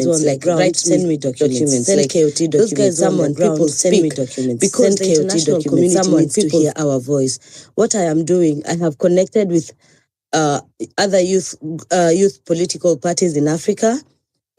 documents, like write, send me documents, send KOT documents. Those guys someone people send me documents because the international community needs to hear our voice. What I am doing, I have connected with other youth political parties in Africa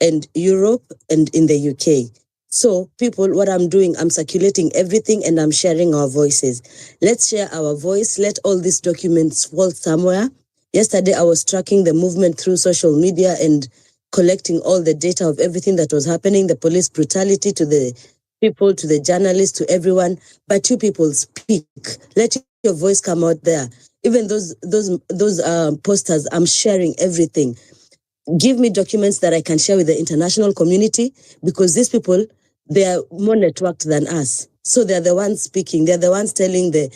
and Europe and in the UK. So people, what I'm doing, I'm circulating everything and I'm sharing our voices. Let's share our voice. Let all these documents fall somewhere. Yesterday, I was tracking the movement through social media and collecting all the data of everything that was happening, the police brutality to the people, to the journalists, to everyone. But you people speak. Let your voice come out there. Even those posters, I'm sharing everything. Give me documents that I can share with the international community, because these people, they are more networked than us. So they're the ones speaking. They're the ones telling the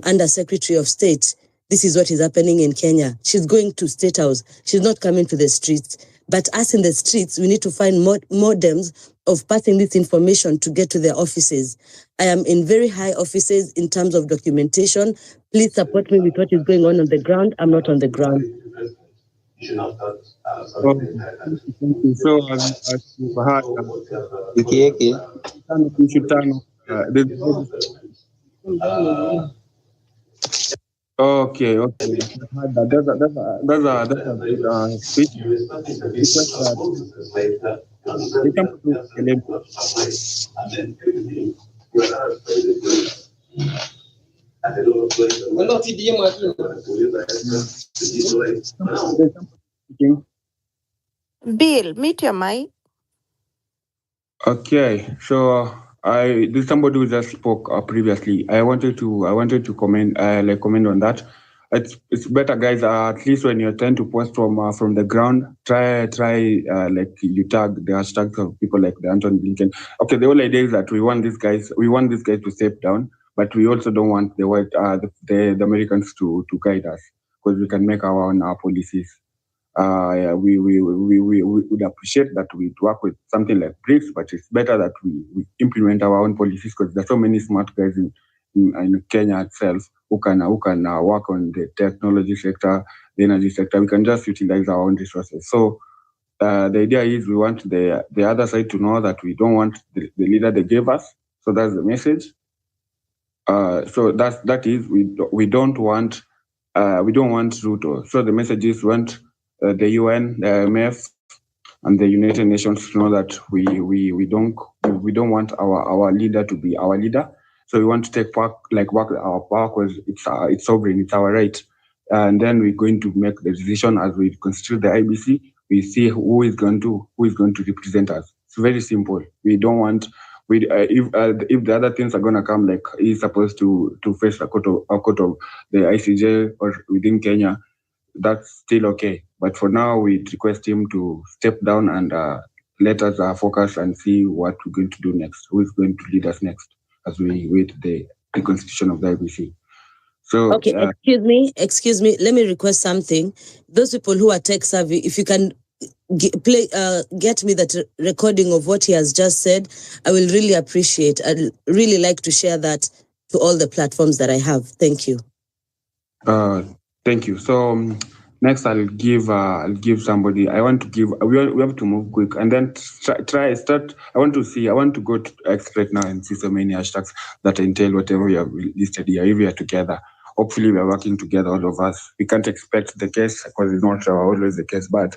Undersecretary of State, this is what is happening in Kenya. She's going to State House. She's not coming to the streets. But us in the streets, we need to find modems of passing this information to get to their offices. I am in very high offices in terms of documentation. Please support me with what is going on the ground. I'm not on the ground. So as you've heard, you should turn off. Okay. That's a good speech. Request that they come to Bill, mute your mic. Okay, so there's somebody who just spoke previously. I wanted to comment on that. It's better, guys. At least when you're trying to post from the ground, try like you tag the hashtags of people like the Anton Blinken. Okay, the whole idea is that we want these guys to step down, but we also don't want the Americans to guide us, because we can make our own policies. We would appreciate that we work with something like BRICS, but it's better that we implement our own policies, because there's so many smart guys in Kenya itself who can work on the technology sector, the energy sector. We can just utilize our own resources. So the idea is we want the other side to know that we don't want the leader they gave us. So that's the message. So that is we don't want Ruto. So the message is we want the UN, the IMF, and the United Nations to know that we don't want our leader to be our leader. So we want to take back our power, because it's sovereign, it's our right. And then we're going to make the decision as we constitute the IBC. We see who is going to represent us. It's very simple. We don't want. If the other things are gonna come, like he's supposed to face a court of the ICJ or within Kenya, that's still okay. But for now, we request him to step down and let us focus and see what we're going to do next. Who is going to lead us next as we wait the constitution of the IBC. So okay, excuse me. Let me request something. Those people who are tech savvy, if you can get me that recording of what he has just said, I will really appreciate. I'd really like to share that to all the platforms that I have. Thank you. Thank you. So next, I'll give somebody. I want to give. We have to move quick, and then start. I want to go to X right now and see so many hashtags that entail whatever we have listed here. If we are together, hopefully we are working together, all of us. We can't expect the case, because it's not always the case. But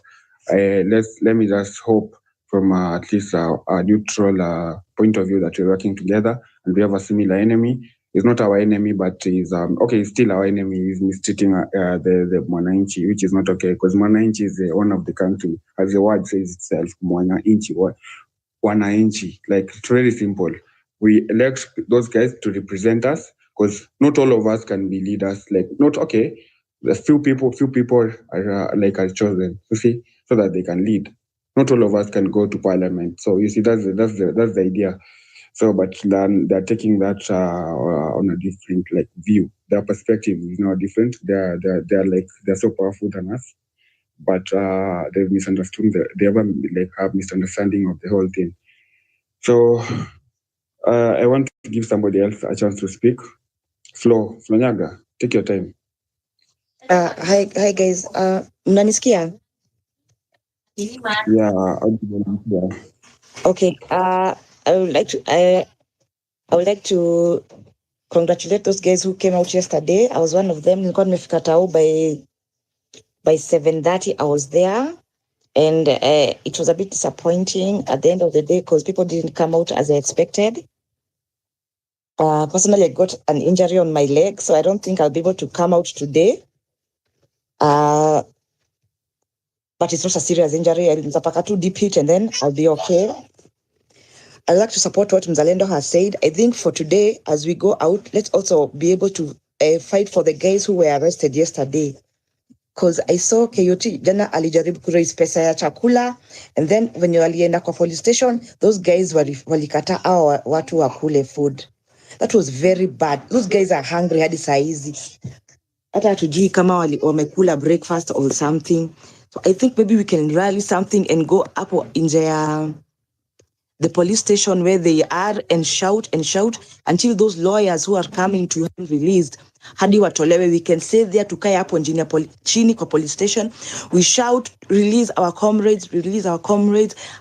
let me just hope from at least a neutral point of view that we're working together and we have a similar enemy. It's not our enemy, but is it's still our enemy. Is mistreating the Mwananchi, which is not okay, because Mwananchi is the owner of the country, as the word says itself. Mwananchi, like it's very simple. We elect those guys to represent us, because not all of us can be leaders. Like the few people are chosen. You see, so that they can lead. Not all of us can go to parliament. So you see, that's the idea. So, but then they're taking that on a different view. Their perspective is now different. They're so powerful than us, but they've misunderstood. They have misunderstanding of the whole thing. So, I want to give somebody else a chance to speak. Flo Nyaga, take your time. Hi guys. Mnanisikia? Yeah, I'll be volunteer. Okay. I would like to congratulate those guys who came out yesterday. I was one of them. Nilikuwa nimefika tao by 7:30. I was there, and it was a bit disappointing at the end of the day because people didn't come out as I expected. Personally, I got an injury on my leg, so I don't think I'll be able to come out today. But it's not a serious injury. I'll zapaka 2 deep hit and then I'll be okay. I'd like to support what Mzalendo has said. I think for today, as we go out, let's also be able to fight for the guys who were arrested yesterday. Because I saw KOT jana alijaribu kuraise pesa ya chakula, and then when you alienda kwa police station, those guys walikata hao watu wakule food. That was very bad. Those guys are hungry hadi saa hizi. Hata hatujui kama wamekula breakfast or something. So I think maybe we can rally something and go up in the police station where they are and shout until those lawyers who are coming to be released hadi watolewe. We can stay there tukae hapo chini kwa police station. We shout, release our comrades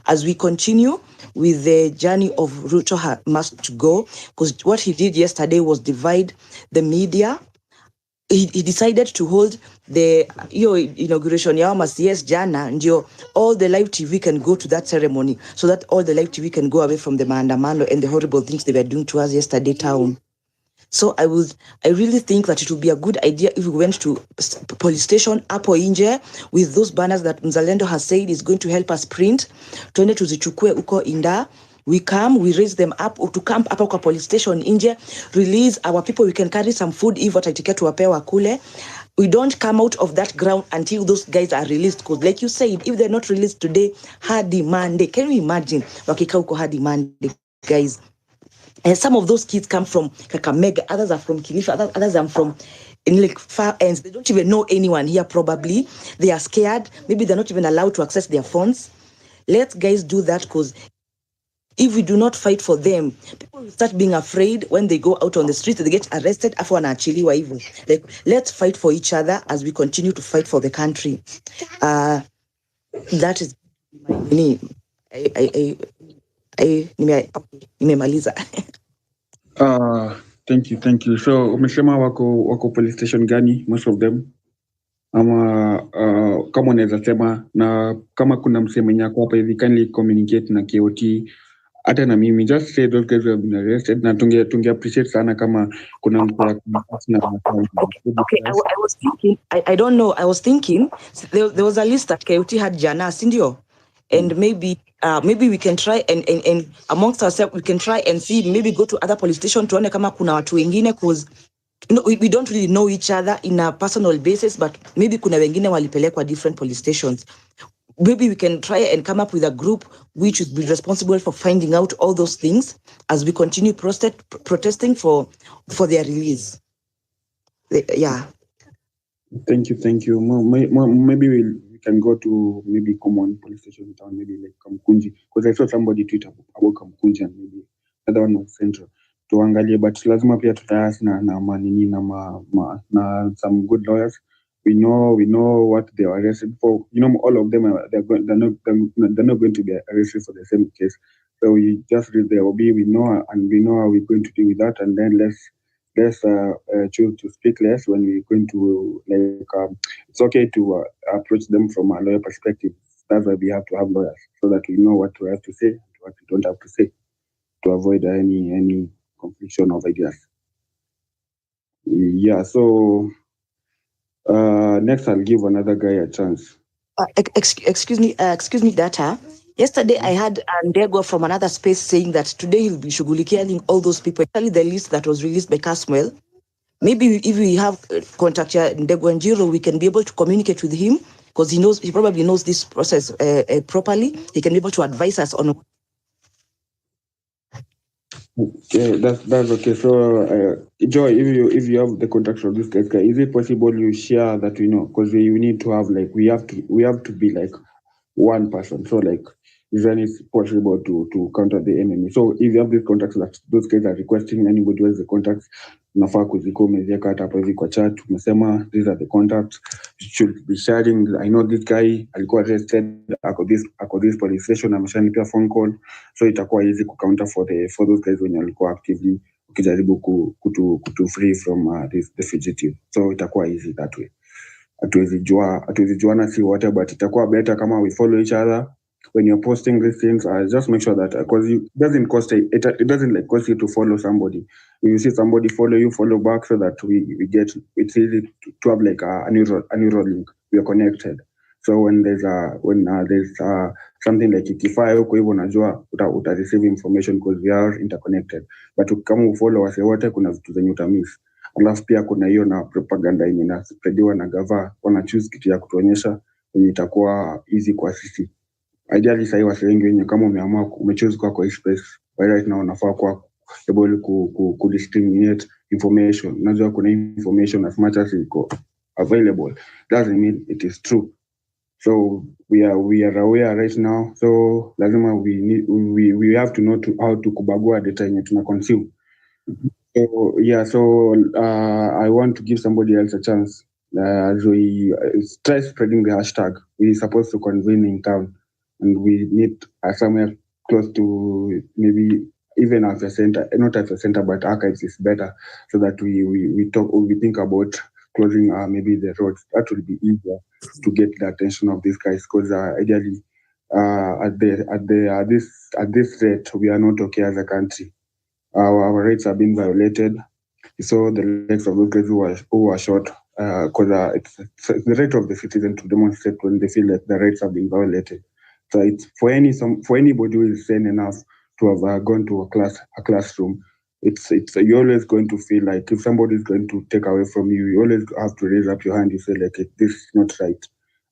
as we continue with the journey of Ruto must go, because what he did yesterday was divide the media. He decided to hold the inauguration ya MCS jana, ndio all the live TV can go to that ceremony, so that all the live TV can go away from the maandamano and the horrible things they were doing to us yesterday town. So I really think that it would be a good idea if we went to police station hapo nje with those banners that Mzalendo has said is going to help us print. Tuende tuzichukue uko inda. We come, we raise them up to camp hapo kwa police station nje, release our people. We can carry some food if watatikia tuwapewa kule. We don't come out of that ground until those guys are released, because like you said, if they're not released today, hadi Monday. Can you imagine wakika uko hadi Monday, guys? And some of those kids come from Kakamega, others are from Kilifi, others are from in like far ends. They don't even know anyone here probably. They are scared. Maybe they're not even allowed to access their phones. Let's guys do that, because if we do not fight for them, people will start being afraid when they go out on the streets, they get arrested, afu wanaachiliwa hivyo. Like, let's fight for each other as we continue to fight for the country. That is my nimemaliza. Thank you. So umesema wako police station gani, most of them? Ama kama unaweza sema, na kama kuna msee mwenye ako hapa hivi, kindly communicate na KOT, hata na mimi, just say those guys have been arrested, na tunge appreciate sana kama kuna mtu Okay, I was thinking, I don't know, I was thinking there was a list that KOT had jana, sindio? And maybe we can try and amongst ourselves we can try and see, maybe go to other police station tuone kama kuna watu wengine, because we don't really know each other in a personal basis, but maybe kuna wengine walipelekwa different police stations. Maybe we can try and come up with a group which would be responsible for finding out all those things as we continue protesting for their release. Yeah. Thank you. Maybe we can go to maybe common police station in town, maybe like Kamkunji, because I saw somebody tweet about Kamkunji and maybe other one was Central. Tuangalie, but lazima pia tutayas na manini na some good lawyers. We know what they were arrested for. All of them they're not going to be arrested for the same case. So we just read the OB. We know how we're going to deal with that, and then let's choose to speak less when we're going to it's okay to approach them from a lawyer perspective. That's why we have to have lawyers, so that we know what we have to say and what we don't have to say, to avoid any confliction of ideas. Yeah, so next I'll give another guy a chance. Excuse me, Data. Yesterday I had Ndego from another space saying that today he'll be shughulikiaing all those people, especially the list that was released by Caswell. Maybe if we have contact Ndego and Jiro, we can be able to communicate with him, because he probably knows this process properly. He can be able to advise us on. Okay, that's okay. So, Joy, if you have the contact of this guy, is it possible you share that because we need to have we have to be like one person. So then it's possible to counter the enemy. So if you have these contacts that those guys are requesting, anybody who has the contacts, unafaa kuzikuwa umeziweka hata hapo hivi kwa chat, umesema these are the contacts you should be sharing. I know this guy alikuwa arrested, ako this police station, ameshanipia phone call, so itakuwa easy ku counter for those guys wenye walikuwa actively ukijaribu kutu free from the fugitive, so itakuwa easy that way. Hatuwezi juana si wote, but itakuwa better kama we follow each other when you're posting these things. Just make sure that because it doesn't cost you to follow somebody. If you see somebody follow you, follow back, so that we get, it's easy to have like a neural link. We are connected. So when there's something like ikifaa huko hivyo, unajua uta receive information because we are interconnected. But kama ufollow wase wote, kuna vitu zenye utamiss. Alafu pia kuna hiyo na propaganda yenye inaspreadiwa na gava, wana choose kitu ya kutuonyesha yenye itakuwa easy kwa sisi. Ideally sasa wase wengi wenye kama umeamua umechoose kwa hii space, right now unafaa kwa able ku discriminate information. Unajua kuna information as much as iko available doesn't mean it is true. So we are aware right now, so lazima we have to know how to kubagua data yenye tuna consume. So I want to give somebody else a chance. As we try spreading the hashtag, we're supposed to convene in town, and we need somewhere close to maybe even at the center, not at the center, but archives is better, so that we think about closing maybe the roads. That will be easier to get the attention of these guys, because ideally at this rate we are not okay as a country. Our rights are being violated. So the legs of those guys who were shot, because it's the right of the citizen to demonstrate when they feel that the rights have been violated. So it's for anybody who is sane enough to have gone to a classroom. It's you're always going to feel like if somebody is going to take away from you, you always have to raise up your hand. You say like, this is not right.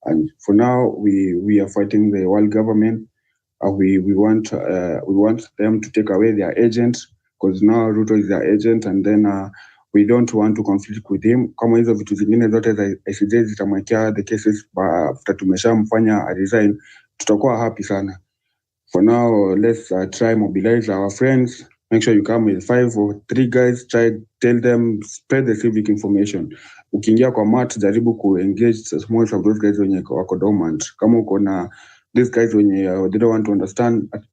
And for now, we are fighting the world government. We want them to take away their agent, because now Ruto is their agent, and then we don't want to conflict with him. Kama hizo vitu zingine zote za ICJ zitamwekea the cases after tumeshamfanya resign, tutakuwa happy sana. For now, let's try mobilize our friends. Make sure you come with 5 or 3 guys. Tell them, spread the civic information. Ukiingia kwa mat, jaribu ku-engage most of those guys wenye wako dormant. Kama uko na these guys wenye they don't want to understand, at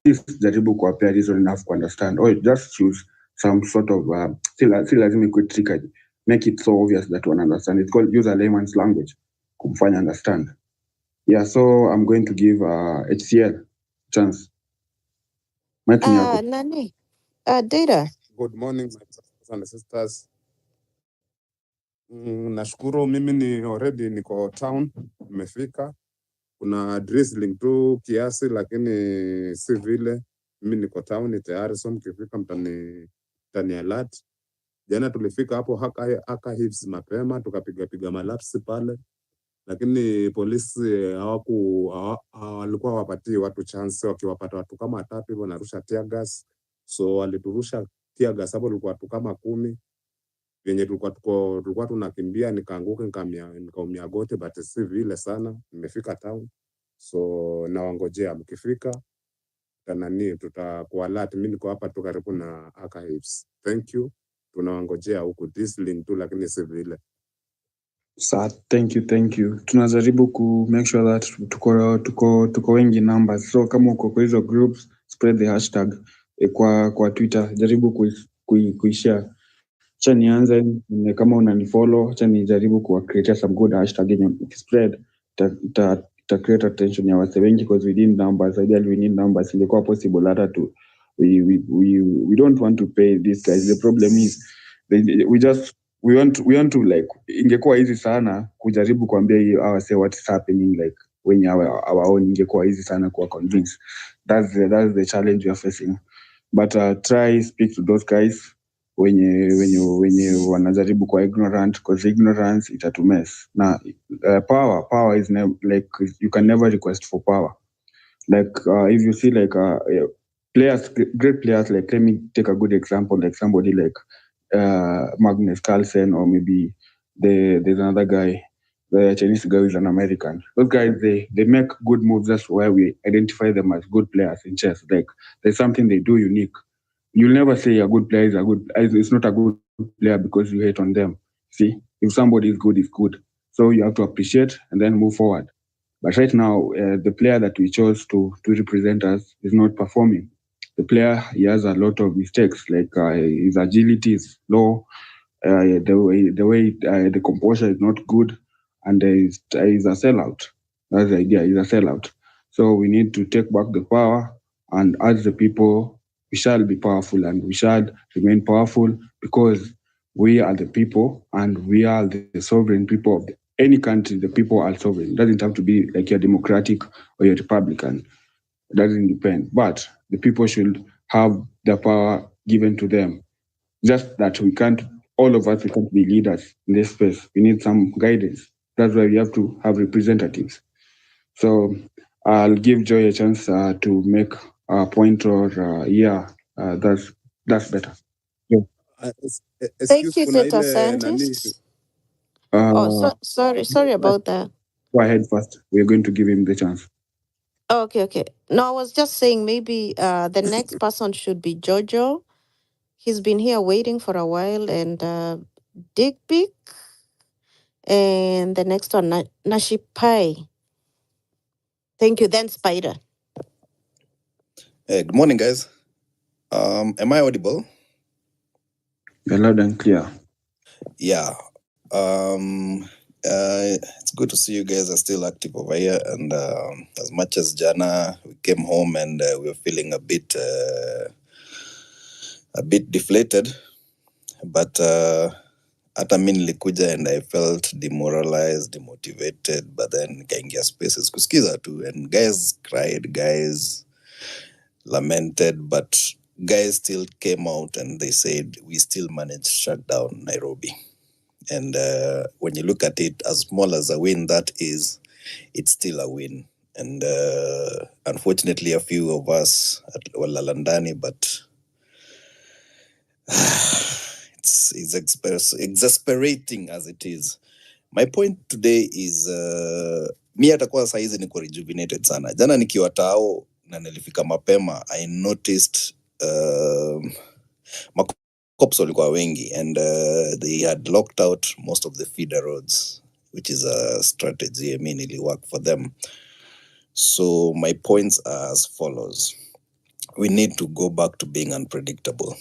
least jaribu kuwapea reason enough to understand, or just choose some sort of still lazima ikuwe tricky. Make it so obvious that one understand. It's called use a layman's language kumfanya understand. Yeah, so I'm going to give HCL chance. Nani? Data. Good morning, my brothers and sisters. Nashukuru, mimi ni already niko town, nimefika. Kuna drizzling tu kiasi, lakini si vile. Mimi niko town tayari, so mkifika mtani alert. Jana tulifika hapo archives mapema, tukapiga malapsi pale. Lakini polisi walikuwa wapatii watu chance, wakiwapata watu kama 3 hivyo narusha tear gas. So waliturusha tear gas hapo, tulikuwa watu kama 10. Venye tulikuwa tunakimbia, nikaanguka nikaumia goti, but si vile sana. Nimefika town, so nawangojea mkifika tutakuwa alert. Mimi niko hapa tu karibu na archives. Thank you. Tunawangojea huku drizzling tu, lakini si vile. Sir, thank you. Tunajaribu ku make sure that tuko wengi numbers. So kama uko kwa hizo groups, spread the hashtag kwa Twitter. Jaribu kuishare. Acha nianze, kama unanifollow, acha nijaribu create some good hashtag yenye spread ta create attention ya wase wengi, because we need numbers. Ideally we need numbers. Ilikuwa possible hata tu we don't want to pay these guys. The problem is we want to like, ingekuwa easy sana kujaribu kuambia our say what's happening, like when our own, ingekuwa easy sana kuwa convince. That's the challenge we are facing. But try speak to those guys wenye wanajaribu kwa ignorant, because ignorance itatumes. Na power is like you can never request for power. Like if you see like great players, like let me take a good example, like somebody like Magnus Carlsen, or maybe there's another guy, the Chinese guy is an American. Those guys, they make good moves. That's why we identify them as good players in chess. Like there's something they do unique. you'll never say a good player is not a good player because you hate on them. See, if somebody is good. So you have to appreciate and then move forward. But right now, the player that we chose to represent us is not performing. The player, he has a lot of mistakes, like his agility is low, the composure is not good, and he's a sellout. That's the idea. He's a sellout. So we need to take back the power, and as the people, we shall be powerful, and we shall remain powerful because we are the people, and we are the sovereign people of any country. The people are sovereign. It doesn't have to be like you're Democratic or you're Republican. It doesn't depend. But the people should have the power given to them. Just that we can't be leaders in this space. We need some guidance. That's why we have to have representatives. So I'll give Joy a chance to make a point or that's better. Yeah. Thank you, data scientist. Sorry about that. Go ahead first. We're going to give him the chance. Okay. No, I was just saying maybe the next person should be Jojo. He's been here waiting for a while, and Dick Big, and the next one, Nashipai. Thank you. Then Spider. Good morning, guys. Am I audible? You're loud and clear. Yeah. It's good to see you guys are still active over here. And as much as Jana, we came home and we were feeling a bit deflated, but hata mi nilikuja and I felt demoralized, demotivated, but then nikaingia spaces kusikiza tu, and guys cried, guys lamented, but guys still came out and they said we still managed to shut down Nairobi. And when you look at it, as small as a win that is, it's still a win. And unfortunately, a few of us were Lalandani, but it's exasperating as it is. My point today is mi atakuwa saizi niko rejuvenated sana. Jana nikiwa tao na nilifika mapema, I noticed cops walikuwa wengi, and they had locked out most of the feeder roads, which is a strategy. I mean, it work for them. So my points are as follows. We need to go back to being unpredictable.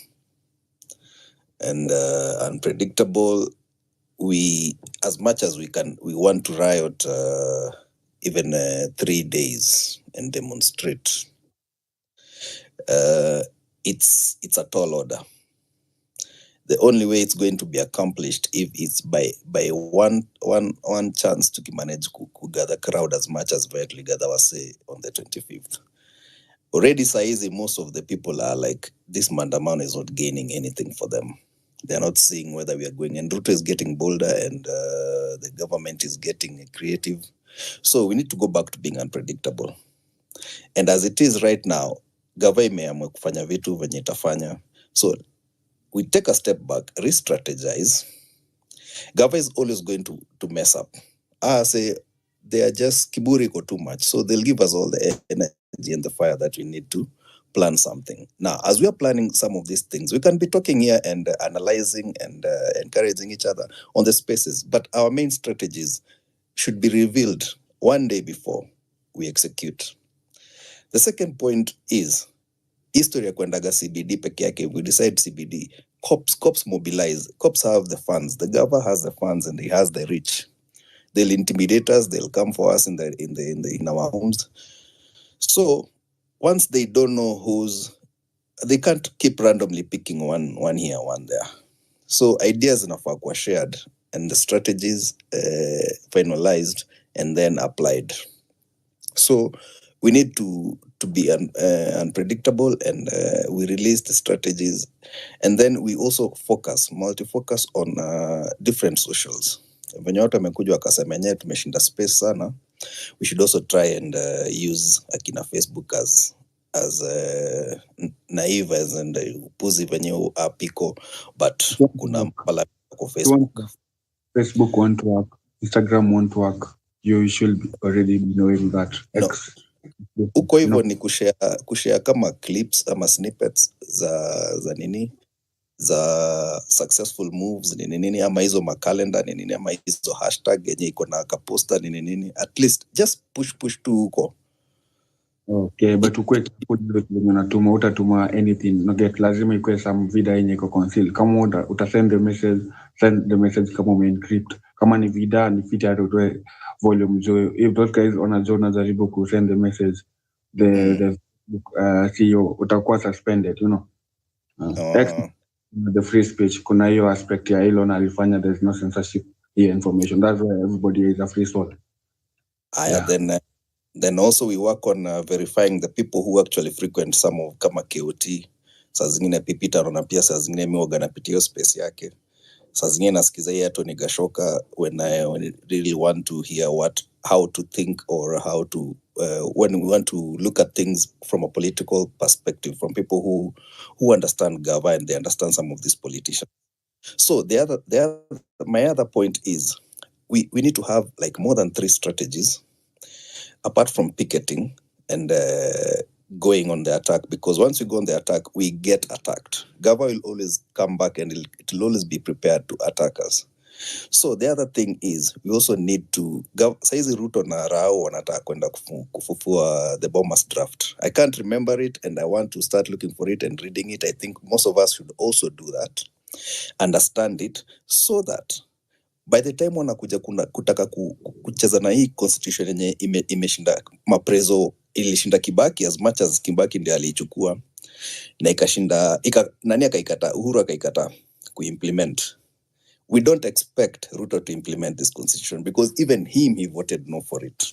And unpredictable, we, as much as we can, we want to riot even 3 days and demonstrate. It's a tall order. The only way it's going to be accomplished if it's by one chance to manage to gather crowd as much as Vietli gather was say on the 25th. Already saizi, most of the people are like, this Mandamano is not gaining anything for them. They're not seeing whether we are going, and Ruto is getting bolder, and the government is getting creative. So we need to go back to being unpredictable. And as it is right now, gava imeamua kufanya vitu venye itafanya. So we take a step back, re-strategize. Gava is always going to mess up. Say they are just kiburiko too much. So they'll give us all the energy and the fire that we need to plan something. Now, as we are planning some of these things, we can be talking here and analyzing and encouraging each other on the spaces. But our main strategies should be revealed one day before we execute. The second point is history ya kwendaga CBD peke yake. If we decide CBD, cops mobilize. Cops have the funds. The government has the funds and he has the reach. They'll intimidate us. They'll come for us in our homes. So once they don't know they can't keep randomly picking one here, one there. So ideas inafaa kuwa shared and the strategies finalized and then applied. So we need to be unpredictable, and we release the strategies, and then we also multi-focus on different socials. Venye watu wamekuja wakasema yenyewe tumeshinda space sana, we should also try and use akina Facebook as naive as and upuzi venye apiko, but kuna mpala kwa Facebook won't work, Instagram won't work. You should already be knowing that. No. Uko hivyo ni kushare kama clips ama snippets za nini za successful moves nini ama hizo makalenda nini ama hizo hashtag yenye iko na kaposta nini, at least just push tu huko. Okay, but ukwe kwenye unatuma utatuma anything not lazima ikuwe some vida yenye iko conceal. Kama utasend the message kama umeencrypt. Kama ni vida ni fit hata utoe volume zoe. If those guys wanajaribu ku send the message the CEO utakuwa suspended, you know. The free speech kuna hiyo aspect ya Elon alifanya, there's no censorship here information. That's why everybody is a free soul. Then also we work on verifying the people who actually frequent some of kama KOT. Saa zingine pipita na pia saa zingine mioga napitia hiyo space yake. Saa zingine nasikiza hii Tony Gashoka when I really want to hear how to think or how to when we want to look at things from a political perspective from people who understand Gava and they understand some of these politicians. So my other point is we need to have like more than 3 strategies apart from picketing and going on the attack, because once we go on the attack, we get attacked. Gava will always come back and it will always be prepared to attack us. So the other thing is we also need to saizi Ruto na Rao wanataka kwenda kufufua the bombers draft. I can't remember it and I want to start looking for it and reading it. I think most of us should also do that, understand it, so that by the time wanakuja kutaka kucheza na hii constitution yenye imeshinda maprezo, ilishinda Kibaki as much as Kibaki ndiye alichukua na ikashinda nani akaikata, Uhuru akaikata kuimplement. We don't expect Ruto to implement this constitution because even he voted no for it.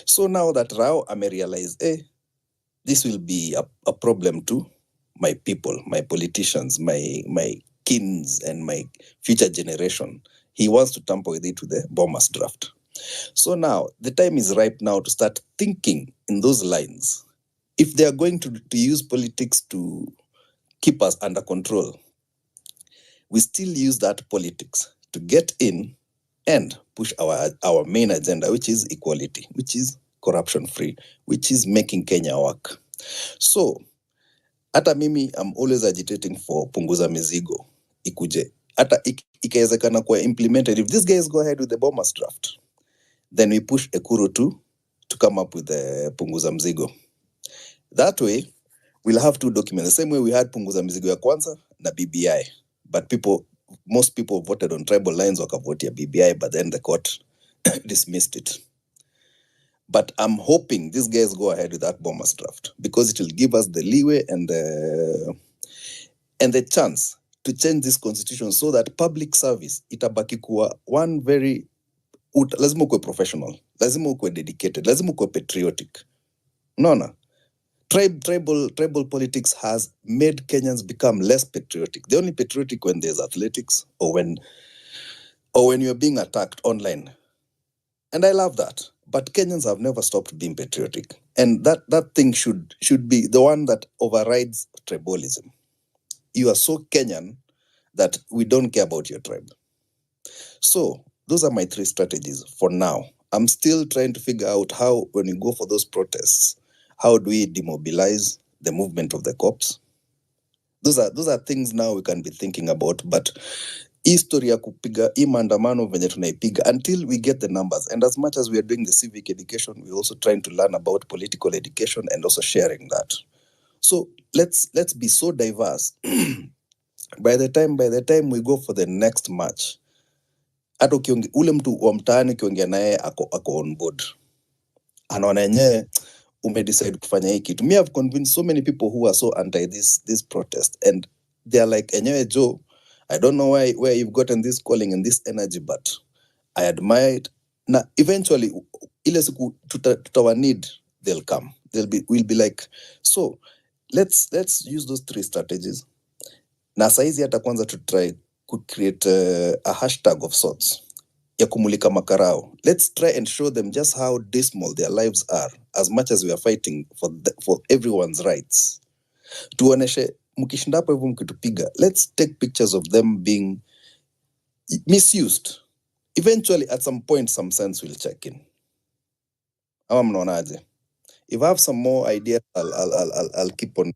So now that Rao amerealize this will be a problem to my people, my politicians, my kins and my future generation, he wants to tamper with it with the bombers draft. So now the time is ripe now to start thinking in those lines. If they are going to use politics to keep us under control, we still use that politics to get in and push our main agenda, which is equality, which is corruption free, which is making Kenya work. So hata mimi I'm always agitating for punguza mizigo ikuje. Hata ikawezekana kuwa implemented. If these guys go ahead with the bombers draft, then we push Ekuru to come up with the punguza mzigo. That way, we'll have 2 documents. The same way we had punguza mzigo ya kwanza na BBI. But most people voted on tribal lines wakavotia BBI, but then the court dismissed it. But I'm hoping these guys go ahead with that bombers draft because it will give us the leeway and the chance to change this constitution so that public service itabaki kuwa one very lazima ukwe professional, lazima ukwe dedicated, lazima ukwe patriotic. No. Tribal politics has made Kenyans become less patriotic. They're only patriotic when there's athletics or when you're being attacked online. And I love that. But Kenyans have never stopped being patriotic. And that thing should be the one that overrides tribalism. You are so Kenyan that we don't care about your tribe. So those are my 3 strategies for now. I'm still trying to figure out how, when we go for those protests, how do we demobilize the movement of the cops? Those are things now we can be thinking about, but history ya kupiga hii maandamano venye tunaipiga until we get the numbers. And as much as we are doing the civic education, we're also trying to learn about political education and also sharing that. So let's be so diverse. By the time we go for the next march, hata ule mtu wa mtaani ukiongea naye ako on board. Anaona yenyewe umedecide kufanya hii kitu. Me have convinced so many people who are so anti this protest, and they are like, enyewe Joe, I don't know where you've gotten this calling and this energy, but I admire it. Na eventually ile siku tutawa need, they'll come. We'll be like, so let's use those 3 strategies. Na saizi hata kwanza to try to create a hashtag of sorts ya kumulika makarao. Let's try and show them just how dismal their lives are, as much as we are fighting for everyone's rights. Tuoneshe mkishinda hapo hivyo mkitupiga, let's take pictures of them being misused. Eventually at some point some sense will check in. Ama mnaonaje? If I have some more ideas, I'll keep on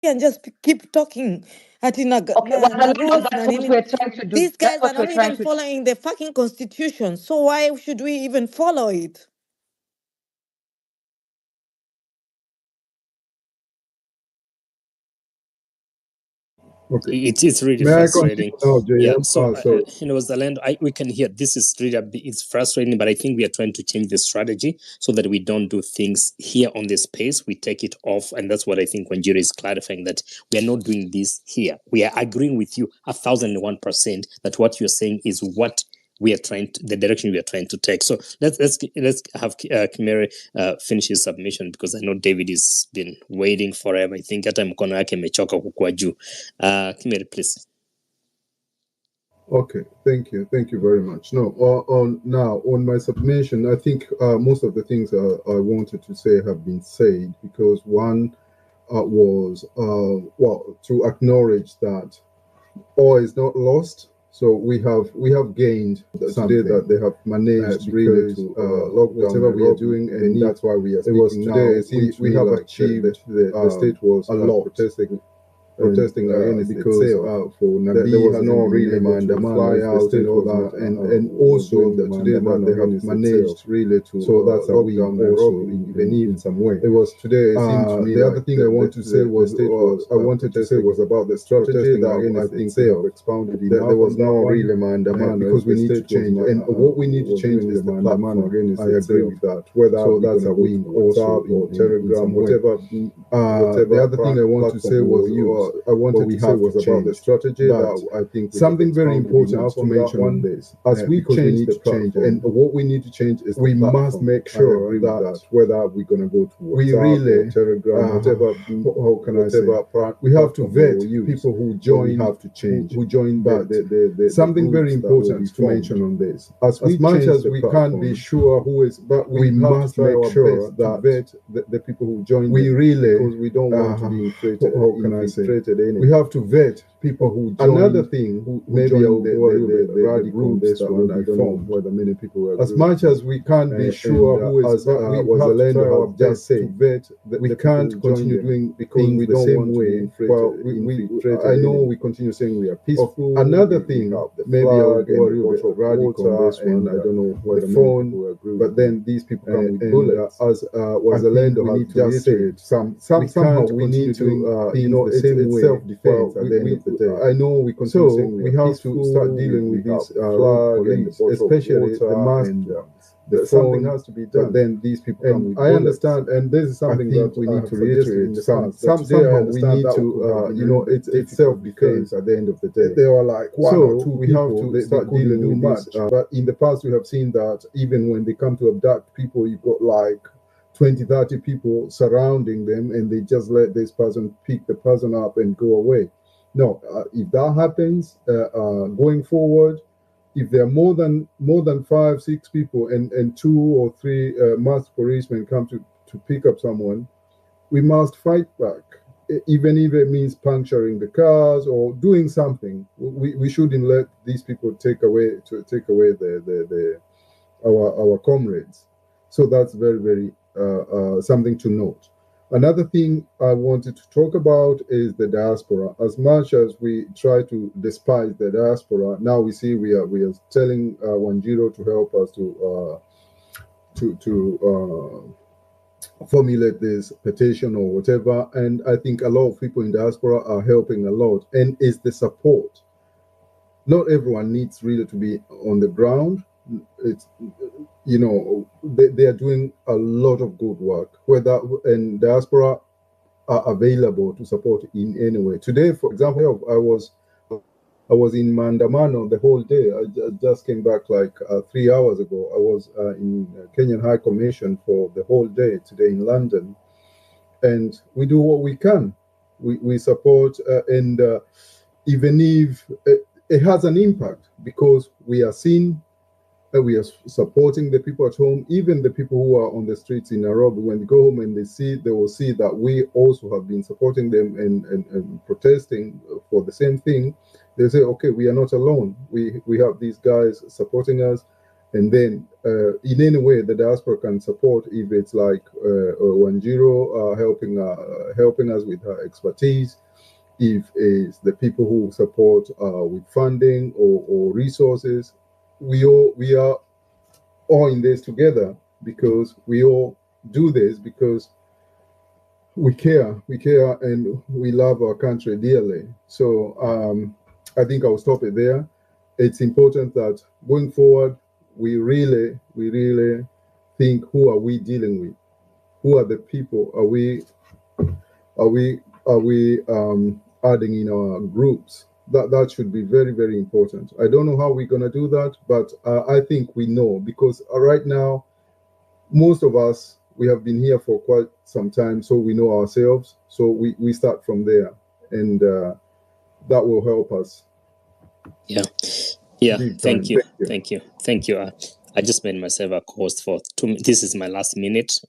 and just keep talking. Okay, well, that's what we're trying to do. These guys That's what are not we're trying even to following the fucking constitution. So why should we even follow it? Okay. It's really May frustrating. I continue now, JM? So Sorry. Zalendo, we can hear this is really it's frustrating, but I think we are trying to change the strategy so that we don't do things here on this space. We take it off, and that's what I think Wanjiro is clarifying, that we are not doing this here. We are agreeing with you 1,001% that what you're saying is what we are trying to, the direction we are trying to take. So let's have Kimere finish his submission, because I know David has been waiting forever. I think hata mkono yake imechoka kukua juu. Kimere, please. Okay, thank you very much. No, on my submission, I think most of the things I wanted to say have been said, because one was to acknowledge that all is not lost. So we have gained today that they have managed really to lock down whatever we are doing, and that's why we are speaking. It was today. Now, we have achieved the state was a lot protesting against because for Nabi there was no really fly out and all that, and also that today that they have managed really to so that's how we also even in some way. It was today. It seemed to me the other thing I want to say was I wanted to say was about the strategy that I think they have expounded. There was no really because we need to change, and what we need to change is the platform. I agree with that. Whether so that's a win WhatsApp or Telegram, whatever. The other thing I want to say was I wanted to say was about the strategy that I think something very important to mention on this. As we change the change, and what we need to change is we must make sure that whether we're going to go to WhatsApp, we really Telegram, whatever. How can I say? We have to vet people who join. Have to change who join. But something very important to mention on this. As much as we can't be sure who is, but we must make sure that vet the people who join. We really because we don't want to be infiltrated. How can I say? We have to vet people who join. Another thing, who maybe I'll go a little bit radical this one. I don't know whether many people agree. As much as we can't be sure who is, we was a lender have just said, vet we can't continue doing because we don't want to be well, I know we continue saying we are peaceful. Another thing, maybe I'll go a little bit radical on this one. I don't know whether the phone, but then these people come with bullets. As was a lender has just said, somehow we need to, it's self-defense at the end of the day. I know we continue saying we have to start dealing with these police, especially the mask. Something has to be done. But then these people come with I understand, and this is something that we need to reiterate. Somehow we need to, it's self-defense at the end of the day. There are like one or two we have to start dealing with this. But in the past, we have seen that even when they come to abduct people, you've got like 20, 30 people surrounding them, and they just let this person pick the person up and go away. No, if that happens going forward, if there are more than 5, 6 people and 2 or 3 masked policemen come to pick up someone, we must fight back, even if it means puncturing the cars or doing something. We shouldn't let these people take away our comrades. So that's very, very something to note. Another thing I wanted to talk about is the diaspora. As much as we try to despise the diaspora, now we see we are telling Wanjiro to help us to formulate this petition or whatever. And I think a lot of people in diaspora are helping a lot, and it's the support. Not everyone needs really to be on the ground. It's they are doing a lot of good work, whether and diaspora are available to support in any way. Today, for example, I was in Mandamano the whole day. I just came back like 3 hours ago. I was in Kenyan High Commission for the whole day today in London, and we do what we can. We support, and even if it has an impact, because we are seen. We are supporting the people at home, even the people who are on the streets in Nairobi. When they go home and they will see that we also have been supporting them and protesting for the same thing. They say, okay, we are not alone. We have these guys supporting us, And then in any way the diaspora can support, if it's like Wanjiro helping us with her expertise, if it's the people who support with funding or resources, we are all in this together, because we all do this because we care, and we love our country dearly. So I think I'll stop it there. It's important that going forward, we really think, who are we dealing with? Who are the people? Are we adding in our groups? That should be very, very important. I don't know how we're gonna do that, but I think we know, because right now, most of us, we have been here for quite some time, so we know ourselves. So we start from there, and that will help us. Yeah, thank you. I just made myself a host for 2 minutes. This is my last minute,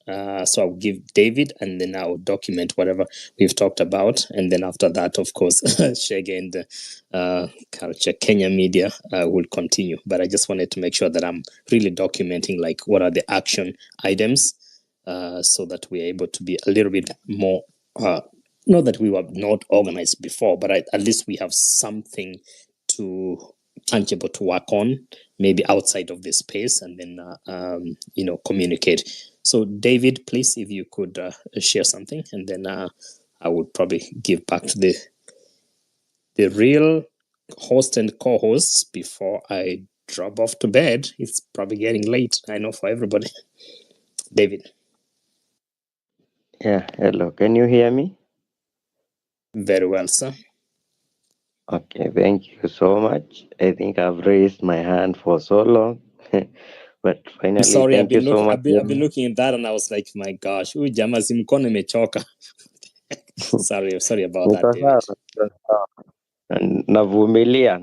so I'll give David, and then I'll document whatever we've talked about, and then after that, of course, Shege and Culture Kenya Media will continue. But I just wanted to make sure that I'm really documenting, like, what are the action items, so that we're able to be a little bit more. Not that we were not organized before, but at least we have something tangible to work on, maybe outside of this space, and then communicate. So David, please, if you could share something, and then I would probably give back to the real host and co-hosts before I drop off to bed. It's probably getting late, I know, for everybody. David. Yeah, hello, can you hear me? Very well, sir. Okay, thank you so much. I think I've raised my hand for so long, but finally, I'm sorry, thank you so much. I've been looking at that, and I was like, my gosh, huyu jamaa si mkono imechoka. sorry about that, David. Navumilia,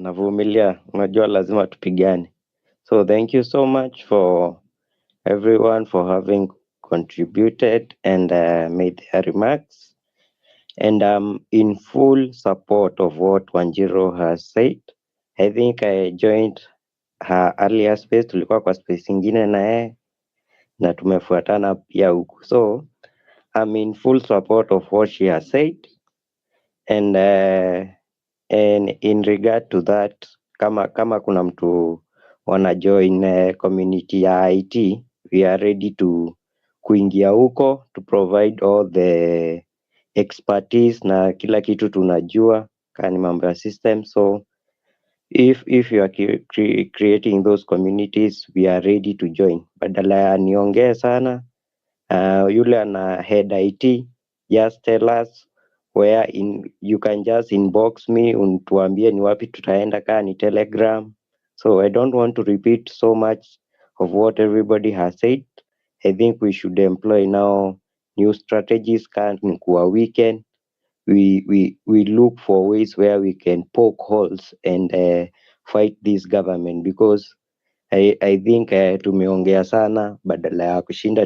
unajua lazima tupigane. So thank you so much for everyone for having contributed and made their remarks. And I'm in full support of what Wanjiro has said. I think I joined her earlier space, tulikuwa kwa space ingine na yeye na tumefuatana pia huku. So I'm in full support of what she has said. And in regard to that, kama kuna mtu wana join community ya IT, we are ready to kuingia huko to provide all the expertise na kila kitu tunajua kani mambo ya system. So if you are creating those communities, we are ready to join. Badala ya niongee sana, yule ana head IT, just tell us where you can just inbox me untuambie ni wapi tutaenda, kaa ni Telegram. So I don't want to repeat so much of what everybody has said. I think we should employ now new strategies. Can kuwa weekend, we look for ways where we can poke holes and fight this government, because I think tumeongea sana badala ya kushinda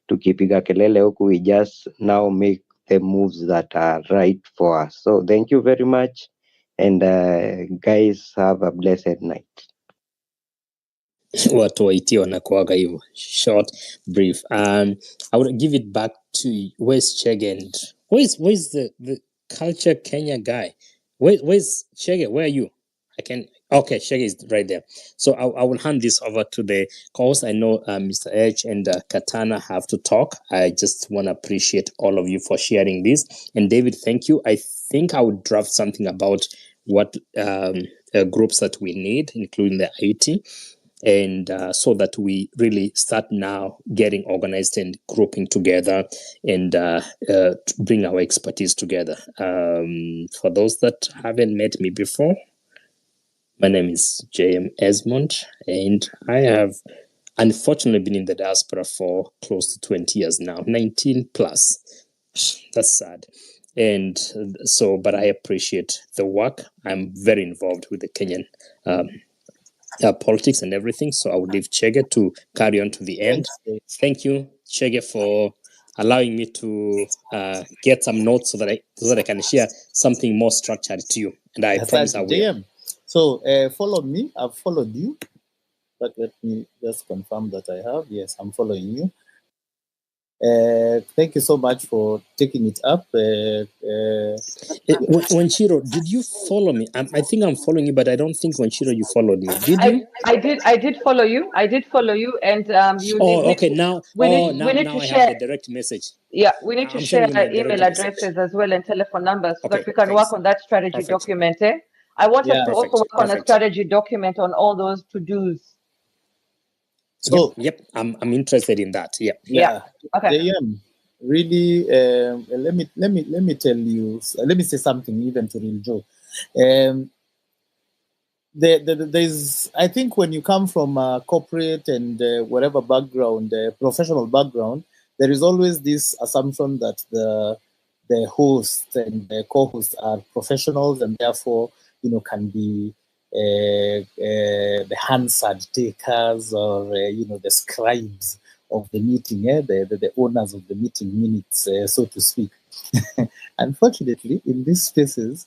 tukipiga kelele huku. We just now make the moves that are right for us. So thank you very much, and guys, have a blessed night. Watu wa IT wanakuaga hivyo, short brief. I would give it back to where's Chege, and where's the Culture Kenya guy? Where's Chege? Where are you? Okay, Chege is right there. So I will hand this over to the co-host. I know Mr. H and Katana have to talk. I just want to appreciate all of you for sharing this. And David, thank you. I think I would draft something about what groups that we need, including the IT. And so that we really start now getting organized and grouping together and bring our expertise together. For those that haven't met me before, my name is J.M. Esmond, and I have unfortunately been in the diaspora for close to 20 years now, 19 plus. That's sad. And so, but I appreciate the work. I'm very involved with the Kenyan politics and everything. So I would leave Chege to carry on to the end. Thank you, Chege, for allowing me to get some notes so that I can share something more structured to you. And I promise I will. JM. So follow me. I've followed you. But let me just confirm that I have. Yes, I'm following you. Thank you so much for taking it up. Wanchiro, did you follow me? I think I'm following you, but I don't think Wanchiro, you followed me. Did you? I did follow you. I did follow you, and you need. Okay. Now, we need now to I share. have the direct message. Yeah, we need to I'm share sending you my email direct addresses message. as well and telephone numbers so Okay, that we can thanks. work on that strategy Perfect. document. I want us to also work on a Perfect. strategy document on all those to-dos. So, yep, I'm interested in that. Yep. Yeah. Okay. Really, let me tell you. Let me say something even to Real Joe. There's, I think, when you come from a corporate and whatever background, professional background, there is always this assumption that the host and the co-host are professionals and therefore, can be the Hansard takers or the scribes of the meeting, the owners of the meeting minutes, so to speak. Unfortunately, in these spaces,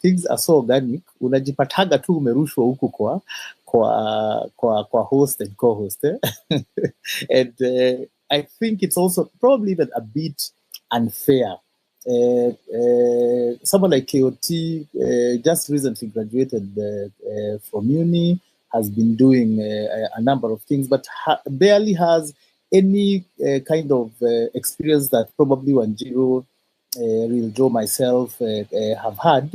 things are so organic, unajipataga tu umerushwa huku kwa host and co-host. And I think it's also probably even a bit unfair. Someone like KOT just recently graduated from uni, has been doing a number of things, but barely has any kind of experience that probably Wanjiru, Real Joe, myself have had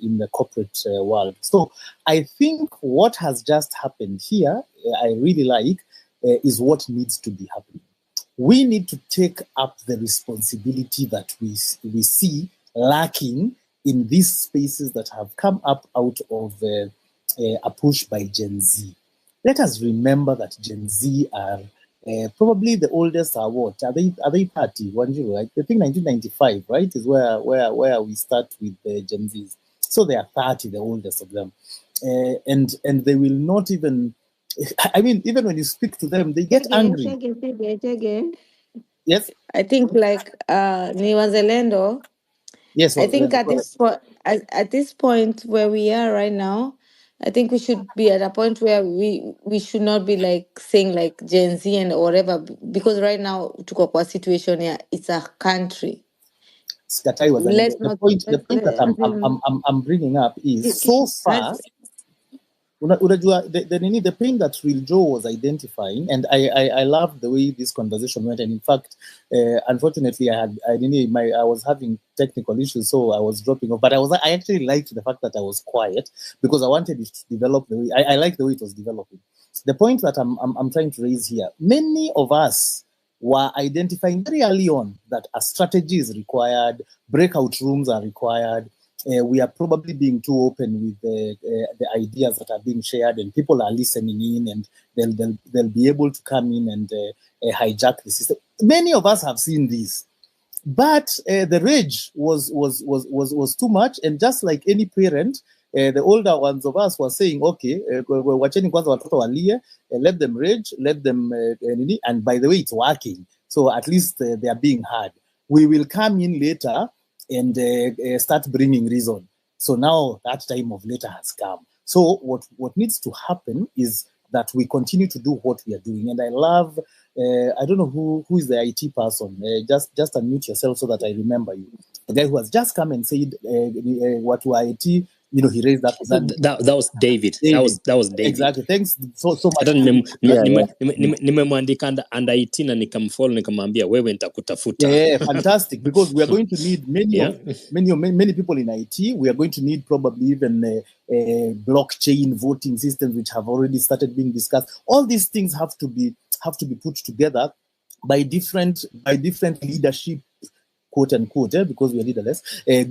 in the corporate world. So I think what has just happened here, I really like, is what needs to be happening. We need to take up the responsibility that we see lacking in these spaces that have come up out of a push by Gen Z. Let us remember that Gen Z are probably the oldest are what? Are they 30? 10, right? I think 1995, right, is where we start with the Gen Zs. So they are 30, the oldest of them. And they will not even, I mean, even when you speak to them, they get angry. Again. Yes. I think like ni wazalendo. Yes. I think at this point where we are right now, I think we should be at a point where we should not be like saying like Gen Z and whatever, because right now tuko kwa situation ya it's a country. The point that I'm bringing up is so far. The pain that Real Joe was identifying, and I love the way this conversation went. And in fact, unfortunately, I was having technical issues, so I was dropping off. But I actually liked the fact that I was quiet because I wanted it to develop the way I like the way it was developing. The point that I'm trying to raise here: many of us were identifying very early on that a strategy is required, breakout rooms are required. We are probably being too open with the ideas that are being shared, and people are listening in, and they'll be able to come in and hijack the system. Many of us have seen this, but the rage was too much, and just like any parent, the older ones of us were saying, okay, wacheni kwanza watoto walie, let them rage, let them, and by the way, it's working. So at least they are being heard. We will come in later and start bringing reason. So now that time of later has come. So what needs to happen is that we continue to do what we are doing. And I love, I don't know who is the IT person. Just unmute yourself so that I remember you. The guy who has just come and said what to IT. He raised that. That was David. That was David. Exactly. Thanks so much. Nimemwandika under 18 na nikamfollow nikamwambia wewe nitakutafuta. Yeah, fantastic, because we are going to need many people in IT. We are going to need probably even blockchain voting systems, which have already started being discussed. All these things have to be put together by different leadership, quote unquote, because we are leaderless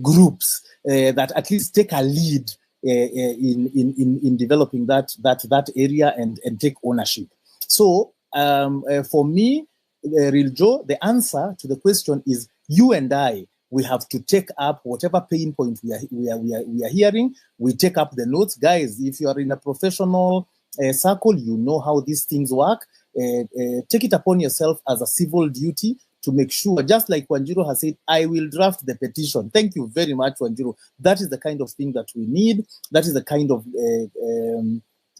groups that at least take a lead in developing that area and take ownership. So for me, Real Joe, the answer to the question is you and I. We have to take up whatever pain point we are hearing. We take up the notes, guys. If you are in a professional circle, you know how these things work. Take it upon yourself as a civil duty to make sure, just like Wanjiru has said, I will draft the petition. Thank you very much, Wanjiru. That is the kind of thing that we need. That is the kind of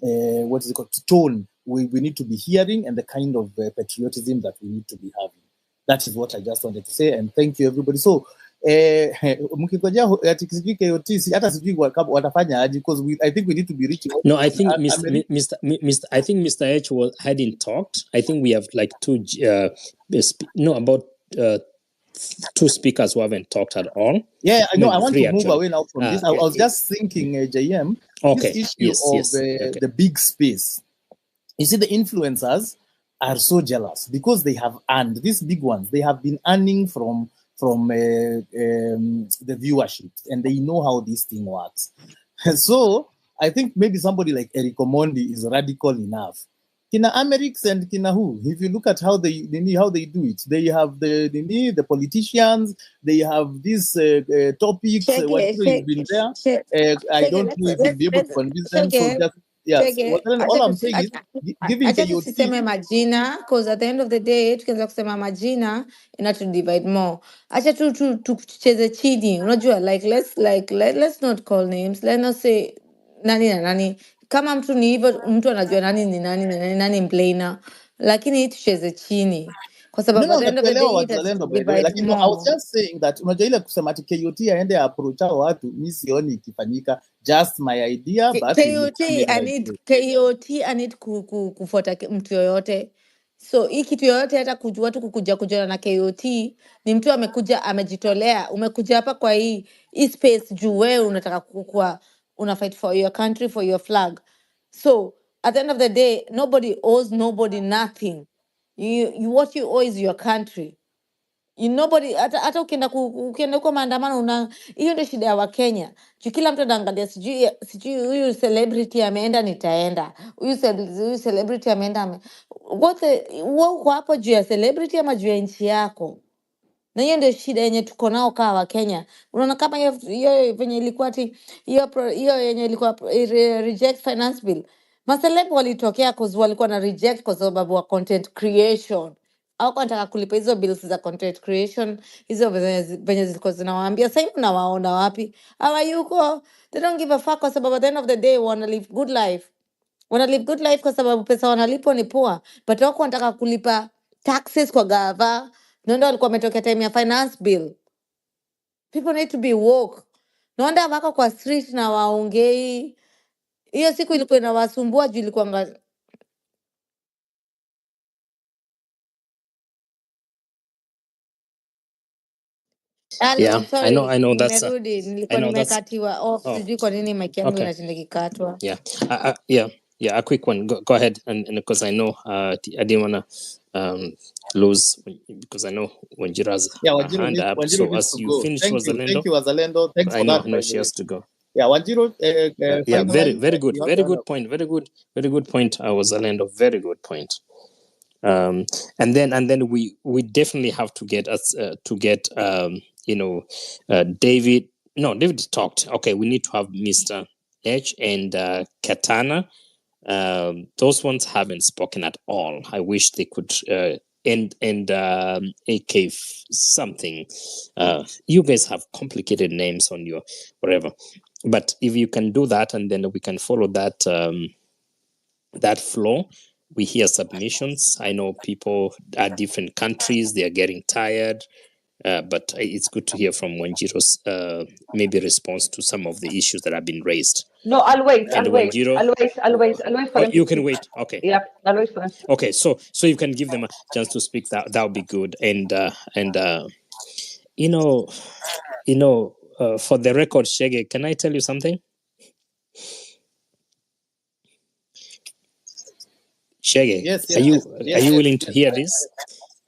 what is it called, tone we need to be hearing, and the kind of patriotism that we need to be having. That is what I just wanted to say, and thank you everybody. So mkingojea ati sijui KOT hata sijui watafanya aje, because I think we need to be reaching. No, I think I think Mr. H hadn't talked. I think we have like about 2 speakers who haven't talked at all. Yeah, I know. Maybe I want 3 to move actually. away now from this. I was just thinking, JM, Okay. this issue of the big space. You see, the influencers are so jealous because they have earned, these big ones, they have been earning from the viewership, and they know how this thing works. So I think maybe somebody like Eric Omondi is radical enough. Kina Americs and Kina who, if you look at how they do it, they have the politicians, they have these topics. What has been there? I don't know if you'll be able to convince them. So just yes, all I'm saying is giving acha tusiseme majina, because at the end of the day tukianza kusema majina ina to divide more. Acha tucheze chini, unajua, let's not call names, let's not say nani na nani. Kama mtu ni hivyo, mtu anajua nani ni nani mplainer, lakini tucheze chini kwa sababu at the end of the day divide more. I was just saying that unajua ile kusema ati KOT aende approach watu, mimi sioni ikifanyika. Just my idea, but KOT I need kufuata mtu yoyote. So hii kitu yoyote, hata watu kukuja na KOT, ni mtu amekuja amejitolea. Umekuja hapa kwa hii space juu wewe unataka kukua, una fight for your country, for your flag. So at the end of the day, nobody owes nobody nothing. What you owe is your country. Nobody hata ukienda huko maandamano, hiyo ndio shida ya Wakenya. Kila mtu anaangalia sijui huyu celebrity ameenda nitaenda. Huyu celebrity ameenda uko hapo juu ya celebrity ama juu ya nchi yako? Na hiyo ndio shida yenye tuko nao kama Wakenya. Unaona kama hiyo venye ilikuwa hiyo yenye ilikuwa reject finance bill. Maseleb walitokea cause walikuwa na reject kwa sababu wa content creation. Au kwa nataka kulipa hizo bills za content creation, hizo venye zilikuwa zinawaambia. Sasa hivi nawaona wapi? Hawayuko. They don't give a fuck kwa sababu at the end of the day wanna live good life. Wanna live good life kwa sababu pesa wanalipo ni poor. But wako wanataka kulipa taxes kwa gava. Ndio walikuwa wametokea time ya finance bill. People need to be woke. Naona wako kwa street na waongei. Hiyo siku ilikuwa inawasumbua juu ilikuwa Yeah, I know that's nilikuwa nimekatiwa off, sijui kwa nini mic yangu inatindikatwa. Yeah, a quick one. Go ahead, and because I know I didn't wanna lose, because I know Wanjira's hand up. So as you finish, Wazalendo. Thank you, Wazalendo. Thanks for that. I know she has to go. Yeah, Wanjiro. Yeah, very good point. Very good point, Wazalendo. Very good point. And then we definitely have to get David. No, David talked. Okay, we need to have Mr. H and Katana. Those ones haven't spoken at all. I wish they could and AK something. You guys have complicated names on your whatever, but if you can do that, and then we can follow that that flow. We hear submissions. I know people at different countries, they are getting tired, but it's good to hear from Wanjiro's maybe response to some of the issues that have been raised. No, I'll wait. And I'll wait for him. You can wait. Okay. Yeah, I'll wait for him. Okay, so you can give them a chance to speak. That would be good. And for the record, Shege, can I tell you something? Shege, yes, are you willing to hear this?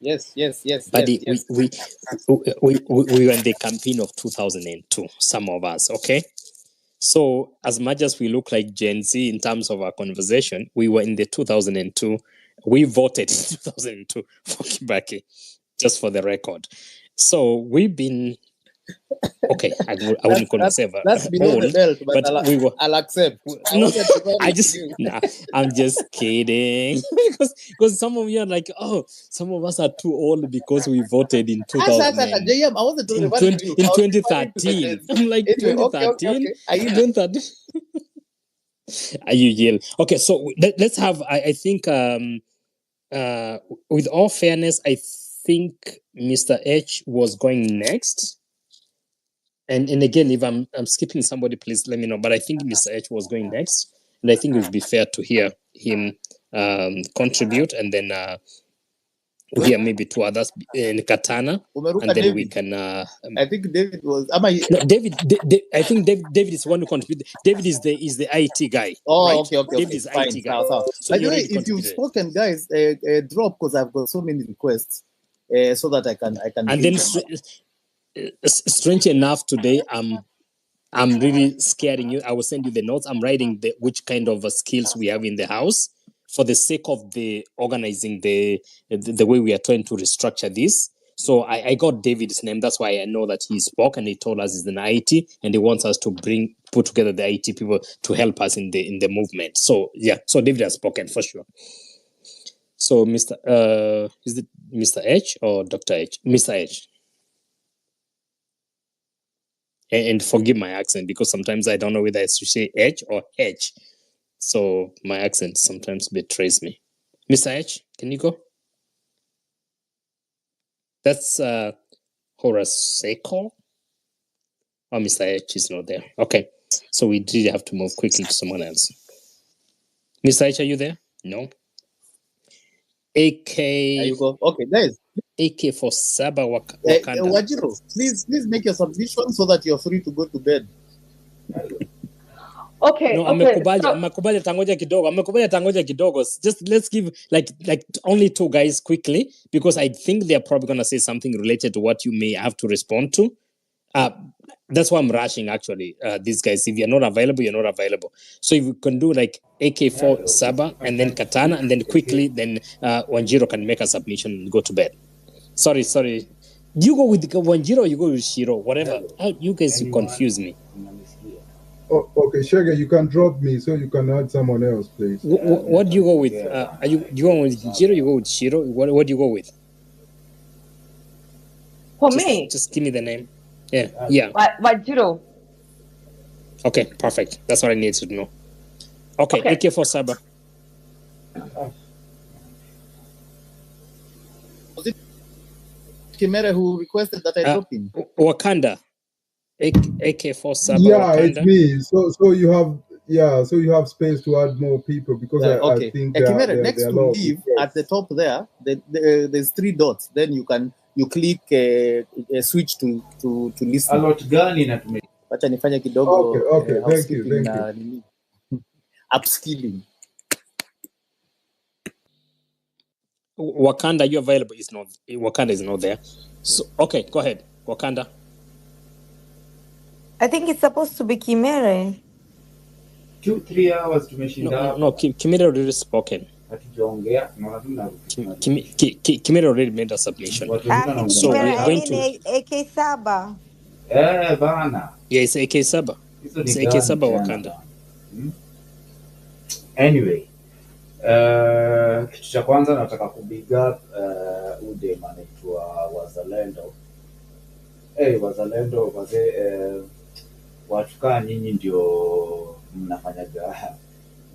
Yes. But we were in the campaign of 2002, some of us, okay? So as much as we look like Gen Z in terms of our conversation, we were in the 2002. We voted in 2002 for Kibaki, just for the record. So we've been... Okay, I wouldn't call myself that's below old, the belt, but I'll accept. I'm just kidding. because some of you are like, oh, some of us are too old because we voted in 2000. JM, I wasn't in 2013. I'm like 2013. Okay. 2013. You yell. Okay, so let's have. I think with all fairness, I think Mr. H was going next. And again, if I'm skipping somebody, please let me know. But I think Mr. H was going next, and I think it would be fair to hear him contribute, and then we hear maybe two others in Katana, Umeruka and then David. we can. I think David was. No, David. I think David is one who contributed. David is the IT guy. Oh, right? okay. David is Fine. IT guy. So By you the way, already if you've contributed. spoken, guys, drop because I've got so many requests, so that I can. And then, strange enough, today I'm really scaring you. I will send you the notes. I'm writing which kind of skills we have in the house for the sake of the organizing the way we are trying to restructure this. So I got David's name. That's why I know that he spoke and he told us he's an IT and he wants us to put together the IT people to help us in the movement. So yeah, so David has spoken for sure. So Mr. Is it Mr. H or Dr. H? Mr. H. And forgive my accent because sometimes I don't know whether I should say H or H. So my accent sometimes betrays me. Mr. H, can you go? That's Horace Seiko. Oh, Mr. H is not there. Okay. So we did have to move quickly to someone else. Mr. H, are you there? No. AK. There you go. Okay, guys. AK for Saba Wakanda. Wajiro, please make your submission so that you're free to go to bed. Okay. No, okay. amekubali tangoja kidogo. Just let's give like only two guys quickly because I think they're probably gonna say something related to what you may have to respond to. That's why I'm rushing actually. These guys, if you're not available, you're not available. So if you can do like AK4 Saba and then Katana and then quickly, then Wanjiro can make a submission and go to bed. Sorry. You go with Wanjiro or you go with Shiro, whatever. You guys, you confuse me. Oh, okay, Shega, you can drop me so you can add someone else, please. What do you go with? Do you go with Jiro? You go with Shiro? What do you go with? For me? Just give me the name. Yeah. Wajiro. Okay, perfect. That's what I need to know. Okay. AK4 Saba. Was it Kimere who requested that I drop him? Wakanda. AK4 Saba. Yeah, Wakanda. it's me. So you have space to add more people because okay. I think Kimere, next to leave at the top there, there's 3 dots. Then you click switch to listen. Wacha nifanye kidogo. Okay. Thank you. Upskilling. Wakanda, you available? Wakanda is not there. So okay, go ahead, Wakanda. I think it's supposed to be Kimere. 2-3 hours tumeshinda. No, Kimere already spoken. Kimere already made a submission. So we are going to AK Saba. Bana. Yeah, it's AK Saba. It's AK Saba Wakanda. Anyway, kitu cha kwanza nataka kubig up udem anaitwa Wazalendo. Wazalendo wazee, watu kaa nyinyi ndio mnafanyaga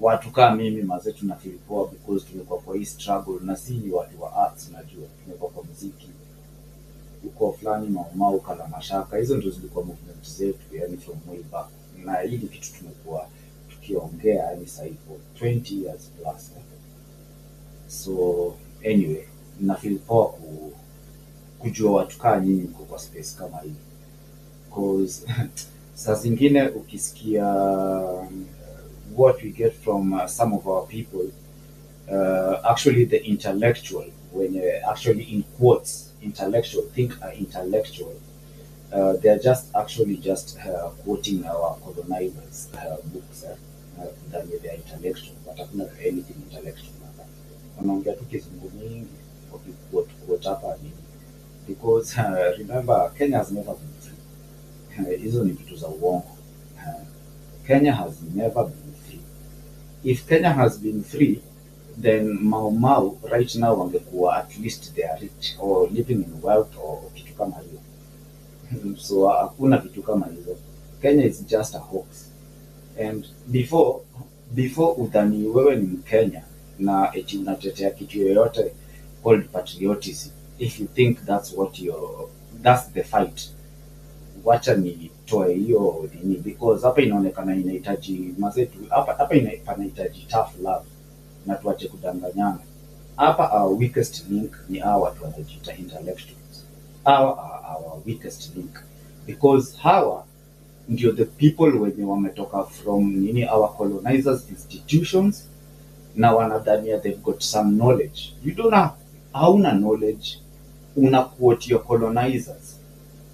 watu kaa mimi mazee tunafeel poa because tumekuwa kwa hii struggle na si watu wa arts. Najua tumekuwa kwa muziki uko fulani Mau Kala Mashaka, hizo ndio zilikuwa movement zetu, yani from way back, na hili kitu tumekuwa tukiongea yani sasa for 20 years plus. So anyway, na feel poa kujua watu kaa nyinyi mko kwa space kama hii, cause saa zingine ukisikia what we get from some of our people, actually the intellectual, when actually in quotes intellectual, intellectual, they're just actually quoting our colonizers books that they are intellectual, but hakuna anything intellectual. Wanaongea tu kizungu mingi quote hapa nini, because remember Kenya has never been free. Hizo ni vitu za uongo. Kenya has never been free. If Kenya has been free, then Mau right now wangekuwa at least they are rich or living in wealth or kitu kama hiyo. So hakuna vitu kama hizo. Kenya is just a hoax. And before before udhani wewe ni Mkenya na eti unatetea kitu yoyote called patriotism, if you think that's the fight, wacha nitoe hiyo nini, because hapa inaonekana inahitaji mazetu, hapa panahitaji tough love na tuache kudanganyana. Hapa our weakest link ni hawa watu wanajiita intellectuals. Hawa are our weakest link, because hawa ndio the people wenye wametoka from our colonizers institutions na wanadhania they've got some knowledge. You don't have, hauna knowledge, una quote your colonizers.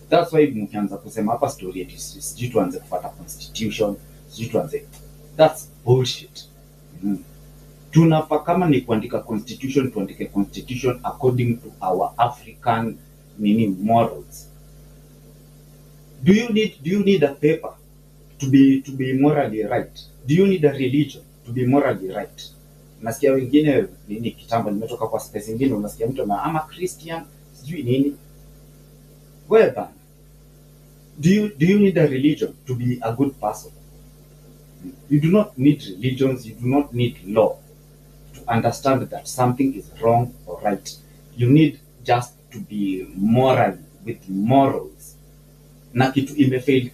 That's why mkianza kusema hapa story eti sijui tuanze kufuata constitution, sijui tuanze, that's bullshit. Tunafaa kama ni kuandika constitution, tuandike constitution according to our African morals. Do you need a paper to be morally right? Do you need a religion to be morally right? Nasikia wengine kitambo nimetoka kwa space nyingine, unasikia mtu na ama Christian sijui nini. Well done. Do you need a religion to be a good person? You do not need religions, you do not need law to understand that something is wrong or right. You need just to be moral, with morals. Na kitu imefail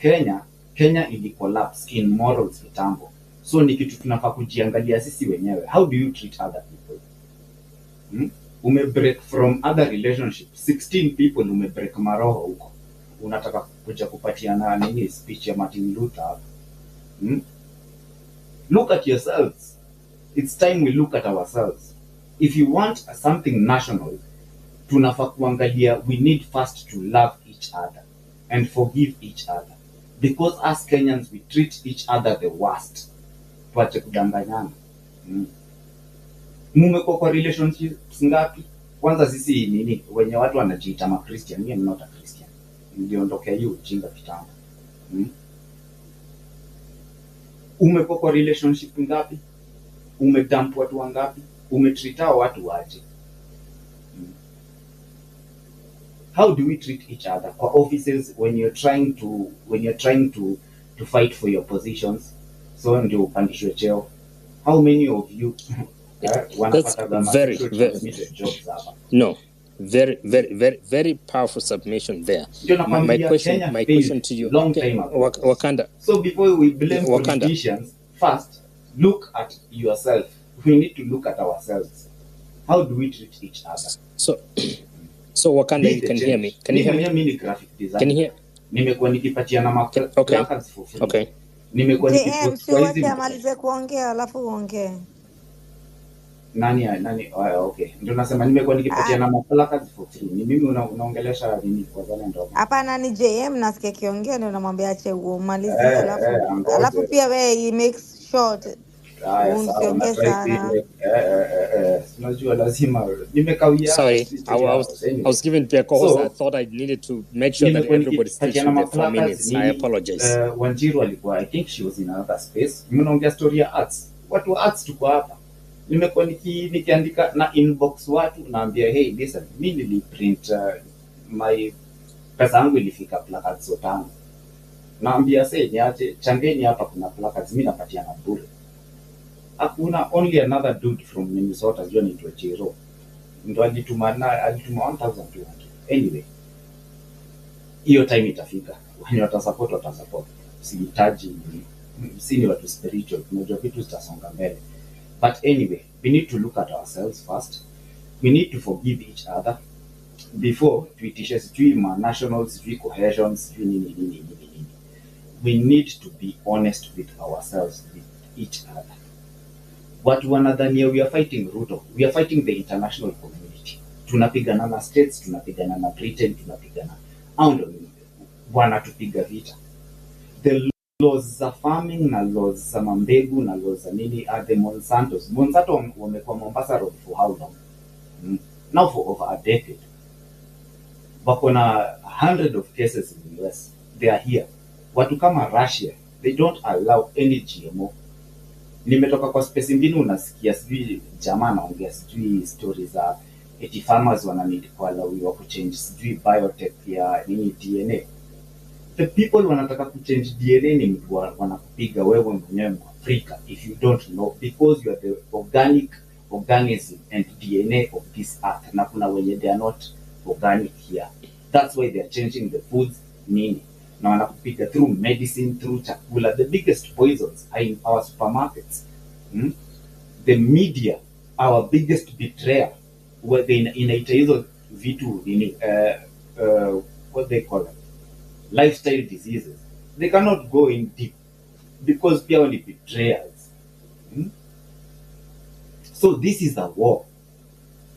Kenya ili collapse in morals kitambo. So ni kitu tunafaa kujiangalia sisi wenyewe. How do you treat other people? Umebreak from other relationships. 16 people umebreak maroho huko. Unataka kuja kupatiana speech ya Martin Luther. Look at yourselves. It's time we look at ourselves. If you want something national, tunafaa kuangalia, we need first to love each other and forgive each other, because as Kenyans we treat each other the worst. Tuache kudanganyana. Mumekuwa kwa relationships ngapi? Kwanza sisi wenye watu wanajiita ma Christian, mimi not a Christian. Niliondokea hiyo ujinga kitambo. Umekuwa kwa relationship ngapi? Umedump watu wangapi? Umetreat watu waje? How do we treat each other kwa offices when you're trying to fight for your positions, so ndio upandishwe cheo? How many of you very powerful submission there. My question to you, long time ago. Wakanda. So before we blame politicians, first look at yourself. We need to look at ourselves. How do we treat each other? So Wakanda, you can hear me. Can you hear me? Mimi ni graphic designer. Can you hear? Nimekuwa nikipatiana placards for free. Okay. Nimekuwa nikipost kwa hizi amalize kuongea alafu uongee. Nani okay. Ndio nasema nimekuwa nikipatiana placards for free. Ni mimi unaongelesha nini kwa zale ndo? Hapana, ni JM nasikia kiongea ndio namwambia ache umalize alafu pia wewe he makes short. Usiongee sana. Unajua lazima nimekawia. Sorry, I was given to a call, so I thought I needed to make sure that everybody stays for 4 minutes. I apologize. Wanjiru alikuwa, I think she was in another space. Mnaongea story ya arts. Watu wa arts tuko hapa. Nimekuwa nikiandika na inbox watu naambia, hey listen, mimi niliprint my pesa yangu ilifika placards 5. Naambia say niache changeni hapa kuna placards mimi napatia na bure. Hakuna, only another dude from Minnesota Johnny to Chiro. Ndo alituma 1200. Anyway, hiyo time itafika. Wenye watasupport. Sihitaji sini watu spiritual, tunajua vitu zitasonga mbele. But anyway, we need to look at ourselves first. We need to forgive each other before tuitishe sijui national sijui cohesion sijui nini. We need to be honest with ourselves, with each other. Watu wanadhania we are fighting Ruto, we are fighting the international community. Tunapigana na states, tunapigana na Britain, tunapigana wanatupiga vita. The laws za farming na laws za mambegu na laws za nini are the Monsantos. Monsanto wamekuwa Mombasa Road for how long? Now for over a decade. Wako na 100 of cases in the US. They are here. Watu kama Russia, they don't allow any GMO. Nimetoka kwa space nyingine unasikia sijui jamaa anaongea sijui stories za eti farmers wananid kwa allow ku change sijui biotech ya nini DNA. The people wanataka kuchange DNA ni mtu wanakupiga wewe mwenyewe Mwafrika if you don't know, because you are the organic organism and DNA of this earth. Na kuna wenye they are not organic here. That's why they are changing the foods nini. Na wanakupiga through medicine, through chakula. The biggest poisons are in our supermarkets. The media, our biggest betrayer, where they inaita hizo vitu nini, what they call it, lifestyle diseases. They cannot go in deep because they are only betrayers. So this is a war.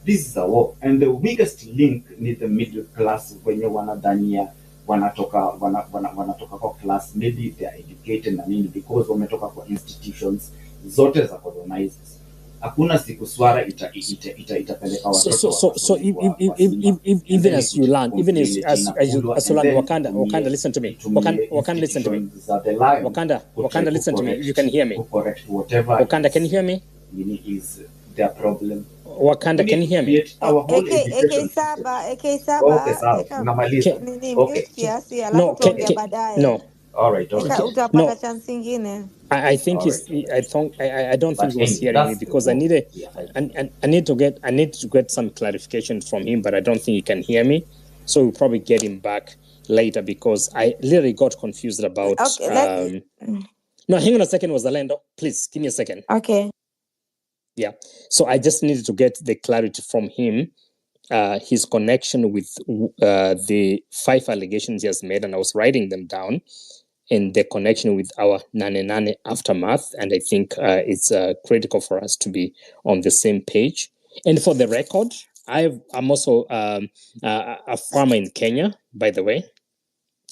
This is a war, and the biggest link is the middle class. When you wanadhania wanatoka kwa class, maybe they are educated na nini, because wametoka kwa institutions zote za colonizers. Hakuna siku swara itapeleka watoto. So even as you learn, even as you learn, Wakanda, listen to me. Wakanda, listen to me. Wakanda, listen to me. You can hear me. Wakanda, can you hear me? Is their problem. Wakanda, can you hear me? AK Saba. Okay, sawa. Namaliza. Okay. No, no. All right. Utapata chance ingine. I think I don't think he was hearing me, because I need to get some clarification from him, but I don't think he can hear me. So we'll probably get him back later, because I literally got confused about. Okay, no, hang on a second, Wazalendo. Please give me a second. Okay. Yeah. So I just needed to get the clarity from him, his connection with the 5 allegations he has made, and I was writing them down, and the connection with our Nanenane aftermath. And I think it's critical for us to be on the same page. And for the record, I'm also a farmer in Kenya, by the way.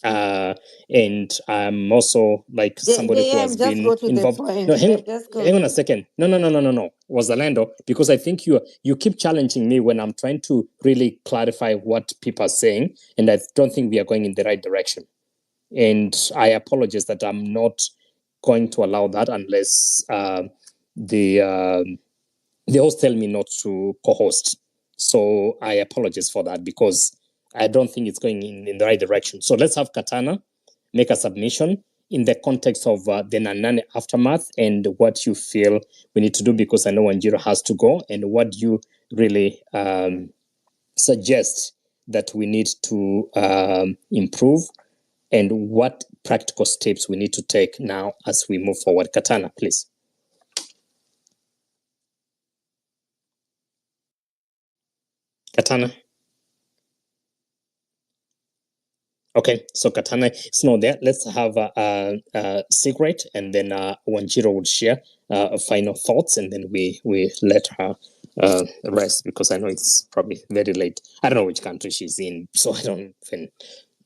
And I'm also like somebody who has been involved. No, hang on a second. No. Wazalendo, because I think you keep challenging me when I'm trying to really clarify what people are saying, and I don't think we are going in the right direction. And I apologize that I'm not going to allow that unless the host tell me not to co-host. So I apologize for that, because I don't think it's going in the right direction. So let's have Katana make a submission in the context of the Nanenane aftermath and what you feel we need to do, because I know Wanjiru has to go, and what you really suggest that we need to improve, and what practical steps we need to take now as we move forward. Katana, please. Katana. Okay, so Katana is not there. Let's have a Secret, and then Wanjiru would share final thoughts, and then we let her rest, because I know it's probably very late. I don't know which country she's in, so I don't think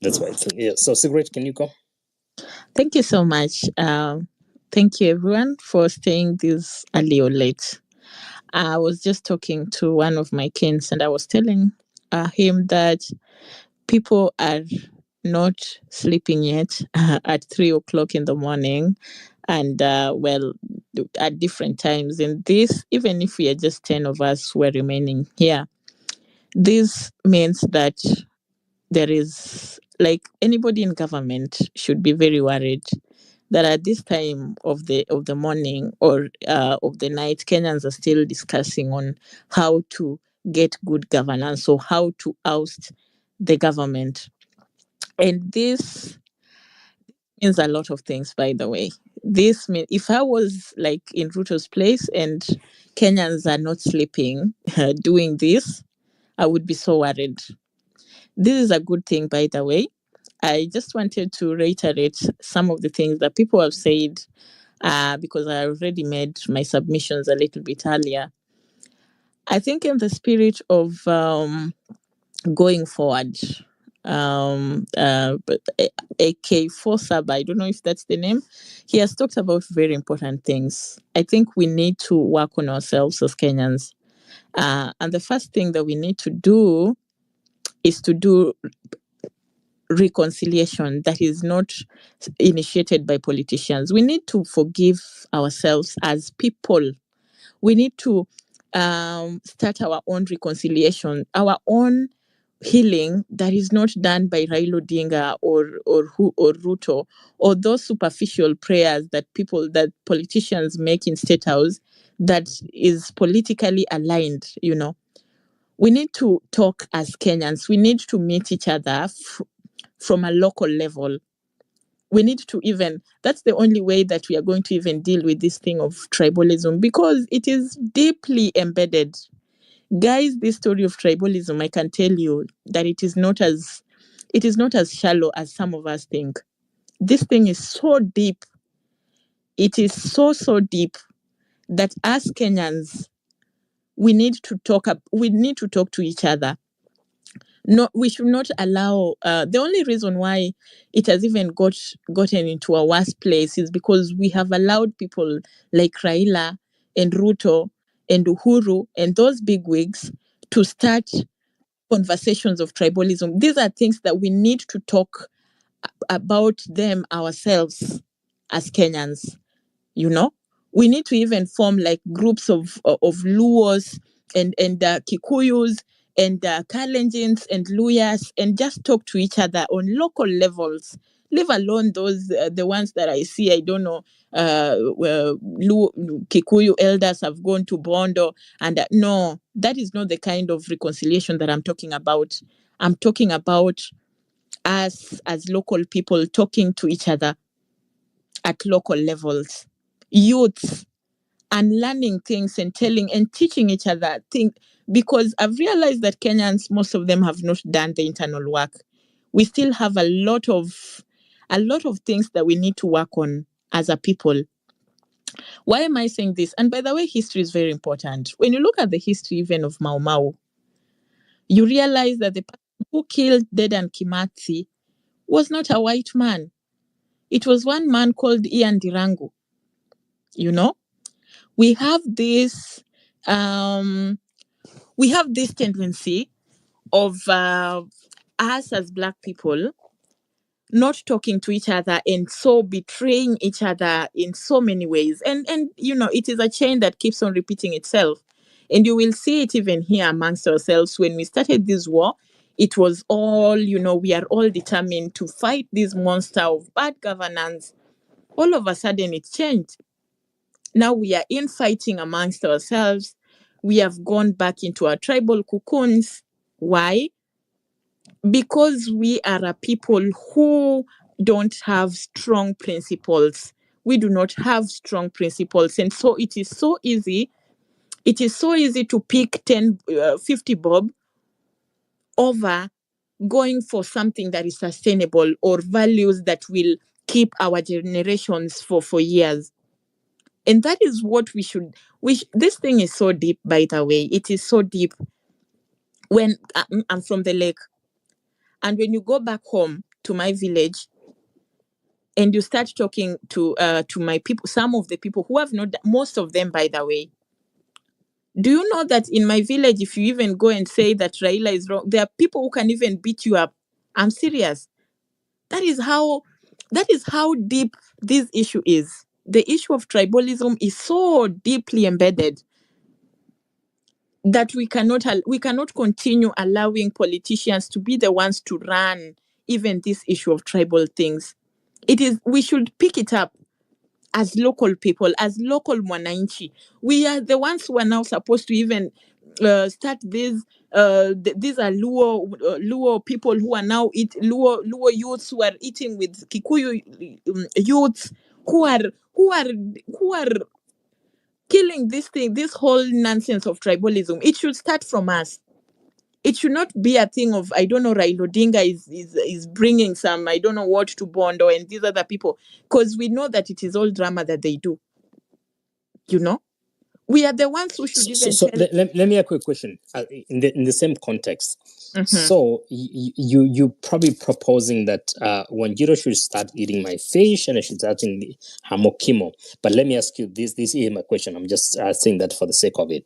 that's why it's in. Yeah. So Secret, can you go? Thank you so much. Thank you, everyone, for staying this early or late. I was just talking to one of my kins, and I was telling him that people are not sleeping yet at 3:00 in the morning, and well, at different times. And this, even if we are just 10 of us who are remaining here, this means that there is, like, anybody in government should be very worried that at this time of the morning or of the night, Kenyans are still discussing on how to get good governance, or how to oust the government. And this means a lot of things, by the way. This means, if I was like in Ruto's place and Kenyans are not sleeping doing this, I would be so worried. This is a good thing, by the way. I just wanted to reiterate some of the things that people have said, because I already made my submissions a little bit earlier. I think in the spirit of going forward, but AK4 Sub, I don't know if that's the name, he has talked about very important things. I think we need to work on ourselves as Kenyans. And the first thing that we need to do is to do reconciliation that is not initiated by politicians. We need to forgive ourselves as people. We need to start our own reconciliation, our own healing that is not done by Raila Odinga or Ruto, or those superficial prayers that politicians make in State House that is politically aligned, We need to talk as Kenyans. We need to meet each other from a local level. We need to that's the only way that we are going to even deal with this thing of tribalism, because it is deeply embedded. Guys, this story of tribalism, I can tell you that it is not as shallow as some of us think. This thing is so deep. It is so deep that as Kenyans, we need to talk to each other. No, we should not allow. The only reason why it has even gotten into a worse place is because we have allowed people like Raila and Ruto and Uhuru and those big wigs to start conversations of tribalism. These are things that we need to talk about them ourselves as Kenyans. We need to even form like groups of Luos and Kikuyus and Kalenjins and Luyas, and just talk to each other on local levels. Leave alone those the ones that I see. I don't know. Kikuyu elders have gone to Bondo, and no, that is not the kind of reconciliation that I'm talking about. I'm talking about us as local people talking to each other at local levels. Youths, and learning things and telling and teaching each other things, because I've realized that Kenyans, most of them have not done the internal work. We still have a lot of things that we need to work on as a people. Why am I saying this? And by the way, history is very important. When you look at the history even of Mau Mau, you realize that the person who killed Dedan Kimathi was not a white man. It was one man called Ian Dirangu. We have this tendency of us as Black people not talking to each other and so betraying each other in so many ways. And it is a chain that keeps on repeating itself. And you will see it even here amongst ourselves. When we started this war, it was all, we are all determined to fight this monster of bad governance. All of a sudden it changed. Now we are infighting amongst ourselves. We have gone back into our tribal cocoons. Why? Because we are a people who don't have strong principles. We do not have strong principles. And so it is so easy. It is so easy to pick 50 bob over going for something that is sustainable or values that will keep our generations for years. And that is what we should. This thing is so deep, by the way. It is so deep. When I'm from the lake, and when you go back home to my village, and you start talking to my people, some of the people who have not, most of them, by the way. Do you know that in my village, if you even go and say that Raila is wrong, there are people who can even beat you up? I'm serious. That is how deep this issue is. The issue of tribalism is so deeply embedded that we cannot continue allowing politicians to be the ones to run even this issue of tribal things. We should pick it up as local people, as local mwananchi. We are the ones who are now supposed to even start this. These are Luo people who are now Luo youths who are eating with Kikuyu youths who are killing this whole nonsense of tribalism. It should start from us. It should not be a thing of, I don't know, Raila Odinga is bringing some, I don't know what, to Bondo and these other people, because we know that it is all drama that they do. We are the ones who should even so tell. let me ask a quick question in the same context. Mm-hmm. So you probably proposing that Wanjiru should start eating my fish and I should start eating the hamokimo. But let me ask you this is my question. I'm just saying that for the sake of it.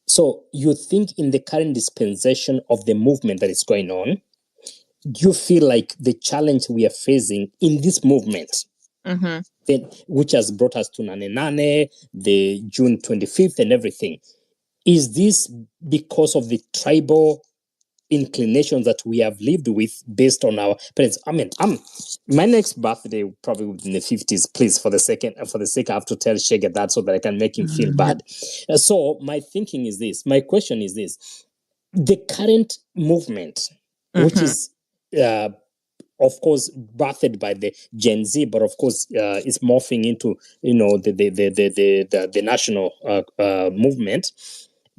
So you think in the current dispensation of the movement that is going on, do you feel like the challenge we are facing in this movement, mm-hmm, which has brought us to Nanenane, the June 25th and everything, is this because of the tribal inclinations that we have lived with based on our parents. I mean, my next birthday probably in the 50s. Please, for the sake, I have to tell Shege that so that I can make him feel bad. So my thinking is this. My question is this: the current movement, which is of course birthed by the Gen Z, but of course is morphing into the national movement.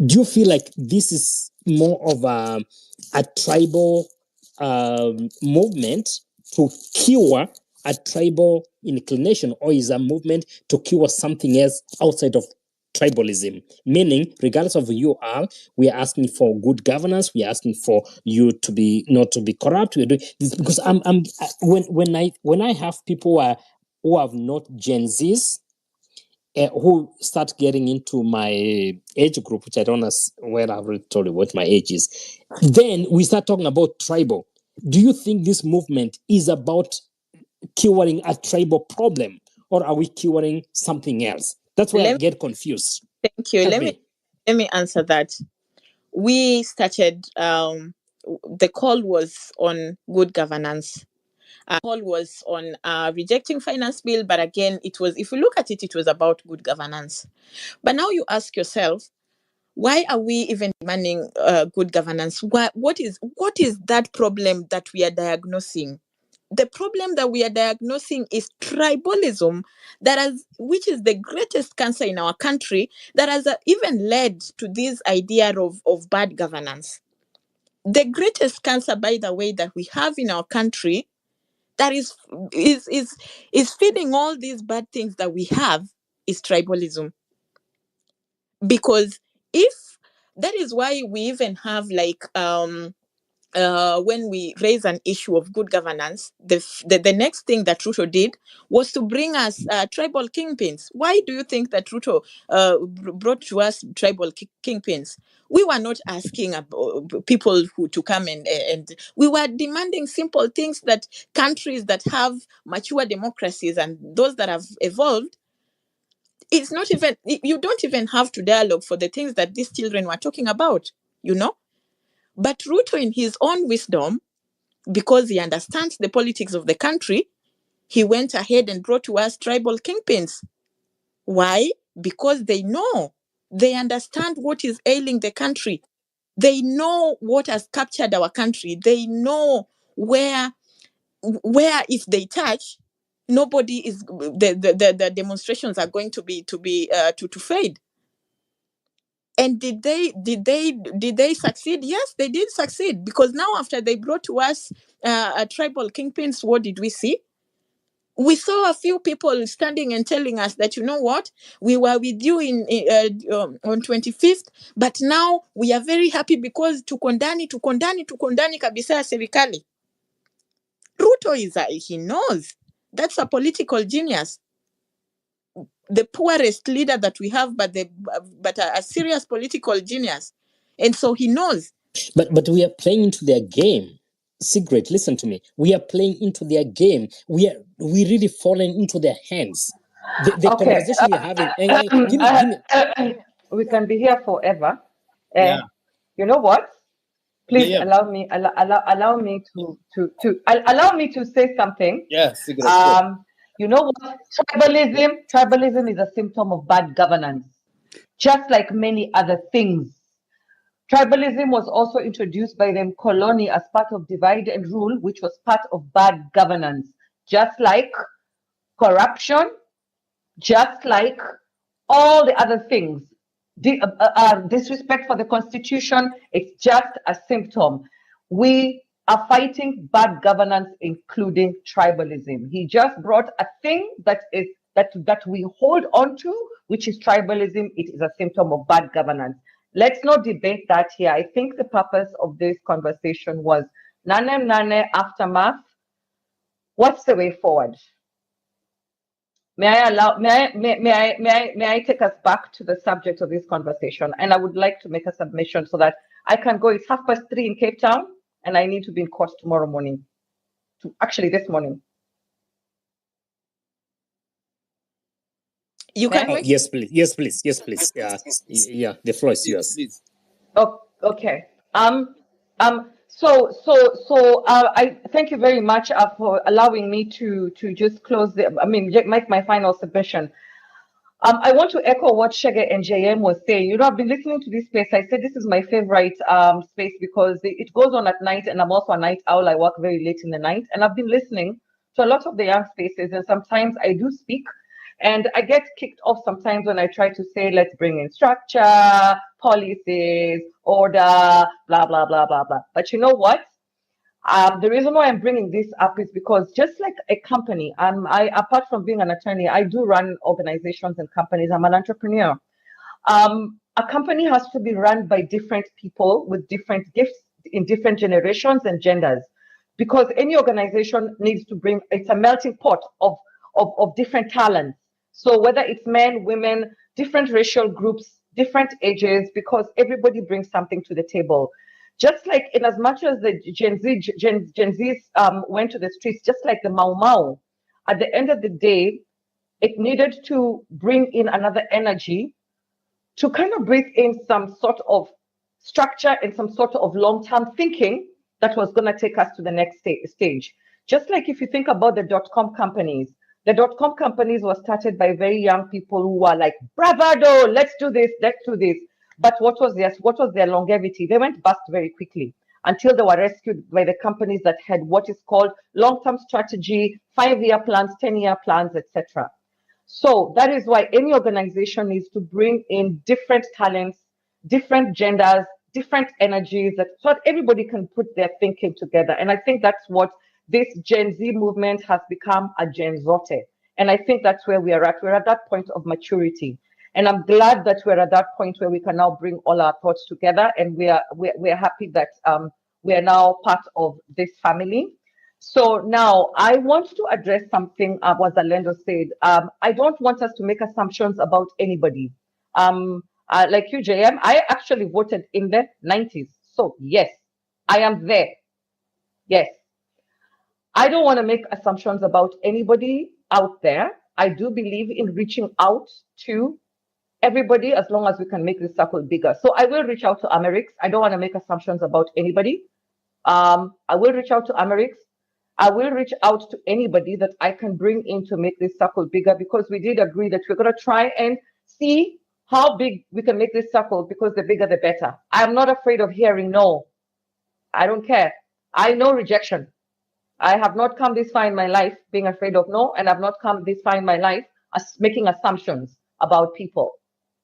Do you feel like this is more of a tribal movement to cure a tribal inclination, or is a movement to cure something else outside of tribalism? Meaning, regardless of who you are, we are asking for good governance. We are asking for you to be not to be corrupt. We're doing this because when I have people who have not Gen Zs, who start getting into my age group, which I don't know where I've already told you what my age is, then we start talking about tribal. Do you think this movement is about curing a tribal problem, or are we curing something else? That's where I get confused. Thank you. Let me answer that. We started, the call was on good governance. Call was on rejecting finance bill, but again, it was, if you look at it, it was about good governance. But now you ask yourself, why are we even demanding good governance? What is that problem that we are diagnosing? The problem that we are diagnosing is tribalism, which is the greatest cancer in our country, that has even led to this idea of bad governance. The greatest cancer, by the way, that we have in our country, that is feeding all these bad things that we have, is tribalism. Because if that is why we even have when we raise an issue of good governance, the next thing that Ruto did was to bring us tribal kingpins. Why do you think that Ruto brought to us tribal kingpins? We were not asking people who to come and we were demanding simple things that countries that have mature democracies and those that have evolved, it's not even, you don't even have to dialogue for the things that these children were talking about, But Ruto, in his own wisdom, because he understands the politics of the country, he went ahead and brought to us tribal kingpins. Why? Because they understand what is ailing the country. They know what has captured our country. They know where if they touch, nobody is, the demonstrations are going to fade. And did they succeed? Yes, they did succeed, because now after they brought to us tribal kingpins, what did we see? We saw a few people standing and telling us that, you know what, we were with you on 25th, but now we are very happy because tukondani kabisa ya serikali. Ruto he knows. That's a political genius. The poorest leader that we have, but a serious political genius. And so he knows. But we are playing into their game. Secret, listen to me. We are playing into their game. We really falling into their hands. The conversation we are having. Give me. We can be here forever. Yeah. You know what? Please Yeah. allow me to say something. Yes. You know what? Tribalism is a symptom of bad governance, just like many other things. Tribalism was also introduced by the Mkoloni as part of divide and rule, which was part of bad governance, just like corruption, just like all the other things. Disrespect for the Constitution, it's just a symptom. We are fighting bad governance, including tribalism. He just brought a thing that we hold on to, which is tribalism. It is a symptom of bad governance. Let's not debate that here. I think the purpose of this conversation was Nanenane aftermath. What's the way forward? May I take us back to the subject of this conversation? And I would like to make a submission so that I can go. It's 3:30 in Cape Town, and I need to be in court tomorrow morning. This morning. You can. Yes, please. Yeah, the floor is yours. Please. Oh, okay. I thank you very much for allowing me to just make my final submission. I want to echo what Shege and JM was saying. You know, I've been listening to this space. I said this is my favorite space because it goes on at night, and I'm also a night owl. I work very late in the night, and I've been listening to a lot of the young spaces, and sometimes I do speak, and I get kicked off sometimes when I try to say, let's bring in structure, policies, order, blah, blah, blah, blah, blah. But you know what? The reason why I'm bringing this up is because just like a company, apart from being an attorney, I do run organizations and companies. I'm an entrepreneur. A company has to be run by different people with different gifts in different generations and genders, because any organization needs to bring, it's a melting pot of different talents. So whether it's men, women, different racial groups, different ages, because everybody brings something to the table. Just like in as much as the Gen Zs went to the streets, just like the Mau Mau, at the end of the day, it needed to bring in another energy to kind of breathe in some sort of structure and some sort of long-term thinking that was going to take us to the next stage. Just like if you think about the dot-com companies, the dot-com companies were started by very young people who were like, bravado, let's do this, let's do this. But what was their longevity? They went bust very quickly until they were rescued by the companies that had what is called long-term strategy, 5-year plans, 10-year plans, etc. So that is why any organization needs to bring in different talents, different genders, different energies, so that everybody can put their thinking together. And I think that's what this Gen Z movement has become, a Gen Zote. And I think that's where we are at. We're at that point of maturity. And I'm glad that we're at that point where we can now bring all our thoughts together. And we're happy that we are now part of this family. So now I want to address something what Zalendo said. I don't want us to make assumptions about anybody. Like you, JM, I actually voted in the 90s. So yes, I am there. Yes. I don't want to make assumptions about anybody out there. I do believe in reaching out to everybody as long as we can make this circle bigger. So I will reach out to Amerix. I don't want to make assumptions about anybody. I will reach out to Amerix. I will reach out to anybody that I can bring in to make this circle bigger, because we did agree that we're going to try and see how big we can make this circle, because the bigger the better. I'm not afraid of hearing no. I don't care. I know rejection. I have not come this far in my life being afraid of no, and I've not come this far in my life as making assumptions about people,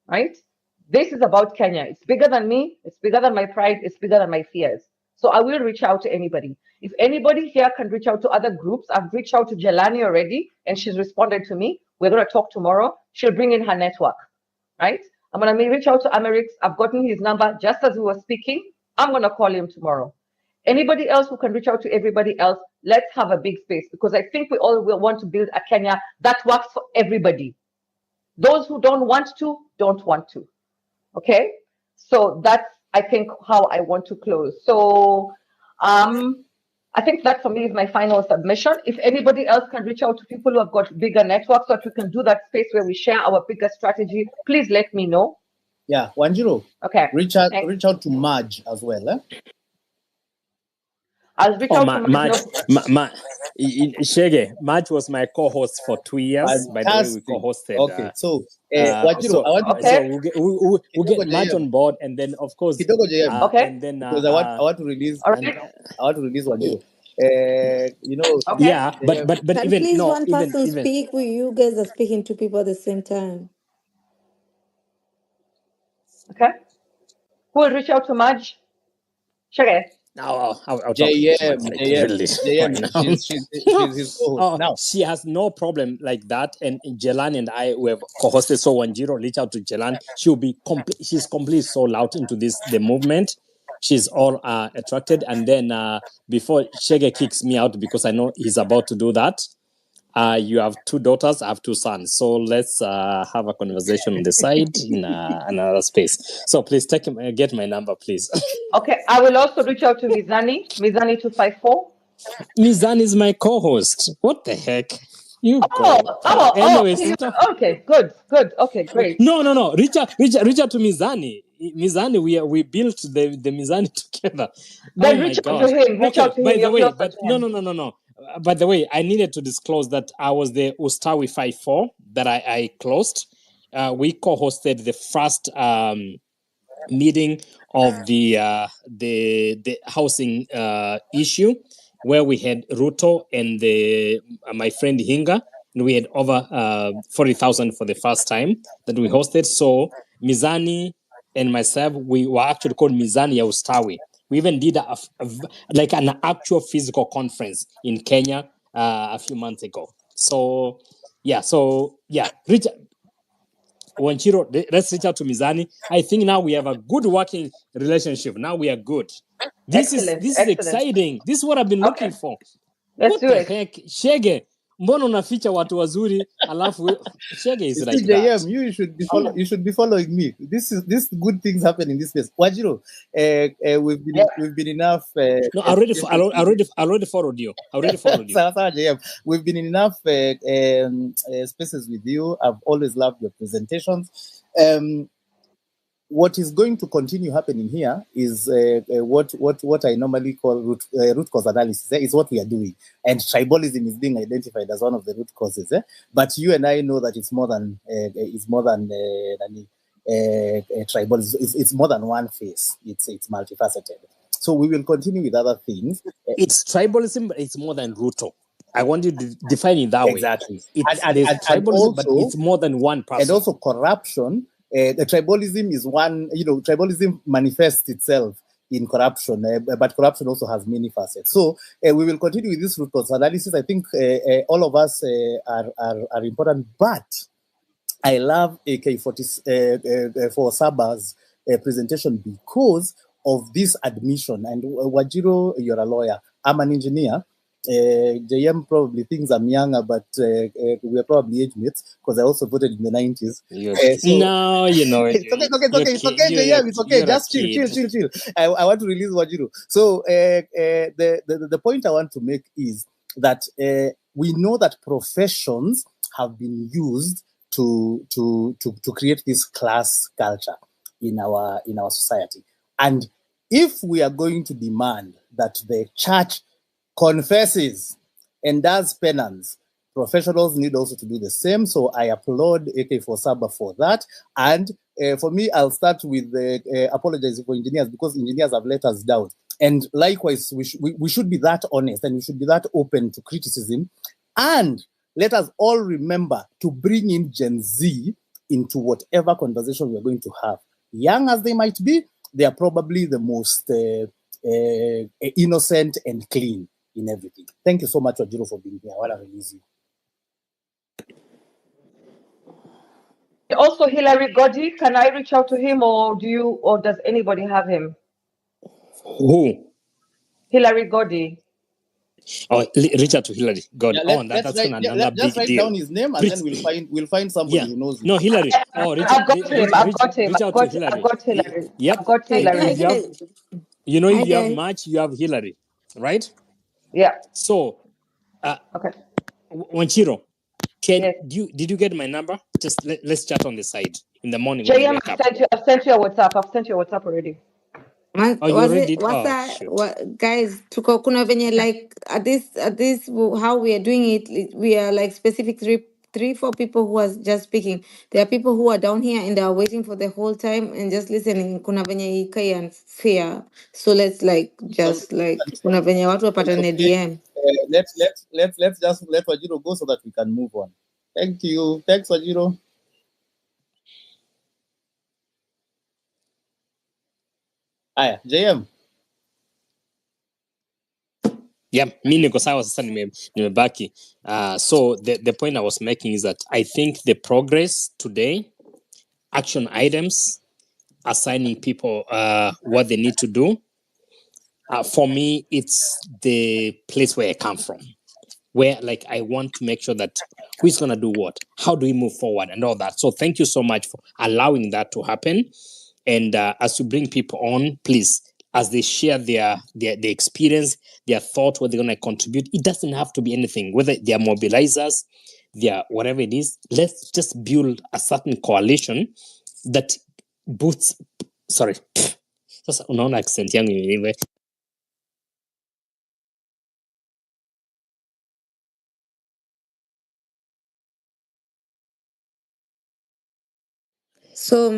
right? This is about Kenya. It's bigger than me. It's bigger than my pride. It's bigger than my fears. So I will reach out to anybody. If anybody here can reach out to other groups, I've reached out to Jelani already, and she's responded to me. We're going to talk tomorrow. She'll bring in her network, right? I'm going to reach out to Amerix. I've gotten his number just as we were speaking. I'm going to call him tomorrow. Anybody else who can reach out to everybody else, let's have a big space, because I think we all will want to build a Kenya that works for everybody. Those who don't want to. Okay? So that's, I think, how I want to close. So I think that for me is my final submission. If anybody else can reach out to people who have got bigger networks, so that we can do that space where we share our bigger strategy, please let me know. Yeah, Wanjiru. Okay. Reach out to Marge as well. I'll reach out to Shege, Marge was my co-host for 2 years. By the way, we co-hosted. Okay, so Wanjiru, I want to we'll get Marge on board, and then of course, okay, and then because I want to release. All right. I want to release Wanjiru. You know, okay. Yeah, but Can even please no, one even person speak where you guys are speaking to people at the same time? Okay. Who will reach out to Marge? Shege. I'll talk JM, right now. she's his co-host now. She has no problem like that. And Jelan and I we have co-hosted. So when Jiro reach out to Jelan, she'll be she's completely sold out into the movement. She's all attracted. And then before Shege kicks me out, because I know he's about to do that, you have 2 daughters, I have 2 sons. So let's have a conversation on the side in another space. So please get my number, please. Okay, I will also reach out to Mizani 254. Mizani is my co-host. What the heck? Anyways, okay, good. Okay, great. No. Reach out to Mizani. Mizani, we built the Mizani together. Then Oh my reach out gosh. to him. Reach Okay, out to by him. the You're way, closer but to him. no. By the way, I needed to disclose that I was the Ustawi 54 that I closed. We co-hosted the first meeting of the housing issue, where we had Ruto and my friend Hinga, and we had over 40,000 for the first time that we hosted. So Mizani and myself, we were actually called Mizani ya Ustawi. We even did like an actual physical conference in Kenya a few months ago. So yeah, Wanchiro, let's reach out to Mizani. I think now we have a good working relationship. Now we are good. This is Excellent. exciting. This is what I've been looking for. Let's What do the it. heck? Shege, mbona unaficha watu wazuri alafu Shege is You like see, that. JM, you should be following me. This good things happen in this place. Wajiro, we've been enough. No, I already followed you. Sawa, JM. We've been in enough spaces with you. I've always loved your presentations. What is going to continue happening here is what I normally call root cause analysis. Is what we are doing, and tribalism is being identified as one of the root causes. But you and I know that it's more than tribalism. It's more than one face. It's multifaceted. So we will continue with other things. It's tribalism, but it's more than Ruto. I want you to define it that way. Exactly. There's tribalism, but it's more than one person. And also corruption. The tribalism is one, tribalism manifests itself in corruption, but corruption also has many facets. So we will continue with this root cause analysis. I think all of us are important, but I love AK-44 Saba's presentation because of this admission. And Wajiro, you're a lawyer. I'm an engineer. JM probably thinks I'm younger, but we're probably age mates because I also voted in the 90s. No, it's okay, JM, it's okay. Just chill. I want to release Wajiro. So the point I want to make is that we know that professions have been used to create this class culture in our society. And if we are going to demand that the church confesses and does penance, professionals need also to do the same. So I applaud AK4 Saba for that. And for me, I'll start with apologizing for engineers because engineers have let us down. And likewise, we should be that honest and we should be that open to criticism. And let us all remember to bring in Gen Z into whatever conversation we're going to have. Young as they might be, they are probably the most innocent and clean in everything. Thank you so much, Wajiro, for being here. I want to release you. Also, Hilary Goddy, can I reach out to him, or does anybody have him? Who? Hilary Goddy. Oh, reach out to Hillary. God, that's another big just write deal. Down his name, and then we'll find somebody who knows him. No, Hillary. I've got him. I've got Hillary. I've got Hillary. Yep. I've got Hillary. If you have much, you have Hillary, right? Yeah. So, okay. Wanchiro, did you get my number? Just let's chat on the side in the morning. JM, I've sent you a WhatsApp. I've sent you a WhatsApp already. Guys, kuna venye like at this how we are doing it, we are like specific three, 4 people who are just speaking. There are people who are down here and they are waiting for the whole time and just listening. Kuna venye ikai and fear. So let's kuna venye watu wapatane DM. Let's just let Wajiro go so that we can move on. Thank you. Thanks, Wajiro. Aya, JM. Yeah, mi niko sawa sasa nimebaki. So the point I was making is that I think the progress today, action items, assigning people what they need to do, for me, it's the place where I come from, where like I want to make sure that who's going to do what, how do we move forward and all that. So thank you so much for allowing that to happen. And as you bring people on, please, as they share their experience, their thought, what they're going to contribute, it doesn't have to be anything, whether they are mobilizers, they are whatever it is. Let's just build a certain coalition that boosts sorry. Sasa unaona accent yangu iwe. So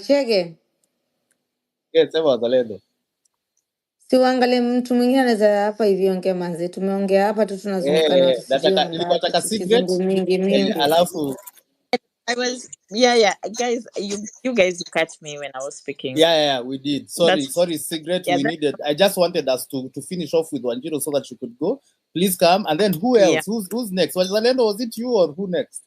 Chege, Yes, sema wazalendo. si uangalie mtu mwingine anaweza hapa hivi ongea manzi. Tumeongea hapa tu tunazunguka na watu sijui Nilikuwa wangapi nataka secret. kizungu mingi. Alafu I was, yeah, guys, you guys cut me when I was speaking. yeah, we did. Sorry, secret. Yeah, We needed. I just wanted us to finish off with Wanjiru so that she could go. Please come. And then who else? Yeah. Who's next? Wazalendo, was it you or who next?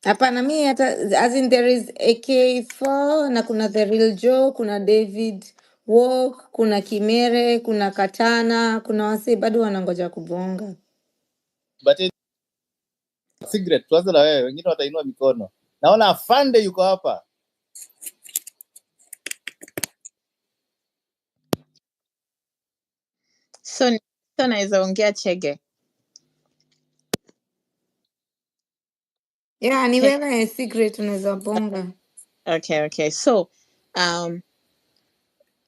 Hapana, mi hata as in there is AK4 na kuna The Real Joe, kuna David Walk, kuna Kimere, kuna Katana, kuna wasi bado wanangoja kubonga. But secret, tuanze na wewe, wengine watainua mikono. Naona Afande yuko hapa. So naweza ongea Chege. Yeah, ni wewe secret unaweza bonga. Okay. So,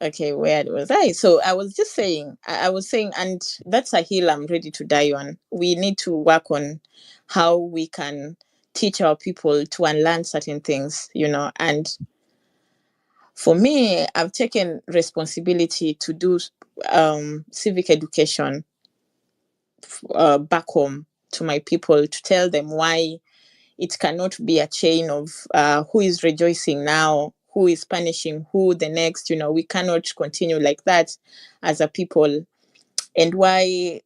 okay, where was I? So I was just saying, I was saying, and that's a hill I'm ready to die on. We need to work on how we can teach our people to unlearn certain things, and for me, I've taken responsibility to do civic education back home to my people, to tell them why it cannot be a chain of who is rejoicing now, who is punishing who the next. We cannot continue like that as a people, and why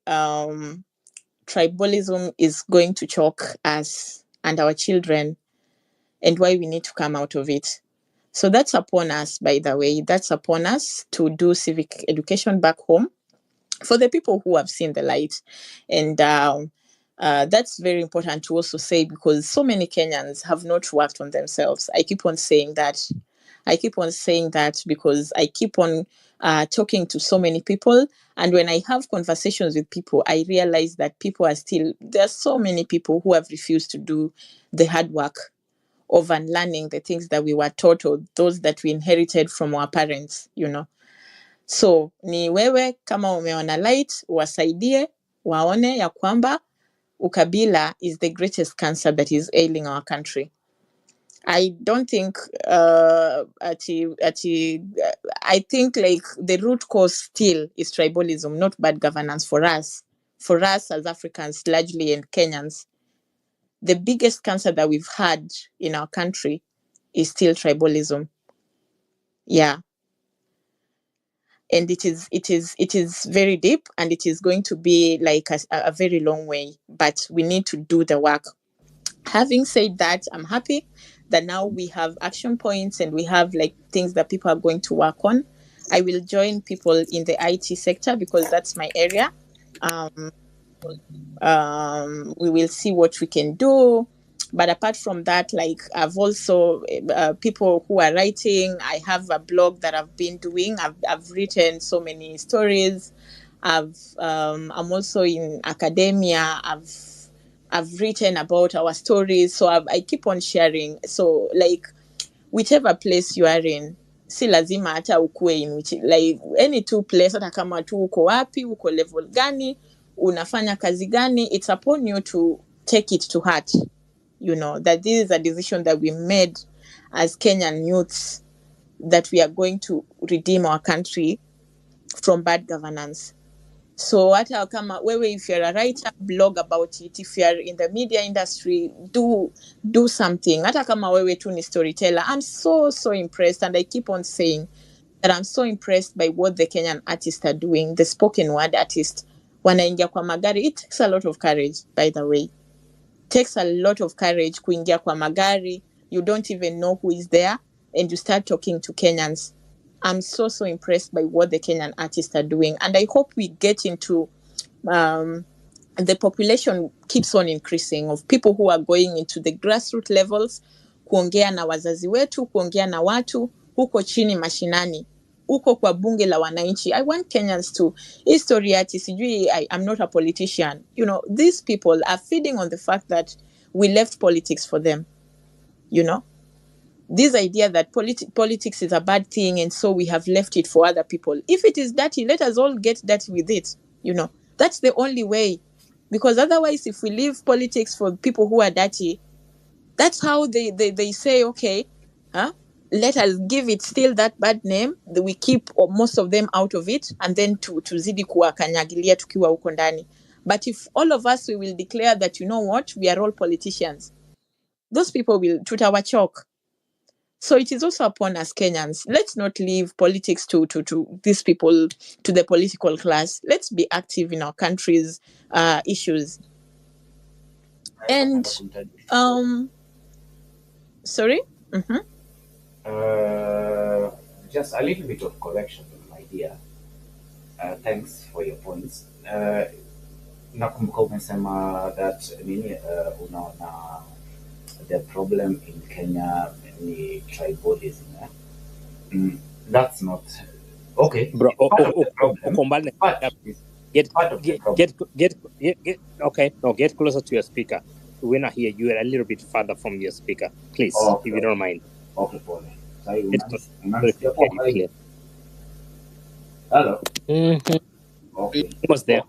tribalism is going to choke us and our children, and why we need to come out of it. So that's upon us, by the way. That's upon us to do civic education back home for the people who have seen the light. And that's very important to also say, because so many Kenyans have not worked on themselves. I keep on saying that because I keep on talking to so many people. And when I have conversations with people, I realize that there are so many people who have refused to do the hard work of unlearning the things that we were taught, or those that we inherited from our parents. So ni wewe kama umeona light, wasaidie waone ya kwamba ukabila is the greatest cancer that is ailing our country. I don't think I think like the root cause still is tribalism, not bad governance for us as Africans largely, and Kenyans. The biggest cancer that we've had in our country is still tribalism. Yeah. And it is very deep, and it is going to be like a very long way, but we need to do the work. Having said that, I'm happy that now we have action points and we have like things that people are going to work on. I will join people in the IT sector because that's my area. We will see what we can do. But apart from that, like I've also people who are writing. I have a blog that I've been doing. I've written so many stories. I'm also in academia. I've written about our stories, so I keep on sharing. So like whichever place you are in, si lazima hata ukue in like any two place, hata kama tu uko wapi, uko level gani, unafanya kazi gani, it's upon you to take it to heart. That this is a decision that we made as Kenyan youths, that we are going to redeem our country from bad governance. So hata kama wewe, if you're a writer, blog about it. If you're in the media industry, do something. Hata kama wewe tu ni storyteller. I'm so impressed, and I keep on saying that I'm so impressed by what the Kenyan artists are doing, the spoken word artists. Wanaingia kwa magari. It takes a lot of courage, by the way. Takes a lot of courage kuingia kwa magari. You don't even know who is there, and you start talking to Kenyans. I'm so impressed by what the Kenyan artists are doing, and I hope we get into the population keeps on increasing of people who are going into the grassroots levels, kuongea na wazazi wetu, kuongea na watu huko chini mashinani, huko kwa bunge la wananchi. I want Kenyans to history sijui, I'm not a politician. These people are feeding on the fact that we left politics for them. this idea that politics is a bad thing and so we have left it for other people. If it is dirty, let us all get dirty with it. That's the only way. Because otherwise, if we leave politics for people who are dirty, that's how they say, okay, let us give it still that bad name, that we keep most of them out of it, and then tuzidi kuwakanyagilia tukiwa huko ndani. But if all of us, we will declare that, you know what, we are all politicians, those people will tutawachoke. So it is also upon us Kenyans. Let's not leave politics to these people, to the political class. Let's be active in our country's issues. And sorry? Mm-hmm. Just a little bit of correction, my dear. Thanks for your points. Nakumbuka umesema that nini unaona the problem in Kenya ni tribalism. That's not okay. Bro, get closer to your speaker. We're not here. You are a little bit further from your speaker, please, if you don't mind. Okay, Paul. Hello. Mm-hmm. Okay. What's there?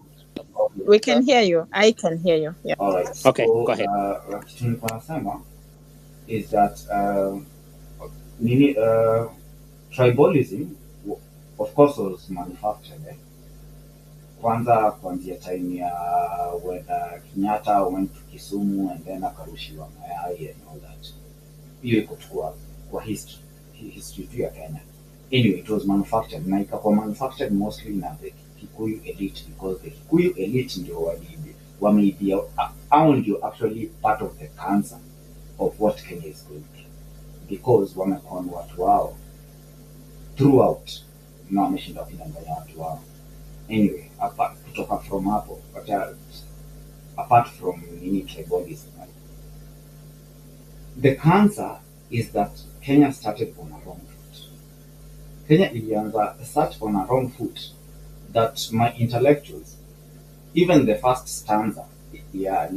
We can hear you. I can hear you. Yeah. All right. Okay, so, go ahead. Is that tribalism, of course, was manufactured. Kwanzia time ya when Kenyatta went to Kisumu and then akarushiwa mayai and all that. Hiyo iko kwa history tu ya Kenya. Anyway, it was manufactured. Na ikakuwa manufactured mostly na the Kikuyu elite, because the Kikuyu elite ndio wameibia, ndio actually part of the cancer of what Kenya is going through, because wamekona watu wao throughout na wameshinda kudanganya watu wao. Anyway, kutoka from hapo, apart from tribalism, the cancer is that Kenya started on a wrong foot. Kenya ilianza such on a wrong foot that my intellectuals, even the first stanza ya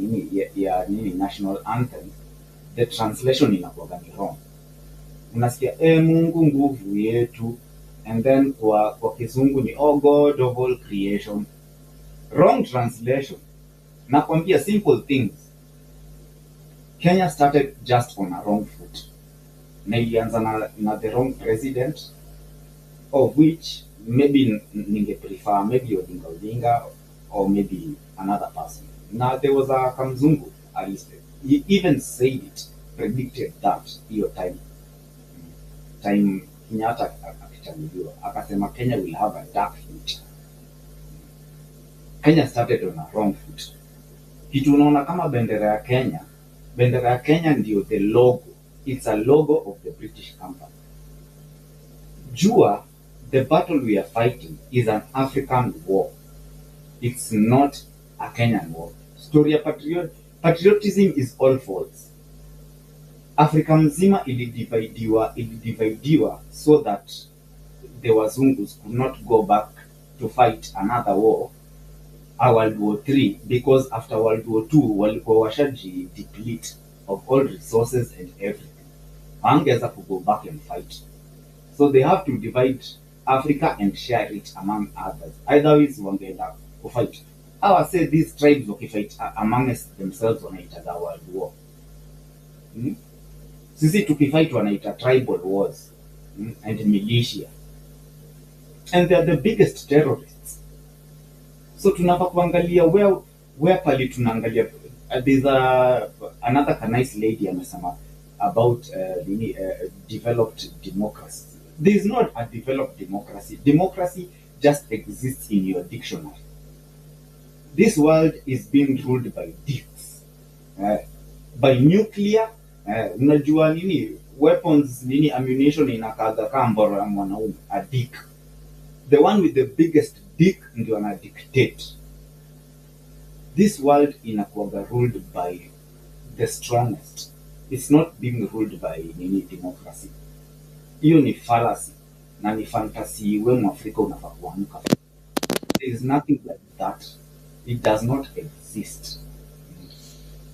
national anthem, the translation inakuwa ni wrong. Unasikia Mungu nguvu yetu, and then kwa Kizungu ni oh God of all creation. Wrong translation. Nakwambia simple things. Kenya started just on a wrong foot. Na ilianza na the wrong president, of which maybe ninge prefer maybe Odinga or maybe another person. Now there was a Kamzungu, he even said it, predicted that hiyo time Kenyatta akichaguliwa akasema Kenya will have a dark future. Kenya started on a wrong foot. Kitu unaona kama bendera ya Kenya ndio the logo. It's a logo of the British company. Jua, the battle we are fighting is an African war. It's not a Kenyan war. Story ya patriotism is all false. Afrika mzima ilidividiwa so that the Wazungus could not go back to fight another war, a World War III, because after World War II, walikuwa washaji deplete of all resources and everything. Hawangeweza to go back and fight. So they have to divide Africa and share it among others. Otherwise, wangeenda to fight. I say these tribes fight amongst themselves wanaita World War. Sisi tukifight wanaita tribal wars and militia. And they are the biggest terrorists. So tunafaa kuangalia where pali tunaangalia. There's another nice lady amesema about developed democracy. There is not a developed democracy. Democracy just exists in your dictionary. This world is being ruled by dicks, by nuclear. Unajua weapons ammunition inakaga kambora mwanaume, a dick. The one with the biggest dick ndio ana dictate. This world inakuwa ruled by the strongest. It's not being ruled by democracy. Hiyo ni fallacy na ni fantasy we Mwafrika unafaa kuamka. There is nothing like that. It does not exist.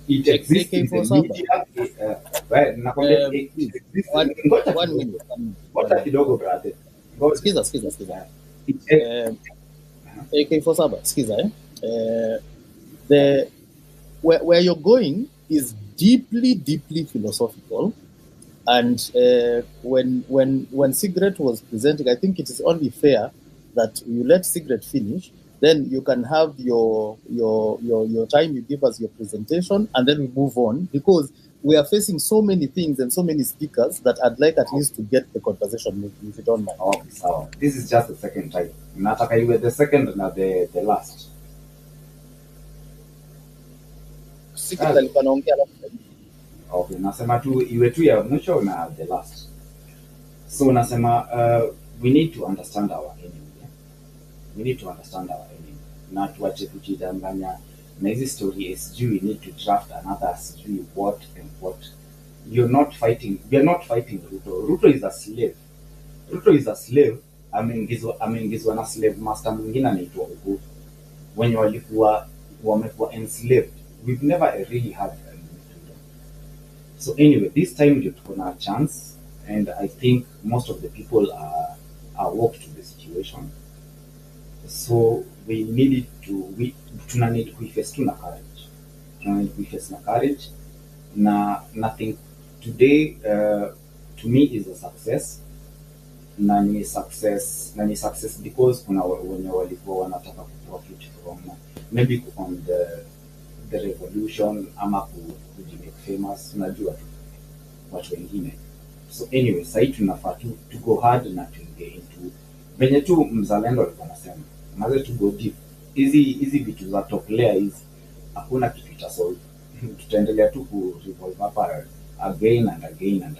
It exists in the AK47. media. Right, nakwambia it exists. One minute. Ngoja kidogo brother. Skiza. AK47, skiza. Where you're going is deeply philosophical. And when Cigarette was presenting, I think it is only fair that you let Cigarette finish. Then you can have your time. You give us your presentation, and then we move on, because we are facing so many things and so many speakers that I'd like at least to get the conversation moving, if you don't mind. Okay, so this is just the second time. Nataka you were the second and the last. Cigarette alikuwa anaongea alafu okay, nasema tu iwe tu ya mwisho na the last. So nasema we need to understand our enemy. Yeah? We need to understand our enemy. Na tuache kujidanganya na hizi story SG we need to draft another SG what and what. You're not fighting. We are not fighting Ruto. Ruto is a slave. Ruto is a slave. Ameingizwa na slave master mwingine anaitwa Uhuru. When walikuwa wamekuwa enslaved. We've never really had freedom. So anyway, this time you're gonna have a chance, and I think most of the people are woke to the situation. So we need to need to face na courage. Tunanid kuiface na courage. Na nothing today to me is a success. Na ni success because kuna wenye walikuwa wanataka profit from maybe on the revolution ama kujimake famous, unajua tu watu wengine. So anyway, sasa tunafaa to go hard na tuingie into venye tu mzalendo alikuwa anasema maze to go deep. Hizi vitu za top layer hizi hakuna kitu ita solve. Tutaendelea tu ku revolve hapa again and again.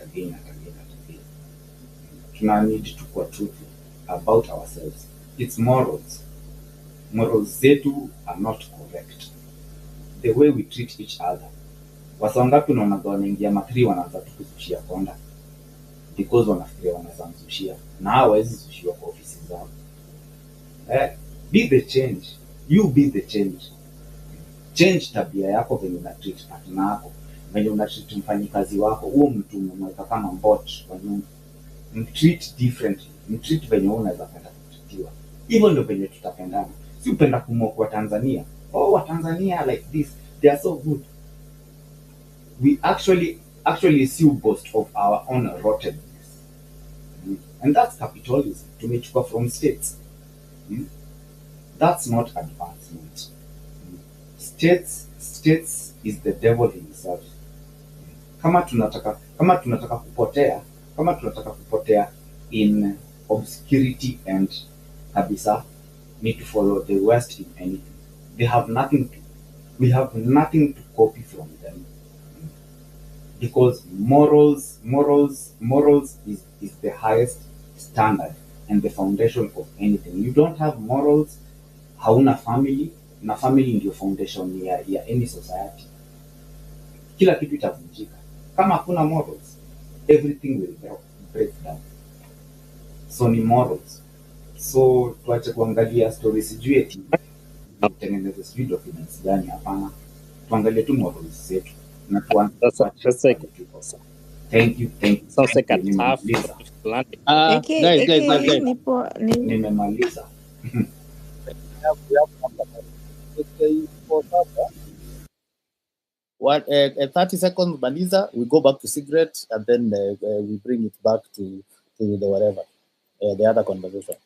Tuna need to be truthful about ourselves. It's morals. Morals zetu are not correct. The way we treat each other. Wasangapi unaona wanaingia matri wanaanza tukuzushia konda because wanafikiria wanaweza mzushia na hawezi zushiwa kwa ofisi zao. Be the change. You be the change. Change tabia yako venye una treat partner yako, venye una treat mfanyikazi wako, huo mtu umemweka kama bot kwa nyumba. Mtreat differently. Mtreat venye unaweza penda kutritiwa. Hivyo ndio venye tutapendana. Si upenda kumokwa Tanzania. Oh, wa Tanzania like this. They are so good. We actually still boast of our own rottenness. And that's capitalism. Tumechukua from states. That's not advancement. States is the devil himself. Kama tunataka kupotea in obscurity and kabisa, need to follow the West in anything. We have nothing to copy from them. Because morals is the highest standard and the foundation of anything. You don't have morals, hauna family, na family ndio foundation ya any society. Kila kitu itavunjika. Kama hakuna morals, everything will break down. So ni morals. So tuache kuangalia stories sijui eti tutengeneze sijui documents gani, hapana. Tuangalie tu morals zetu. Na thank you. Sounds like a tough plan. Guys. Nimemaliza. What 30 seconds, Maliza, we go back to cigarette, and then we bring it back to the whatever, the other conversation.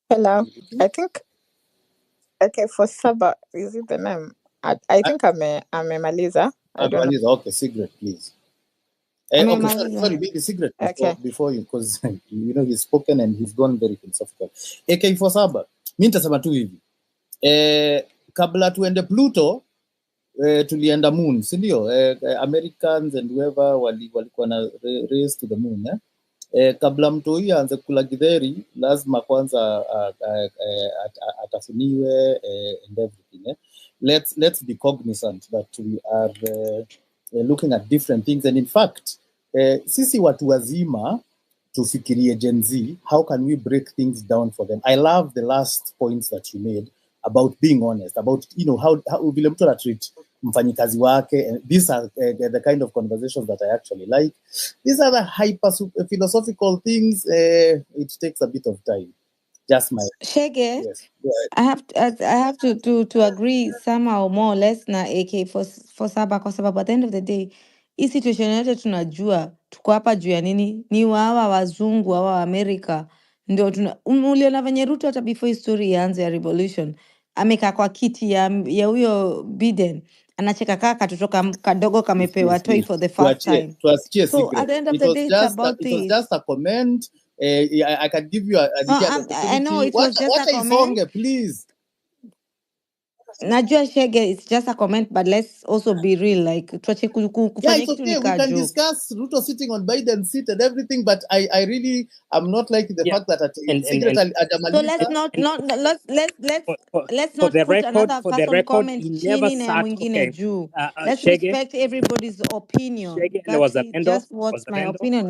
Hello. I think okay for Saba, is it the name? I think I'm a Maliza. I don't know. Maliza, okay, cigarette, please. Okay, sorry, be the cigarette before you, because you know he's spoken and he's gone very philosophical. AK for Saba, mimi nitasema tu hivi. Kabla tuende Pluto, tulienda moon, si ndio? Americans and whoever walikuwa na race to the moon, Kabla mtoi aanze kula githeri lazima kwanza atafuniwe and everything. Let's be cognizant that we are looking at different things, and in fact sisi watu wazima tufikirie Gen Z, how can we break things down for them? I love the last points that you made about being honest, about how vile mtu anatreat mfanyikazi wake, and these are the kind of conversations that I actually like. These are the hyper philosophical things. It takes a bit of time. Just my Shege, yes. I have to agree somehow more or less na AK for Saba kwa sababu at the end of the day hii situation yote tunajua tuko hapa juu ya nini, ni hawa wazungu hawa wa Amerika ndio uliona venye Ruto hata before story ianze ya revolution amekaa kwa kiti ya huyo Biden anacheka kaa katoto kadogo kamepewa toy for the first time. So at the end of the day it's about it was this. just a comment. I can give you I know it was just a comment. Please. Najua Shege, it's just a comment, but let's also be real. Like, tuache yeah, it's okay. We can discuss Ruto sitting on Biden's seat and everything, but I really am not liking the fact that so let's not put another person comment chini na mwingine juu. Let's respect everybody's opinion. That's just what's my opinion.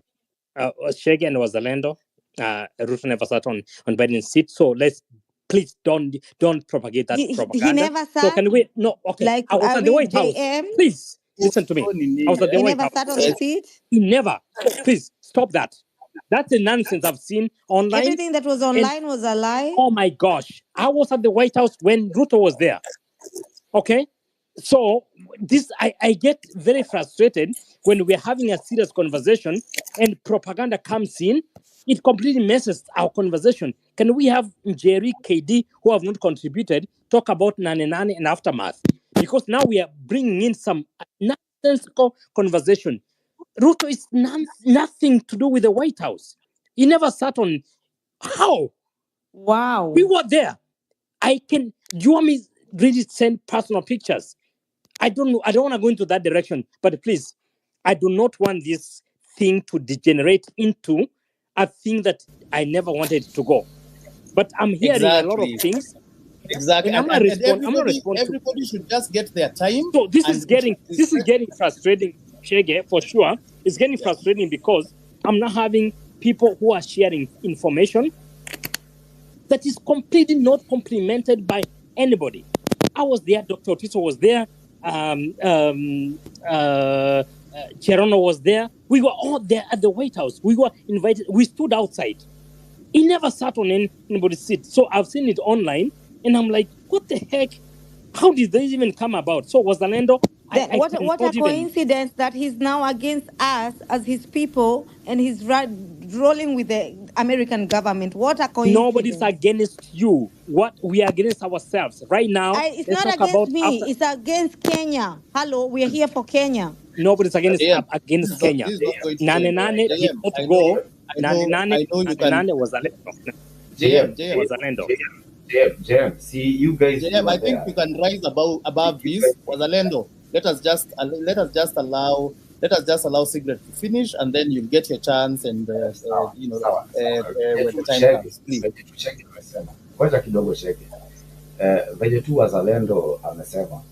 Shege and Wazalendo. Ruto never sat on Biden's seat, so let's please don't propagate that propaganda. He never sat. So can we? No, okay. Like I was at the White House. Please listen to me. I was at the White House. He never sat on the seat. He never. So please stop that. That's the nonsense I've seen online. Everything that was online was a lie. Oh my gosh! I was at the White House when Ruto was there. Okay. So this I get very frustrated when we're having a serious conversation and propaganda comes in. It completely messes our conversation. Can we have Jerry, KD, who have not contributed, talk about Nanenane and aftermath? Because now we are bringing in some nonsensical conversation. Ruto is nothing to do with the White House. He never sat on. How? Wow. We were there. Do you want me to really send personal pictures? I don't know. I don't want to go into that direction. But please, I do not want this thing to degenerate into a thing that I never wanted to go. But I'm hearing a lot of things. Exactly. And everybody should just get their time. So this is getting frustrating, Shege, for sure. It's getting frustrating because I'm not having people who are sharing information that is completely not complemented by anybody. I was there, Dr. Otiso was there, Cherono was there. We were all there at the White House. We were invited. We stood outside. He never sat on anybody's seat. So I've seen it online, and I'm like, what the heck? How did this even come about? So was Zalendo? What a coincidence that he's now against us as his people and he's rolling with the American government. What a coincidence. Nobody's against you. What we are against ourselves. Right now, it's not against me. It's against Kenya. Hello, we're here for Kenya. Nobody's against Kenya. Nanenane did not go. Nanenane was Zalendo. JM, see you guys. JM, I think we can rise above this. Wazalendo, let us just allow Sigrid to finish, and then you'll get your chance, and when the time comes, please. Ngoja kidogo Shege. Venye tu Wazalendo amesema,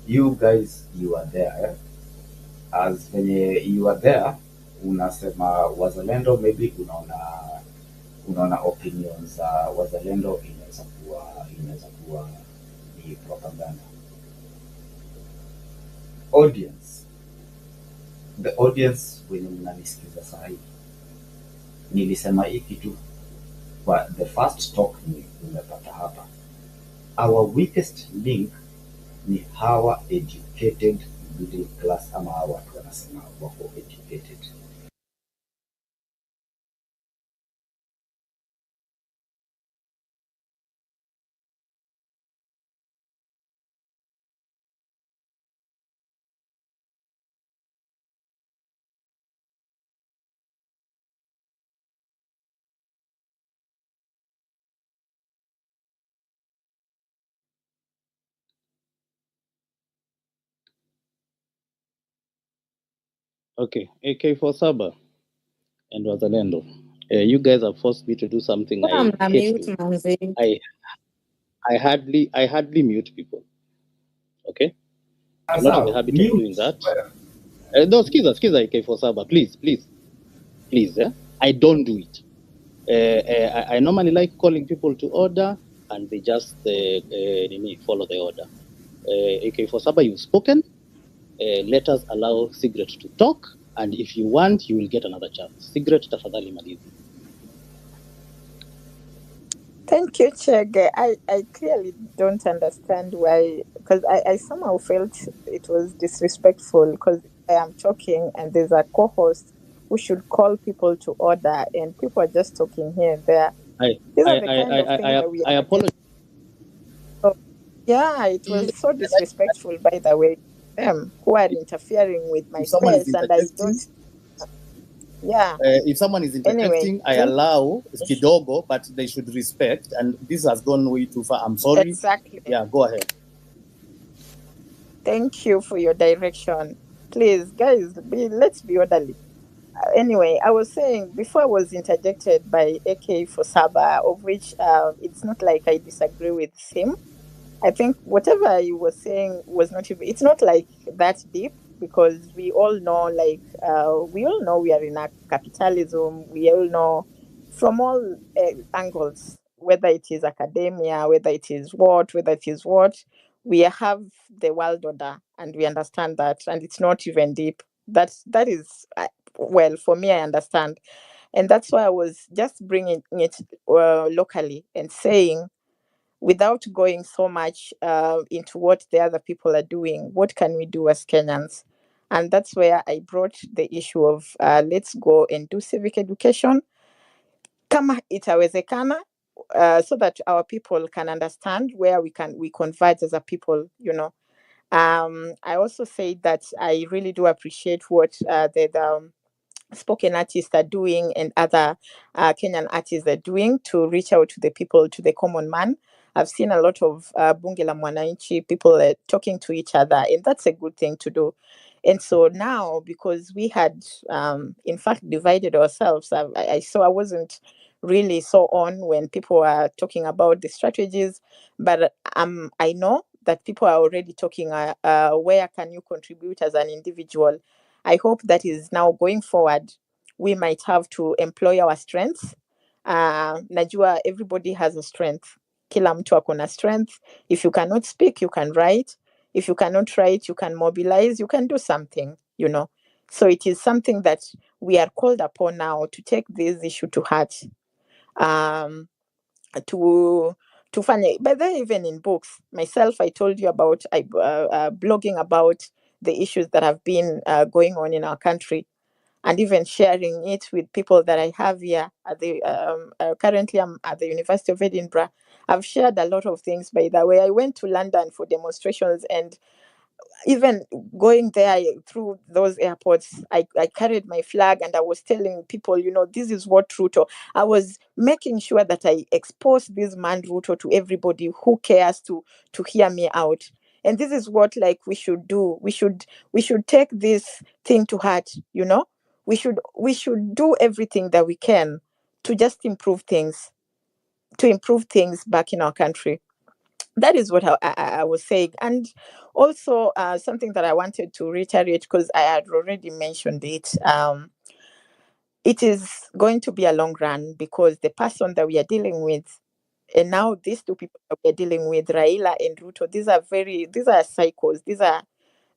you guys, you are there. As venye you are there, unasema Wazalendo, maybe unaona opinions za Wazalendo inaweza kuwa ni propaganda. The audience wenye mnanisikiza saa hii, nilisema hii kitu kwa the first talk nimepata hapa. Our weakest link ni hawa educated middle class, ama hawa watu wanasema wako educated. Okay, AK for Saba. and Wazalendo. You guys have forced me to do something I hate doing. I hardly mute people. Okay? I'm not in the habit of doing that. No, skiza for Saba, please. I don't do it. I normally like calling people to order, and they just follow the order. AK for Saba, you've spoken. Let us allow Sigret to talk, and if you want, you will get another chance. Sigret, tafadhali malizi. Thank you, Chege. I clearly don't understand why, because I somehow felt it was disrespectful because I am talking and there's a co-host who should call people to order and people are just talking here and there. These are the kind of things that we I apologize. So, yeah, it was so disrespectful, by the way, them who are interfering with my space and I don't. Yeah. If someone is interjecting, I allow kidogo, but they should respect. And this has gone way too far. I'm sorry. Exactly. Yeah, go ahead. Thank you for your direction. Please, guys, let's be orderly. Anyway, I was saying before I was interjected by AK for Saba, of which it's not like I disagree with him. I think whatever he was saying was not even, it's not like that deep because we all know we are in a capitalism. We all know from all angles, whether it is academia, whether it is what, we have the world order and we understand that, and it's not even deep. That is well, for me, I understand, and that's why I was just bringing it locally and saying, without going so much into what the other people are doing, what can we do as Kenyans? And that's where I brought the issue of let's go and do civic education kama itawezekana, so that our people can understand where we converge as a people, I also say that I really do appreciate what the spoken artists are doing and other Kenyan artists are doing to reach out to the people, to the common man. I've seen a lot of Bunge la Mwananchi, people talking to each other, and that's a good thing to do. And so now, because we had, in fact, divided ourselves, I saw I wasn't really so on when people were talking about the strategies, but I know that people are already talking, where can you contribute as an individual? I hope that is now going forward, we might have to employ our strengths. Najua, everybody has a strength. Kila mtu ako na strength. If you cannot speak, you can write. If you cannot write, you can mobilize, you can do something, So it is something that we are called upon now to take this issue to heart. To find, but then even in books, myself, I told you about blogging about the issues that have been going on in our country, and even sharing it with people that I have here at the currently I'm at the University of Edinburgh. I've shared a lot of things. By the way, I went to London for demonstrations, and even going there through those airports, I carried my flag and I was telling people, this is what Ruto. I was making sure that I expose this man Ruto to everybody who cares to hear me out. And this is what we should do. We should take this thing to heart, We should do everything that we can to just improve things back in our country. That is what I was saying. And also something that I wanted to reiterate, because I had already mentioned it, it is going to be a long run, because the person that we are dealing with, and now these two people that we are dealing with, Raila and Ruto, these are psychos.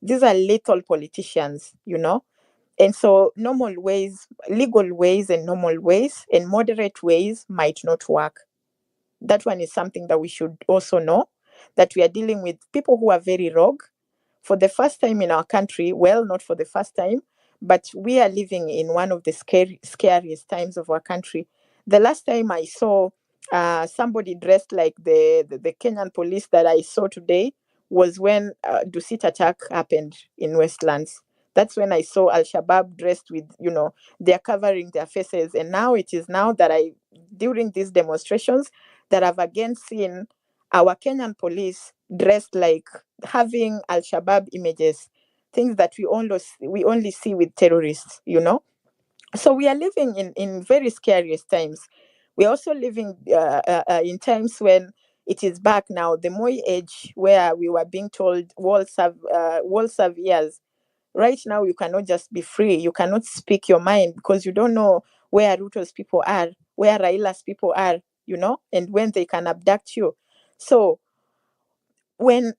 These are lethal politicians, And so normal ways, legal ways and normal ways and moderate ways might not work. That one is something that we should also know, that we are dealing with people who are very rogue. For the first time in our country, well, not for the first time, but we are living in one of the scariest times of our country. The last time I saw somebody dressed like the Kenyan police that I saw today was when Dusit attack happened in Westlands. That's when I saw Al-Shabaab dressed with, they're covering their faces. And now it is now that during these demonstrations, that I've again seen our Kenyan police dressed like having Al-Shabaab images, things that we only see with terrorists, So we are living in very scariest times. We're also living in times when it is back now, the Moi age, where we were being told wall serve years. Right now, you cannot just be free. You cannot speak your mind because you don't know where Ruto's people are, where Raila's people are, and when they can abduct you. So when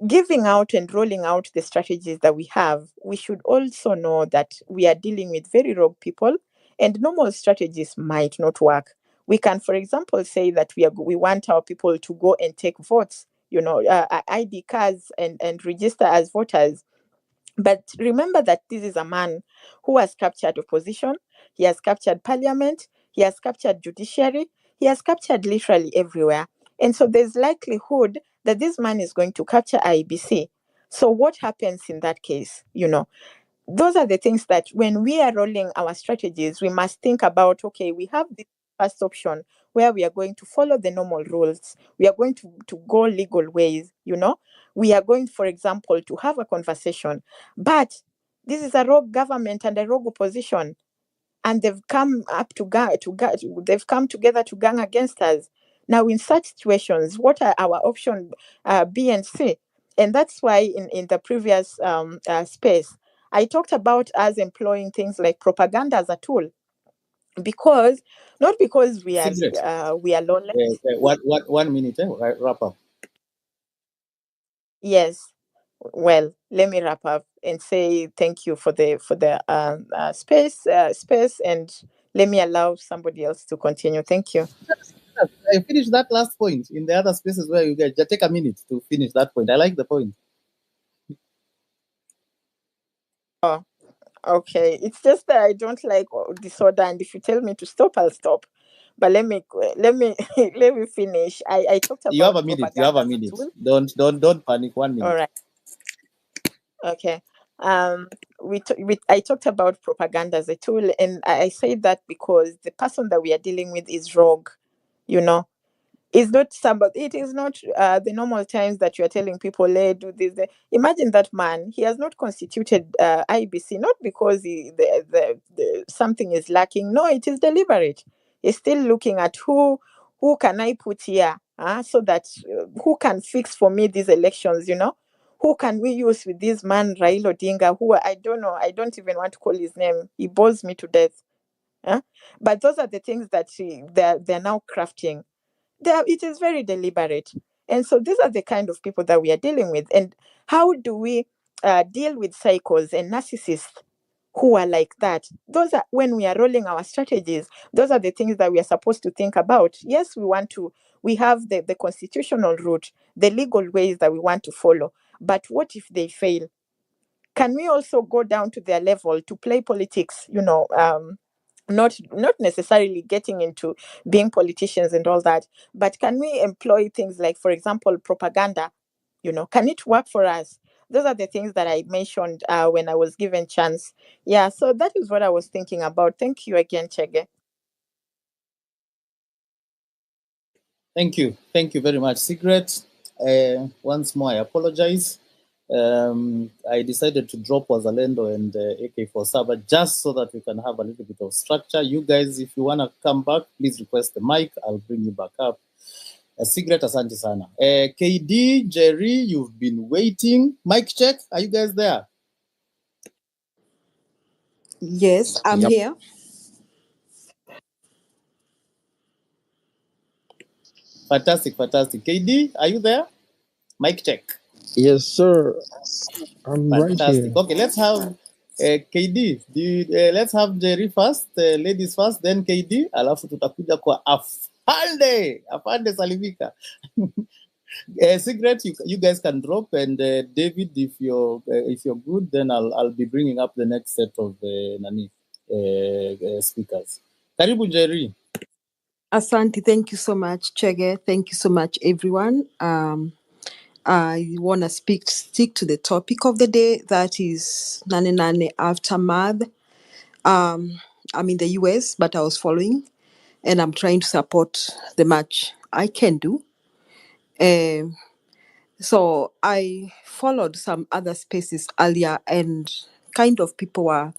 giving out and rolling out the strategies that we have, we should also know that we are dealing with very rogue people, and normal strategies might not work. We can, for example, say that we want our people to go and take votes, ID cards and register as voters. But remember that this is a man who has captured opposition, he has captured parliament, he has captured judiciary, he has captured literally everywhere. And so there's likelihood that this man is going to capture IBC. So what happens in that case? Those are the things that when we are rolling our strategies, we must think about, okay, we have this first option where we are going to follow the normal rules. We are going to go legal ways. We are going, for example, to have a conversation. But this is a rogue government and a rogue opposition, and they've come up they've come together to gang against us. Now, in such situations, what are our options B and C? And that's why in the previous space, I talked about us employing things like propaganda as a tool, because not because we Secret. are lawless. One minute, wrap up. Yes. Well, let me wrap up and say thank you for the space, and let me allow somebody else to continue. Thank you. I finished that last point in the other spaces where you guys just take a minute to finish that point. I like the point. Oh, okay. It's just that I don't like disorder, and if you tell me to stop, I'll stop. But let me let me finish. I talked about You have a minute. You have a propaganda as minute. tool. Don't panic. 1 minute. All right. Okay. I talked about propaganda as a tool, and I say that because the person that we are dealing with is rogue. You know, it's not somebody. It is not the normal times that you are telling people, "Hey, do this." Imagine that man. He has not constituted IBC, not because something is lacking. No, it is deliberate. He's still looking at who can I put here, so that who can fix for me these elections. Who can we use with this man Raila Odinga? Who I don't know. I don't even want to call his name. He bores me to death. But those are the things that they're now crafting. It is very deliberate. And so these are the kind of people that we are dealing with. And how do we deal with psychos and narcissists who are like that? Those are when we are rolling our strategies. Those are the things that we are supposed to think about. Yes, we have the constitutional route, the legal ways that we want to follow. But what if they fail? Can we also go down to their level to play politics? Not necessarily getting into being politicians and all that, but can we employ things like, for example, propaganda? Can it work for us? Those are the things that I mentioned when I was given chance. Yeah, so that is what I was thinking about. Thank you again, Chege. Thank you very much, Secret. Once more, I apologize. I decided to drop Wazalendo and AK-47 just so that we can have a little bit of structure. You guys, if you want to come back, please request the mic. I'll bring you back up. Secret, asante sana. KD, Jerry, you've been waiting. Mic check. Are you guys there? Yes, I'm here. Fantastic. KD, are you there? Mic check. Yes, sir. I'm right here. Fantastic. Okay, let's have KD. Let's have Jerry first, ladies first, then KD. Alafu tutakuja kwa Afande Salimika. Secret, you guys can drop, and David, if you're good, then I'll be bringing up the next set of speakers. Karibu Jerry. Asante, thank you so much, Chege. Thank you so much, everyone. I want to stick to the topic of the day, that is Nanenane aftermath. I'm in the US, but I was following, and I'm trying to support the much I can do. So I followed some other spaces earlier, and kind of people were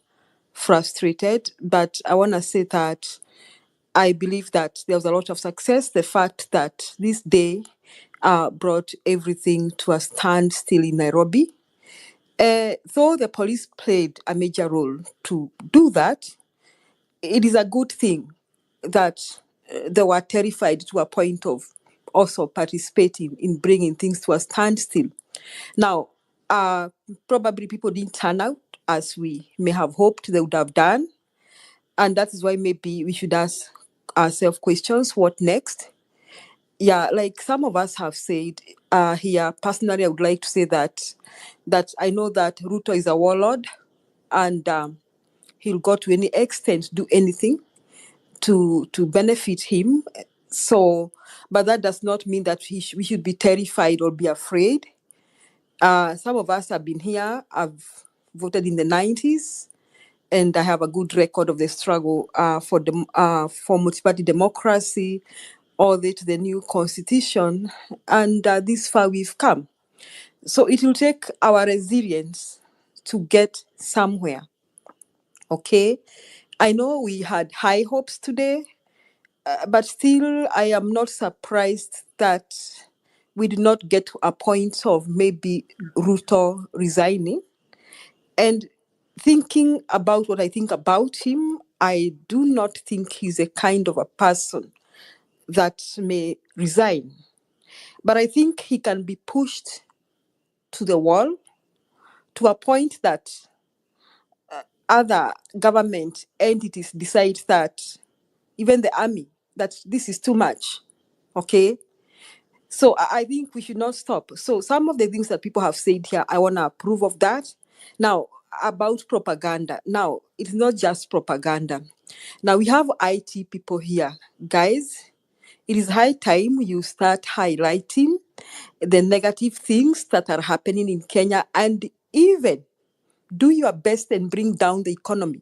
frustrated, but I want to say that I believe that there was a lot of success. The fact that this day brought everything to a standstill in Nairobi. Though the police played a major role to do that, it is a good thing that they were terrified to a point of also participating in bringing things to a standstill. Now, probably people didn't turn out as we may have hoped they would have done. And that is why maybe we should ask ourselves questions, what next? Yeah, like some of us have said here, personally, I would like to say that I know that Ruto is a warlord, and he'll go to any extent, do anything to benefit him. So, but that does not mean that we should be terrified or be afraid. Some of us have been here. I've voted in the 90s, and I have a good record of the struggle for multi-party democracy, all the way to the new constitution, and this far we've come. So it will take our resilience to get somewhere. Okay, I know we had high hopes today, but still, I am not surprised that we did not get to a point of maybe Ruto resigning. And thinking about what I think about him, I do not think he's a kind of a person that may resign. But I think he can be pushed to the wall to a point that other government entities decide that, even the army, that this is too much. Okay? So I think we should not stop. So some of the things that people have said here, I want to approve of that. Now, about propaganda. Now, it's not just propaganda. Now, we have IT people here. Guys, it is high time you start highlighting the negative things that are happening in Kenya, and even do your best and bring down the economy.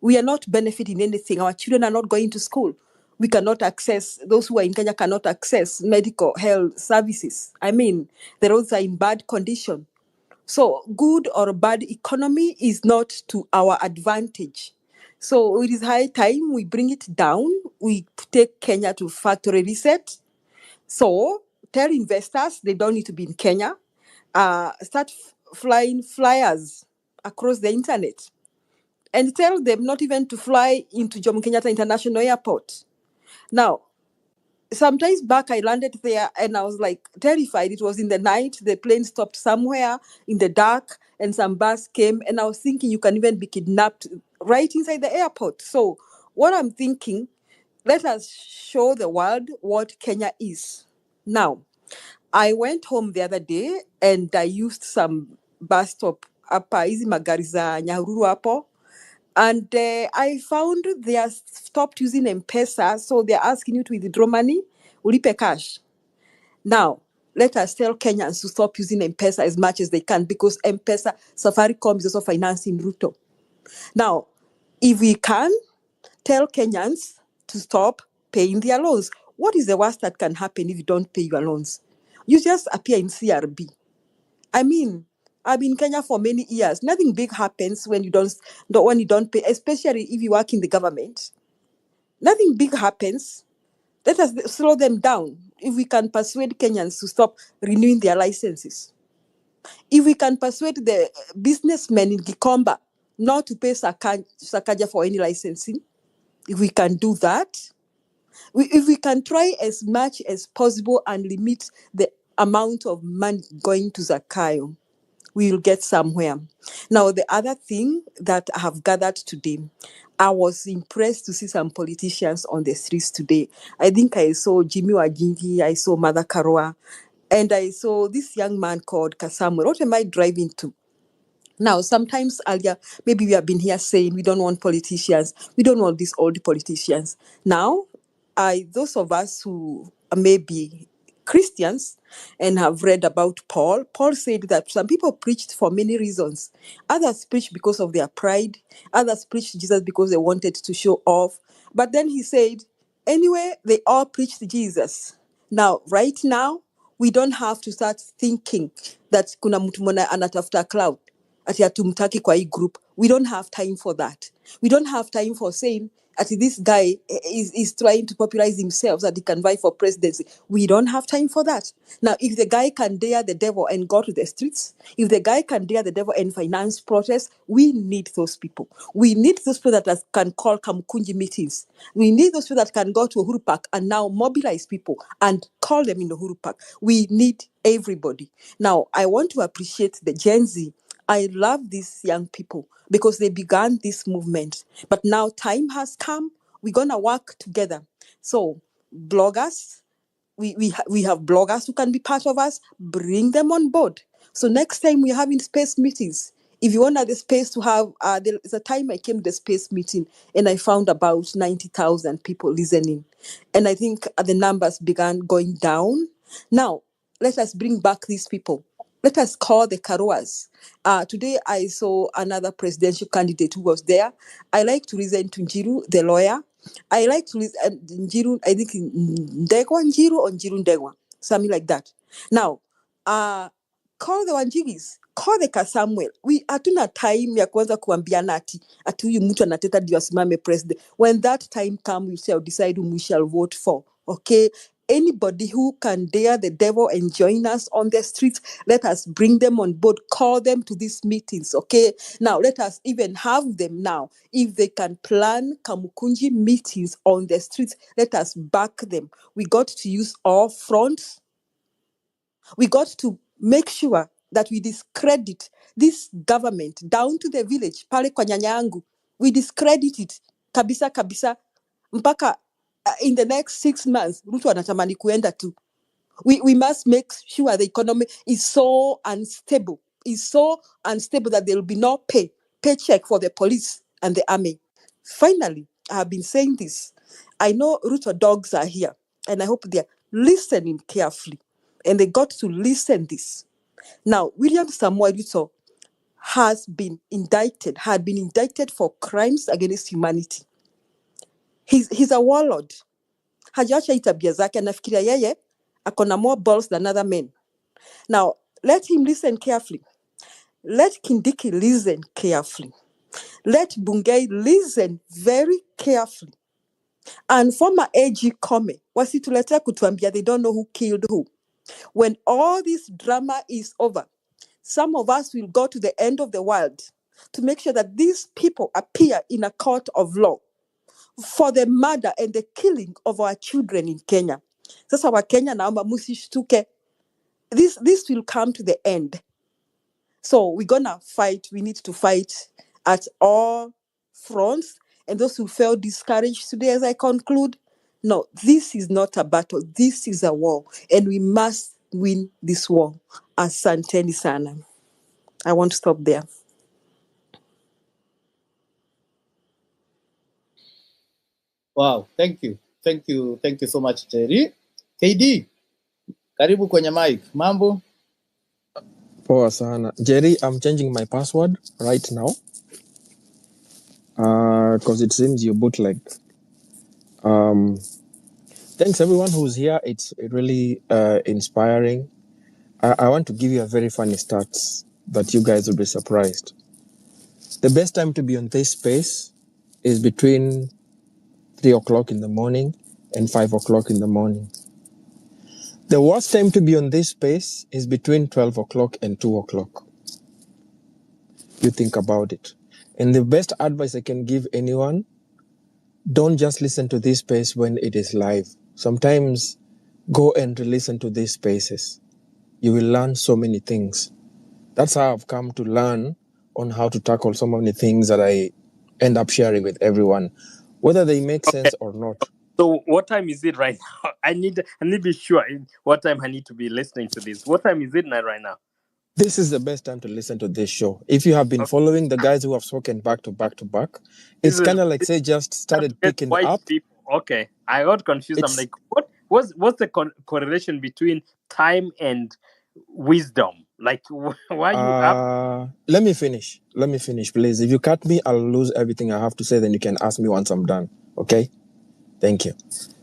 We are not benefiting anything. Our children are not going to school. We cannot access, those who are in Kenya cannot access medical health services. I mean, the roads are in bad condition. So good or bad economy is not to our advantage. So it is high time we bring it down. We take Kenya to factory reset. So tell investors they don't need to be in Kenya. Start flying flyers across the internet. And tell them not even to fly into Jomo Kenyatta International Airport. Now, sometimes back I landed there and I was like terrified. It was in the night. The plane stopped somewhere in the dark and some bus came, and I was thinking you can even be kidnapped right inside the airport. So what I'm thinking, let us show the world what Kenya is. Now, I went home the other day and I used some bus stop hapa hizi magari za Nyahururu hapo. And I found they are stopped using M-Pesa, so they're asking you to withdraw money, ulipe cash. Now, let us tell Kenyans to stop using M-Pesa as much as they can, because M-Pesa, Safaricom is also financing Ruto. Now, if we can tell Kenyans to stop paying their loans, what is the worst that can happen if you don't pay your loans? You just appear in CRB. I mean, I've been in Kenya for many years. Nothing big happens when you don't pay, especially if you work in the government. Nothing big happens. Let us slow them down. If we can persuade Kenyans to stop renewing their licenses, if we can persuade the businessmen in Gikomba not to pay Sakaja for any licensing, if we can do that, if we can try as much as possible and limit the amount of money going to Zakayo, we will get somewhere. Now, the other thing that I have gathered today, I was impressed to see some politicians on the streets today. I think I saw Jimmy Wajingi, I saw Mother Karua, and I saw this young man called Kasamuel. What am I driving to? Now, sometimes earlier, maybe we have been here saying we don't want politicians. We don't want these old politicians. Now, those of us who are maybe Christians and have read about Paul said that some people preached for many reasons. Others preached because of their pride. Others preached Jesus because they wanted to show off. But then he said, anyway, they all preached Jesus. Now, right now, we don't have to start thinking that kuna mtu mwana anatafuta cloud. ati hatumtaki kwa hii group. We don't have time for that. We don't have time for saying ati this guy is trying to popularize himself so that he can vie for presidency. We don't have time for that. Now, if the guy can dare the devil and go to the streets, if the guy can dare the devil and finance protests, we need those people. We need those people that can call Kamukunji meetings. We need those people that can go to Uhuru Park and now mobilize people and call them in Uhuru Park. We need everybody. Now, I want to appreciate the Gen Z. I love these young people because they began this movement. But now time has come. We're going to work together. So, bloggers, we have bloggers who can be part of us. Bring them on board. So next time we're having space meetings, if you want the space to have, there's a time I came to the space meeting and I found about 90,000 people listening. And I think the numbers began going down. Now, let us bring back these people. Let us call the Karuas. Today I saw another presidential candidate who was there. I like to listen to Njiru, the lawyer. I like to listen Njiru, I think Ndegwa Njiru or Njiru Ndegwa, something like that. Now, call the Wanjigis, call the Kasamuel. We hatuna time ya kuanza kuambiana ati huyu mtu anateta ndio asimame president. When that time comes, we shall decide whom we shall vote for. Okay? Anybody who can dare the devil and join us on the streets, let us bring them on board, call them to these meetings, okay? Now, let us even have them now. If they can plan Kamukunji meetings on the streets, let us back them. We got to use all fronts. We got to make sure that we discredit this government down to the village, pale kwa nyanya yangu. We discredit it, kabisa kabisa, mpaka in the next 6 months, Ruto anatamani kuenda tu. We must make sure the economy is so unstable, that there will be no paycheck for the police and the army. Finally, I have been saying this. I know Ruto dogs are here, and I hope they're listening carefully, and they got to listen this. Now, William Samoei Ruto had been indicted for crimes against humanity. He's a warlord. Hajaacha hii tabia zake, anafikiria yeye akona more balls than other men. Now, let him listen carefully. Let Kindiki listen carefully. Let Bungei listen very carefully. And former AG Kome, wasituletea kutuambia they don't know who killed who. When all this drama is over, some of us will go to the end of the world to make sure that these people appear in a court of law for the murder and the killing of our children in Kenya. Sasa wa Kenya naomba musishtuke. This will come to the end. So we're gonna fight. We need to fight at all fronts. And those who felt discouraged today, as I conclude, no, this is not a battle. This is a war, and we must win this war. Asanteni sana. I want to stop there. Wow, thank you so much Jerry. KD, karibu kwenye mic. Mambo? Poa sana. Jerry, I'm changing my password right now. Because it seems you're bootlegged. Thanks everyone who's here. It's really inspiring. I want to give you a very funny stats that you guys will be surprised. The best time to be on this space is between 3 o'clock in the morning and 5 o'clock in the morning. The worst time to be on this space is between 12 o'clock and 2 o'clock. You think about it. And the best advice I can give anyone, don't just listen to this space when it is live. Sometimes go and listen to these spaces. You will learn so many things. That's how I've come to learn on how to tackle so many things that I end up sharing with everyone, whether they make sense or not. So what time is it right now? I need to be sure what time I need to be listening to this. What time is it right now? This is the best time to listen to this show. If you have been following the guys who have spoken back to back to back, it's kind of like, say, just started picking white up. People. Okay, I got confused. I'm like, what's the correlation between time and wisdom? Like, why you up? Let me finish, please. If you cut me, I'll lose everything I have to say. Then you can ask me once I'm done. Okay? Thank you.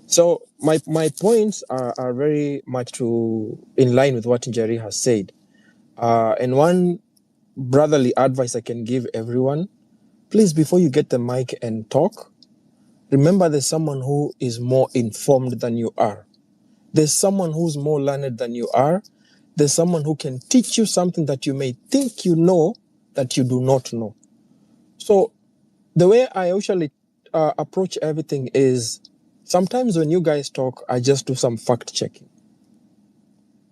So my points are very much in line with what Jerry has said. And one brotherly advice I can give everyone, please, before you get the mic and talk, remember there's someone who is more informed than you are. There's someone who's more learned than you are. There's someone who can teach you something that you may think you know that you do not know. So the way I usually approach everything is sometimes when you guys talk, I just do some fact checking.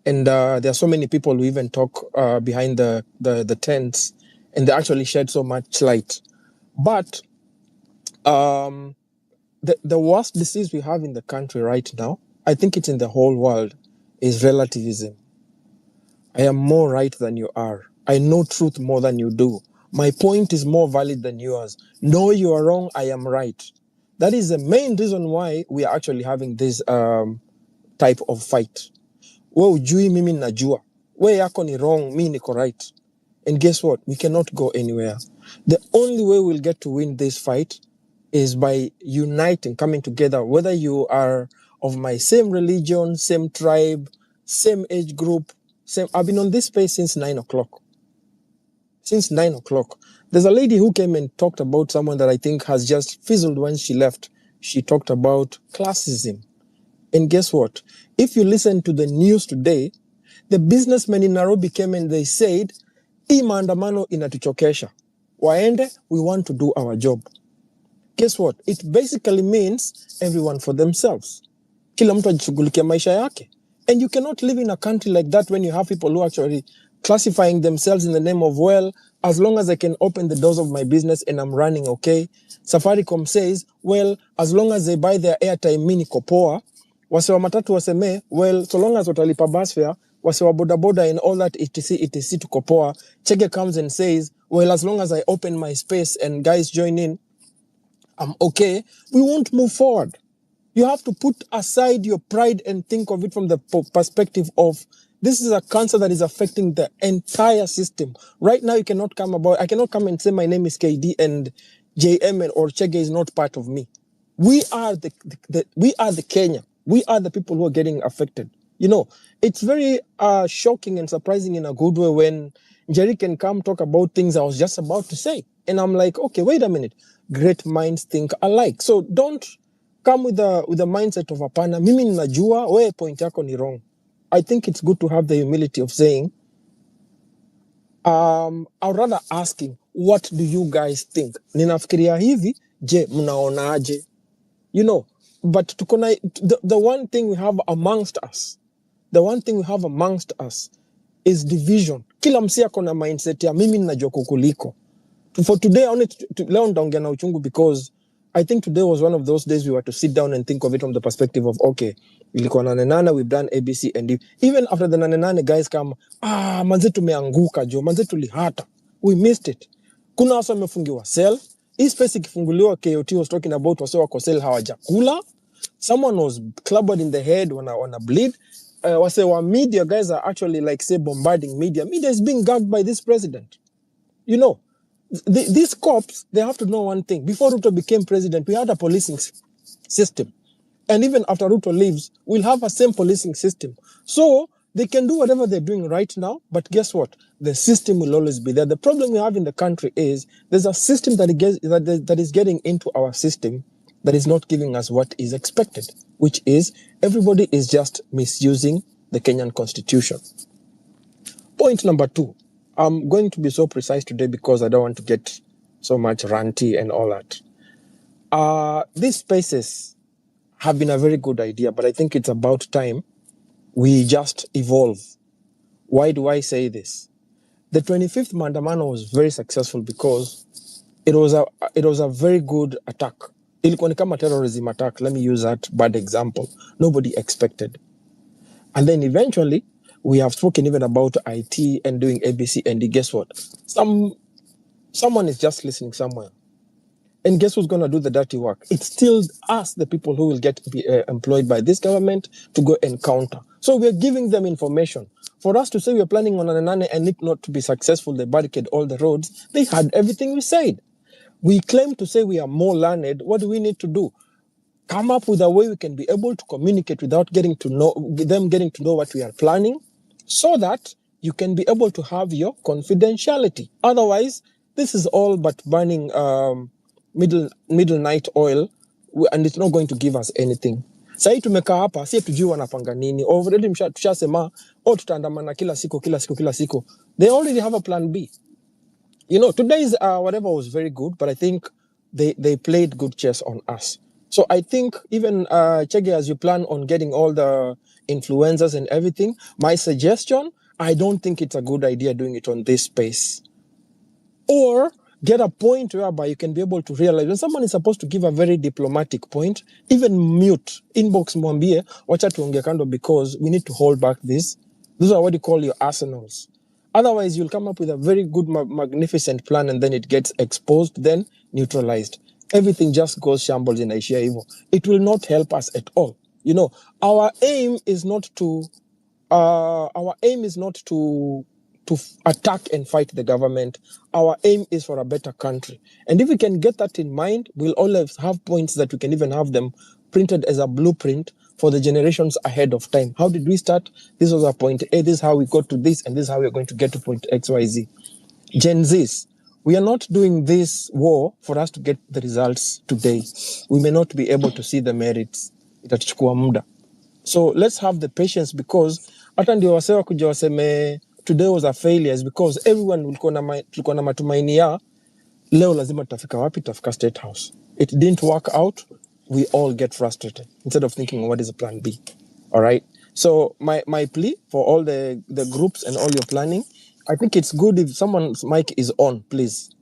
And there are so many people who even talk behind the tents, and they actually shed so much light. But the worst disease we have in the country right now, I think it's in the whole world, is relativism. I am more right than you are. I know truth more than you do. My point is more valid than yours. No, you are wrong, I am right. That is the main reason why we are actually having this type of fight. We ujui mimi najua. We yako ni wrong, mi niko right. And guess what? We cannot go anywhere. The only way we'll get to win this fight is by uniting, coming together, whether you are of my same religion, same tribe, same age group, same. I've been on this space since 9 o'clock. Since 9 o'clock. There's a lady who came and talked about someone that I think has just fizzled when she left. She talked about classism. And guess what? If you listen to the news today, the businessmen in Nairobi came and they said, hii maandamano inatuchokesha. Waende, we want to do our job. Guess what? It basically means everyone for themselves. Kila mtu ajishughulikie maisha yake. And you cannot live in a country like that when you have people who are actually classifying themselves in the name of, well, as long as I can open the doors of my business and I'm running okay. Safaricom says, well, as long as they buy their airtime, mini kopoa. Wase wa matatu waseme, well, so long as watalipa bus fare, wase wa boda boda and all that etc to kopoa. Chege comes and says, well, as long as I open my space and guys join in, I'm okay. We won't move forward. You have to put aside your pride and think of it from the perspective of this is a cancer that is affecting the entire system. Right now, I cannot come and say my name is KD and JM or Chege is not part of me. We are we are the Kenya. We are the people who are getting affected. You know, it's very shocking and surprising in a good way when Jerry can come talk about things I was just about to say. And I'm like, okay, wait a minute. Great minds think alike. So don't come with the mindset of apana, mimi ninajua, we point yako ni wrong. I think it's good to have the humility of saying, I'd rather asking, what do you guys think? Ninafikiria hivi, je, mnaonaje? You know, but the one thing we have amongst us, is division. Kila msi ako na mindset ya mimi ninajua kukuliko. For today, I wanted leo ndaongea na uchungu because I think today was one of those days we were to sit down and think of it from the perspective of, okay, ilikuwa Nanenane, we've done ABC, and even after the Nanenane guys come, manze tumeanguka jo, manze tulihata, we missed it. Kuna wasa wamefungiwa cell, hii space ikifunguliwa KOT was talking about wase wako cell hawajakula, someone was clubbered in the head wana bleed, wase wa media guys are actually like say bombarding media is being gagged by this president. You know, these cops, they have to know one thing. Before Ruto became president, we had a policing system. And even after Ruto leaves, we'll have a same policing system. So they can do whatever they're doing right now, but guess what? The system will always be there. The problem we have in the country is there's a system that is getting into our system that is not giving us what is expected, which is everybody is just misusing the Kenyan constitution. Point number 2. I'm going to be so precise today because I don't want to get so much ranty and all that. These spaces have been a very good idea, but I think it's about time we just evolve. Why do I say this? The 25th Maandamano was very successful because it was a very good attack. Ilikuwa ni kama terrorism attack. Let me use that bad example. Nobody expected. And then eventually, we have spoken even about IT and doing ABC, and guess what? Someone is just listening somewhere. And guess who's going to do the dirty work? It's still us, the people who will get employed by this government to go and counter. So we're giving them information. For us to say we're planning on Nanenane and it not to be successful, they barricade all the roads, they had everything we said. We claim to say we are more learned. What do we need to do? Come up with a way we can be able to communicate without them getting to know what we are planning, so that you can be able to have your confidentiality. Otherwise, this is all but burning middle night oil, and it's not going to give us anything. Sahii tumekaa hapa, si tujui wanapanga nini. Already tushasema, tutaandamana kila siku. They already have a plan B. You know, today's whatever was very good, but I think they played good chess on us. So I think even Chege, as you plan on getting all the influencers and everything, my suggestion, I don't think it's a good idea doing it on this space. Or get a point whereby you can be able to realize when someone is supposed to give a very diplomatic point, even mute, inbox mwambie, wacha tuongee kando because we need to hold back this. Those are what you call your arsenals. Otherwise, you'll come up with a very good, magnificent plan and then it gets exposed, then neutralized. Everything just goes shambles in Asia Evo. It will not help us at all. You know, our aim is not to attack and fight the government. Our aim is for a better country. And if we can get that in mind, we'll always have points that we can even have them printed as a blueprint for the generations ahead of time. How did we start? This was our point A, this is how we got to this, and this is how we're going to get to point XYZ. Gen Zs, we are not doing this war for us to get the results today. We may not be able to see the merits. Itachukua muda. So let's have the patience, because hata ndio wasewa kuja waseme today was a failure is because everyone tulikuwa na matumaini ya leo lazima tutafika wapi, tutafika State House. It didn't work out. We all get frustrated instead of thinking what is the plan B. All right. So my plea for all the groups and all your planning, I think it's good if someone's mic is on, please.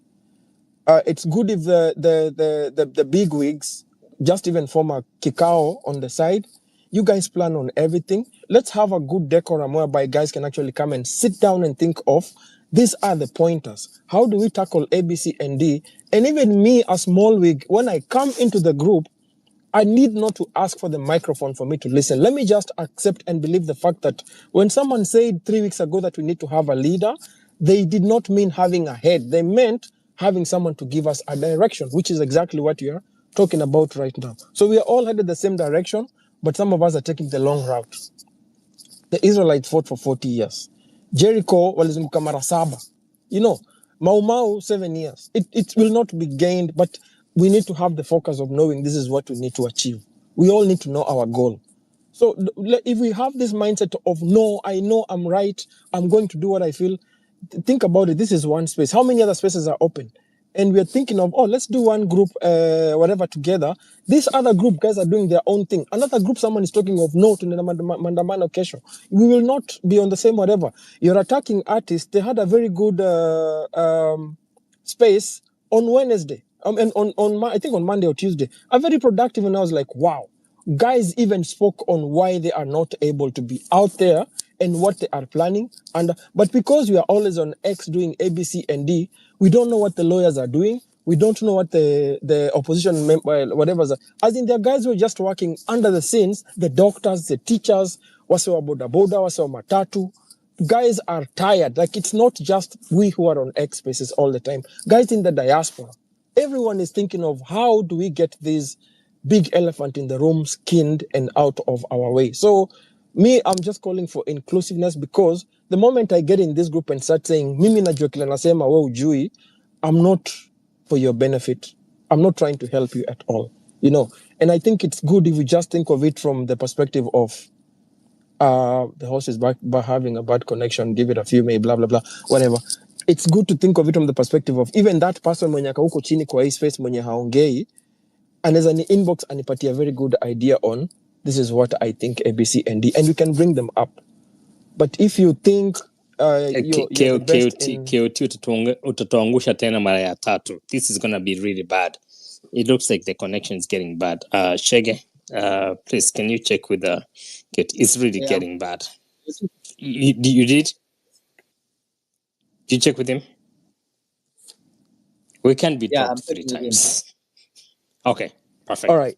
It's good if the big wigs just even form a kikao on the side. You guys plan on everything. Let's have a good decorum whereby guys can actually come and sit down and think of, these are the pointers. How do we tackle A, B, C, and D? And even me, a small wig, when I come into the group, I need not to ask for the microphone for me to listen. Let me just accept and believe the fact that when someone said 3 weeks ago that we need to have a leader, they did not mean having a head. They meant having someone to give us a direction, which is exactly what we are talking about right now. So we are all headed the same direction, but some of us are taking the long route. The Israelites fought for 40 years. Jericho walizunguka mara saba. You know, Mau 7 years. It will not be gained, but we need to have the focus of knowing this is what we need to achieve. We all need to know our goal. So if we have this mindset of, no, I know I'm right, I'm going to do what I feel, think about it. This is one space. How many other spaces are open? And we're thinking of, let's do one group, whatever, together. This other group, guys are doing their own thing. Another group, someone is talking of, no, to Mandamano Kesho. We will not be on the same whatever. You're attacking artists. They had a very good space on Wednesday. And I think on Monday or Tuesday. A very productive, and I was like, wow. Guys even spoke on why they are not able to be out there and what they are planning. But because we are always on X doing A, B, C, and D, we don't know what the lawyers are doing. We don't know what the opposition, whatever. As in, there are guys who are just working under the scenes, the doctors, the teachers, wase wa boda boda, wase wa matatu. Guys are tired. Like, it's not just we who are on X spaces all the time. Guys in the diaspora. Everyone is thinking of, how do we get these big elephant in the room skinned and out of our way. So me, I'm just calling for inclusiveness, because the moment I get in this group and start saying, mimi najua kile nasema wewe hujui, I'm not for your benefit. I'm not trying to help you at all. You know, and I think it's good if we just think of it from the perspective of the host is back by having a bad connection, give it a few, maybe blah, blah, blah, whatever. It's good to think of it from the perspective of even that person mwenye ako huko chini kwa hii space mwenye haongei, and as an inbox anipatia a very good idea on, this is what I think ABC and D, and you can bring them up. But if you think you're the best in... KOT utatuangusha tena mara ya tatu. This is going to be really bad. It looks like the connection is getting bad. Shege, please, can you check with the KOT? It's really getting bad. You did? Did you check with him? We can't be dropped 3 times. Okay, perfect. All right.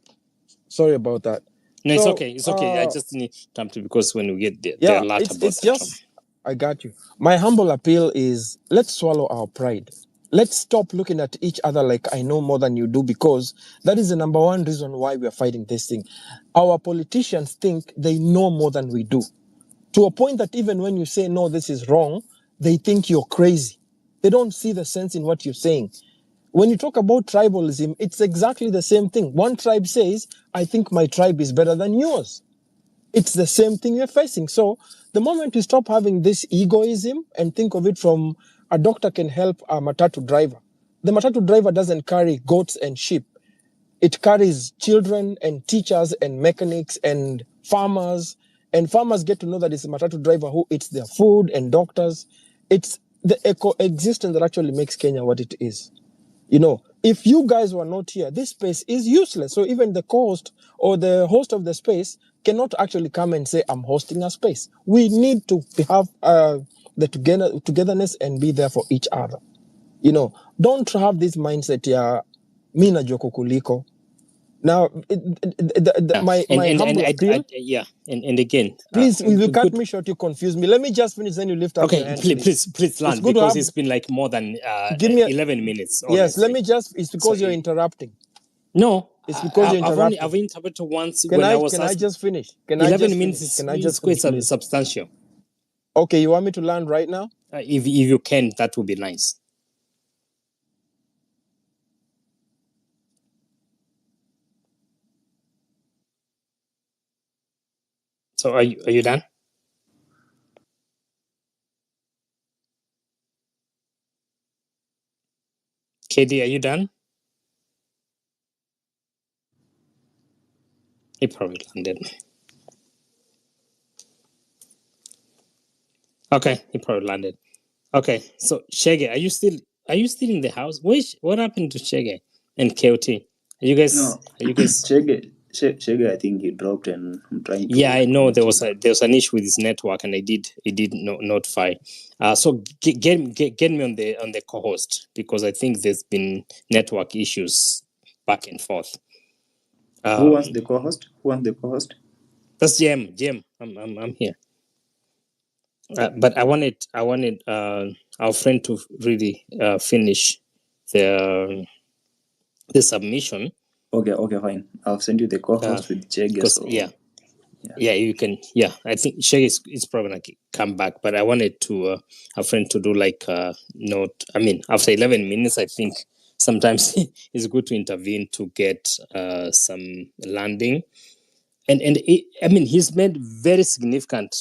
Sorry about that. No, it's okay. It's okay. I just need time to, because when we get there, it's just, I got you. My humble appeal is, let's swallow our pride. Let's stop looking at each other like I know more than you do, because that is the number one reason why we are fighting this thing. Our politicians think they know more than we do. to a point that even when you say, no, this is wrong, they think you're crazy. They don't see the sense in what you're saying. When you talk about tribalism, it's exactly the same thing. One tribe says, I think my tribe is better than yours. It's the same thing you're facing. So the moment you stop having this egoism and think of it from a doctor can help a matatu driver. The matatu driver doesn't carry goats and sheep. It carries children and teachers and mechanics and farmers. And farmers get to know that it's a matatu driver who eats their food, and doctors. It's the coexistence that actually makes Kenya what it is. You know, if you guys were not here, this space is useless. So even the co-host or the host of the space cannot actually come and say, I'm hosting a space. We need to have the togetherness and be there for each other. You know, don't have this mindset, yeah, mina joko kuliko. Now, my humble appeal. And again, please, if you cut me short, you confuse me. Let me just finish, then you lift up your hand. Please land, because it's been like more than 11 minutes. Honestly. Yes, let me just. It's because you're interrupting. No, it's because you're interrupting. I've interrupted once. Can I just finish? Can 11 I minutes is quite substantial. Okay, you want me to land right now? If you can, that would be nice. So are you done? KD, are you done? He probably landed. Okay, he probably landed. Okay, so Shege, are you still in the house? What happened to Shege and KOT? Are you guys? Shege, I think he dropped, and I'm trying to. Yeah, I know there was an issue with his network, and it did notify. So get me on the co-host, because I think there's been network issues back and forth. Who wants the co-host? That's Jem. I'm here. But I wanted our friend to really finish the submission. Okay, fine. I'll send you the co-host with Chege. Yeah, you can. Yeah, I think Chege is probably gonna come back, but I wanted to our friend to do like note. I mean, after 11 minutes, I think sometimes it's good to intervene to get some landing. And I mean, he's made very significant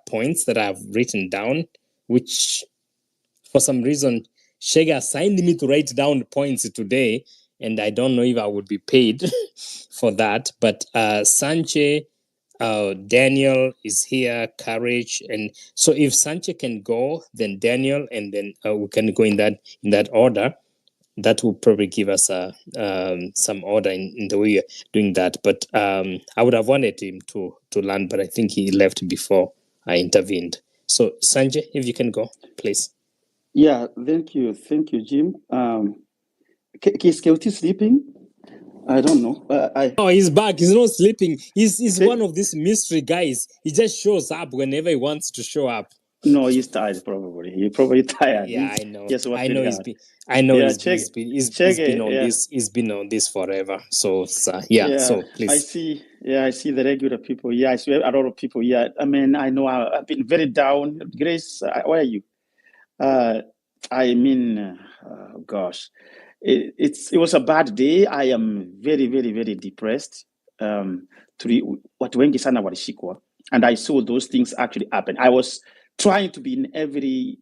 points that I've written down, which for some reason Shega assigned me to write down points today, and I don't know if I would be paid for that. But Sanche, Daniel is here, Courage, and so if Sanche can go, then Daniel, and then we can go in that order. That will probably give us some order in the way you're doing that. But I would have wanted him to land, but I think he left before I intervened. So Sanjay, if you can go, please. Yeah, thank you, Jim. Is Kelty sleeping? I don't know. No, he's back. He's not sleeping. He's one of these mystery guys. He just shows up whenever he wants to show up. No, he's tired. Probably he's probably tired. Yeah, I know. Yes, I know he's been. I know he's been on this. He's been on this forever. So So please. I see the regular people. Yeah, I see a lot of people. Yeah, I mean, I know I've been very down. Grace, where are you? I mean, gosh, it was a bad day. I am very, very, very depressed. Watu wengi sana walishikwa, and I saw those things actually happen. I was trying to be in every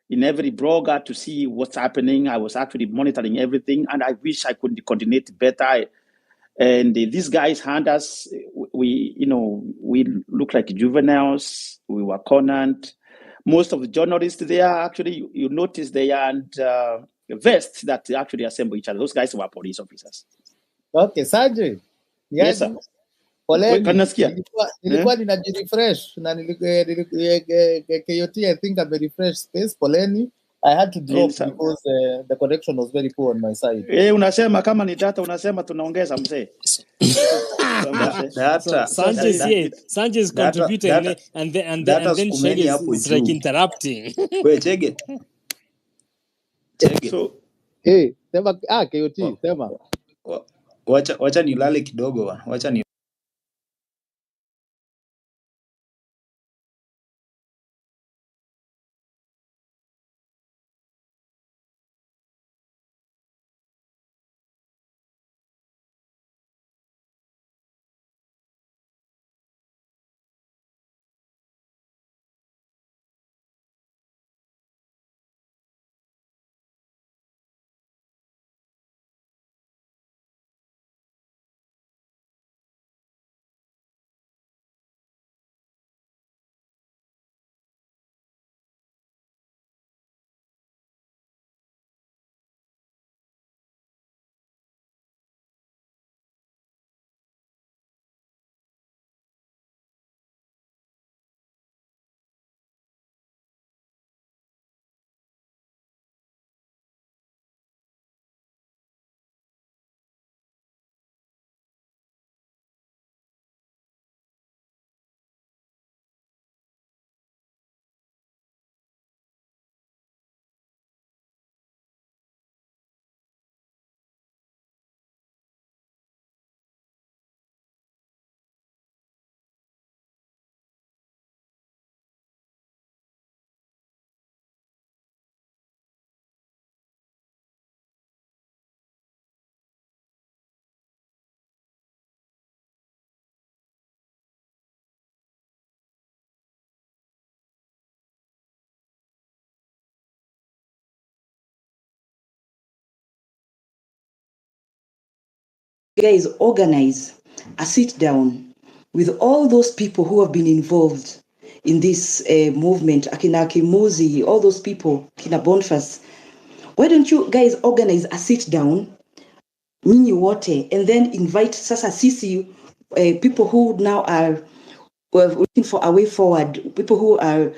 blogger to see what's happening. I was actually monitoring everything, and I wish I could coordinate better. And these guys hand us, we look like juveniles. We were cornered. Most of the journalists there, actually, you notice they are vests that actually assemble each other. Those guys were police officers. Okay, Sanjay. Yes, sir. Nilikuwa ninajirefresh na KOT, I think amerefresh space. Poleni. I had to drop because the connection was very poor on my side. Unasema kama ni data, unasema tunaongeza mzee. Sanjay is contributing and then Chege is like interrupting. Wait, Chege. So sema KOT sema. Wacha nilale kidogo. Wacha guys organize a sit down with all those people who have been involved in this movement, Akina Kimozi, all those people, Kina Bonfas. Why don't you guys organize a sit down, nyinyi wote, and then invite sasa sisi people who now are looking for a way forward, people who are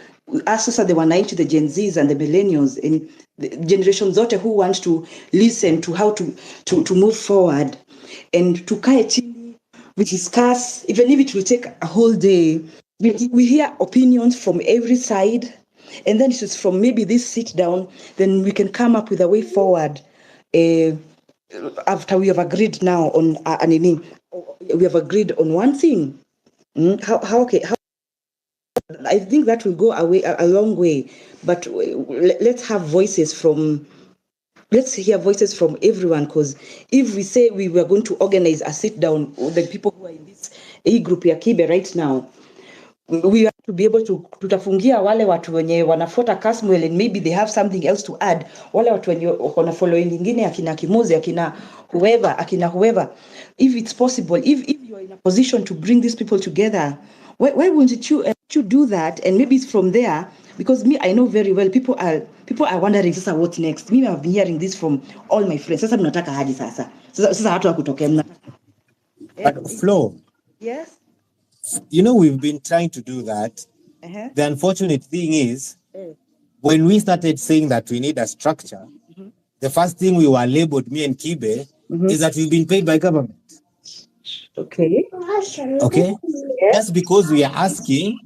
us sasa the wananchi, the Gen Zs and the millennials, and the generation zote who want to listen to how to move forward, and tukae chini, we discuss, even if it will take a whole day, we hear opinions from every side, and then it is from maybe this sit down, then we can come up with a way forward. After we have agreed now on we have agreed on one thing. I think that will go a long way. But let's have voices from. Let's hear voices from everyone, because if we say we were going to organize a sit down with the people who are in this A group ya Kibe right now, we have to be able to tutafungia wale watu wenye wanafuata Casmuel and maybe they have something else to add, wale watu wenye wana following nyingine akina Kimozi akina whoever, if it's possible, if you're in a position to bring these people together, why wouldn't you do that? And maybe it's from there, because me, I know very well people are wondering sasa what next. Me, I've been hearing this from all my friends. Sasa mnataka hadi sasa watu wakutokea mnataka. But Flo, Yes. You know, we've been trying to do that. The unfortunate thing is, when we started saying that we need a structure, the first thing we were labeled, me and Kibe, is that we've been paid by government. Okay. Okay? That's because we are asking,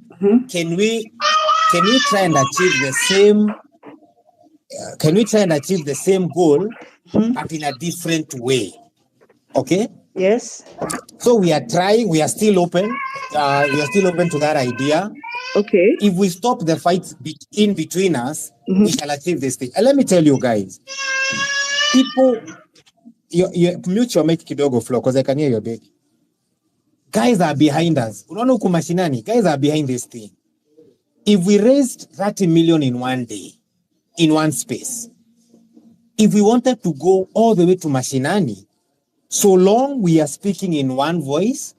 can we try and achieve the same goal, but in a different way? Okay? Yes. So we are trying, we are still open. We are still open to that idea. Okay. If we stop the fights in between us, we shall achieve this thing. And let me tell you guys, people, you mute your mic kidogo, Flo, because I can hear your baby. Guys are behind us. Unaona huku mashinani, guys are behind this thing. If we raised 30 million in one day, in one space, if we wanted to go all the way to mashinani, so long we are speaking in one voice,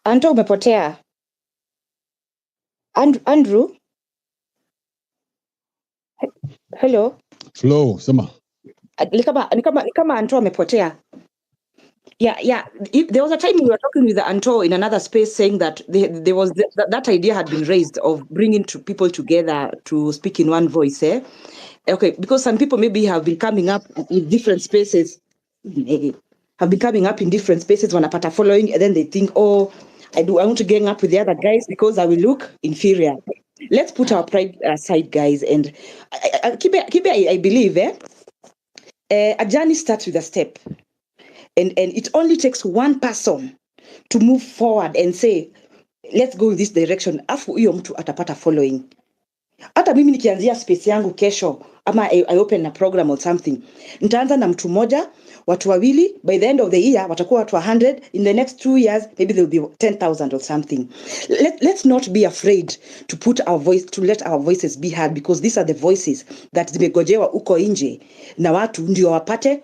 Anto umepotea. Andrew? Hello? Flo, sema. Ni kama Anto amepotea. Yeah. There was a time we were talking with Anto in another space saying that there was that idea had been raised of bringing people together to speak in one voice. Okay, because some people maybe have been coming up in different spaces, wanapata following, and then they think, oh, I want to gang up with the other guys because I will look inferior. Let's put our pride aside, guys, and I believe a journey starts with a step. And it only takes one person to move forward and say, let's go in this direction. Afu huyo mtu atapata following. Hata mimi nikianzia space yangu kesho, ama I open a program or something, nitaanza na mtu moja, watu wawili, by the end of the year watakuwa watu 100, in the next 2 years maybe there will be 10,000 or something. Let's not be afraid to let our voices be heard, because these are the voices that zimegojewa uko nje na watu ndio wapate,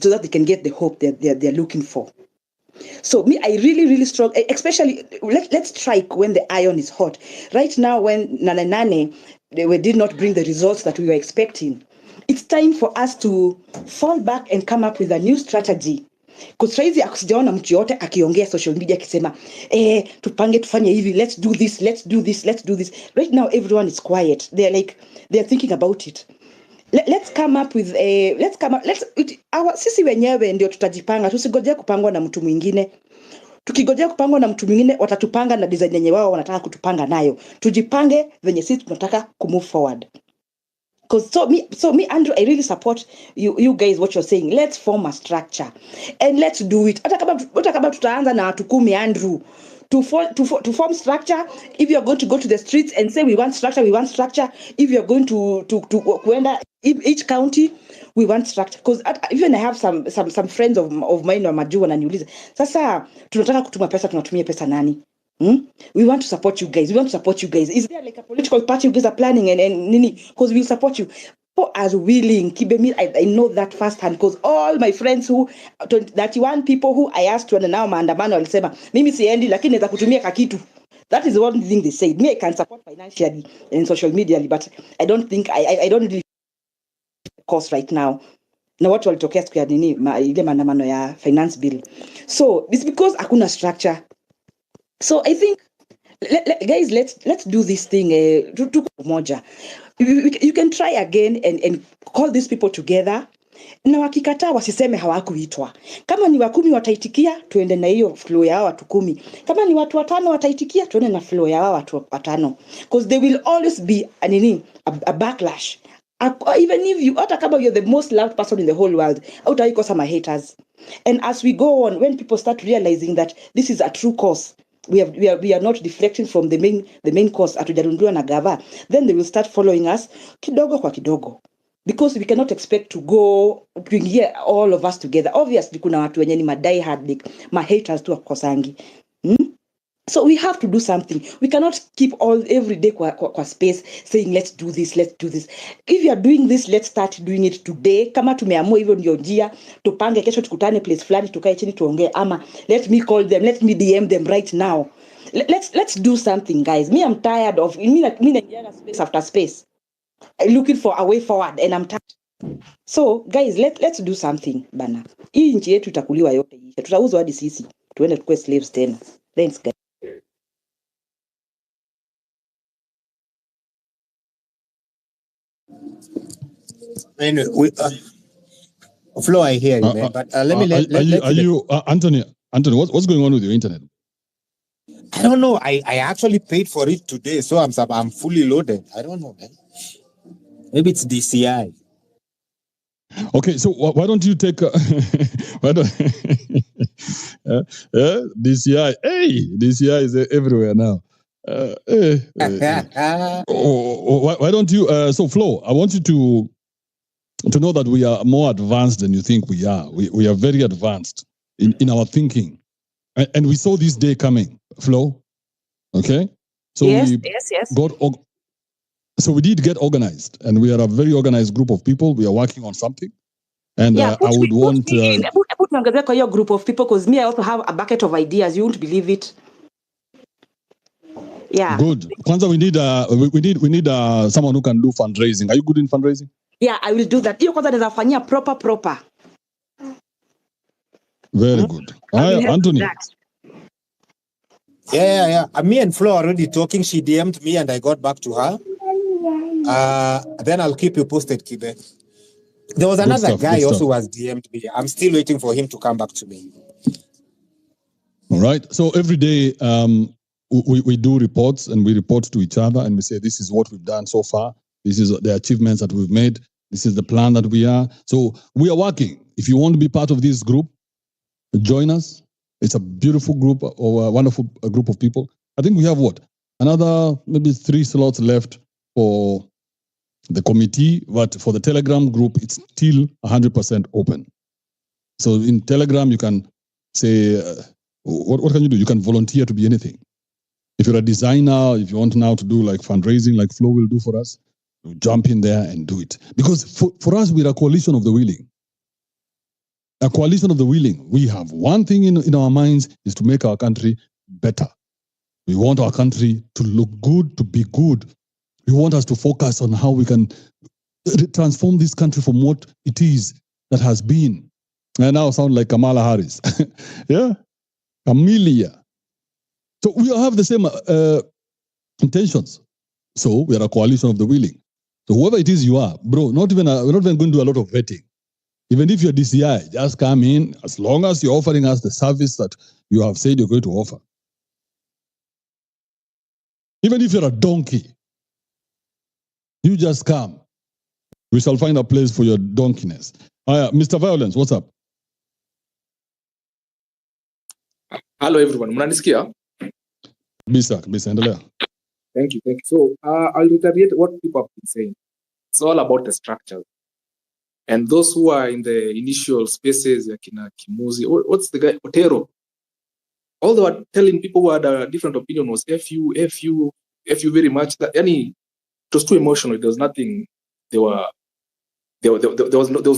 so that they can get the hope that they're looking for. So me, I really strong, especially let's strike when the iron is hot. Right now, when Nanenane did not bring the results that we were expecting, it's time for us to fall back and come up with a new strategy. Because saizi akusijaona mtu yote akiongea social media akisema tupange tufanye hivi, let's do this. Right now everyone is quiet. They're thinking about it. Let's come up with sisi wenyewe ndio tutajipanga, tusigojea kupangwa na mtu mwingine. Tukigojea kupangwa na mtu mwingine watatupanga na design yenye wao wanataka kutupanga nayo. Tujipange venye sisi tunataka move forward. So me Andrew, I really support you guys what you're saying. Let's form a structure and let's do it. Hata kama tutaanza na watu 10, Andrew, to form structure. If you're going to go to the streets and say we want structure, if you're going to each county, we want structure. Because even I have some friends of mine wa majuu wananiuliza, sasa tunataka kutuma pesa, tunatumia pesa nani? We want to support you guys. We want to support you guys. Is there like a political party you guys are planning and because we'll support you. People are willing. I know that firsthand because all my friends 31 people who I asked to now maandamano walisema mimi siendi lakini naweza kutumia kakitu. That is one thing they said. Me, I can support financially and social media, but I don't think I don't really cost right now. Na watu walitokea siku ya ile maandamano ya finance bill. So it's because hakuna structure. So I think guys, let's do this thing. You can try again and call these people together. Na wakikataa wasiseme hawakuitwa. Kama ni 10 wataitikia, tuende na hiyo flow ya watu 10. Kama ni watu 5 wataitikia, tuende na flow ya watu 5. Because there will always be a backlash. Even if hata kama you're the most loved person in the whole world, utaiko some haters. And as we go on, when people start realizing that this is a true cause, we are not deflecting from the main cause atujarundiwa na gava, then they will start following us kidogo kwa kidogo. Because we cannot expect to go bring here all of us together. Obviously kuna watu wenye ni die hard ma haters tu wakosangi. So we have to do something. We cannot keep every day kwa space saying let's do this. If you are doing this, let's start doing it today. Kama tumeamua hivyo ndio njia, tupange kesho tukutane place fulani tukae chini tuongee, ama let me call them, let me DM them right now. Let's do something, guys. Me, I'm tired of me space after space looking for a way forward, and I'm tired. So guys, let's do something bana. Hii nchi yetu itakuliwa yote hii. Tutauzwa hadi sisi. Tuende tukue slaves tena. Thanks guys. Anyway, Flo, I hear you, man. But Anthony, what's going on with your internet? I don't know. I actually paid for it today, so I'm fully loaded. I don't know, man. Maybe it's DCI. Okay, so why don't you take DCI? Hey, DCI is everywhere now. Why don't you? So Flo, I want you to know that we are more advanced than you think we are. We are very advanced in our thinking, and we saw this day coming, Flo. Okay, so yes. So we did get organized, and we are a very organized group of people. We are working on something, and I would want put your group of people, because me, I also have a bucket of ideas. You won't believe it. Yeah. Good. Kwanza, we need someone who can do fundraising. Are you good in fundraising? Yeah, I will do that. Hiyo kwanza naweza fanyia proper. Very good. Anthony. Yeah. Me and Flo are already talking. She DM'd me and I got back to her. Then I'll keep you posted, Kibe. There was another guy also who has DM'd me. I'm still waiting for him to come back to me. All right. So every day we do reports, and we report to each other, and we say, this is what we've done so far. This is the achievements that we've made. This is the plan that we are. So we are working. If you want to be part of this group, join us. It's a beautiful group, or a wonderful group of people. I think we have another maybe 3 slots left for the committee, but for the Telegram group, it's still 100% open. So in Telegram, you can say, what can you do? You can volunteer to be anything. If you're a designer, if you want now to do like fundraising, like Flo will do for us, jump in there and do it. Because for us, we're a coalition of the willing. A coalition of the willing. We have one thing in our minds, is to make our country better. We want our country to look good, to be good. We want us to focus on how we can transform this country from what it is that has been. I now sound like Kamala Harris. Yeah? Amelia. So we all have the same intentions. So we are a coalition of the willing. So whoever it is you are, bro, we're not even going to do a lot of vetting. Even if you're DCI, just come in, as long as you're offering us the service that you have said you're going to offer. Even if you're a donkey, you just come. We shall find a place for your donkeyness. Mr. Violence, what's up? Hello everyone, mnanisikia? Bisa, endelea. Thank you. So I'll reiterate what people have been saying. It's all about the structure. And those who are in the initial spaces, Kimuzi, what's the guy, Otero? all they were telling people who had a different opinion was F you very much. It was too emotional. There was nothing. There was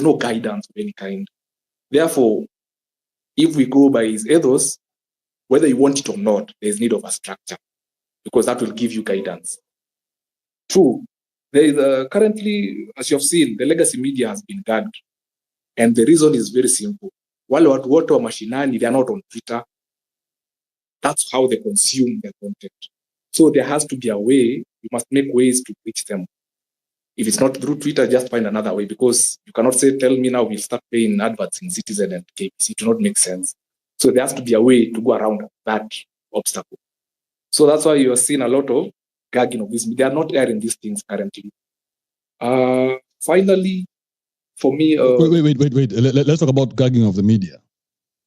no guidance of any kind. Therefore, if we go by his ethos, whether you want it or not, there's need of a structure, because that will give you guidance. True. There is currently, as you have seen, the legacy media has been gagged. And the reason is very simple. Wale watu wote wa mashinani, they are not on Twitter. That's how they consume their content. So there has to be a way, you must make ways to reach them. If it's not through Twitter, just find another way, because you cannot tell me now we'll start paying adverts in Citizen and KBC. It will not make sense. So there has to be a way to go around that obstacle. So that's why you are seeing a lot of gagging of this. They are not airing these things currently. Finally, for me... Wait. Let's talk about gagging of the media.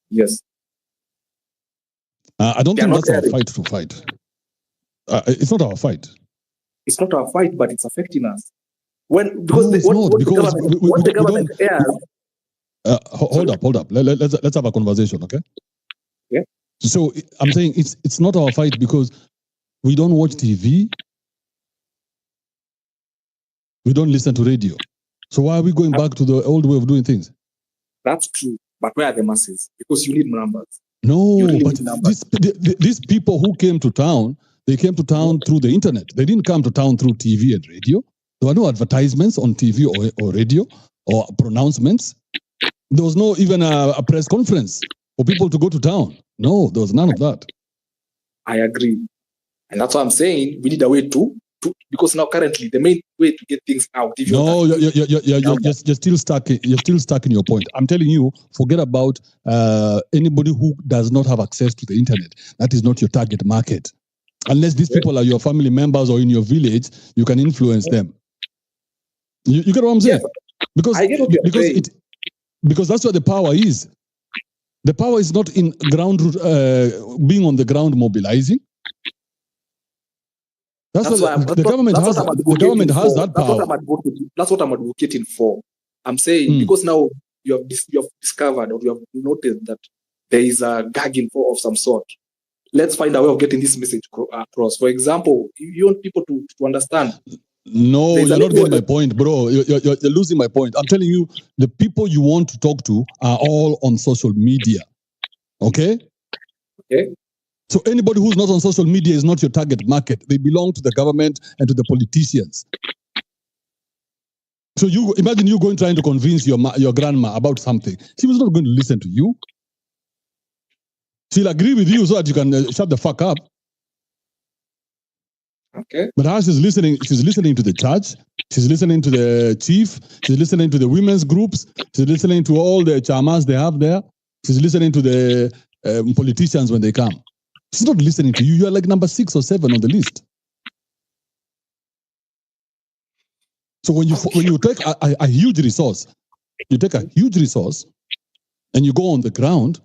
Yes. I don't think that's our fight to fight. It's not our fight. It's not our fight, but it's affecting us. What the government airs... Hold up. Let's have a conversation, okay? Yeah. So I'm saying it's not our fight because we don't watch TV. We don't listen to radio. So why are we going back to the old way of doing things? That's true. But where are the masses? Because you need numbers. No, but these people who came to town, they came to town through the internet. They didn't come to town through TV and radio. There were no advertisements on TV or radio or pronouncements. There was no even a press conference for people to go to town. No, there was none of that. I agree. And that's what I'm saying. We need a way to because now currently the main way to get things out. You're still stuck. You're still stuck in your point. I'm telling you, forget about anybody who does not have access to the internet. That is not your target market. Unless these people are your family members or in your village, you can influence them. You get what I'm saying? Yes. Because that's where the power is. The power is not in ground being on the ground mobilizing. That's what the government has. The government has that power. That's what I'm advocating for. I'm saying because now you have discovered or you have noticed that there is a gagging of some sort. Let's find a way of getting this message across. For example, you want people to understand. No, you're not getting my point, bro. You're losing my point. I'm telling you, the people you want to talk to are all on social media. Okay? Okay. So anybody who's not on social media is not your target market. They belong to the government and to the politicians. So you imagine you trying to convince your grandma about something. She was not going to listen to you. She'll agree with you so that you can shut the fuck up. Okay. But how she's listening to the church, she's listening to the chief, she's listening to the women's groups, she's listening to all the chamas they have there, she's listening to the politicians when they come. She's not listening to you. You are like number 6 or 7 on the list. So when you take a huge resource, and you go on the ground,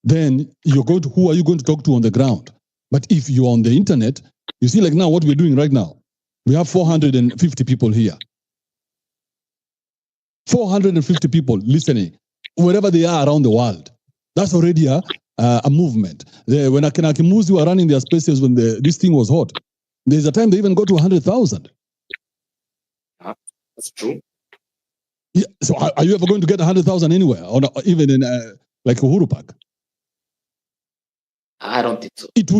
then who are you going to talk to on the ground? But if you're on the internet, you see like now what we're doing right now. We have 450 people here. 450 people listening, wherever they are around the world. That's already a movement. When Akimuzi were running their spaces when this thing was hot, there's a time they even got to 100,000. That's true. Yeah. So are you ever going to get 100,000 anywhere, or even in like Uhuru Park? I don't think so. It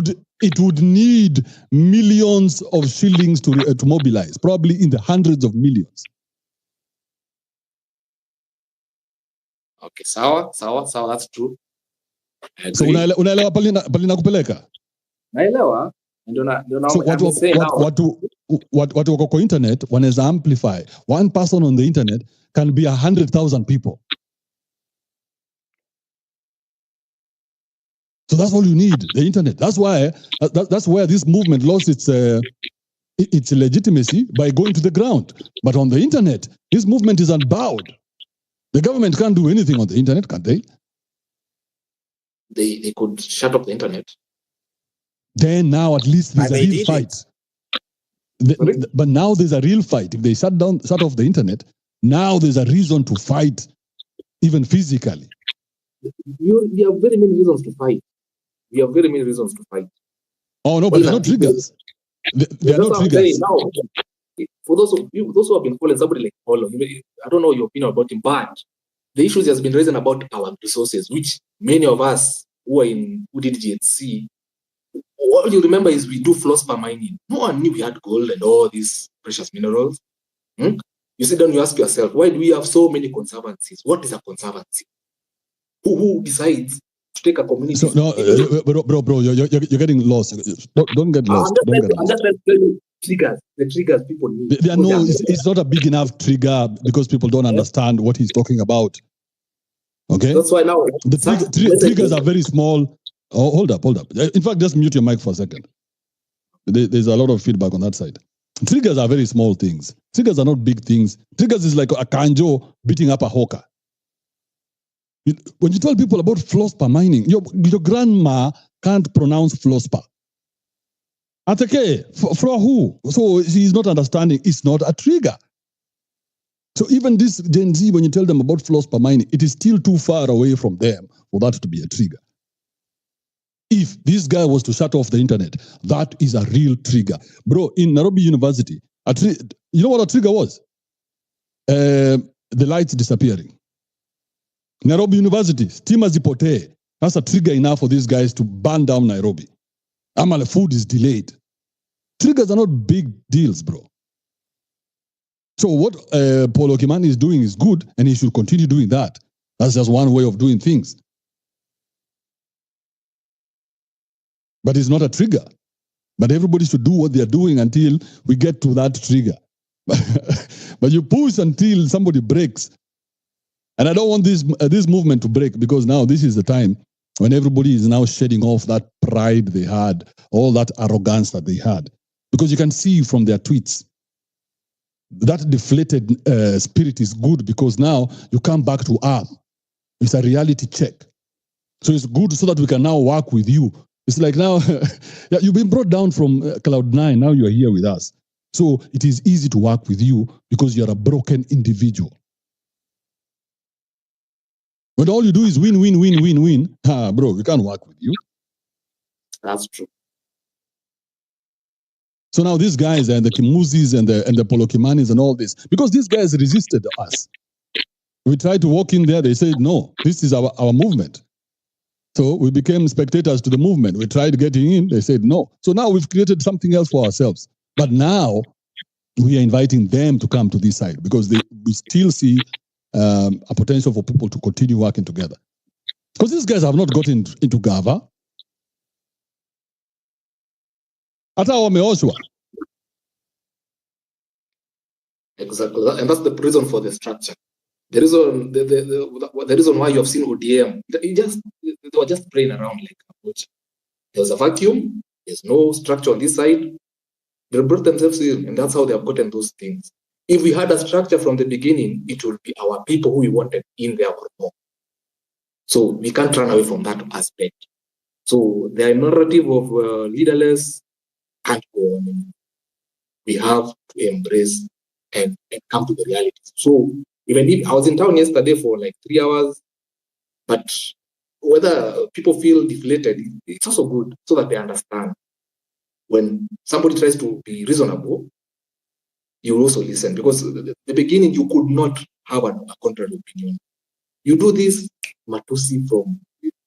would need millions of shillings to mobilize, probably in the hundreds of millions. Okay, sawa, that's true. So unaelewa palina kupeleka? Naelewa. So watu wako kwa internet wanaweza amplify. One person on the internet can be 100,000 people. So that's all you need, the internet. That's why that's where this movement lost its legitimacy by going to the ground. But on the internet, this movement is unbowed. The government can't do anything on the internet, can they? They could shut off the internet. Then now at least there's a real fight. But now there's a real fight. If they shut off the internet, now there's a reason to fight, even physically. we have very many reasons to fight. We have very many reasons to fight. Oh no, but it's not triggers. They are not triggers. Now, for those who have been following somebody like Paulo, I don't know your opinion about him, but the issues has been raising about our resources, which many of us who did GHC, all you remember is we do fluorspar mining. No one knew we had gold and all these precious minerals. You sit down, you ask yourself, why do we have so many conservancies? What is a conservancy? Who decides to take a community? So no, bro, you're getting lost. Don't get lost. I'm just trying to tell you the triggers people need. It's not a big enough trigger because people don't understand what he's talking about. Okay, that's why now the triggers are very small. Oh, hold up. In fact, just mute your mic for a second. There's a lot of feedback on that side. Triggers are very small things. Triggers are not big things. Triggers is like a kanjo beating up a hawker. When you tell people about fluorspar mining, your grandma can't pronounce fluorspar. Atake, for who? So she's not understanding. It's not a trigger. So even this Gen Z, when you tell them about fluorspar mining, it is still too far away from them for that to be a trigger. If this guy was to shut off the internet, that is a real trigger. Bro, in Nairobi University, you know what a trigger was? The lights disappearing. Nairobi University, stima zipote. That's a trigger enough for these guys to burn down Nairobi. Amala food is delayed. Triggers are not big deals, bro. So what Paulo Kimani is doing is good, and he should continue doing that. That's just one way of doing things. But it's not a trigger. But everybody should do what they are doing until we get to that trigger. But you push until somebody breaks. And I don't want this movement to break, because now this is the time when everybody is now shedding off that pride they had, all that arrogance that they had. Because you can see from their tweets, that deflated spirit is good, because now you come back to earth. It's a reality check. So it's good so that we can now work with you. It's like now, you've been brought down from Cloud9, now you're here with us. So it is easy to work with you because you're a broken individual. When all you do is win, bro, we can't work with you. That's true. So now these guys and the Kimuzis and the Paulo Kimanis and all this, because these guys resisted us. We tried to walk in there, they said, no, this is our movement. So we became spectators to the movement. We tried getting in, they said no. So now we've created something else for ourselves. But now we are inviting them to come to this side, because we still see a potential for people to continue working together. Because these guys have not gotten into Gava. Hata wameoshwa. Exactly, and that's the reason for the structure. The reason why you have seen ODM, they were just playing around like a poacher. There was a vacuum. There's no structure on this side. They brought themselves in, and that's how they have gotten those things. If we had a structure from the beginning, it would be our people who we wanted in there or more. So we can't run away from that aspect. So the narrative of leaderless can't go on. We have to embrace and come to the reality. So even if I was in town yesterday for like 3 hours, but whether people feel deflated, it's also good so that they understand. When somebody tries to be reasonable, you will also listen, because at the beginning you could not have a contrary opinion. You do this, Matusi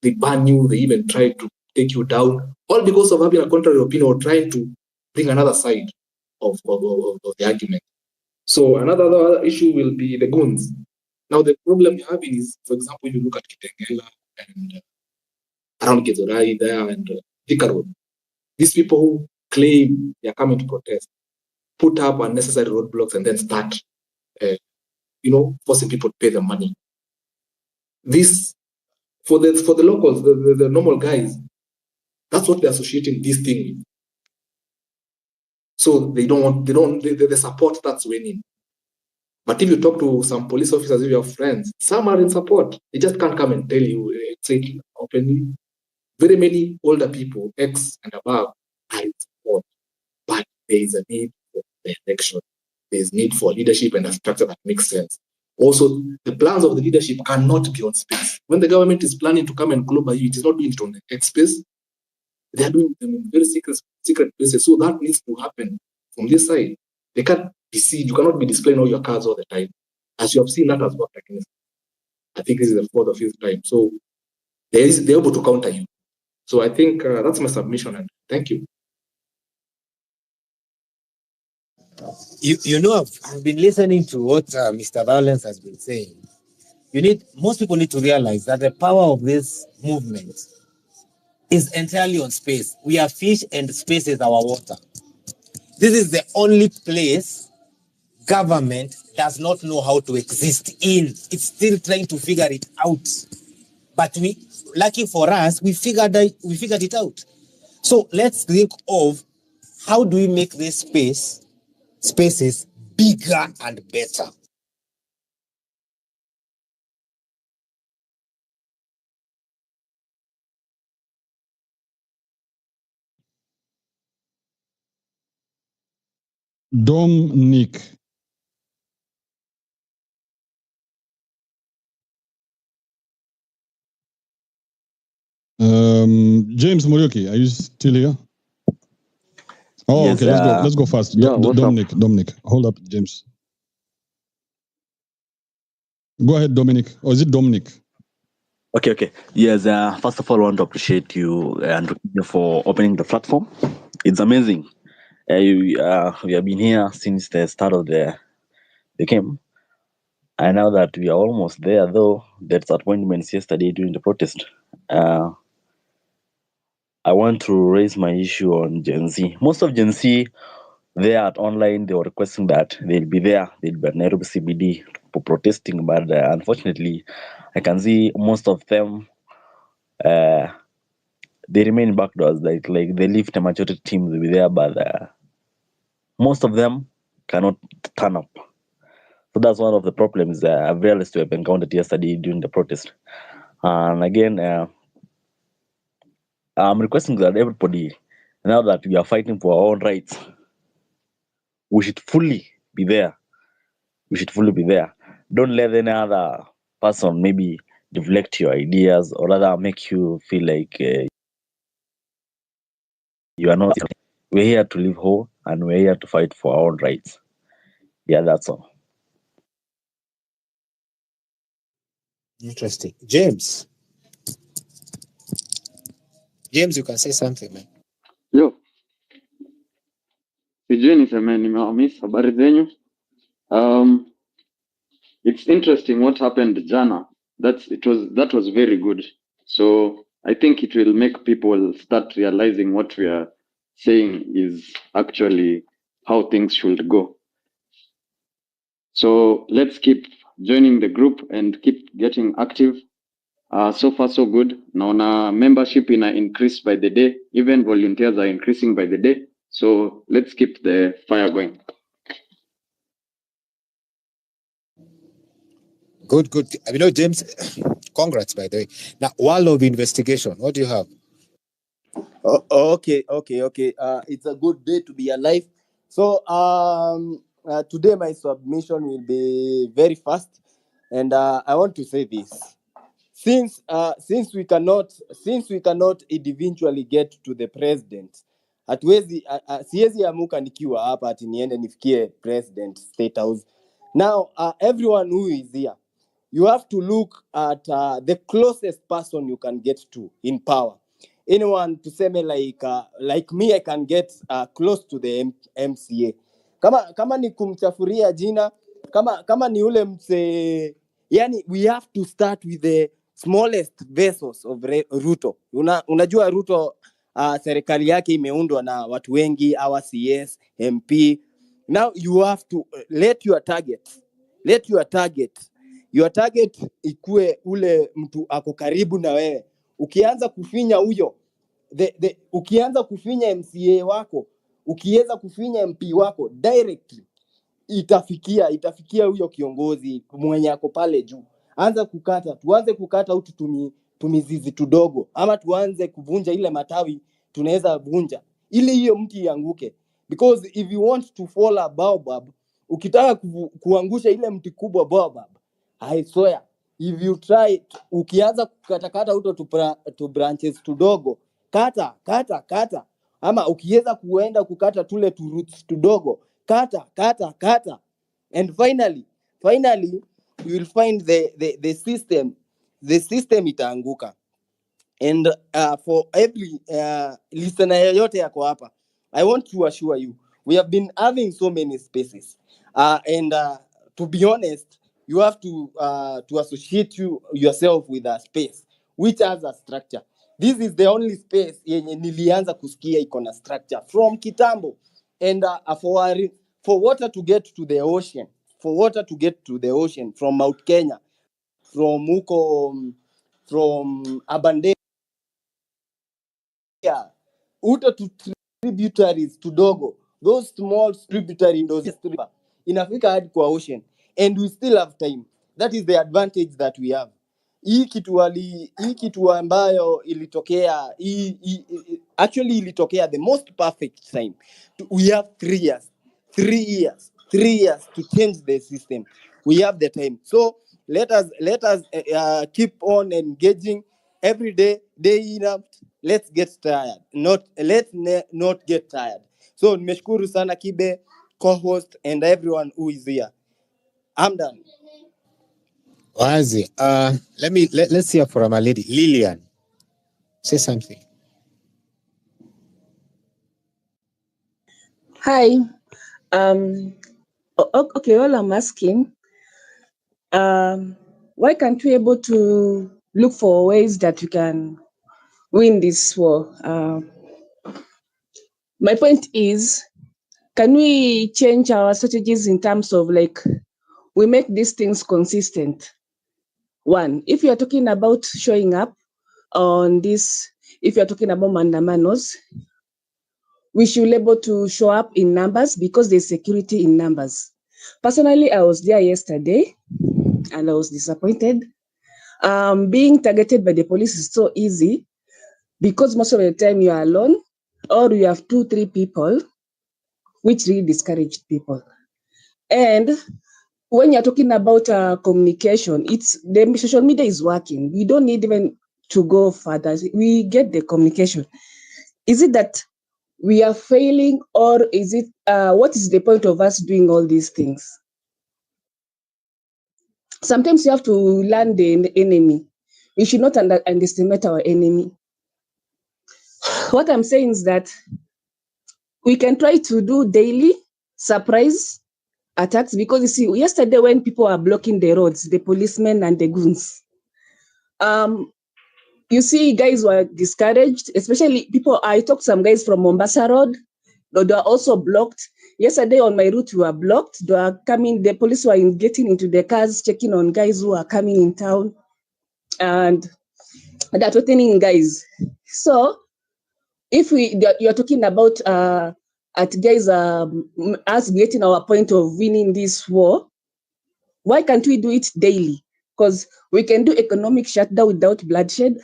they ban you, they even try to take you down, all because of having a contrary opinion or trying to bring another side of the argument. So another issue will be the goons. Now the problem you have is, for example, you look at Kitengela and around Gezorai there and Thika Road. These people who claim they are coming to protest put up unnecessary roadblocks and then start, forcing people to pay the money. This for the locals, the normal guys, that's what they're associating this thing with. So they support that's winning. But if you talk to some police officers, if you have friends, some are in support. They just can't come and tell you, say it openly. Very many older people, X and above, are in support. But there is a need for direction. There is need for leadership and a structure that makes sense. Also, the plans of the leadership cannot be on space. When the government is planning to come and global you, it is not doing it on the X space. They are doing them in very secret places. So that needs to happen from this side. They can't be seen. You cannot be displaying all your cards all the time. As you have seen, that has worked against. I think this is the fourth or fifth time. So they're able to counter you. So I think that's my submission. And thank you. You know, I've been listening to what Mr. Violence has been saying. Most people need to realize that the power of this movement is entirely on space. We are fish and space is our water. This is the only place government does not know how to exist in. It's still trying to figure it out. But lucky for us, we figured it out. So let's think of how do we make this spaces bigger and better. Dominic. James Morioki, are you still here? Oh, Yes, okay. Let's go fast. yeah, what's up? Dominic, hold up, James. Go ahead, Dominic. Or is it Dominic? Okay. Yes, first of all, I want to appreciate you and for opening the platform. It's amazing. We have been here since the start of the camp. I know that we are almost there, though. There's appointments yesterday during the protest. I want to raise my issue on Gen Z. Most of Gen Z, there at online, they were requesting that they'll be there. They'll be at Nairobi CBD for protesting, but unfortunately, I can see most of them, they remain backdoors. Like they leave the majority team to be there, but most of them cannot turn up. So that's one of the problems I've realized to have encountered yesterday during the protest. And again, I'm requesting that everybody, now that we are fighting for our own rights, we should fully be there. Don't let any other person maybe deflect your ideas or rather make you feel like you are not. We're here to live whole and we're here to fight for our own rights. Yeah, that's all. Interesting. James, you can say something, man. Yo, sijui niseme nimewamiss habari zenyu. It's interesting what happened jana. That was very good. So I think it will make people start realizing what we are saying is actually how things should go. So let's keep joining the group and keep getting active. So far so good. Naona membership increase by the day. Even volunteers are increasing by the day. So let's keep the fire going. Good. James, congrats, by the way. Now, wall of investigation, what do you have? Okay. It's a good day to be alive. So today my submission will be very fast, and I want to say this: since we cannot individually get to the president, siwezi amuka nikiwa hapa ati niende nifikie president State House. Now everyone who is here, you have to look at the closest person you can get to in power. Anyone to say me like me, I can get close to the MCA. Kama ni kumchafuria jina, kama ni ule mse, yani we have to start with the smallest vessels of Ruto. Unajua Ruto serikali yake imeundwa na watu wengi, our CS, MP. Now you have to let your target ikue ule mtu ako karibu na wewe. Ukianza kufinya huyo, ukianza kufinya MCA wako, ukiweza kufinya MP wako directly, itafikia huyo kiongozi mwenye ako pale juu. Tuanze kukata utu tumizizi tudogo, ama tuanze kuvunja ile matawi tunaweza vunja ili hiyo mti ianguke, because if you want to fall a baobab, ukitaka kuangusha ile mti kubwa baobab, I swear, if you try, ukianza kukatakata uto to branches tudogo, kata. Ama ukiweza kuenda kukata tule tu roots tudogo, kata. And finally, you will find the system itaanguka. And for every listener yoyote yako hapa, I want to assure you, we have been having so many spaces. And to be honest, you have to associate yourself with a space which has a structure. This is the only space yenye nilianza kusikia iko na structure from kitambo. And for water to get to the ocean, from Mount Kenya, from huko, from Abandea, uto to tributaries tudogo, those small tributary in those river inafika hadi kwa ocean, and we still have time. That is the advantage that we have. Hii kitu ambayo ilitokea actually ilitokea the most perfect time. We have 3 years. 3 years to change the system. We have the time. So let us keep on engaging every day in out. Let's get tired. Let's not get tired. So nimeshukuru sana Kibe, co-host, and everyone who is here. I'm done. Wazi. Let's hear from a lady. Lillian, say something. Hi. Okay, all I'm asking, why can't we able to look for ways that we can win this war? My point is, can we change our strategies in terms of like, we make these things consistent? One, if you are talking about showing up on this, if you are talking about mandamanos, we should be able to show up in numbers because there's security in numbers. Personally, I was there yesterday and I was disappointed. Being targeted by the police is so easy because most of the time you are alone or you have 2-3 people, which really discouraged people. And when you're talking about communication, the social media is working. We don't need even to go further. We get the communication. Is it that we are failing, or is it what is the point of us doing all these things? Sometimes you have to learn the enemy. We should not underestimate our enemy. What I'm saying is that we can try to do daily surprise attacks, because you see, yesterday when people are blocking the roads, the policemen and the goons, you see guys were discouraged, especially people. I talked to some guys from Mombasa Road, they are also blocked. Yesterday on my route, we were blocked. They are coming, the police were getting into the cars, checking on guys who are coming in town, and they're threatening guys. So if you're talking about at guys us getting our point of winning this war, why can't we do it daily? Because we can do economic shutdown without bloodshed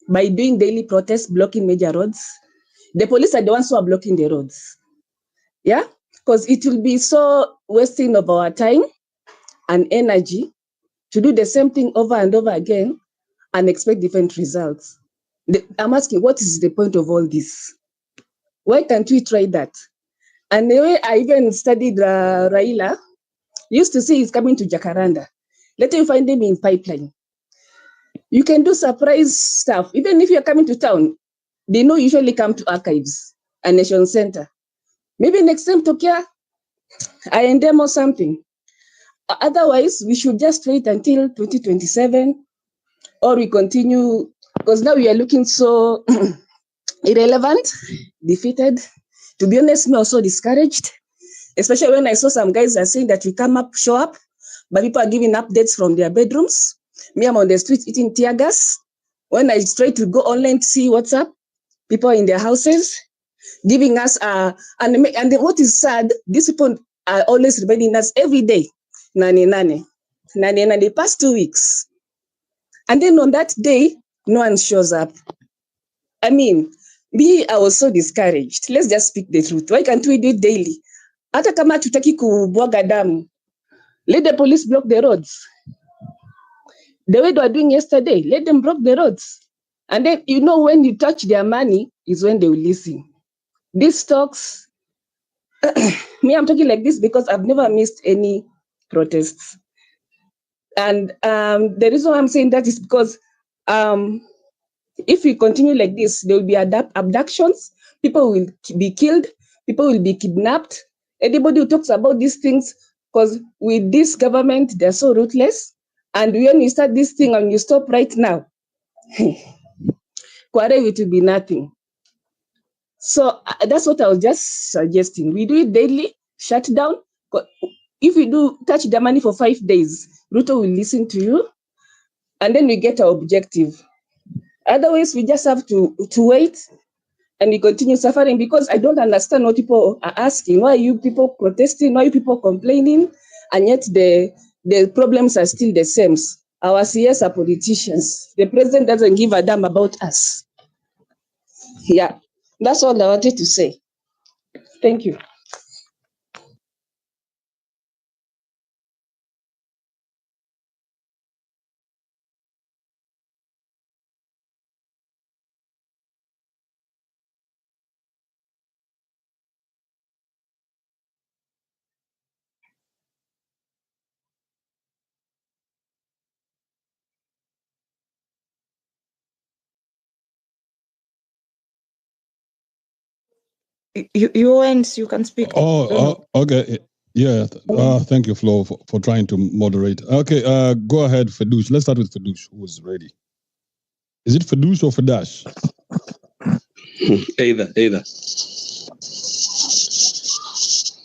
by doing daily protests, blocking major roads. The police are the ones who are blocking the roads. Yeah, because it will be so wasting of our time and energy to do the same thing over and over again and expect different results. I'm asking, what is the point of all this? Why can't we try that? And the way I even studied Raila, used to see he's coming to Jacaranda. Later you find him in Pipeline. You can do surprise stuff. Even if you're coming to town, they know usually come to Archives and Nation Center. Maybe next time Tokia, I end them or something. Otherwise, we should just wait until 2027, or we continue, because now we are looking so irrelevant, defeated. To be honest, me also discouraged, especially when I saw some guys are saying that we show up, but people are giving updates from their bedrooms. Me, I'm on the street eating tear gas. When I try to go online to see what's up, people in their houses giving us and what is sad, these people are always reminding us every day, Nanenane, the past 2 weeks. And then on that day, no one shows up. I mean, I was so discouraged. Let's just speak the truth. Why can't we do it daily? Hata kama tutaki kubwaga damu, Let the police block the roads. The way they were doing yesterday, let them block the roads. And then, you know, when you touch their money is when they will listen. These talks, me, I'm talking like this because I've never missed any protests. And the reason why I'm saying that is because if we continue like this, there will be abductions, people will be killed, people will be kidnapped. Anybody who talks about these things, because with this government, they're so ruthless. And when you start this thing and you stop right now, it will be nothing. So that's what I was just suggesting. We do it daily, shut down. If we do touch the money for 5 days, Ruto will listen to you, and then we get our objective. Otherwise, we just have to wait and we continue suffering, because I don't understand what people are asking. Why are you people protesting? Why are you people complaining? And yet the problems are still the same. Our CS are politicians. The president doesn't give a damn about us. Yeah, that's all I wanted to say. Thank you. You can speak. Okay. Yeah. Thank you, Flo, for trying to moderate. Okay. Go ahead, Fadush. Let's start with Fadush, who is ready. Is it Fadush or Fadash? Either.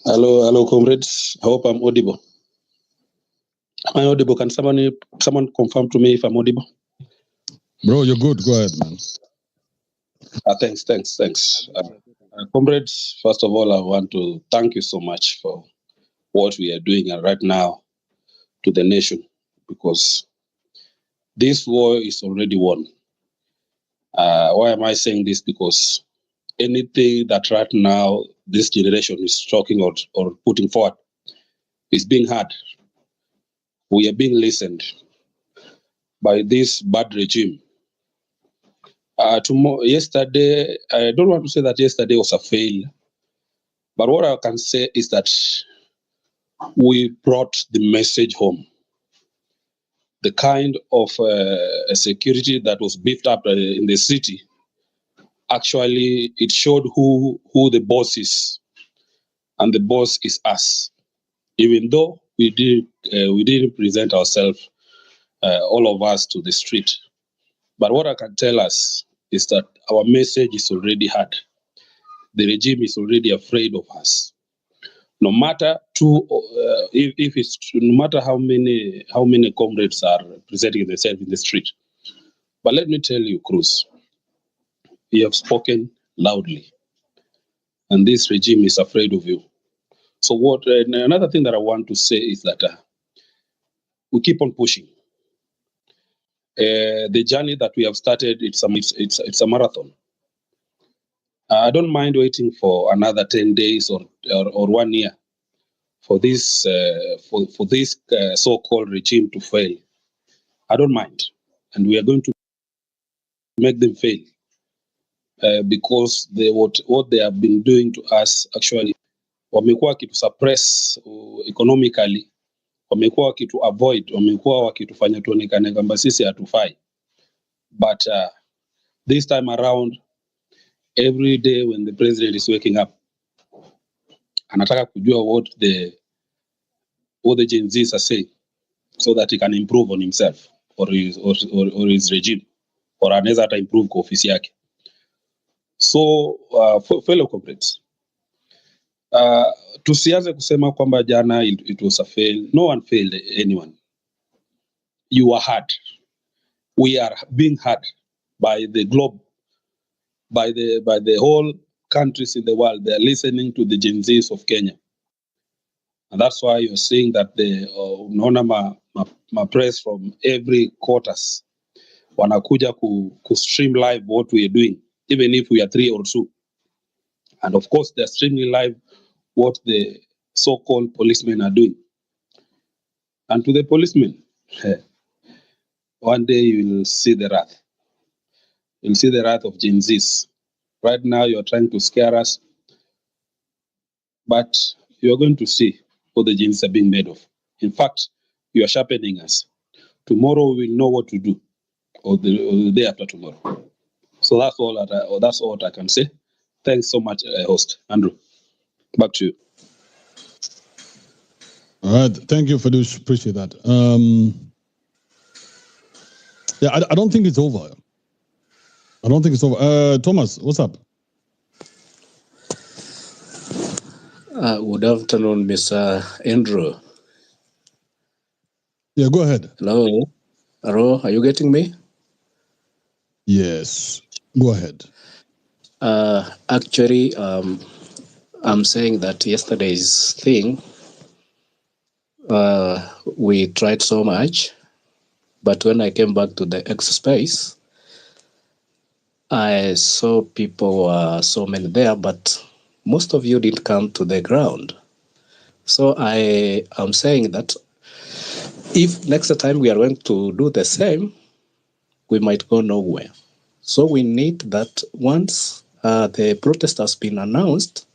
Hello, comrades. I hope I'm audible. Am I audible? Can someone confirm to me if I'm audible? Bro, you're good. Go ahead, man. Thanks. Comrades, first of all, I want to thank you so much for what we are doing right now to the nation, because this war is already won. Why am I saying this? Because anything that right now this generation is talking or putting forward is being heard. We are being listened by this bad regime. Yesterday, I don't want to say that yesterday was a fail, but what I can say is that we brought the message home. The kind of security that was beefed up in the city, actually, it showed who the boss is, and the boss is us. Even though we didn't present ourselves, all of us, to the street, but what I can tell us is that our message is already heard. The regime is already afraid of us. No matter no matter how many comrades are presenting themselves in the street. But let me tell you, Cruz, you have spoken loudly, and this regime is afraid of you. So another thing that I want to say is that we keep on pushing. The journey that we have started, it's a marathon. I don't mind waiting for another 10 days or 1 year for this so-called regime to fail. I don't mind, and we are going to make them fail because what they have been doing to us, actually, wamekuwa wakitu suppress economically, wamekuwa wakitu avoid, wamekuwa wakitufanya tuonekane kwamba sisi hatufai. But this time around, every day when the president is waking up, anataka kujua what the Gen Zs are saying, so that he can improve on himself or his regime, or anaweza hata improve kwa ofisi yake. So fellow comrades, tusianze kusema kwamba jana it was a fail. No one failed anyone. You are heard. We are being heard by the globe, by the whole countries in the world. They are listening to the Gen Zs of Kenya, and that's why you're seeing that the unaona ma press from every quarters wanakuja ku stream live what we are doing, even if we are 3 or 2. And of course, they're streaming live what the so-called policemen are doing. And to the policemen, one day you will see the wrath. You'll see the wrath of Gen Zs. Right now, you're trying to scare us, but you're going to see what the Gen Zs are being made of. In fact, you are sharpening us. Tomorrow we will know what to do, or the day after tomorrow. So that's all I can say. Thanks so much, host Andrew. Back to you. All right, thank you, Fadush. Appreciate that. Yeah, I don't think it's over. I don't think it's over. Thomas, what's up? Good afternoon, Mr. Andrew. Yeah, go ahead. Hello, are you getting me? Yes, go ahead. Actually, I'm saying that yesterday's thing, we tried so much, but when I came back to the X space, I saw people were so many there, but most of you didn't come to the ground. So I am saying that if next time we are going to do the same, we might go nowhere. So we need that once the protest has been announced,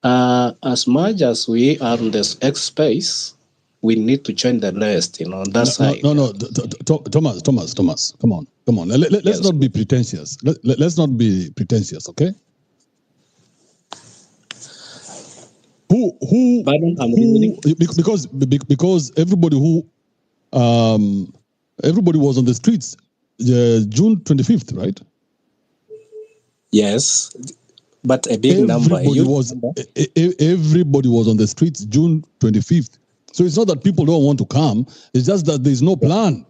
as much as we are in this X space, we need to change the list, on that side. No, Thomas, come on. Let's not be pretentious. Let's not be pretentious, okay? Because everybody everybody was on the streets June 25th, right? Yes, but a big number. Everybody was on the streets June 25th. So it's not that people don't want to come, it's just that there's no plan.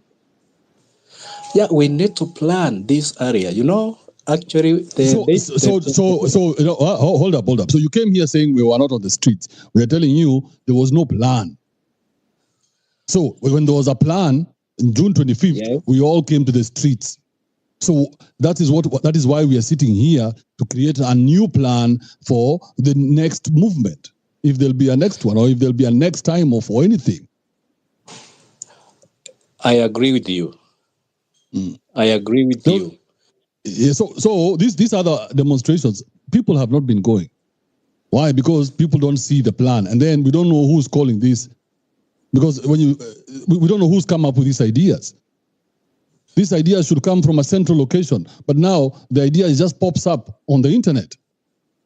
Yeah, we need to plan this area, actually. Hold up. So you came here saying we were not on the streets. We are telling you there was no plan. So when there was a plan, in June 25th, we all came to the streets. So that is why we are sitting here to create a new plan for the next movement. If there'll be a next one, or if there'll be a next time, or for anything. I agree with you. I agree with you. Yeah, so these other demonstrations, people have not been going. Why? Because people don't see the plan, and then we don't know who's calling this. Because we don't know who's come up with these ideas. These ideas should come from a central location, but now the idea just pops up on the internet,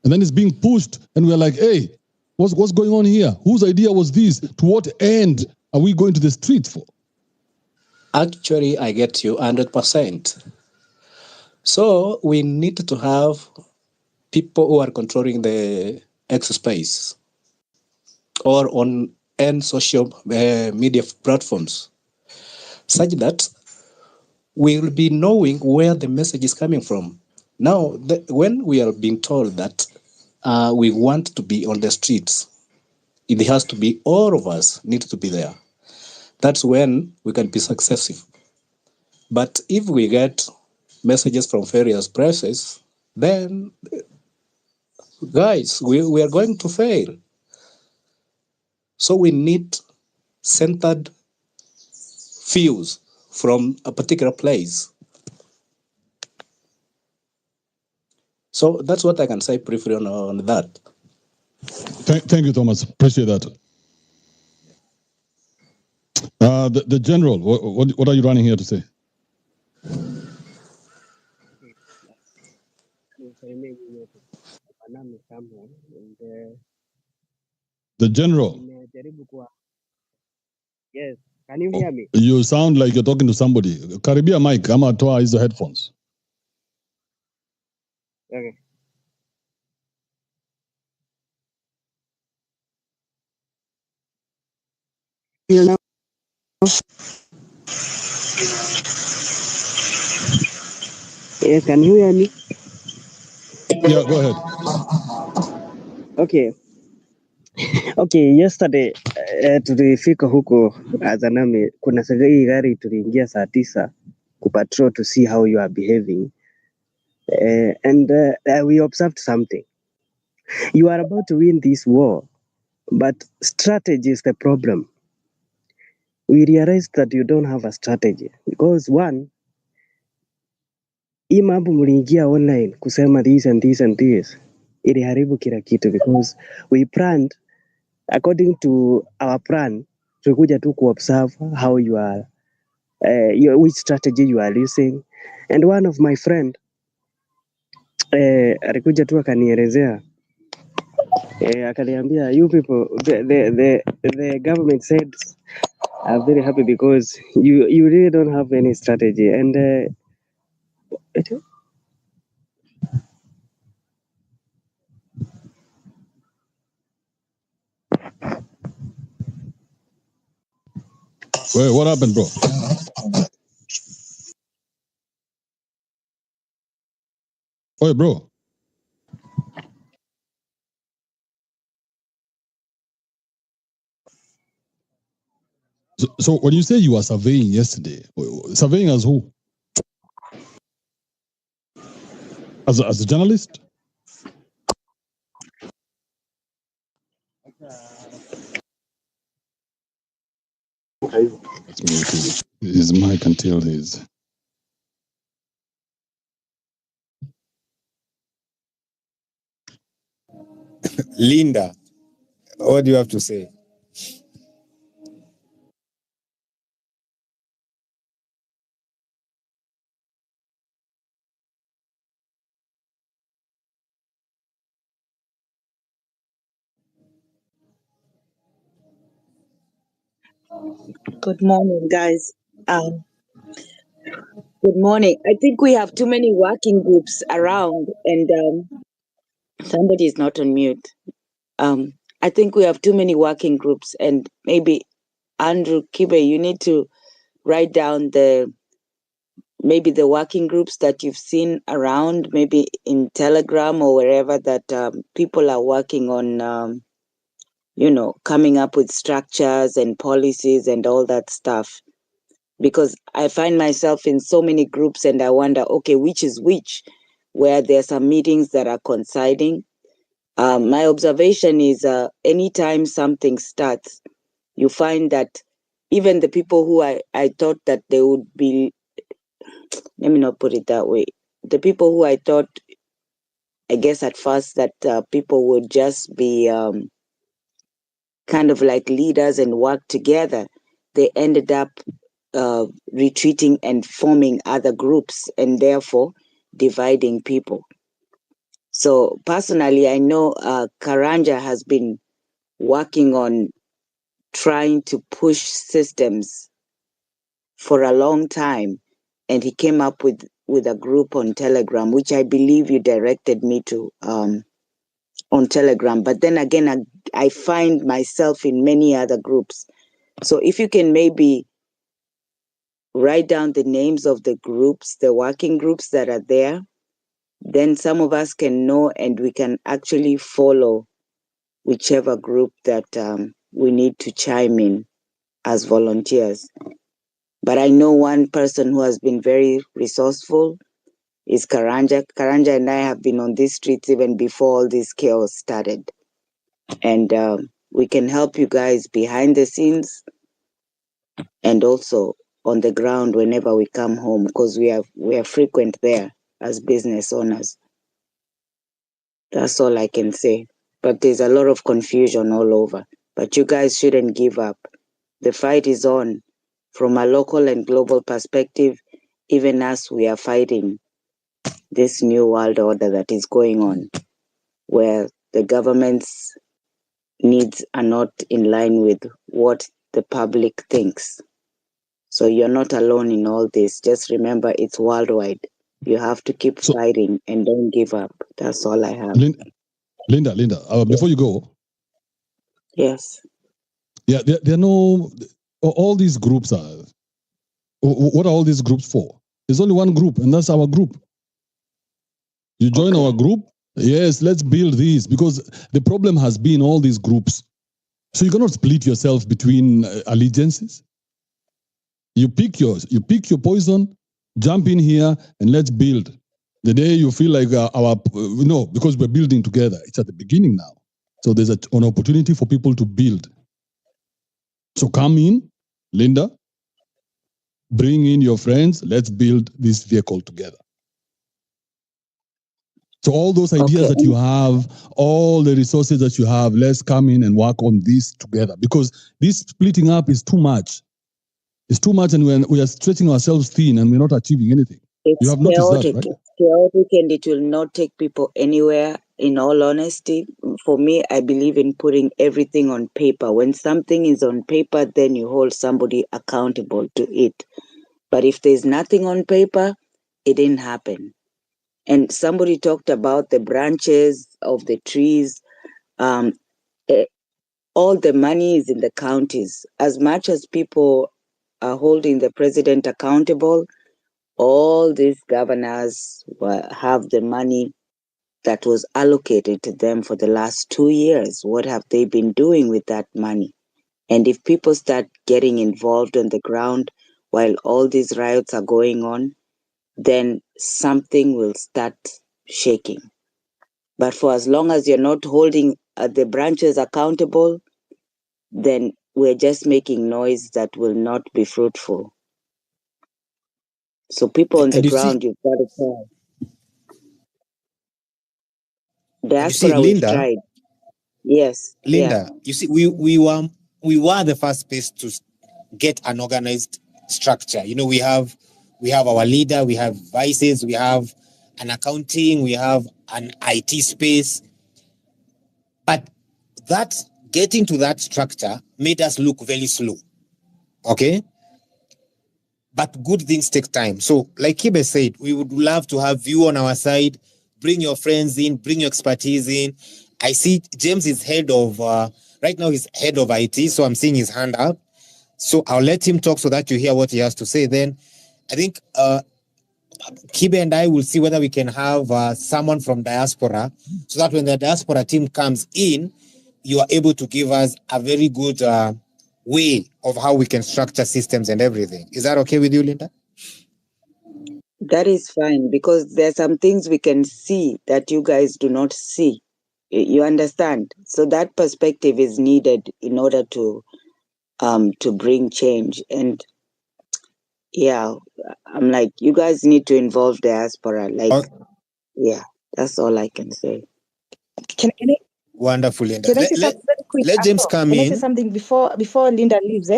and then it's being pushed, and we're like, hey, what's going on here? Whose idea was this? To what end are we going to the street for? Actually, I get you 100%. So we need to have people who are controlling the X space or on end social media platforms, such that we will be knowing where the message is coming from. Now, when we are being told that we want to be on the streets, it has to be all of us need to be there. That's when we can be successful. But if we get messages from various places, then guys, we are going to fail. So we need centered views from a particular place. So that's what I can say briefly on that. Thank you, Thomas. Appreciate that. The general, what are you running here to say? The general. Yes, can you hear me? You sound like you're talking to somebody. Karibia mic, ama toa hizo headphones. Okay. You know. Yes, can you hear me? Yeah, go ahead. Okay. Okay, yesterday tulifika huko Azaname, kuna hii gari tuliingia saa 9 kupatrol to see how you are behaving, and we observed something. You are about to win this war, but strategy is the problem. we realized that you don't have a strategy because one, hii mambo mliingia online kusema this and this and this iliharibu kila kitu because we planned according to our plan. Tulikuja tu kuobserve how you are which strategy you are using, and one of my friend alikuja tu akanielezea akaniambia you people the government said I'm very happy because you really don't have any strategy and Wait, what happened, bro? Wait, bro. So when you say you were surveying yesterday, surveying as who? As a journalist? Let's mute his mic until he's... Linda, what do you have to say? Good morning, guys. Good morning. I think we have too many working groups around, and somebody is not on mute. I think we have too many working groups, and maybe Andrew Kibe, you need to write down maybe the working groups that you've seen around, maybe in Telegram or wherever that people are working on, coming up with structures and policies and all that stuff. Because I find myself in so many groups and I wonder, okay, which is which, where there are some meetings that are coinciding. My observation is anytime something starts, you find that even the people who I thought that they would be, let me not put it that way, the people who I thought, I guess at first that people would just be kind of like leaders and work together, they ended up retreating and forming other groups and therefore dividing people. So personally, I know Karanja has been working on trying to push systems for a long time, and he came up with a group on Telegram, which I believe you directed me to on Telegram. But then again, I find myself in many other groups. So if you can maybe write down the names of the groups, the working groups that are there, then some of us can know and we can actually follow whichever group that we need to chime in as volunteers. But I know one person who has been very resourceful is Karanja. Karanja and I have been on these streets even before all this chaos started. And we can help you guys behind the scenes and also on the ground whenever we come home, because we are frequent there as business owners. That's all I can say. But there's a lot of confusion all over. But you guys shouldn't give up. The fight is on. From a local and global perspective, even us, we are fighting this new world order that is going on, where the government's needs are not in line with what the public thinks. So you're not alone in all this. Just remember, it's worldwide. You have to keep fighting and don't give up. That's all I have. Linda, before you go. Yes. Yeah, there are no, all these groups are, what are all these groups for? There's only one group, and that's our group. You join our group, yes, let's build this, because the problem has been all these groups. So you cannot split yourself between allegiances. You pick your poison, jump in here, and let's build. The day you feel like because we're building together, it's at the beginning now. So there's an opportunity for people to build. So come in, Linda, bring in your friends. Let's build this vehicle together. So all those ideas that you have, all the resources that you have, let's come in and work on this together, because this splitting up is too much. It's too much, and we are stretching ourselves thin and we're not achieving anything. You It's have noticed that, chaotic. right? It's chaotic, and it will not take people anywhere. In all honesty, for me, I believe in putting everything on paper. When something is on paper, then you hold somebody accountable to it. But if there's nothing on paper, it didn't happen. And somebody talked about the branches of the trees. Um, eh, all the money is in the counties. As much as people are holding the president accountable, all these governors have the money that was allocated to them for the last 2 years. What have they been doing with that money? And if people start getting involved on the ground while all these riots are going on, then something will start shaking. But for as long as you're not holding the branches accountable, then we're just making noise that will not be fruitful. So people on the And you see, ground, you've got to try. and you see, Diaspora, we've tried. Yes. Linda, you see, we were the first place to get an organized structure. You know, we have our leader, we have vices, we have an accounting, we have an IT space. But that getting to that structure made us look very slow. Okay? But good things take time. So, like Kibe said, we would love to have you on our side. Bring your friends in, bring your expertise in. I see James is head of, right now he's head of IT, so I'm seeing his hand up. So I'll let him talk so that you hear what he has to say. Then I think Kibe and I will see whether we can have someone from diaspora, so that when the diaspora team comes in, you are able to give us a very good way of how we can structure systems and everything. Is that okay with you, Linda? That is fine, because there are some things we can see that you guys do not see. You understand? So that perspective is needed in order to bring change. And yeah, I'm like, you guys need to involve diaspora. Like, yeah, that's all I can say. Can I, Wonderful, Linda. can I say something very quick? Let James come Can I in. say something before Linda leaves?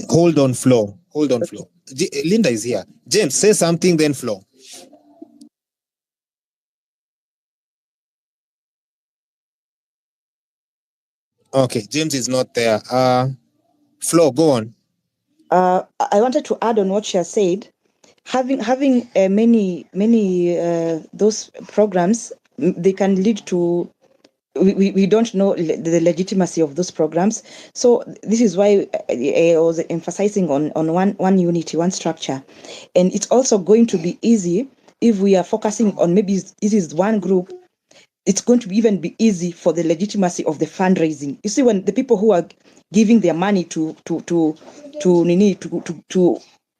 Hold on, Flo. Hold on, Flo. Linda is here. James, say something, then Flo. Okay, James is not there. Flo, go on. I wanted to add on what she has said. Having many those programs, they can lead to. We don't know the legitimacy of those programs. So this is why I was emphasizing on one unity, one structure. And it's also going to be easy if we are focusing on maybe this is one group. It's going to even be easy for the legitimacy of the fundraising. You see, when the people who are giving their money to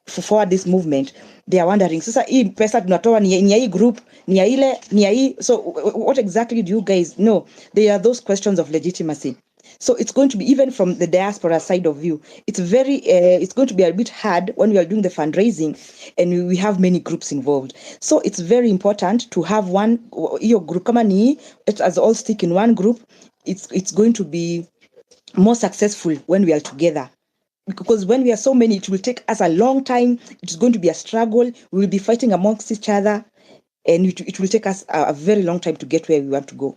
forward this movement, they are wondering, sasa hii pesa tunatoa ni ya hii group, ni ya ile, ni ya hii. So what exactly do you guys know? There are those questions of legitimacy. So it's going to be, even from the diaspora side of view, it's going to be a bit hard when we are doing the fundraising and we have many groups involved. So it's very important to have one, your group, kama ni, as all stick in one group, it's going to be more successful when we are together. Because when we are so many, it will take us a long time. It's going to be a struggle. We will be fighting amongst each other, and it will take us a very long time to get where we want to go.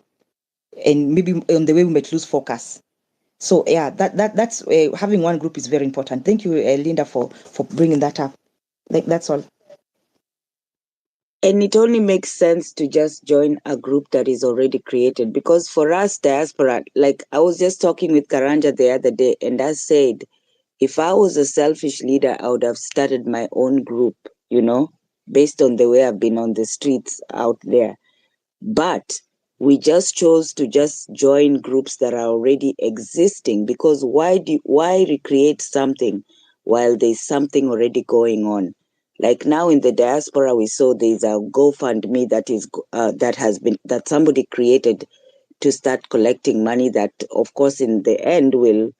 And maybe on the way we might lose focus. So yeah, that's having one group is very important. Thank you, Linda, for bringing that up. That's all. And it only makes sense to just join a group that is already created, because for us diaspora, like I was just talking with Karanja the other day, and I said, if I was a selfish leader, I would have started my own group, based on the way I've been on the streets out there. But we just chose to just join groups that are already existing, because why recreate something while there's something already going on? Like now in the diaspora, we saw there's a GoFundMe that somebody created to start collecting money that, of course, in the end will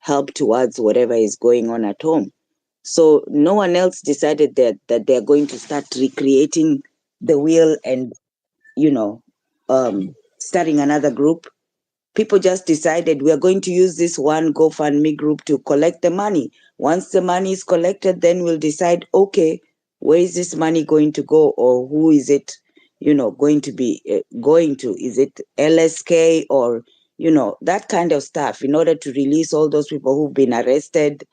help towards whatever is going on at home. So no one else decided that they're going to start recreating the wheel and, starting another group. People just decided we are going to use this one GoFundMe group to collect the money. Once the money is collected, then we'll decide, okay, where is this money going to go, or who is it, going to be going to? Is it LSK or, that kind of stuff, in order to release all those people who've been arrested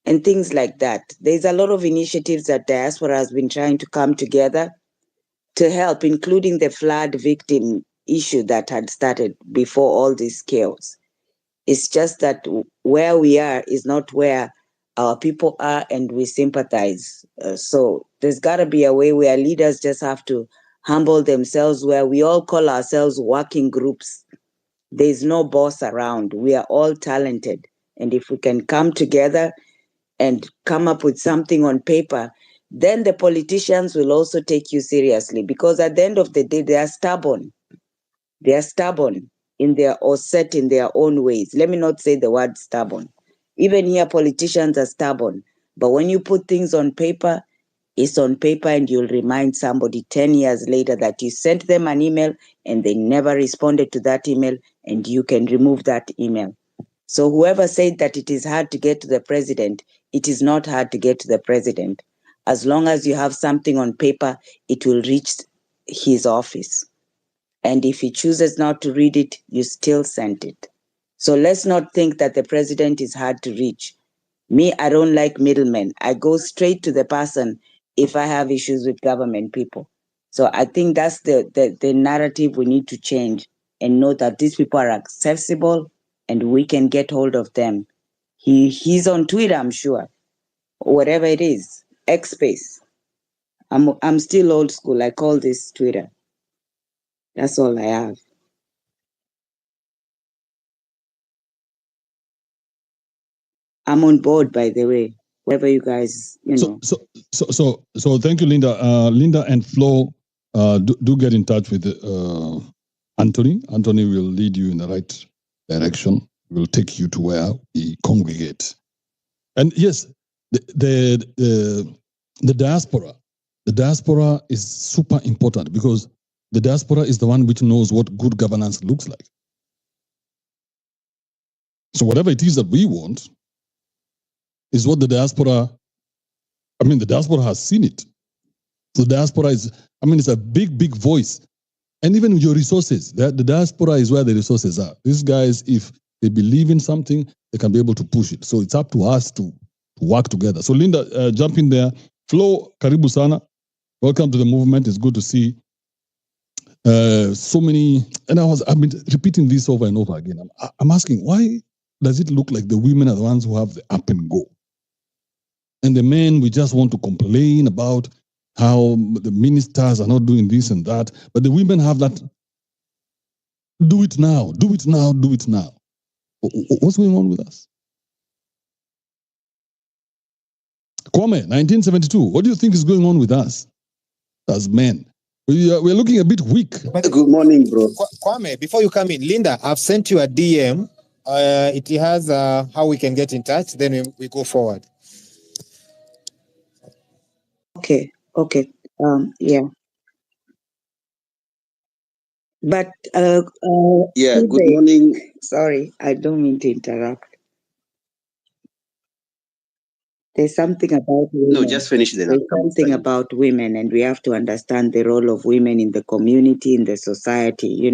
and things like that. There's a lot of initiatives that diaspora has been trying to come together to help, including the flood victim issue that had started before all this chaos. It's just that where we are is not where our people are, and we sympathize. So there's got to be a way where leaders just have to humble themselves, where we all call ourselves working groups. There's no boss around. We are all talented. And if we can come together and come up with something on paper, then the politicians will also take you seriously, because at the end of the day, they are stubborn. They are stubborn or set in their own ways. Let me not say the word stubborn. Even here, politicians are stubborn. But when you put things on paper, it's on paper, and you'll remind somebody 10 years later that you sent them an email and they never responded to that email, and you can remove that email. So whoever said that it is hard to get to the president, it is not hard to get to the president. As long as you have something on paper, it will reach his office. And if he chooses not to read it, you still send it. So let's not think that the president is hard to reach. Me, I don't like middlemen. I go straight to the person if I have issues with government people. So I think that's the narrative we need to change, and know that these people are accessible and we can get hold of them. He's on Twitter, I'm sure. Whatever it is, X Space. I'm still old school. I call this Twitter. That's all I have. I'm on board, by the way. Whatever you guys, know. So thank you, Linda. Linda and Flo, do get in touch with Anthony. Anthony will lead you in the right direction. Will take you to where we congregate. And yes, the diaspora. The diaspora is super important, because the diaspora is the one which knows what good governance looks like. So whatever it is that we want is what the diaspora has seen it. So the diaspora is, it's a big, big voice. And even your resources, the diaspora is where the resources are. These guys, if they believe in something, they can be able to push it. So it's up to us to work together. So Linda, jump in there. Flo, karibu sana. Welcome to the movement. It's good to see so many. And I've been repeating this over and over again. I'm asking, why does it look like the women are the ones who have the up and go? And the men, we just want to complain about how the ministers are not doing this and that. But the women have that, do it now, do it now, do it now. What's going on with us? Kwame, 1972, what do you think is going on with us as men? We're looking a bit weak. Good morning, bro. Kwame, before you come in, Linda, I've sent you a DM. It has how we can get in touch. Then we go forward. Okay. Yeah. But yeah, good morning. Sorry, I don't mean to interrupt. There's something about women. No, just finish the There's something about women, and we have to understand the role of women in the community, in the society.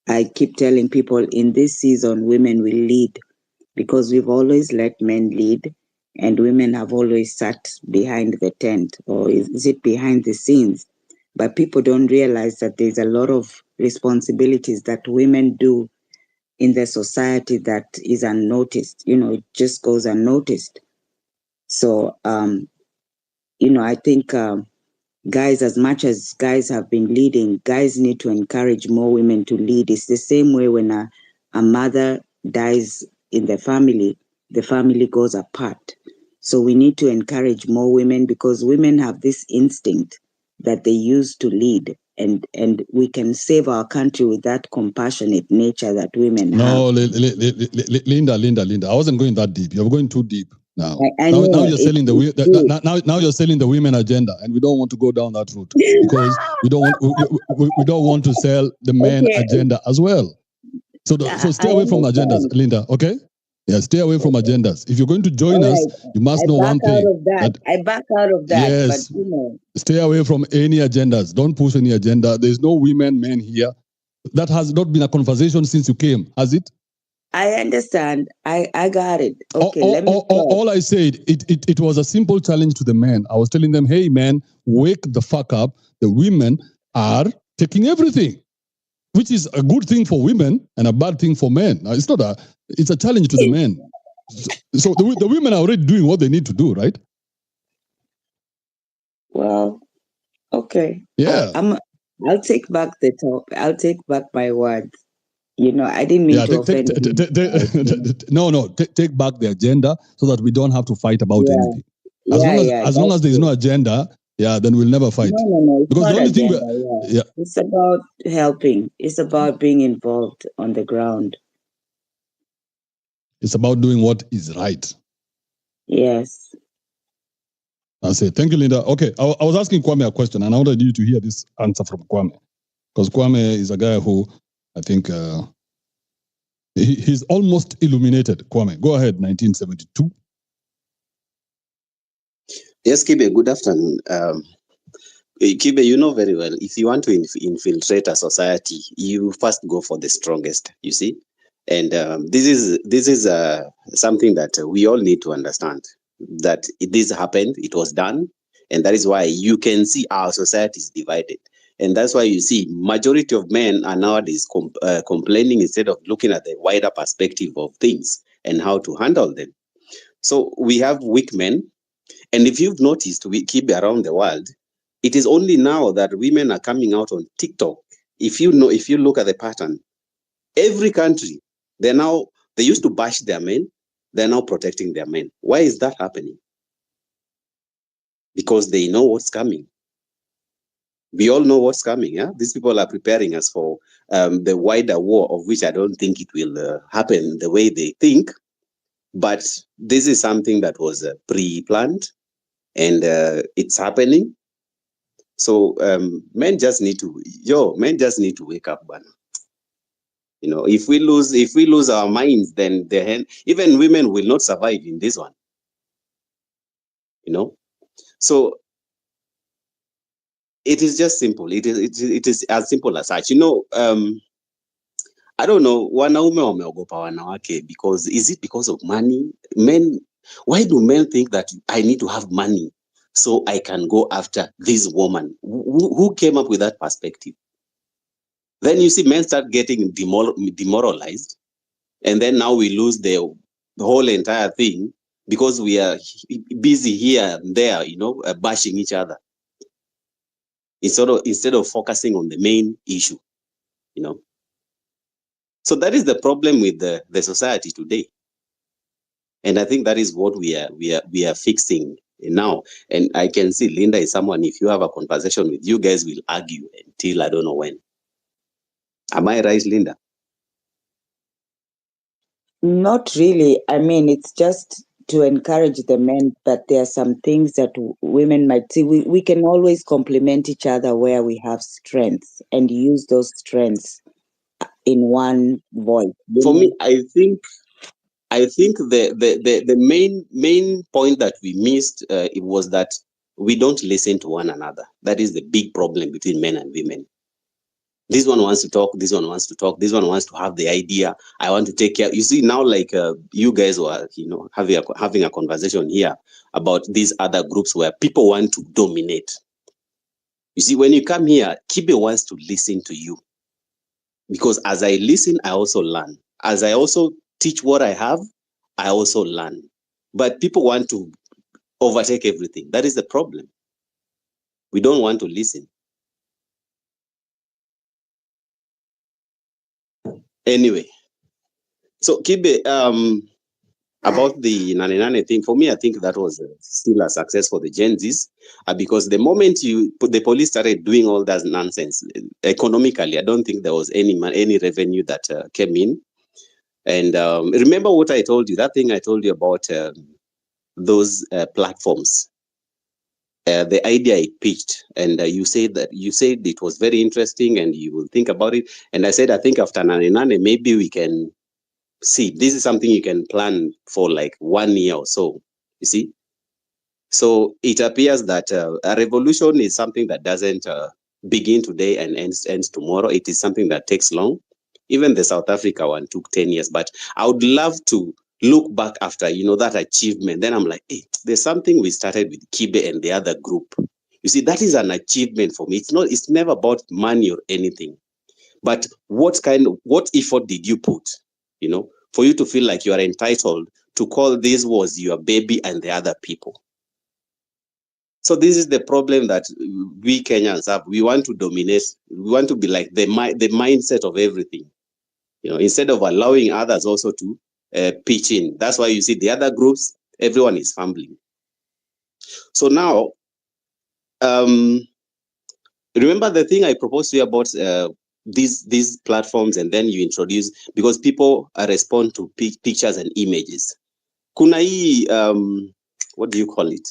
I keep telling people, in this season, women will lead, because we've always let men lead, and women have always sat behind the tent, or is it behind the scenes? But people don't realize that there's a lot of responsibilities that women do in the society that is unnoticed. It just goes unnoticed. So, I think guys, as much as guys have been leading, guys need to encourage more women to lead. It's the same way when a mother dies in the family goes apart. So we need to encourage more women, because women have this instinct that they use to lead, and we can save our country with that compassionate nature that women have. No, Linda, I wasn't going that deep. You're going too deep now. I now know you're selling now you're selling the women agenda, and we don't want to go down that route because we don't want to sell the men agenda as well. So stay away from agendas, Linda. Okay? Yeah, stay away from agendas. If you're going to join us, you must know one thing. I back out of that. Yes, but stay away from any agendas. Don't push any agenda. There's no men here. That has not been a conversation since you came, has it? I understand. I got it. Okay, all I said, it was a simple challenge to the men. I was telling them, hey, man, wake the fuck up. The women are taking everything, which is a good thing for women and a bad thing for men. Now, it's a challenge to the men. So the women are already doing what they need to do, right? Well, okay. Yeah. I'll take back the talk. I'll take back my words. I didn't mean to offend you. Take back the agenda so that we don't have to fight about anything. As long as there is no agenda, then we'll never fight. No. It's because not the only agenda, thing It's about helping. It's about being involved on the ground. It's about doing what is right. Yes. I say thank you, Linda. Okay, I was asking Kwame a question, and I wanted you to hear this answer from Kwame, because Kwame is a guy who I think he's almost illuminated. Kwame, go ahead. 1972. Yes, Kibe. Good afternoon. Kibe, you know very well, if you want to infiltrate a society, you first go for the strongest. You see, and this is something that we all need to understand. That this happened, it was done, and that is why you can see our society is divided. And that's why you see majority of men are nowadays complaining instead of looking at the wider perspective of things and how to handle them. So we have weak men, and if you've noticed, we keep around the world, it is only now that women are coming out on TikTok. If you look at the pattern, every country, they used to bash their men, they're now protecting their men. Why is that happening? Because they know what's coming. We all know what's coming. Yeah? These people are preparing us for the wider war, of which I don't think it will happen the way they think. But this is something that was pre-planned, and it's happening. So men just need to wake up, man. If we lose our minds, then even women will not survive in this one. So it is just simple. It is as simple as such. I don't know, wanaume wameogopa wanawake because is it because of money? Why do men think that I need to have money so I can go after this woman? Who came up with that perspective? Then you see men start getting demoralized, and then now we lose the whole entire thing because we are busy here and there, bashing each other instead of focusing on the main issue, So that is the problem with the society today, and I think that is what we are fixing now. And I can see Linda is someone, if you have a conversation with, you guys will argue until I don't know when. Am I right, Linda? Not really. I mean, it's just to encourage the men, but there are some things that women might see. We can always complement each other where we have strengths and use those strengths in one voice. For me, I think the main point that we missed it was that we don't listen to one another. That is the big problem between men and women. This one wants to talk, this one wants to talk, this one wants to have the idea. I want to take care. You see now, like you guys were, having a conversation here about these other groups where people want to dominate. You see, when you come here, Kibe wants to listen to you, because as I listen, I also learn. As I also teach what I have, I also learn. But people want to overtake everything. That is the problem. We don't want to listen. Anyway, so Kibe, About the Nanenane thing, for me, I think that was still a success for the Gen Zs, because the moment the police started doing all that nonsense, economically, I don't think there was any revenue that came in. And remember what I told you, that thing I told you about those platforms. The idea I pitched, and you said it was very interesting, and you will think about it. And I said, I think after Nanenane, maybe we can see, this is something you can plan for like 1 year or so. You see, so it appears that a revolution is something that doesn't begin today and ends tomorrow. It is something that takes long. Even the South Africa one took 10 years. But I would love to look back after that achievement. Then I'm like, hey, there's something we started with Kibe and the other group. You see, that is an achievement for me. It's never about money or anything. But what effort did you put, for you to feel like you are entitled to call this was your baby and the other people? So this is the problem that we Kenyans have. We want to dominate. We want to be like the mindset of everything, instead of allowing others also to pitch in. That's why you see the other groups, everyone is fumbling. So now, remember the thing I proposed to you about these platforms, and then you introduce, because people respond to pictures and images. Kuna hii, what do you call it?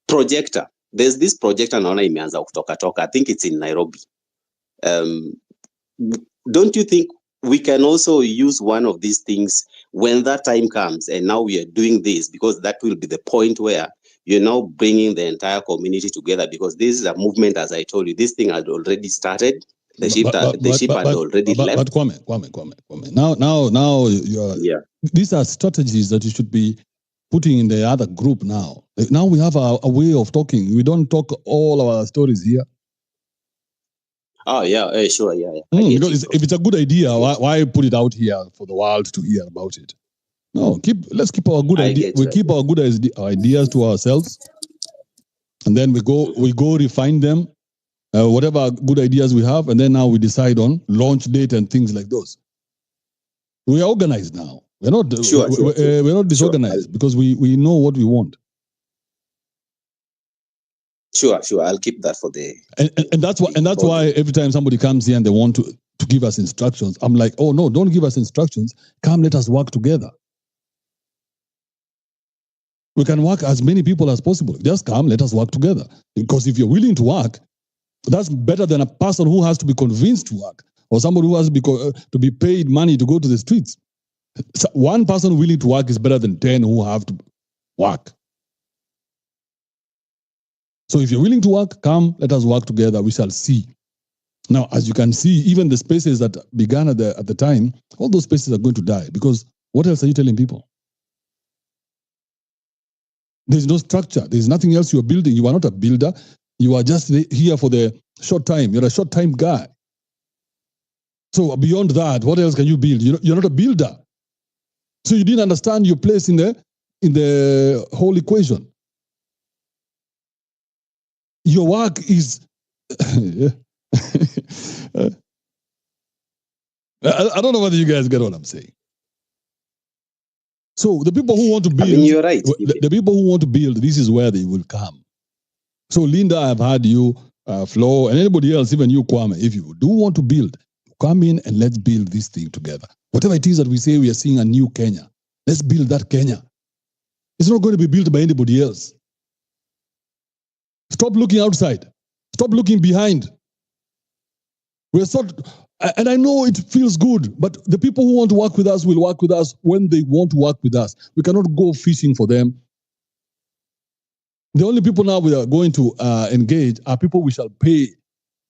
Projector. There's this projector naona imeanza kutoka. I think it's in Nairobi. Don't you think we can also use one of these things when that time comes? And now we are doing this because that will be the point where you're now bringing the entire community together, because this is a movement, as I told you, this thing had already started. The ship had already left. But Kwame. Now you are. Yeah. These are strategies that you should be putting in the other group now. Now we have a way of talking. We don't talk all our stories here. Oh, yeah, sure, yeah. Because if it's a good idea, why put it out here for the world to hear about it? No, let's keep our good ideas. We keep our good ideas to ourselves, and then we go refine them, whatever good ideas we have, and then now we decide on launch date and things like those. We are organized now. We're not we're not disorganized, because we know what we want. Sure. I'll keep that for the and that's why every time somebody comes here and they want to give us instructions, I'm like, oh no, don't give us instructions. Come, let us work together. We can work as many people as possible. Just come, let us work together. Because if you're willing to work, that's better than a person who has to be convinced to work, or somebody who has to be paid money to go to the streets. So one person willing to work is better than 10 who have to work. So if you're willing to work, come, let us work together. We shall see. Now, as you can see, even the spaces that began at the time, all those spaces are going to die, because what else are you telling people? There's no structure. There's nothing else you're building. You are not a builder. You are just here for the short time. You're a short time guy. So beyond that, what else can you build? You're not a builder. So you didn't understand your place in the whole equation. Your work is I don't know whether you guys get what I'm saying. So the people who want to build, you're right. The people who want to build, this is where they will come. So Linda, I've had you, Flo, and anybody else, even you, Kwame, if you do want to build, come in and let's build this thing together. Whatever it is that we say we are seeing a new Kenya, let's build that Kenya. It's not going to be built by anybody else. Stop looking outside. Stop looking behind. And I know it feels good, but the people who want to work with us will work with us when they want to work with us. We cannot go fishing for them. The only people now we are going to engage are people we shall pay,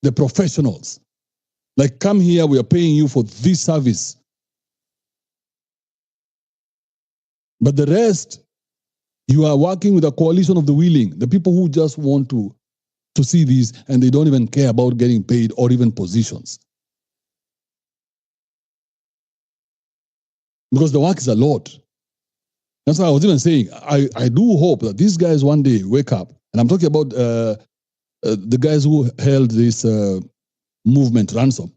the professionals. Like, come here, we are paying you for this service. But the rest, you are working with a coalition of the willing, the people who just want to see these, and they don't even care about getting paid or even positions. Because the work is a lot. That's why I was even saying, I do hope that these guys one day wake up, and I'm talking about the guys who held this movement ransom.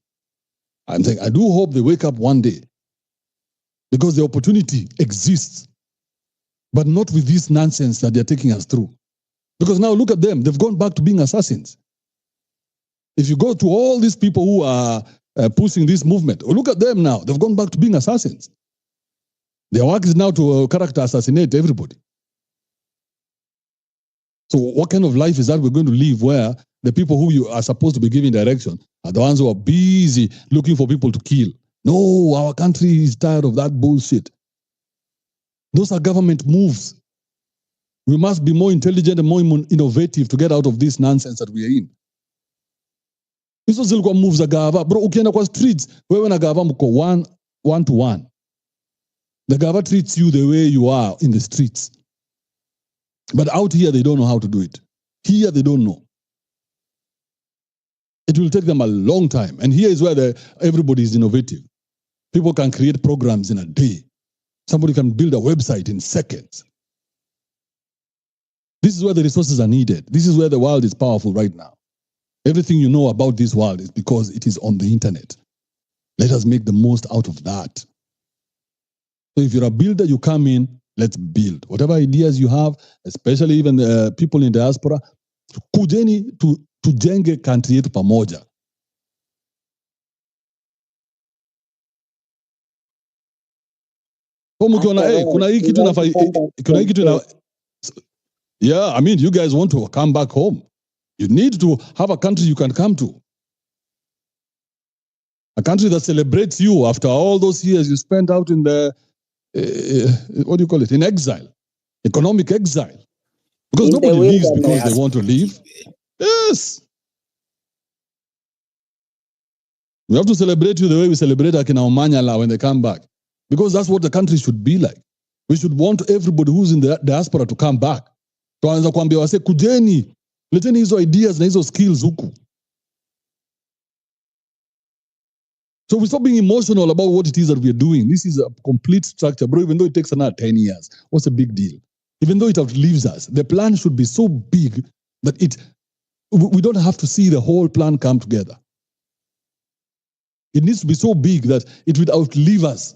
I'm saying, I do hope they wake up one day, because the opportunity exists. but not with this nonsense that they're taking us through. Because now look at them, they've gone back to being assassins. If you go to all these people who are pushing this movement, look at them now, they've gone back to being assassins. Their work is now to character assassinate everybody. So what kind of life is that we're going to live where the people who you are supposed to be giving direction are the ones who are busy looking for people to kill? No, our country is tired of that bullshit. Those are government moves. We must be more intelligent and more innovative to get out of this nonsense that we are in. Hizo zilikuwa moves za gava. Bro, ukienda kwa streets, wewe na gava mko one to one. The gava treats you the way you are in the streets. But out here, they don't know how to do it. Here, they don't know. It will take them a long time. And here is where everybody is innovative. People can create programs in a day. Somebody can build a website in seconds. This is where the resources are needed. This is where the world is powerful right now. Everything you know about this world is because it is on the internet. Let us make the most out of that. So if you're a builder, you come in, let's build. Whatever ideas you have, especially even the people in diaspora, kujeni tujenge country yetu pamoja. Yeah, I mean, you guys want to come back home. You need to have a country you can come to. A country that celebrates you after all those years you spent out in the, what do you call it, in exile, economic exile. Because In nobody the leaves because wilderness. they want to leave. Yes. We have to celebrate you the way we celebrate Akina Omanyala when they come back. Because that's what the country should be like. We should want everybody who's in the diaspora to come back. Tuanza kuambia wase kujeni, leteni hizo ideas na hizo skills huku. So we stop being emotional about what it is that we are doing. This is a complete structure, bro. Even though it takes another 10 years, what's the big deal? Even though it outlives us, the plan should be so big that we don't have to see the whole plan come together. It needs to be so big that it will outlive us.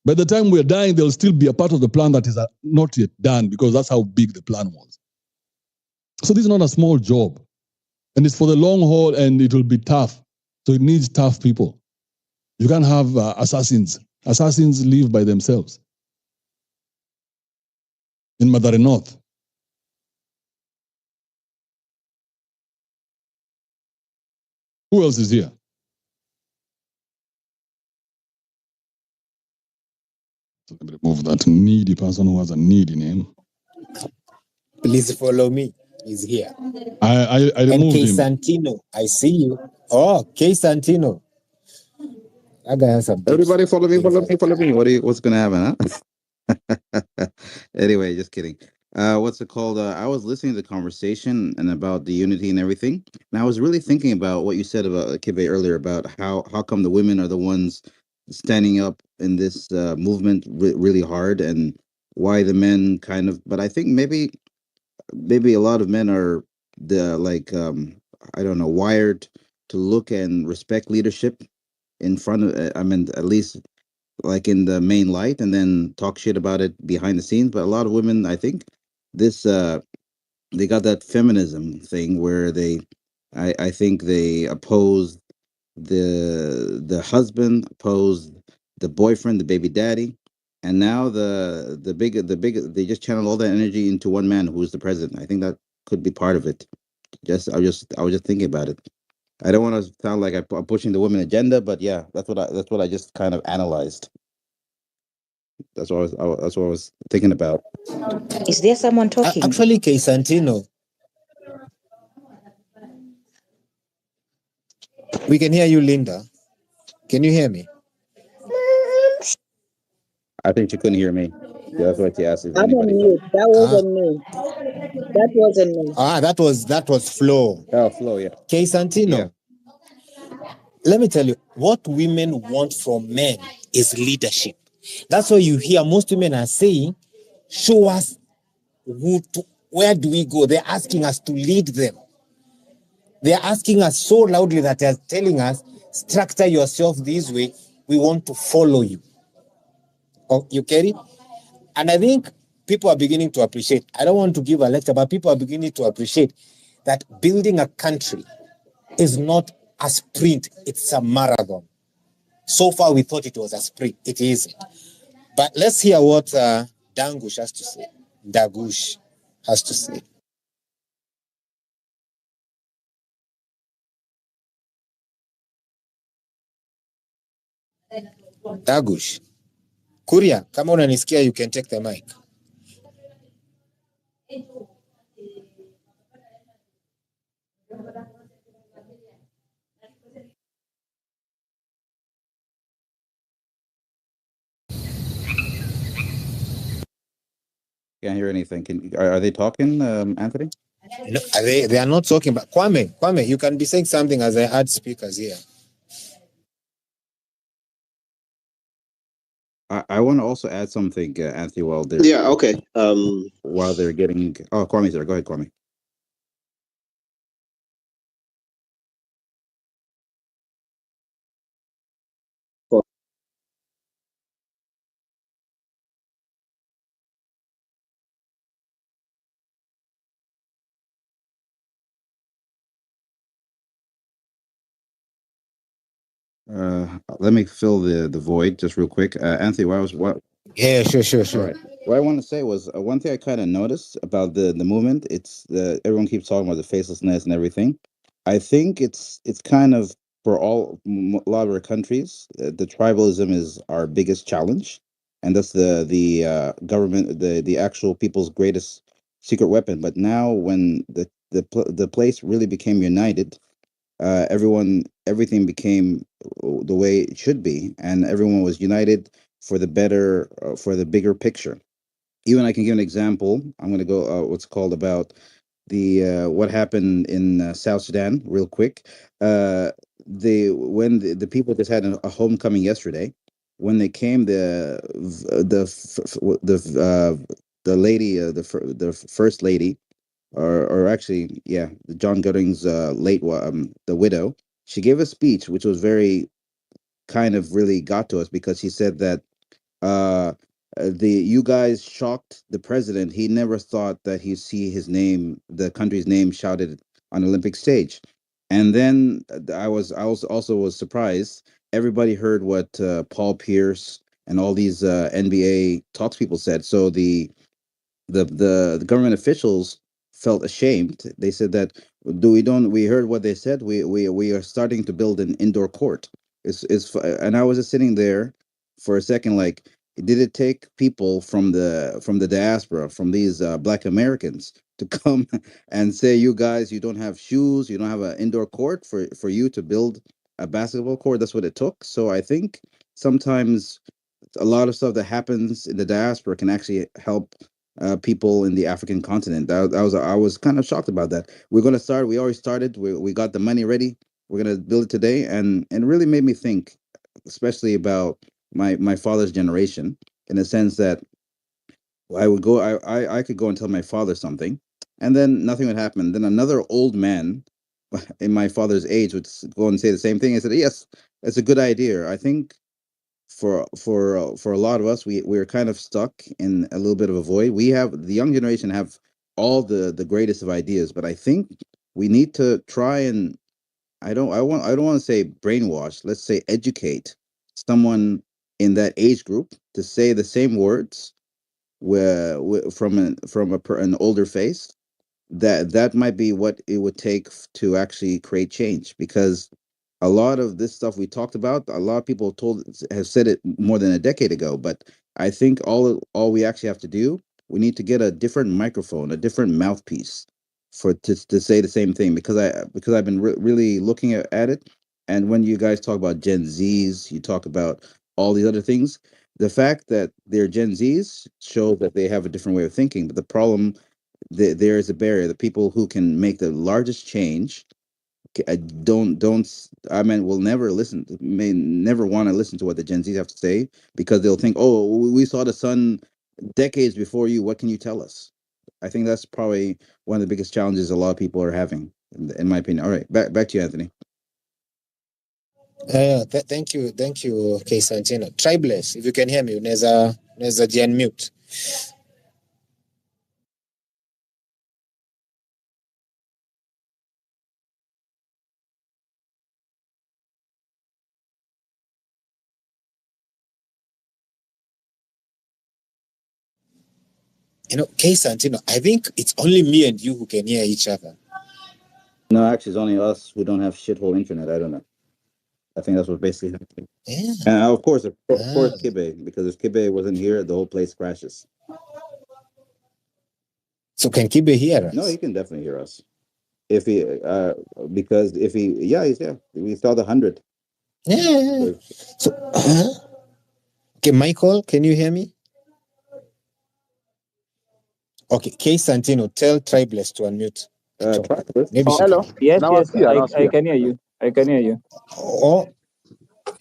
By the time we're dying, there'll still be a part of the plan that is not yet done because that's how big the plan was. So this is not a small job. And it's for the long haul and it will be tough. So it needs tough people. You can't have assassins. Assassins live by themselves. In Madare North. Who else is here? So let me remove that needy person who has a needy name. Please follow me. He's here. I removed him. Santino, I see you. Oh, K Santino. That guy has some. Everybody follow me. What's gonna happen, huh? Anyway, just kidding. What's it called? I was listening to the conversation and about the unity and everything, and I was really thinking about what you said about Kibe earlier about how come the women are the ones standing up in this movement really hard, and why the men kind of. But I think maybe a lot of men are I don't know, wired to look and respect leadership in front of. I mean, at least like in the main light, and then talk shit about it behind the scenes. But a lot of women, I think, they got that feminism thing where I think they oppose the husband, oppose the boyfriend, the baby daddy, and now the big they just channel all that energy into one man who's the president. I think that could be part of it. I was just thinking about it. I don't want to sound like I'm pushing the women agenda, but yeah, that's what I just kind of analyzed. That's what I was thinking about. Is there someone talking? Actually, K Santino. We can hear you, Linda. Can you hear me? I think she couldn't hear me. Yeah, that's what she asked. I'm on mute. That wasn't me. That wasn't me. That was Flo. Oh, Flo, yeah. K Santino. Yeah. Let me tell you, what women want from men is leadership. That's why you hear most women are saying, show us where do we go? They're asking us to lead them. They're asking us so loudly that they're telling us, structure yourself this way. We want to follow you. Oh, you get it? And I think people are beginning to appreciate. I don't want to give a lecture, but people are beginning to appreciate that building a country is not a sprint, it's a marathon. So far, we thought it was a sprint. It isn't. But let's hear what Dangush has to say. Dagush has to say. Dagush. Kuria, kama unanisikia, you can take the mic. Can't hear anything. Are they talking, Anthony? No, they are not talking about Kwame, you can be saying something as I had speakers here. I want to also add something, Anthony, while okay. they're getting. Oh, Kwame's there. Go ahead, Kwame. Let me fill the void just real quick. Anthony, what? Yeah, sure. All right. What I want to say was one thing I kind of noticed about the movement. It's everyone keeps talking about the facelessness and everything. I think it's kind of for a lot of our countries, the tribalism is our biggest challenge, and that's the government, the actual people's greatest secret weapon. But now, when the place really became united, everything became the way it should be, and everyone was united for the better, for the bigger picture. Even I can give an example. I'm going to go what's called about the what happened in South Sudan real quick. When the people just had a homecoming yesterday, when they came, the lady, the first lady, or actually, yeah, John Gooding's the widow. She gave a speech which was very kind of really got to us because he said that uh, the you guys shocked the president. He never thought that he'd see his name, the country's name, shouted on Olympic stage. And then I also was surprised. Everybody heard what Paul Pierce and all these NBA talks people said. So the government officials felt ashamed. They said that we heard what they said. We are starting to build an indoor court. And I was just sitting there for a second, like, did it take people from the diaspora, from these Black Americans, to come and say, you guys, you don't have shoes, you don't have an indoor court for you to build a basketball court? That's what it took. So I think sometimes a lot of stuff that happens in the diaspora can actually help people in the African continent. I was kind of shocked about that. We're gonna start. We already started. We got the money ready. We're gonna build it today, and it really made me think, especially about my father's generation, in the sense that I would go. I could go and tell my father something, and then nothing would happen. Then another old man in my father's age would go and say the same thing. I said, yes, that's a good idea. I think for a lot of us, we're kind of stuck in a little bit of a void. We have the young generation have all the greatest of ideas, but I think we need to try and I don't want to say brainwash. Let's say educate someone in that age group to say the same words from an older face. That might be what it would take to actually create change, because a lot of this stuff we talked about, a lot of people have said it more than a decade ago. But I think all we actually have to do, we need to get a different microphone, a different mouthpiece to say the same thing, because I've been really looking at it. And when you guys talk about Gen Zs, you talk about all these other things, the fact that they're Gen Zs shows that they have a different way of thinking. But the problem, there is a barrier. The people who can make the largest change don't I mean, will never may never want to listen to what the Gen Zs have to say, because they'll think, oh, we saw the sun decades before you. What can you tell us? I think that's probably one of the biggest challenges a lot of people are having, in my opinion. All right, back to you, Anthony. Thank you, K Santino. Tribeless, if you can hear me, unaweza unmute. Santino, I think it's only me and you who can hear each other. No, actually, it's only us who don't have shithole internet. I don't know. I think that's what basically happened. Yeah. And of course, Kibe, because if Kibe wasn't here, the whole place crashes. So can Kibe hear us? No, he can definitely hear us. If he, because if he, he's there. We saw the 100. Yeah. So, okay, Michael, can you hear me? Okay, K Santino, tell Tribeless to unmute. Maybe she Hello. can. Yes, I can hear you. I can hear you. Oh.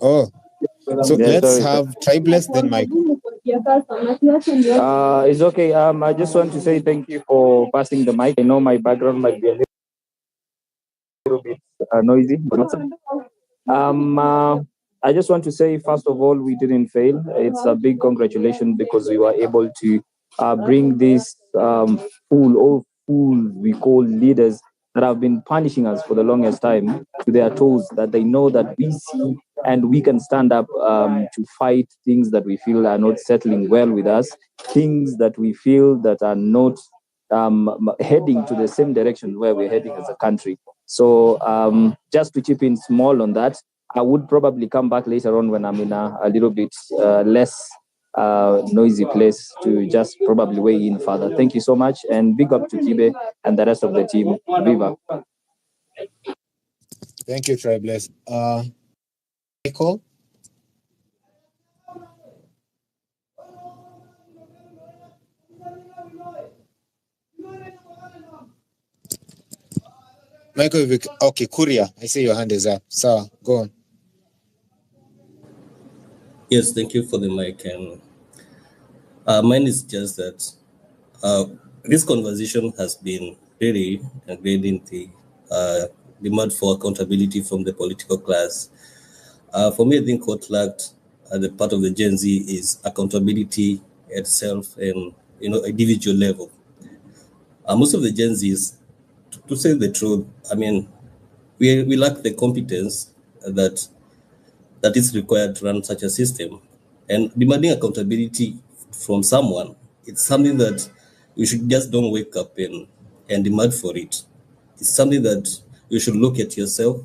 So Yeah, let's sorry. have Tribeless, then Michael. It's okay. I just want to say thank you for passing the mic. I know my background might be a little bit noisy, but I just want to say, first of all, we didn't fail. It's a big congratulations because we were able to bring this fool we call leaders that have been punishing us for the longest time to their toes, that they know that we see and we can stand up to fight things that we feel are not settling well with us, things that we feel that are not heading to the same direction where we're heading as a country. So just to chip in small on that, I would probably come back later on when I'm in a little bit less noisy place to just probably weigh in further. Thank you so much, and big up to Kibe and the rest of the team. Viva. Thank you, Tribeless. Michael? Michael, okay, Kuria, I see your hand is up. So, go on. Yes, thank you for the mic. And mine is just that this conversation has been really grading the demand for accountability from the political class. For me, I think what lacked at the part of the Gen Z is accountability itself and individual level. Most of the Gen Zs, to say the truth, I mean, we lack the competence that is required to run such a system. And demanding accountability from someone, it's something that you should just don't wake up and demand for it. It's something that you should look at yourself,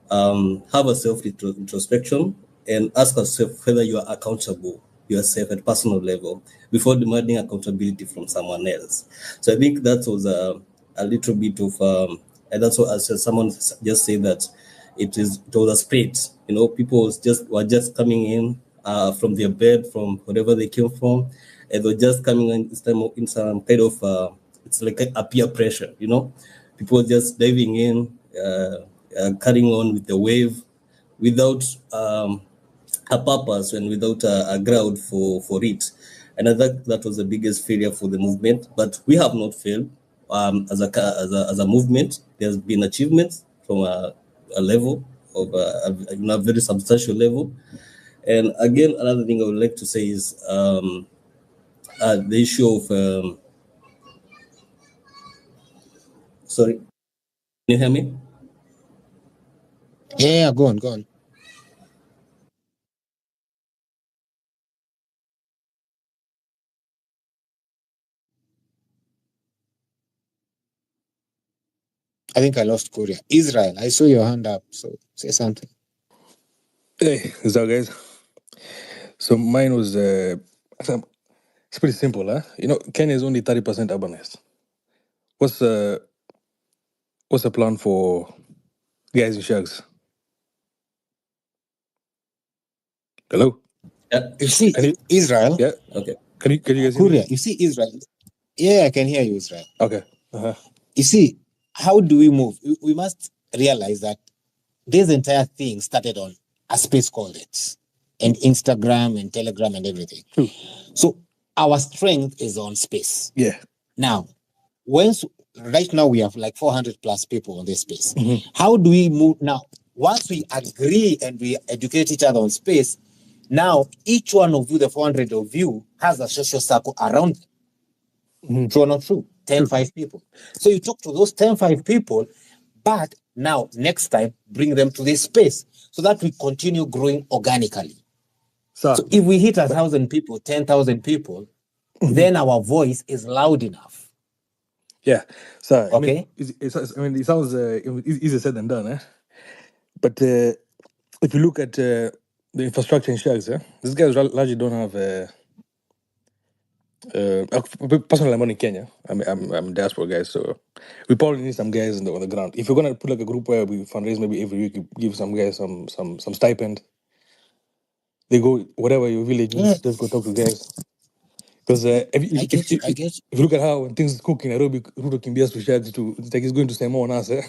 have a self-introspection, and ask yourself whether you are accountable yourself at personal level before demanding accountability from someone else. So I think that was a little bit of, and that's what, as someone just said, that it was a spirit. People were just coming in from their bed, from wherever they came from, and they're just coming in some kind of, it's like a peer pressure. People just diving in, carrying on with the wave without a purpose and without a ground for it. And I think that was the biggest failure for the movement. But we have not failed as a movement. There's been achievements from a level of a very substantial level. And again, another thing I would like to say is the issue of sorry, can you hear me? Yeah, go on. I think I lost Korea. Israel, I saw your hand up, so say something. Hey, what's up, guys? So mine was it's pretty simple, huh? Kenya is only 30% urbanized. What's the plan for guys in shags? Hello? Yeah. You see, Israel? Yeah. Okay. Can you guys hear me? Korea, you see Israel? Yeah, I can hear you, Israel. Okay. You see, how do we move? We must realize that this entire thing started on a space called X, and Instagram and Telegram and everything. True. So our strength is on space. Yeah. Now, right now we have like 400 plus people on this space. How do we move now? Once we agree and we educate each other on space, now each one of you, the 400 of you, has a social circle around them. True or not true? 10-5 people. So you talk to those 10-5 people, but now next time bring them to this space so that we continue growing organically. So if we hit 1,000 people, 10,000 people, then our voice is loud enough. Yeah. So Okay. it sounds easier said than done, eh? But if you look at the infrastructure in Shags, these guys largely don't have. Personally, I'm in Kenya. I'm a diaspora guy, so we probably need some guys on the ground. If you're gonna put like a group where we fundraise maybe every week, you give some guys some stipend. They go whatever your village is, just go talk to guys. Because if you look at how when things cook in Nairobi, Ruto Kimbias to Shags to it's like he's going to say more on us. No,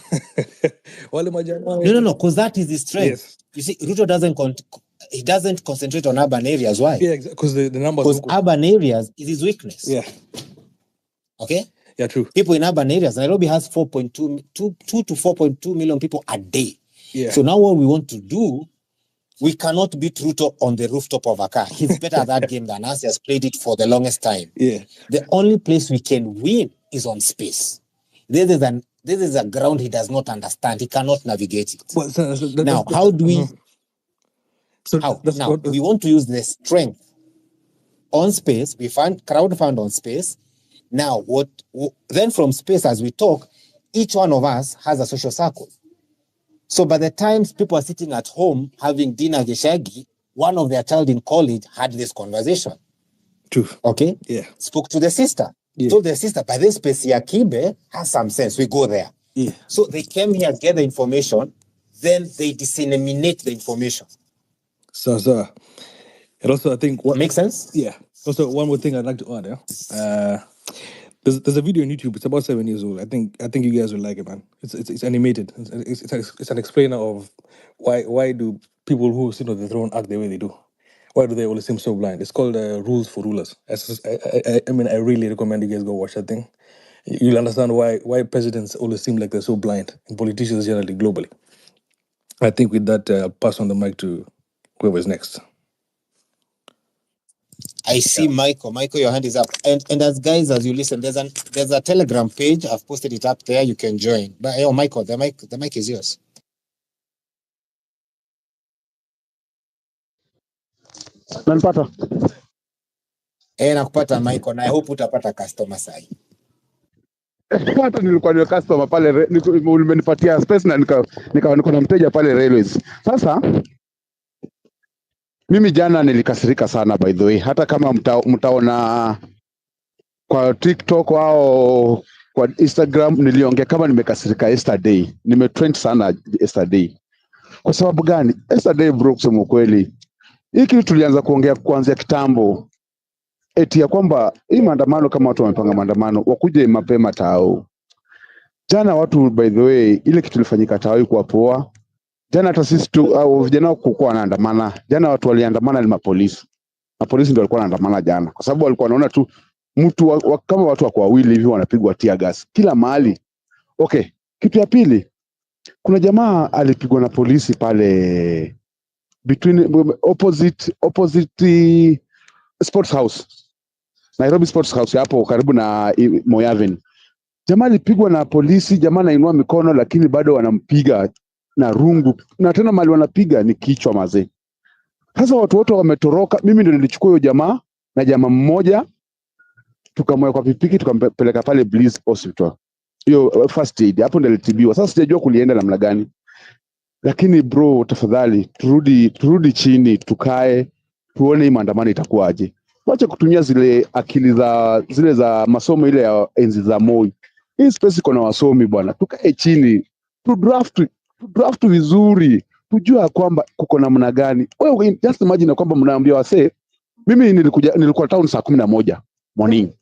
because that is his strength. Yes. You see, Ruto doesn't concentrate on urban areas. Why? Yeah, because the numbers. Because urban areas is his weakness. Yeah. Okay. Yeah, true. People in urban areas, Nairobi has 2 to 4.2 million people a day. Yeah. So now what we want to do, we cannot beat Ruto on the rooftop of a car. He's better at that game than us. He has played it for the longest time. Yeah. The only place we can win is on space. This is a ground he does not understand. He cannot navigate it. Well, now, how do we? We want to use the strength on space. We crowd fund on space. Now, then from space, as we talk, each one of us has a social circle. So by the time people are sitting at home having dinner geshagi, one of their child in college had this conversation. True. Okay? Yeah. Spoke to the sister. Yeah. Told the sister, by this space, Kibe has some sense. We go there. Yeah. So they came here, get the information, then they disseminate the information. So, and also I think what makes sense. Yeah. Also, one more thing I'd like to add. There's a video on YouTube. It's about 7 years old. I think you guys will like it, man. It's animated. It's an explainer of why do people who sit on the throne act the way they do. Why do they always seem so blind? It's called Rules for Rulers. I mean, I really recommend you guys go watch that thing. You'll understand why presidents always seem like they're so blind, and politicians generally globally. I think with that, I'll pass on the mic to whoever's next. I see Michael. Michael, your hand is up. And as guys, as you listen, there's a Telegram page. I've posted it up there. You can join. But Michael, the mic is yours. Nanipata? Nakupata Michael, na I hope utapata customer sahi. Hata nilikuwa ni customer pale, umenipatia space na niko na mteja pale Railways. Sasa mimi jana nilikasirika sana, by the way. Hata kama mtaona kwa TikTok au kwa Instagram, niliongea kama nimekasirika yesterday. Nimetrend sana yesterday. Kwa sababu gani? Yesterday bro, kusema kweli, hii kitu tulianza kuongea kuanzia kitambo. Eti ya kwamba hii maandamano, kama watu wamepanga maandamano, wakuje mapema tao. Jana watu, by the way, ile kitu ilifanyika tao kwa poa. Jana hata sisi tu au vijana kuko wanaandamana. Jana watu waliandamana ni mapolisi. Mapolisi ndio walikuwa wanaandamana jana. Kwa sababu walikuwa wanaona tu mtu kama watu wako wawili hivi wanapigwa tear gas kila mahali. Okay, kitu ya pili, kuna jamaa alipigwa na polisi pale opposite Sports House. Nairobi Sports House hapo karibu na Moyaven. Jamaa alipigwa na polisi, jamaa anainua mikono lakini bado wanampiga na rungu. Na tena mali wanapiga ni kichwa mazee. Sasa watu wote wametoroka. Mimi ndio nilichukua huyo jamaa na jamaa mmoja, tukamweka kwa pikipiki tukampeleka pale Bliss Hospital. Hiyo first aid hapo ndio alitibiwa. Sasa sijajua kulienda namna gani. Lakini bro, tafadhali turudi chini, tukae tuone hii maandamano itakuwaje. Wacha kutumia zile akili za masomo ile ya enzi za Moi. Hii space iko na wasomi bwana. Tukae chini, tu draft vizuri, tujua kwamba kuko namna gani. Wewe just imagine kwamba mnaambia wasee, mimi nilikuwa town saa 11 morning.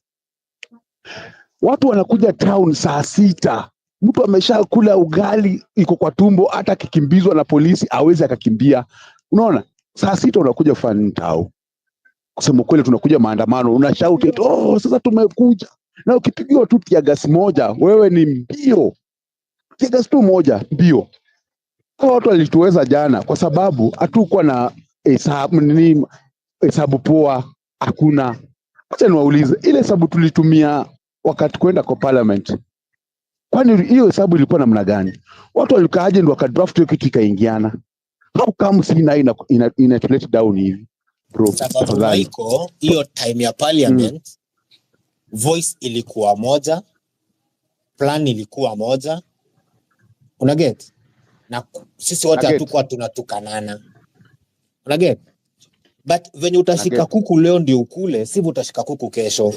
Watu wanakuja town saa 6. Mtu ameshakula ugali iko kwa tumbo, hata kikimbizwa na polisi hawezi akakimbia. Unaona? Saa 6 unakuja kufanya tao. Kusema kweli tunakuja maandamano, unashout, "Oh, sasa tumekuja." Na ukipigiwa tu tear gas moja, wewe ni mbio. Tear gas tu moja, mbio. Kwa watu walituweza jana kwa sababu hatukuwa na hesabu poa, hakuna. Acha niwaulize, ile hesabu tulitumia wakati kwenda kwa parliament, kwani hiyo hesabu ilikuwa namna gani? Watu walikaaje ndio wakadraft hiyo kitu ikaingiana? How come sina ina let down hivi? Bro, sababu Michael, hiyo time ya parliament voice ilikuwa moja, plan ilikuwa moja, unaget, na sisi wote hatukuwa tunatukanana, unaget, but venye utashika kuku leo ndio ukule, sivyo utashika kuku kesho.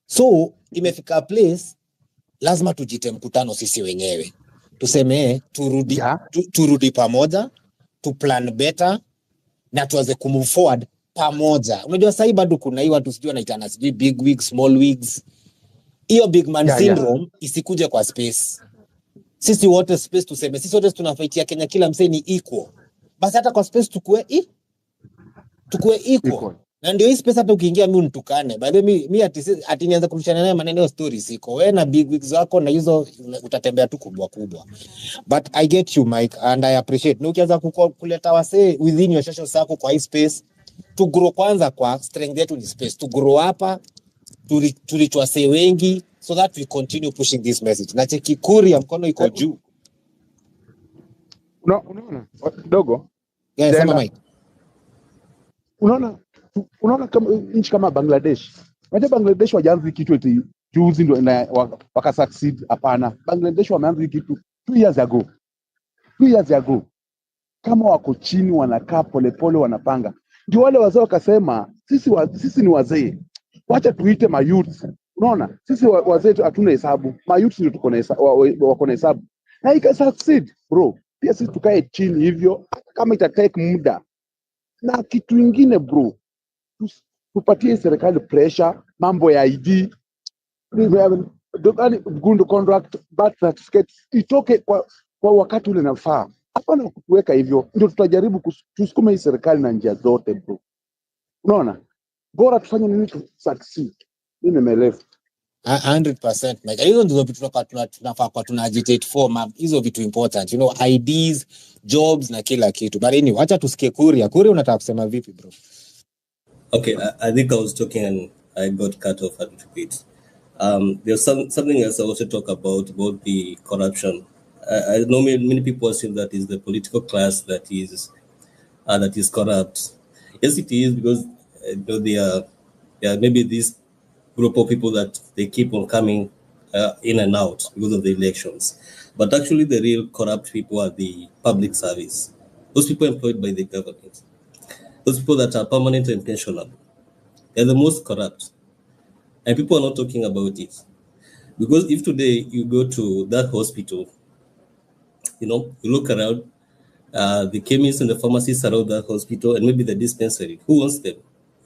So imefika place lazima tujite mkutano sisi wenyewe, tuseme turudi pamoja, tu plan better na tuanze kumove forward pamoja. Unajua sasa bado kuna hii watu sijui wanaitana sijui big wigs, small wigs. Hiyo big man syndrome isikuje kwa space. Sisi wote space tuseme sisi wote tunafaitia Kenya, kila msee ni equal. Basi hata kwa space tukue equal. Na ndio hii space hata ukiingia mimi unitukane. By the way mimi ati nianza kurushana naye maneno stories siko. Wewe na big wigs wako na hizo utatembea tu kubwa. But I get you Mike and I appreciate. Na ukianza kuleta wasee within your social circle kwa hii space, to grow kwanza kwa strength yetu ni space. To grow hapa, to reach wasee wengi so that we continue pushing this message. Na cheki kuri ya mkono iko juu. Unaona dogo? Yeah, sema Mike. Unaona kama nchi kama Bangladesh. Unajua Bangladesh wajaanza kitu eti juzi ndio waka succeed. Hapana. Bangladesh wameanza kitu 2 years ago. 2 years ago. Kama wako chini wanakaa polepole wanapanga. Ndio wale wazee wakasema sisi ni wazee. Wacha tuite mayouth. Unaona? Sisi wazee hatuna hesabu. Mayouth ndio tuko na hesabu, wako na hesabu. Na ika succeed, bro. Pia sisi tukae chini hivyo kama itatake muda. Na kitu kingine bro, tupatie serikali pressure, mambo ya ID, good contract, birth certificate, itoke kwa wakati ule nafaa. Hapana kutuweka hivyo, ndio tutajaribu tusukume hii serikali na njia zote bro. Unaona? Bora tufanye nini to succeed. Mimi nimeelewa. 100% Mike. Hizo ndizo vitu tunafaa kwa agitate for, hizo vitu important, you know, IDs, jobs na kila kitu. But anyway, acha tusikie Kuria. Kuria unataka kusema vipi bro? Okay, I think I was talking and I got cut off a little bit. There's something else I want to talk about the corruption. I know many people assume that is the political class that is corrupt. Yes, it is, because there are maybe this group of people that they keep on coming in and out because of the elections. But actually the real corrupt people are the public service. Those people employed by the government. Those people that are permanent and pensionable. They're the most corrupt. And people are not talking about it. Because if today you go to that hospital, you look around, the chemists and the pharmacists around that hospital and maybe the dispensary, who wants them?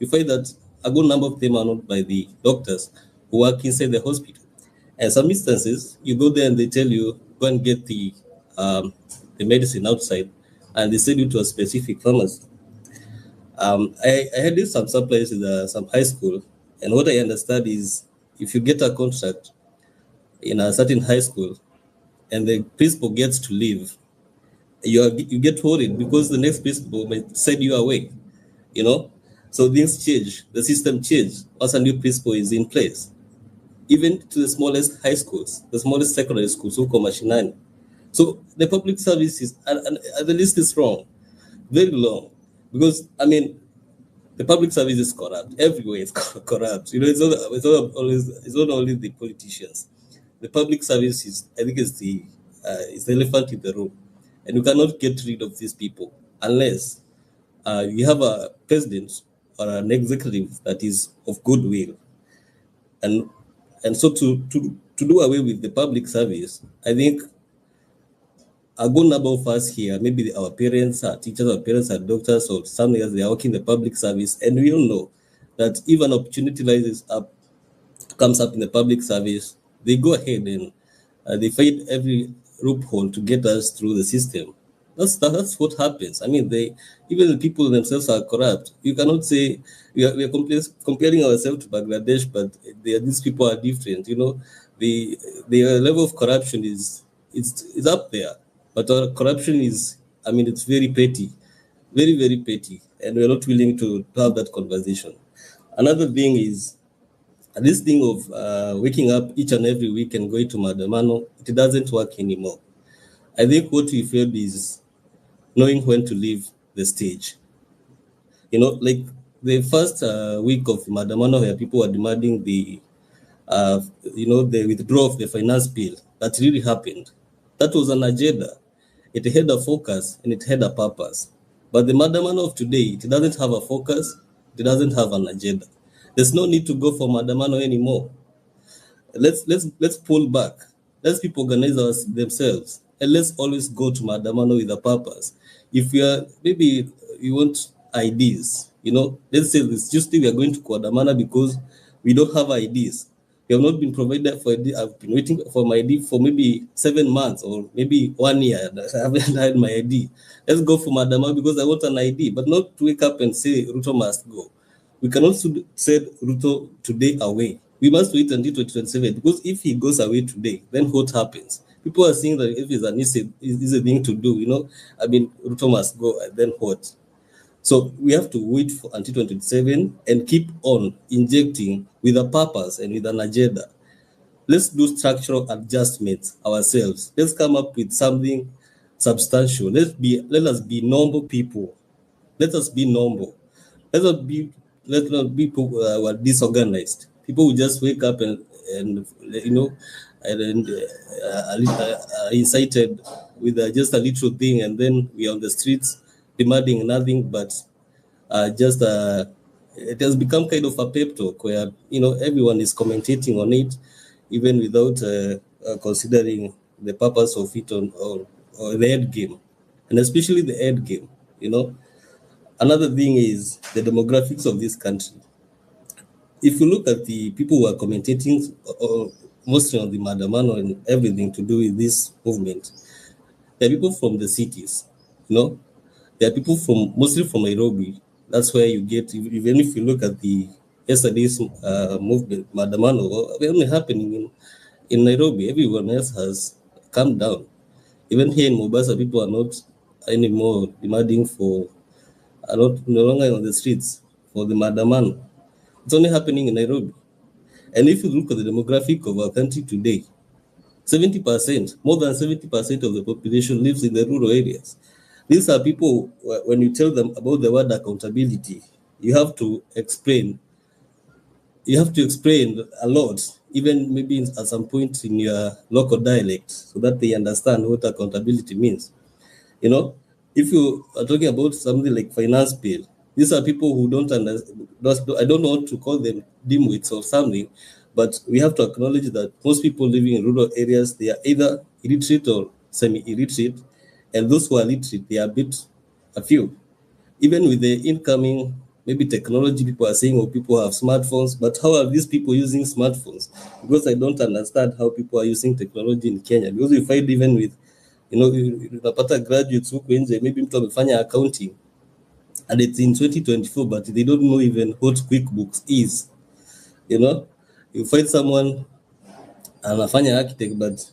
You find that a good number of them are not by the doctors who work inside the hospital. And some instances, you go there and they tell you, go and get the medicine outside, and they send you to a specific pharmacy. I had this some place in some high school, and what I understand is if you get a contract in a certain high school and the principal gets to leave, you get worried because the next principal might send you away, So things change, the system changes once a new principal is in place. Even to the smallest high schools, the smallest secondary schools, so called Nanenane. So the public services, and the list is long, very long, because the public service is corrupt. Everywhere it's corrupt. It's not only the politicians. The public service is, I think, is the elephant in the room, and you cannot get rid of these people unless you have a president or an executive that is of goodwill. And so to do away with the public service, I think a good number of us here, maybe our parents are teachers, our parents are doctors, or something else, they are working in the public service, and we all know that if an opportunity comes up in the public service, they go ahead and they find every loophole to get us through the system. That's what happens. Even the people themselves are corrupt. You cannot say we are comparing ourselves to Bangladesh, but these people are different. The level of corruption is up there, but our corruption is, it's very petty, very, very petty, and we're not willing to have that conversation. Another thing is this thing of waking up each and every week and going to Madamano. It doesn't work anymore. I think what we failed is knowing when to leave the stage. Like the first week of Madamano, where people were demanding the withdrawal of the finance bill, that really happened. That was an agenda. It had a focus and it had a purpose. But the Madamano of today, it doesn't have a focus, it doesn't have an agenda. There's no need to go for Madamano anymore. Let's pull back. Let's people organize themselves, and let's always go to Madamano with a purpose. If maybe you want ideas, let's say this Tuesday we are going to Kwadamana because we don't have ideas. We have not been provided for ID. I've been waiting for my ID for maybe 7 months or maybe 1 year. I haven't had my ID. Let's go for Madama because I want an ID, but not to wake up and say Ruto must go. We cannot send Ruto today away. We must wait until 2027 because if he goes away today, then what happens? People are saying that if it's an easy thing to do, Ruto must go, and then what? So we have to wait until 2027 and keep on injecting with a purpose and with an agenda. Let's do structural adjustments ourselves. Let's come up with something substantial. Let us be normal people. Let us be normal. Let not be people who are disorganized. People who just wake up and incited with just a little thing, and then we are on the streets demanding nothing but it has become kind of a pep talk where everyone is commentating on it, even without considering the purpose of it or the end game, and especially the end game. Another thing is the demographics of this country. If you look at the people who are commentating, mostly on the Madamano and everything to do with this movement, there are people from the cities, there are people mostly from Nairobi. That's where you get, even if you look at the yesterday's movement, Madamano, only happening in Nairobi. Everyone else has come down. Even here in Mombasa, people are not anymore demanding no longer on the streets for the Madamano. It's only happening in Nairobi. And if you look at the demographic of our country today, 70%, more than 70% of the population lives in the rural areas. These are people, when you tell them about the word accountability, you have to explain a lot, even maybe at some point in your local dialect, so that they understand what accountability means. If you are talking about something like finance bill, these are people who don't understand. I don't want to call them dimwits or something, but we have to acknowledge that most people living in rural areas, they are either illiterate or semi-illiterate, and those who are literate, they are a few. Even with the incoming, maybe technology, people are saying, people have smartphones, but how are these people using smartphones? Because I don't understand how people are using technology in Kenya. Because we find even with, unapata graduates huko nje, maybe mtu amefanya accounting, and it's in 2024, but they don't know even what QuickBooks is. You find someone anafanya architect, but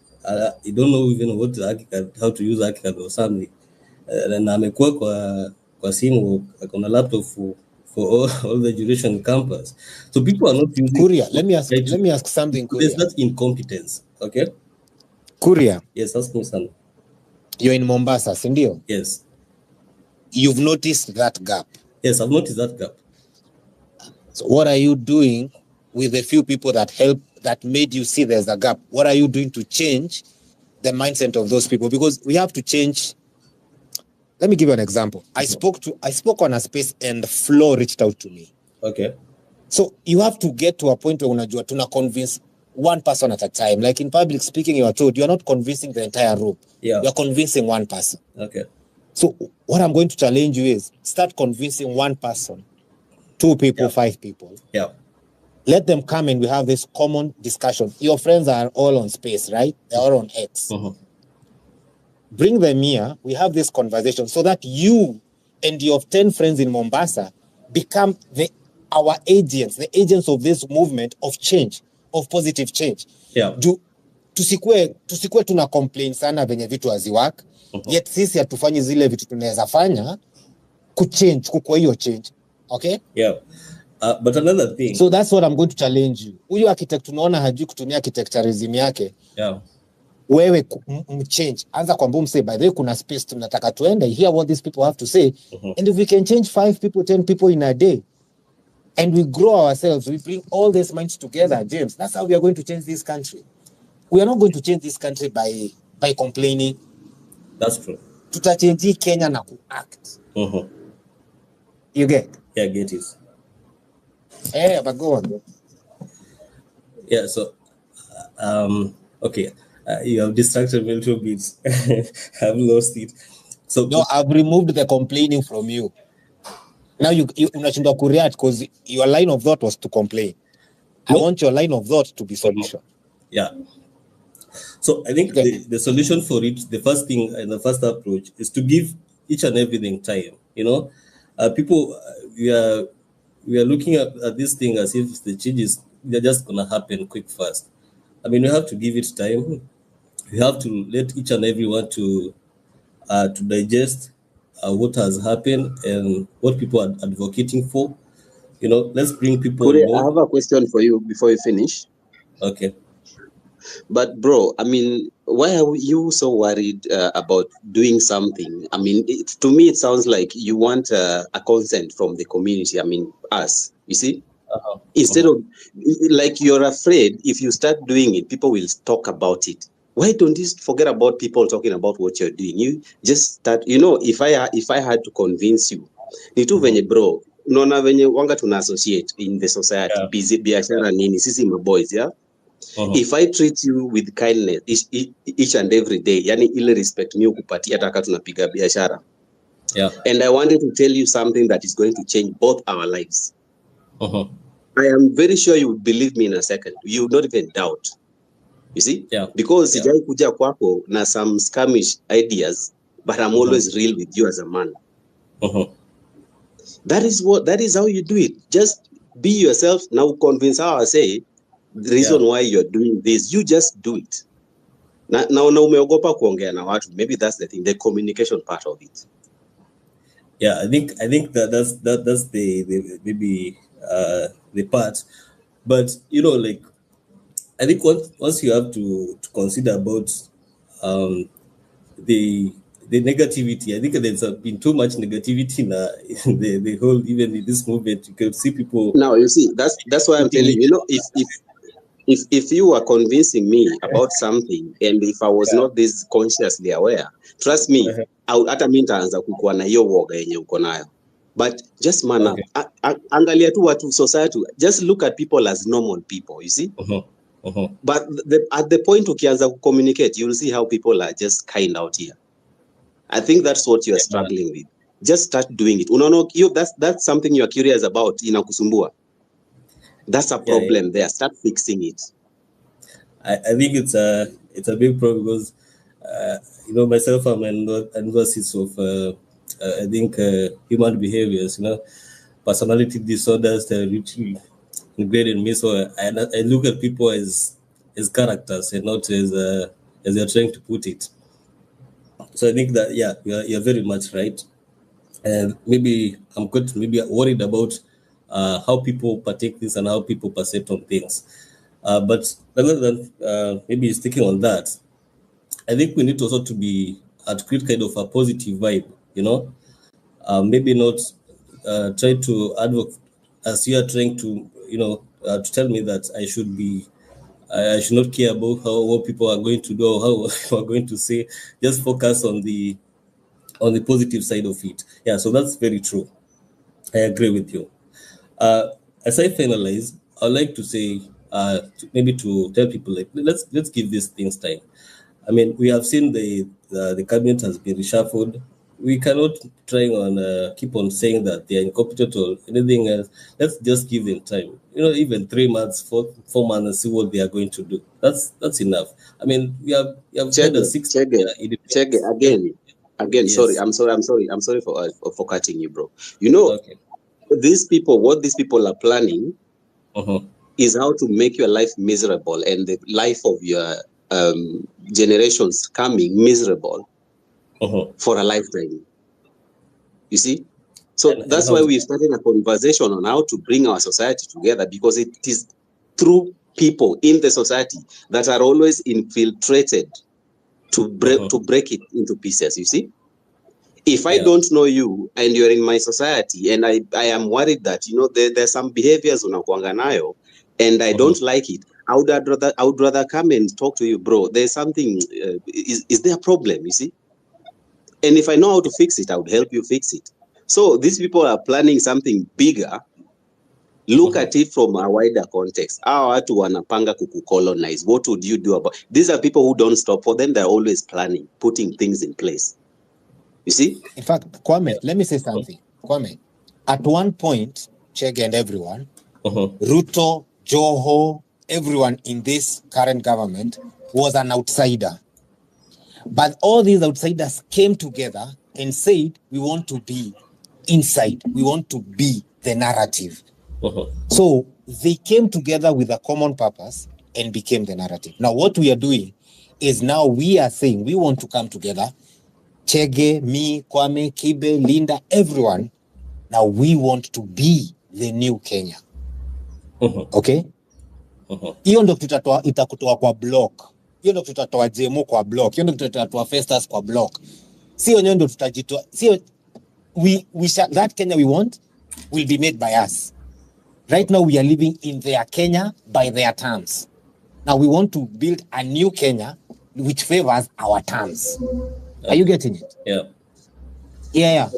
you don't know even what how to use ArchiCAD or something. Na amekuwa kwa simu, akona laptop for all the duration campus. So people are not using Kuria, let me ask something, Kuria. There's that incompetence, okay? Kuria. Yes, ask me something. You're in Mombasa, sindio? Yes. You've noticed that gap. Yes, I've noticed that gap. So what are you doing with the few people that made you see there's a gap? What are you doing to change the mindset of those people? Because we have to change. Let me give you an example. I spoke on a space and Flo reached out to me. Okay. So you have to get to a point where unajua tuna convince one person at a time. Like in public speaking, you are told you are not convincing the entire room. Yeah. You are convincing one person. Okay. So what I'm going to challenge you is start convincing one person, 2 people, 5 people. Yeah. Let them come and we have this common discussion. Your friends are all on space, right? They're all on X. Bring them here. We have this conversation so that you and your 10 friends in Mombasa become our agents, the agents of this movement of change, of positive change. Yeah. Tusikue tuna complain sana venye vitu haziwork, yet sisi hatufanyi zile vitu tunaweza fanya kuchange, kukua hiyo change. Okay? Yeah. But another thing. So that's what I'm going to challenge you. Huyu architect tunaona hajui kutumia architecturism yake. Yeah. Wewe mchange. Anza kwamba msee, by the way kuna space tunataka tuende, hear what these people have to say. And if we can change 5 people, 10 people in a day, and we grow ourselves, we bring all these minds together, James, that's how we are going to change this country. We are not going to change this country by complaining. That's true. Tutachange Kenya na act. You get? Yeah, I get it. But go on. Yeah, so okay, you have distracted me a little bit. I've lost it. So no, I've removed the complaining from you. Now you unashindwa kureact because your line of thought was to complain. I want your line of thought to be solution. Yeah. So I think the solution for it, the first thing and the first approach is to give each and everything time. You know, people, we are looking at this thing as if the changes, they're just gonna happen quick, fast. I mean, we have to give it time. We have to let each and everyone to digest what has happened and what people are advocating for. You know, let's bring people on Kure, I board. have a question for you before you finish. Okay. But bro, I mean, why are you so worried about doing something? I mean, to me, it sounds like you want a consent from the community. I mean, us, you see? Instead of, like, you're afraid if you start doing it, people will talk about it. Why don't you forget about people talking about what you're doing? You just start, you know, if I had to convince you, ni tu venye bro, unaona venye wanga tuna associate in the society, busy biashara nini, sisi my boys, yeah? If I treat you with kindness each and every day, yani ile respect mi ukupatia taka tunapiga biashara. Yeah. And I wanted to tell you something that is going to change both our lives. I am very sure you would believe me in a second. You would not even doubt. You see? Yeah. Because sijai kuja kwako na some skirmish ideas, but I'm always real with you as a man. That is how you do it. Just be yourself. Now convince how I say the reason why you're doing this. You just do it. Na umeogopa kuongea na watu. Maybe that's the thing, the communication part of it. Yeah, I think that's the maybe the part, but you know, like, I think once you have to consider about the negativity. I think there's been too much negativity in the whole, even in this movement. You can see people. Now you see that's why I'm telling you. You know, if you were convincing me about something, and if I was not this consciously aware, trust me, hata mimi nitaanza kukua na hiyo woga yenye uko nayo. But just man up. Angalia tu watu society. Just look at people as normal people, you see? But at the point ukianza ku communicate, you'll see how people are just kind out here. I think that's what you are struggling with. Just start doing it. Unaona, that's something you are curious about, inakusumbua. That's a problem there. Start fixing it. I think it's a big problem because you know, myself, I'm an analysis of I think human behaviors, you know, personality disorders that are really ingrained in me. So I look at people as characters and not as they're trying to put it. So I think that you're very much right, and maybe I'm worried about how people partake this and how people perceive on things. But rather than maybe sticking on that, I think we need also to create kind of a positive vibe, you know. Maybe not try to advocate as you are trying to, you know, to tell me that I should not care about what people are going to do or how people are going to say. Just focus on the positive side of it. Yeah, so that's very true. I agree with you. As I finalize, I'd like to say, maybe to tell people, like, let's give these things time. I mean, we have seen the cabinet has been reshuffled. We cannot try on keep on saying that they are incompetent or anything else. Let's just give them time. You know, even 3 months, 4 months, and see what they are going to do. That's enough. I mean, we have had a 6 Check again. Yes. Sorry. I'm sorry for cutting you, bro. You know, what these people are planning is how to make your life miserable and the life of your generations coming miserable for a lifetime. You see? So that's why we started a conversation on how to bring our society together, because it is through people in the society that are always infiltrated to break it into pieces, you see? If I Yeah. don't know you and you're in my society and I am worried that, there's some behaviors unakuanga nayo and I don't like it, I would rather come and talk to you, bro. There's something, is there a problem, you see? And if I know how to fix it, I would help you fix it. So these people are planning something bigger. Look at it from a wider context. Hawa watu wanapanga kukucolonize. What would you do about? These are people who don't stop. For them, they're always planning, putting things in place. You see? In fact, Kwame, let me say something. Kwame, at one point, Chege and everyone, Ruto, Joho, everyone in this current government was an outsider. But all these outsiders came together and said, we want to be inside. We want to be the narrative. So they came together with a common purpose and became the narrative. Now, what we are doing is now we are saying we want to come together. Chege, me, Kwame, Kibe, Linda, everyone. Now we want to be the new Kenya. Okay? Hiyo ndo itakutoa kwa block. Hiyo ndo tutatoa JMO kwa block. Hiyo ndo tutatoa Festus kwa block. Sio nyo ndo tutajitoa. Sio we shall, that Kenya we want will be made by us. Right now we are living in their Kenya by their terms. Now we want to build a new Kenya which favors our terms. Are you getting it? Yeah. Yeah.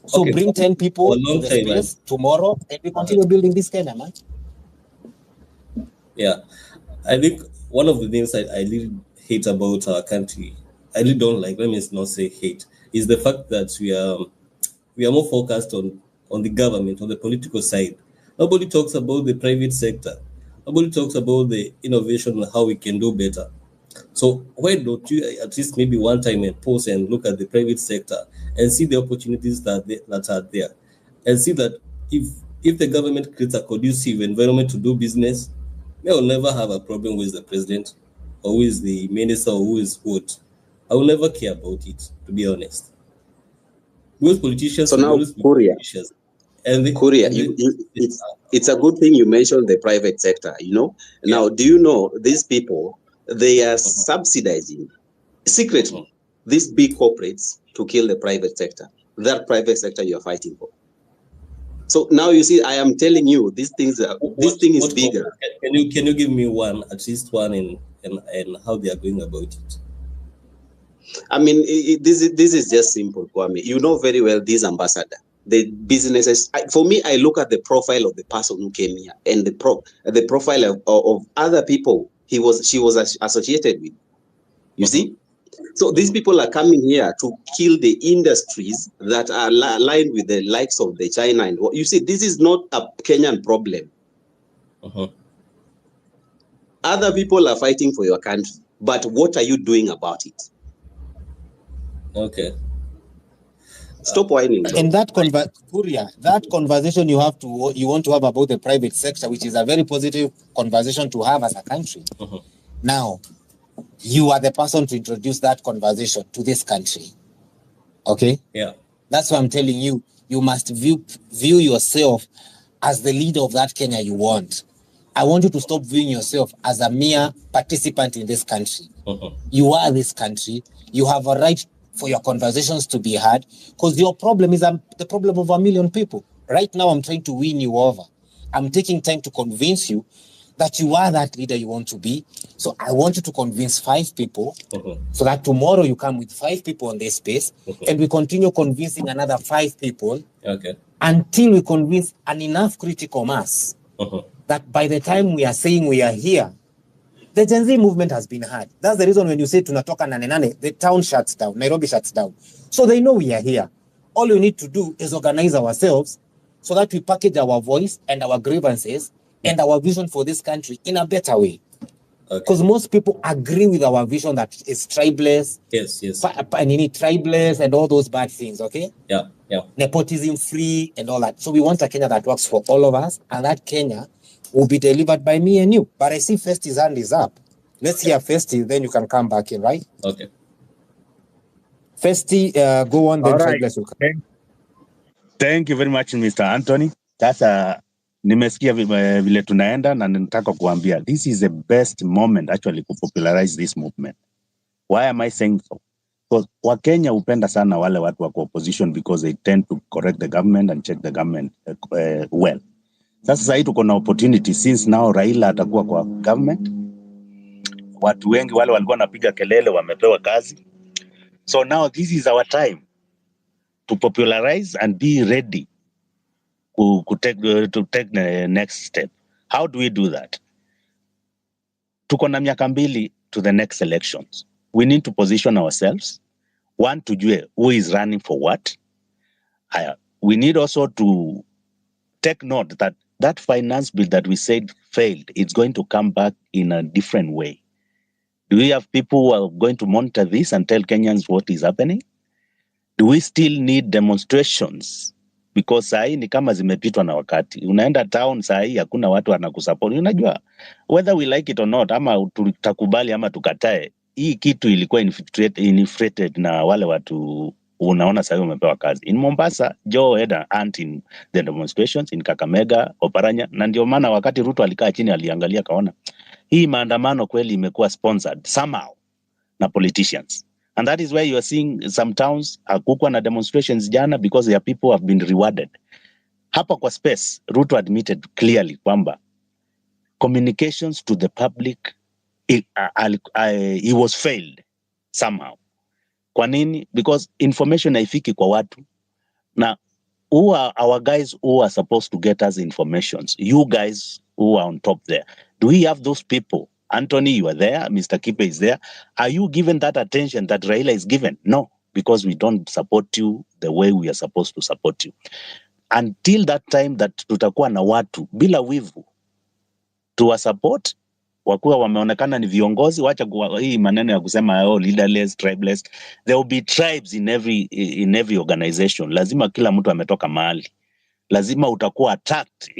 So Okay. bring 10 people For a long to the time, space tomorrow and we continue building this Kenya, man. Yeah. I think one of the things I really hate about our country, I really don't like, let me not say hate, is the fact that we are more focused on the government, on the political side. Nobody talks about the private sector. Nobody talks about the innovation and how we can do better. So why don't you at least maybe one time and pause and look at the private sector and see the opportunities that are there, and see that if the government creates a conducive environment to do business, they will never have a problem with the president or with the minister or who is what. I will never care about it, to be honest. Most politicians So will now, always be Kuria, politicians. And it's a good thing you mentioned the private sector, Now, do you know these people, they are subsidizing secretly these big corporates to kill the private sector, that private sector you're fighting for. So now you see, I am telling you, this thing is bigger. Can you give me one, at least one, and how they are going about it? I mean, this is just simple, Kwame. You know very well this ambassador, the businesses. For me, I look at the profile of the person who came here and the profile of other people she was associated with. You see, so these people are coming here to kill the industries that are aligned with the likes of the China and what you see. This is not a Kenyan problem. Other people are fighting for your country, but what are you doing about it? Okay. Stop whining. And that conversation you want to have about the private sector, which is a very positive conversation to have as a country. Now, you are the person to introduce that conversation to this country. Okay? Yeah. That's why I'm telling you, you must view yourself as the leader of that Kenya you want. I want you to stop viewing yourself as a mere participant in this country. You are this country. You have a right for your conversations to be heard, because your problem is the problem of 1 million people. Right now, I'm trying to win you over. I'm taking time to convince you that you are that leader you want to be. So I want you to convince 5 people so that tomorrow you come with 5 people on this space and we continue convincing another 5 people until we convince an enough critical mass that by the time we are saying we are here, the Gen Z movement has been heard. That's the reason when you say tunatoka Nanenane, the town shuts down, Nairobi shuts down. So they know we are here. All we need to do is organize ourselves so that we package our voice and our grievances and our vision for this country in a better way. Because most people agree with our vision that is tribeless, tribeless and all those bad things, okay? Yeah. Nepotism free and all that. So we want a Kenya that works for all of us, and that Kenya will be delivered by me and you. But I see Festi's hand is up. Let's hear Festi, then you can come back in, right? Okay. Festi, go on, then All right. Tribeless will come. Thank you very much, Mr. Anthony. Sasa nimesikia vile tunaenda na nataka kuambia this is the best moment actually to popularize this movement. Why am I saying so? Because Wakenya hupenda sana wale watu wako opposition because they tend to correct the government and check the government well. Sasa hii tuko na opportunity since now Raila atakuwa kwa government. Watu wengi wale walikuwa wanapiga kelele wamepewa kazi. So now this is our time to popularize and be ready to take the next step. How do we do that? Tuko na miaka mbili to the next elections. We need to position ourselves. One, tujue who is running for what. We need also to take note that that finance bill that we said failed, it's going to come back in a different way. Do we have people who are going to monitor this and tell Kenyans what is happening? Do we still need demonstrations? Because sahi ni kama zimepitwa na wakati. Unaenda town sahi hakuna watu wanakusupport. Unajua whether we like it or not, ama tutakubali ama tukatae, hii kitu ilikuwa infiltrated na wale watu unaona sahi wamepewa kazi. In Mombasa, Joe had an ant in the demonstrations, in Kakamega, Oparanya, na ndio maana wakati Ruto alikaa chini aliangalia kaona hii maandamano kweli imekuwa sponsored somehow na politicians. And that is why you are seeing some towns hakukwa na demonstrations jana because their people have been rewarded. Hapa kwa space, Ruto admitted clearly kwamba communications to the public, he was failed somehow. Kwa nini? Because information haifiki kwa watu. Na who are our guys who are supposed to get us informations? You guys who are on top there. Do we have those people? Anthony, you are there. Mr. Kipe is there. Are you given that attention that Raila is given? No, because we don't support you the way we are supposed to support you. Until that time that tutakuwa na watu bila wivu tuwa support, wakuwa wameonekana ni viongozi, wacha hii maneno ya kusema leaderless, tribeless. There will be tribes in every organization. Lazima kila mtu ametoka mahali. Lazima utakuwa attacked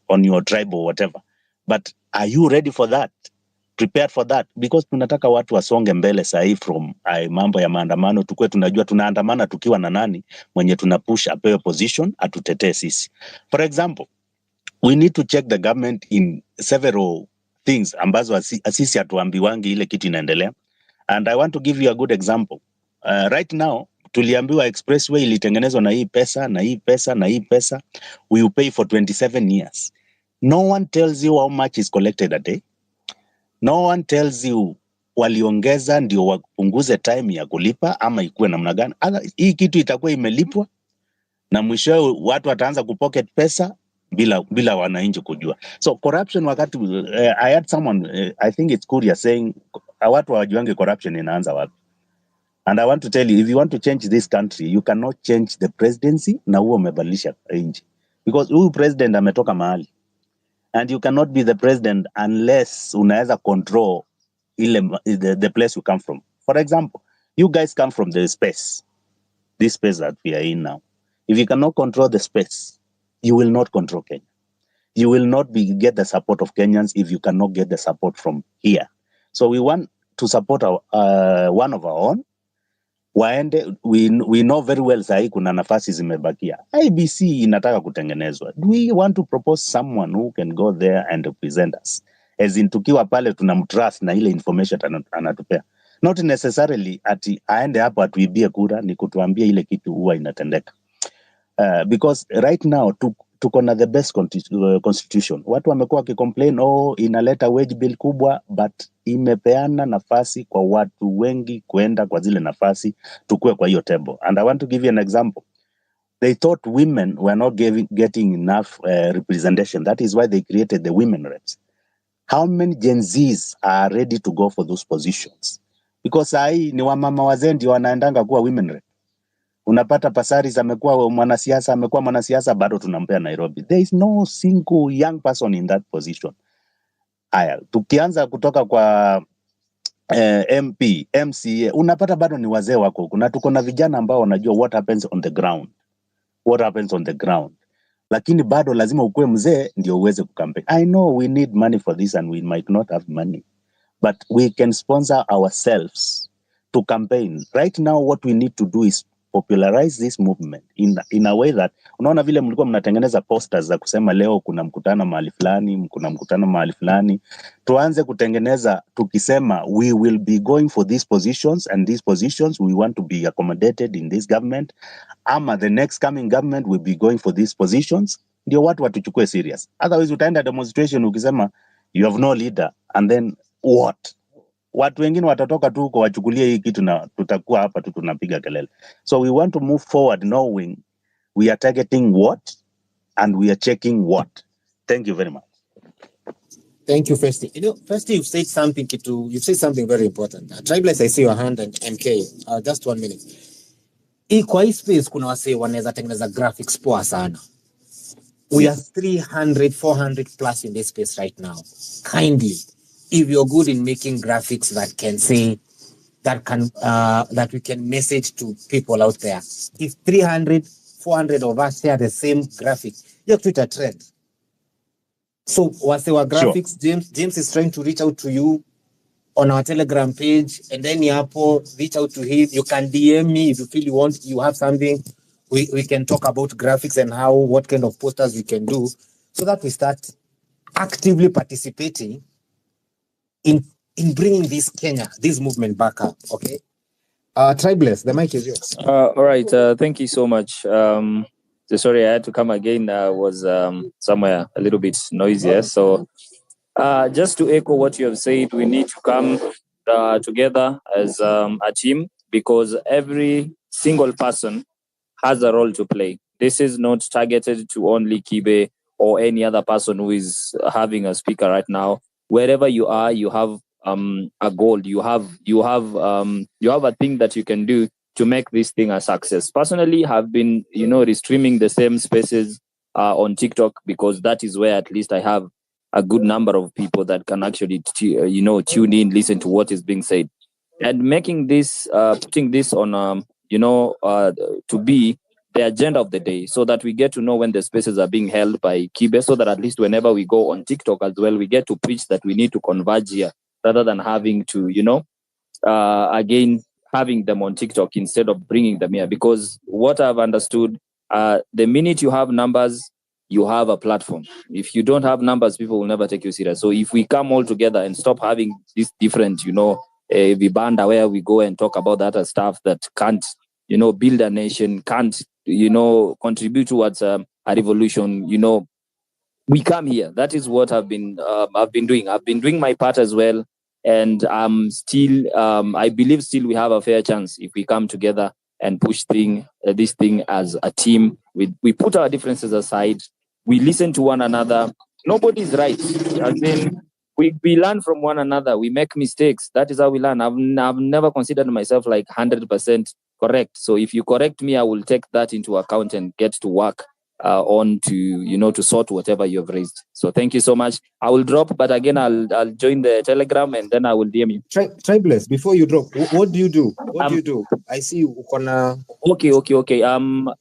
on your tribe or whatever. But are you ready for that? Prepared for that? Because tunataka watu wasonge mbele sahi from mambo ya maandamano, tukue tunajua tunaandamana tukiwa na nani mwenye tunapush apewe position atutetee sisi. For example, we need to check the government in several things ambazo sisi hatuambiwangi ile kitu inaendelea. And I want to give you a good example. Right now, tuliambiwa expressway ilitengenezwa na hii pesa, na hii pesa, na hii pesa. We will pay for 27 years. No one tells you how much is collected a day. No one tells you waliongeza ndio wapunguze time ya kulipa ama ikuwe namna gani. Hii kitu itakuwa imelipwa na mwisho watu wataanza kupocket pesa bila wananchi kujua. So corruption wakati I had someone I think it's curious saying watu hawajuange corruption inaanza wapi. And I want to tell you, if you want to change this country, you cannot change the presidency na huo umebadilisha nchi. Because huyu president ametoka mahali. And you cannot be the president unless unaweza control the place you come from. For example, you guys come from the space, this space that we are in now. If you cannot control the space, you will not control Kenya. You will not get the support of Kenyans if you cannot get the support from here. So we want to support one of our own. Waende, we know very well sahi kuna nafasi zimebakia. IBC inataka kutengenezwa. Do we want to propose someone who can go there and represent us? As in tukiwa pale tunamtrust na ile information anatupea. Not necessarily ati aende hapo atuibie kura, ni kutuambia ile kitu huwa inatendeka. Because right now tuko na the best constitution. Watu wamekuwa wakicomplain inaleta wage bill kubwa, but imepeana nafasi kwa watu wengi kuenda kwa zile nafasi tukue kwa hiyo table. And I want to give you an example. They thought women were not getting enough representation. That is why they created the women reps. How many Gen Zs are ready to go for those positions? Because sahi ni wamama wazee ndio wanaendanga kuwa women rep. Unapata Pasaris amekuwa mwanasiasa bado tunampea Nairobi. There is no single young person in that position. Haya, tukianza kutoka kwa MP, MCA, unapata bado ni wazee wako. Kuna tuko na vijana ambao wanajua what happens on the ground. What happens on the ground. Lakini bado lazima ukue mzee ndio uweze kukampeni. I know we need money for this and we might not have money. But we can sponsor ourselves to campaign. Right now what we need to do is popularize this movement in a way that unaona vile mlikuwa mnatengeneza posters za kusema leo kuna mkutano mahali fulani, kuna mkutano mahali fulani, tuanze kutengeneza tukisema we will be going for these positions and these positions we want to be accommodated in this government, ama the next coming government will be going for these positions, ndio watu watuchukue serious. Otherwise utaenda demonstration ukisema you have no leader and then what? Watu wengine watatoka tu kwa wachukulie hii kitu na tutakuwa hapa tu tunapiga kelele. So we want to move forward knowing we are targeting what and we are checking what. Thank you very much. Thank you, Festy. Festy, you've said something very important. Tribeless, I see your hand, and MK, just 1 minute. Kwa hii space kuna wase wanaweza tengeneza graphics poa sana. We are 300, 400 plus in this space right now. Kindly, if you're good in making graphics that we can message to people out there. If 300, 400 of us share the same graphic, your Twitter trend. So Wasewa Graphics, sure. James is trying to reach out to you on our Telegram page, and then Yapo, reach out to him. You can DM me if you feel you have something. We can talk about graphics and what kind of posters we can do, so that we start actively participating in bringing this movement back up. Okay. Tribeless, the mic is yours. All right. Thank you so much. Sorry, I had to come again. I was somewhere a little bit noisier. So just to echo what you have said, we need to come together as a team, because every single person has a role to play. This is not targeted to only Kibe or any other person who is having a speaker right now. Wherever you are, you have a goal. You have a thing that you can do to make this thing a success. Personally, have been restreaming the same spaces on TikTok, because that is where at least I have a good number of people that can actually tune in, listen to what is being said, and making this putting this on to be the agenda of the day, so that we get to know when the spaces are being held by Kibe, so that at least whenever we go on TikTok as well, we get to preach that we need to converge here, rather than having to again having them on TikTok instead of bringing them here. Because what I've understood, the minute you have numbers, you have a platform. If you don't have numbers, people will never take you serious. So if we come all together and stop having this different, vibanda where we go and talk about that stuff that can't, build a nation, can't, contribute towards a revolution, we come here. That is what I've been doing. I've been doing my part as well. And I believe still we have a fair chance if we come together and push this thing as a team. We put our differences aside. We listen to one another. Nobody's right. Again, we learn from one another. We make mistakes. That is how we learn. I've never considered myself like 100% correct. So if you correct me, I will take that into account and get to work on to sort whatever you have raised. So thank you so much. I will drop, but again, I'll join the Telegram and then I will DM you. Tribeless, before you drop, what do you do? What do you do? I see you gonna. Okay. You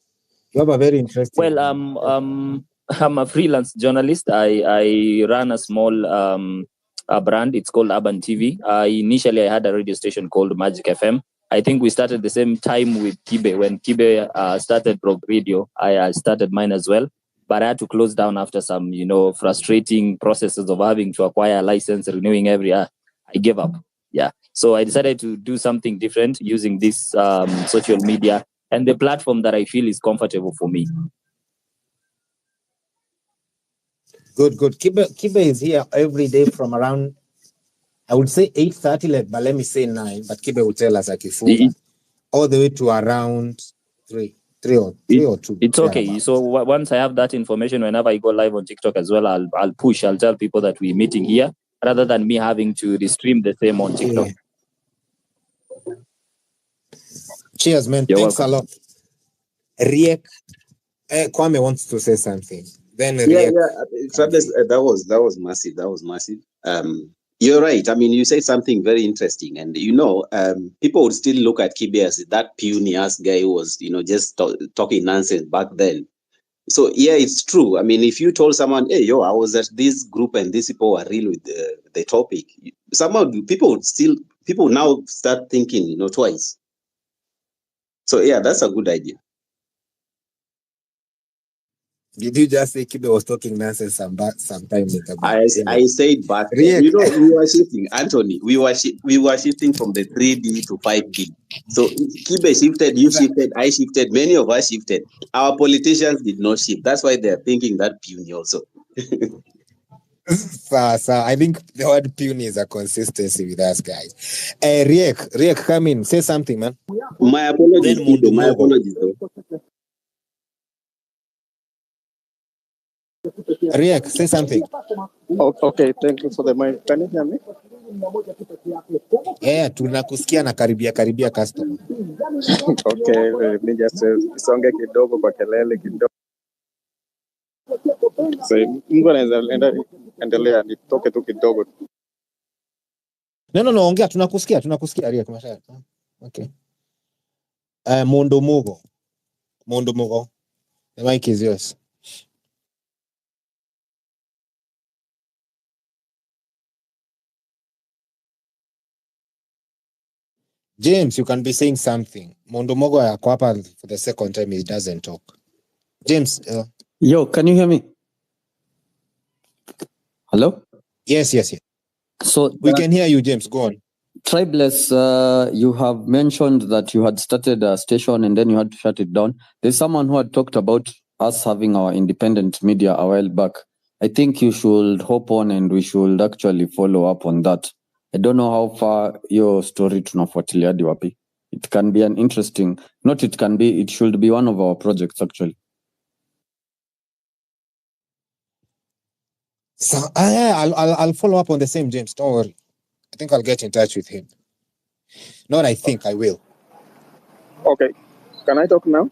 have a very interesting. Well, I'm a freelance journalist. I run a small a brand. It's called Urban TV. Initially, I had a radio station called Magic FM. I think we started the same time with Kibe. When Kibe started Rock Radio, I started mine as well. But I had to close down after some, frustrating processes of having to acquire a license, renewing every year. I gave up. Yeah. So I decided to do something different using this social media and the platform that I feel is comfortable for me. Good. Kibe is here every day from around, I would say 8:30, but let me say 9. But Kibe will tell us all the way to around 3 or 2. It's okay. So once I have that information, whenever I go live on TikTok as well, I'll push. I'll tell people that we're meeting here, rather than me having to restream the same on TikTok. Yeah. Cheers, man. You're Thanks welcome. a lot. Riek, Kwame wants to say something. Then Riek. Travis, that was massive. That was massive. You're right. I mean, you said something very interesting, and people would still look at Kibe as that puny ass guy who was, just talking nonsense back then. So yeah, it's true. I mean, if you told someone, "Hey, I was at this group and these people were real with the topic," somehow people now start thinking, twice. So yeah, that's a good idea. Did you just say Kibe was talking nonsense sometime later? I said back then. Riek. We were shifting, Anthony. We were shifting from the 3D to 5D. So Kibe shifted, you shifted, I shifted, many of us shifted. Our politicians did not shift. That's why they're thinking that puny also. So I think the word puny is a consistency with us guys. Riek, come in, say something, man. My apologies, Then Kibe. My Mundumogo. apologies, though. Riek, say something. Okay, thank you for the mic. Can you hear me? Yeah, tunakusikia na karibia customer. Okay, let me just isonge kidogo kwa kelele kidogo. So, Mungu anaweza endelea nitoke tu kidogo. No, ongea, tunakusikia Riek, mashallah. Okay. Mundumogo. The mic is yours. James, you can be saying something. Mundumogo yako hapa for the second time he doesn't talk. James. Yo, can you hear me? Hello? Yes. So we can hear you, James. Go on. Tribeless, you have mentioned that you had started a station and then you had to shut it down. There's someone who had talked about us having our independent media a while back. I think you should hop on and we should actually follow up on that. I don't know how far your story tunafuatilia hadi wapi. It can be an interesting, it should be one of our projects actually. So I'll follow up on the same, James. Don't worry. I think I'll get in touch with him. Not I think I will. Okay. Can I talk now?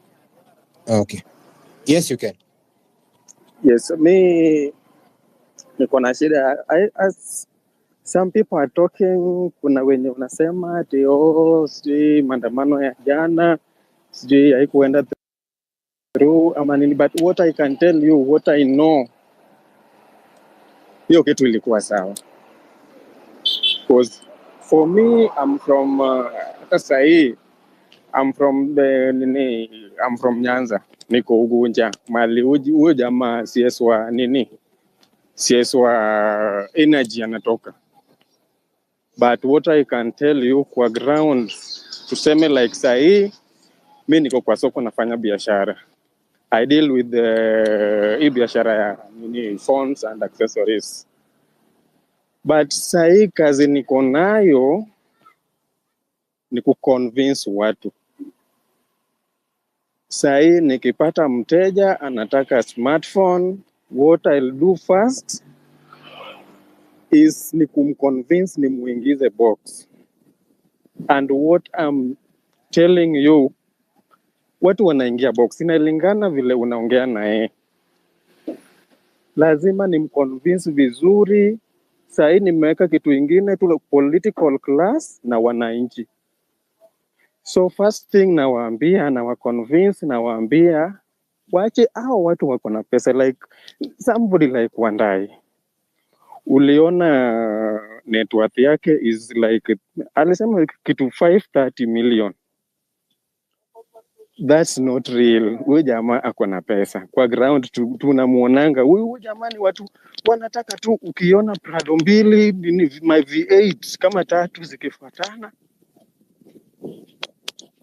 Okay. Yes, you can. Yes, me niko na shida. As some people are talking, kuna wenye unasema ati sijui maandamano ya jana, sijui haikuenda through ama nini, but what I can tell you, what I know, hiyo kitu ilikuwa sawa. Because for me, I'm from hata sahi, I'm from Nyanza, niko Ugunja, mali huyo jamaa CS wa energy anatoka. But what I can tell you kwa ground, tuseme like sahi, mi niko kwa soko nafanya biashara. I deal with hii biashara ya phones and accessories. But sahi kazi niko nayo ni kuconvince watu. Sahi nikipata mteja anataka smartphone, what I'll do first is ni kumconvince ni muingize box. And what I'm telling you, watu wanaingia box, inalingana vile unaongea naye. Lazima nimconvince vizuri. Sahi nimeweka kitu ingine tu, political class na wananchi. So first thing nawaconvince, nawaambia wache hao watu wako na pesa, like somebody like Wandai. Uliona net worth yake is like, alisema kitu 530 million. That's not real. Huyu jamaa ako na pesa. Kwa ground tunamuonanga huyu jamani, watu wanataka tu, ukiona Prado mbili my V8 kama 3 zikifuatana,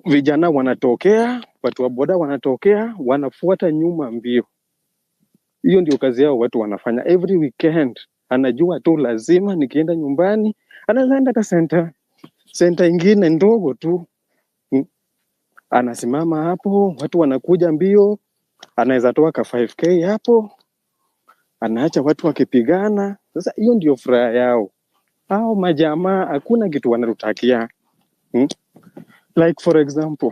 vijana wanatokea, watu wa boda wanatokea, wanafuata nyuma mbio. Hiyo ndio kazi yao watu wanafanya every weekend. Anajua tu lazima nikienda nyumbani, anaenda ka center ingine ndogo tu. Anasimama hapo, watu wanakuja mbio, anaweza toa ka 5K hapo, anaacha watu wakipigana. Sasa hiyo ndio furaha yao. Hao majamaa hakuna kitu wanatutakia. Like for example,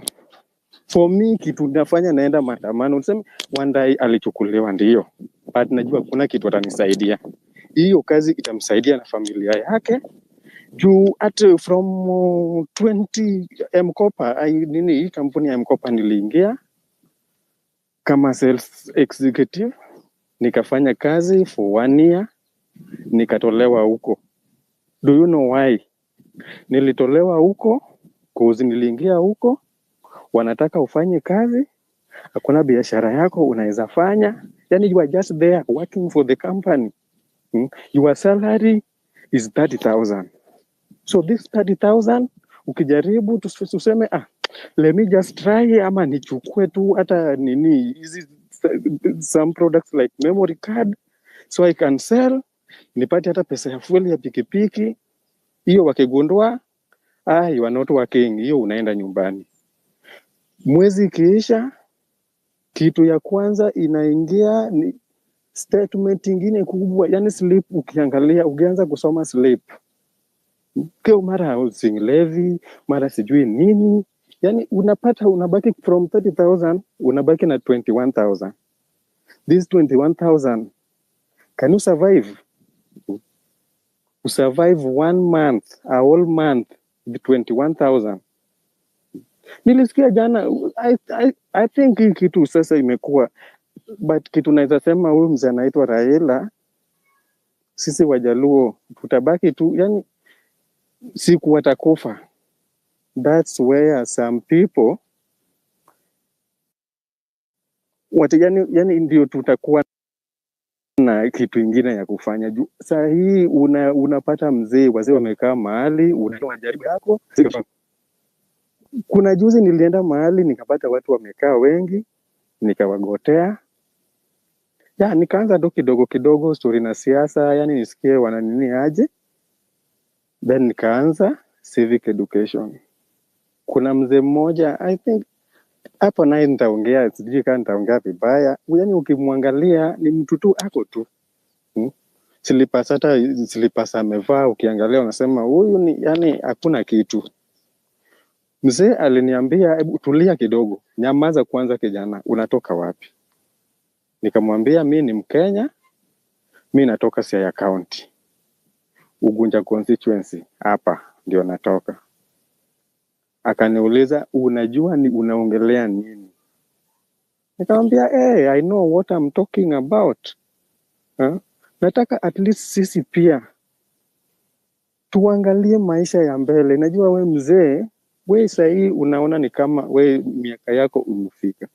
for me kitu nafanya naenda maandamano, useme Wandai alichukuliwa ndio, but najua kuna kitu atanisaidia. Hiyo kazi itamsaidia na familia yake. Juu at from 20 Mkopa, hii kampuni ya Mkopa niliingia kama sales executive, nikafanya kazi for 1 year, nikatolewa huko. Do you know why? Nilitolewa huko cause niliingia huko, wanataka ufanye kazi, hakuna biashara yako unaweza fanya, yani you are just there working for the company. Your salary is 30,000. So this 30,000 ukijaribu tuseme let me just try ama nichukue tu hata nini hizi some products like memory card so I can sell, nipate hata pesa ya fuel ya pikipiki. Hiyo wakigundua you are not working, hiyo unaenda nyumbani. Mwezi ikiisha, kitu ya kwanza inaingia ni statement ingine kubwa, yani slip. Ukiangalia ukianza kusoma slip, kwa mara housing levy, mara sijui nini, yani unapata unabaki from 30,000 unabaki na 21,000. This 21,000, can you survive? To survive 1 month, a whole month with 21,000. Nilisikia jana, I think hii kitu sasa imekuwa, but kitu naweza sema huyu mzee anaitwa Raila, sisi Wajaluo tutabaki tu, yani siku watakufa. That's where some people yani ndio tutakuwa na kitu ingine ya kufanya. Saa hii unapata mzee, wazee wamekaa mahali, unajaribu yako. Kuna juzi nilienda mahali nikapata watu wamekaa wengi, nikawagotea. Nikaanza tu kidogo kidogo story na siasa, yani nisikie wananini aje. Then nikaanza civic education. Kuna mzee mmoja, I think hapo naye nitaongea, sijui kama nitaongea vibaya. Yani ukimwangalia ni mtu tu ako tu. Slippers amevaa, ukiangalia unasema huyu ni yani hakuna kitu. Mzee aliniambia hebu tulia kidogo, nyamaza kwanza kijana, unatoka wapi? Nikamwambia mimi ni Mkenya, mimi natoka Siaya County, Ugunja constituency, hapa ndio natoka. Akaniuliza unajua ni unaongelea nini? Nikamwambia I know what I'm talking about. Nataka at least sisi pia tuangalie maisha ya mbele. Najua we mzee, we sahii unaona ni kama we miaka yako umefika,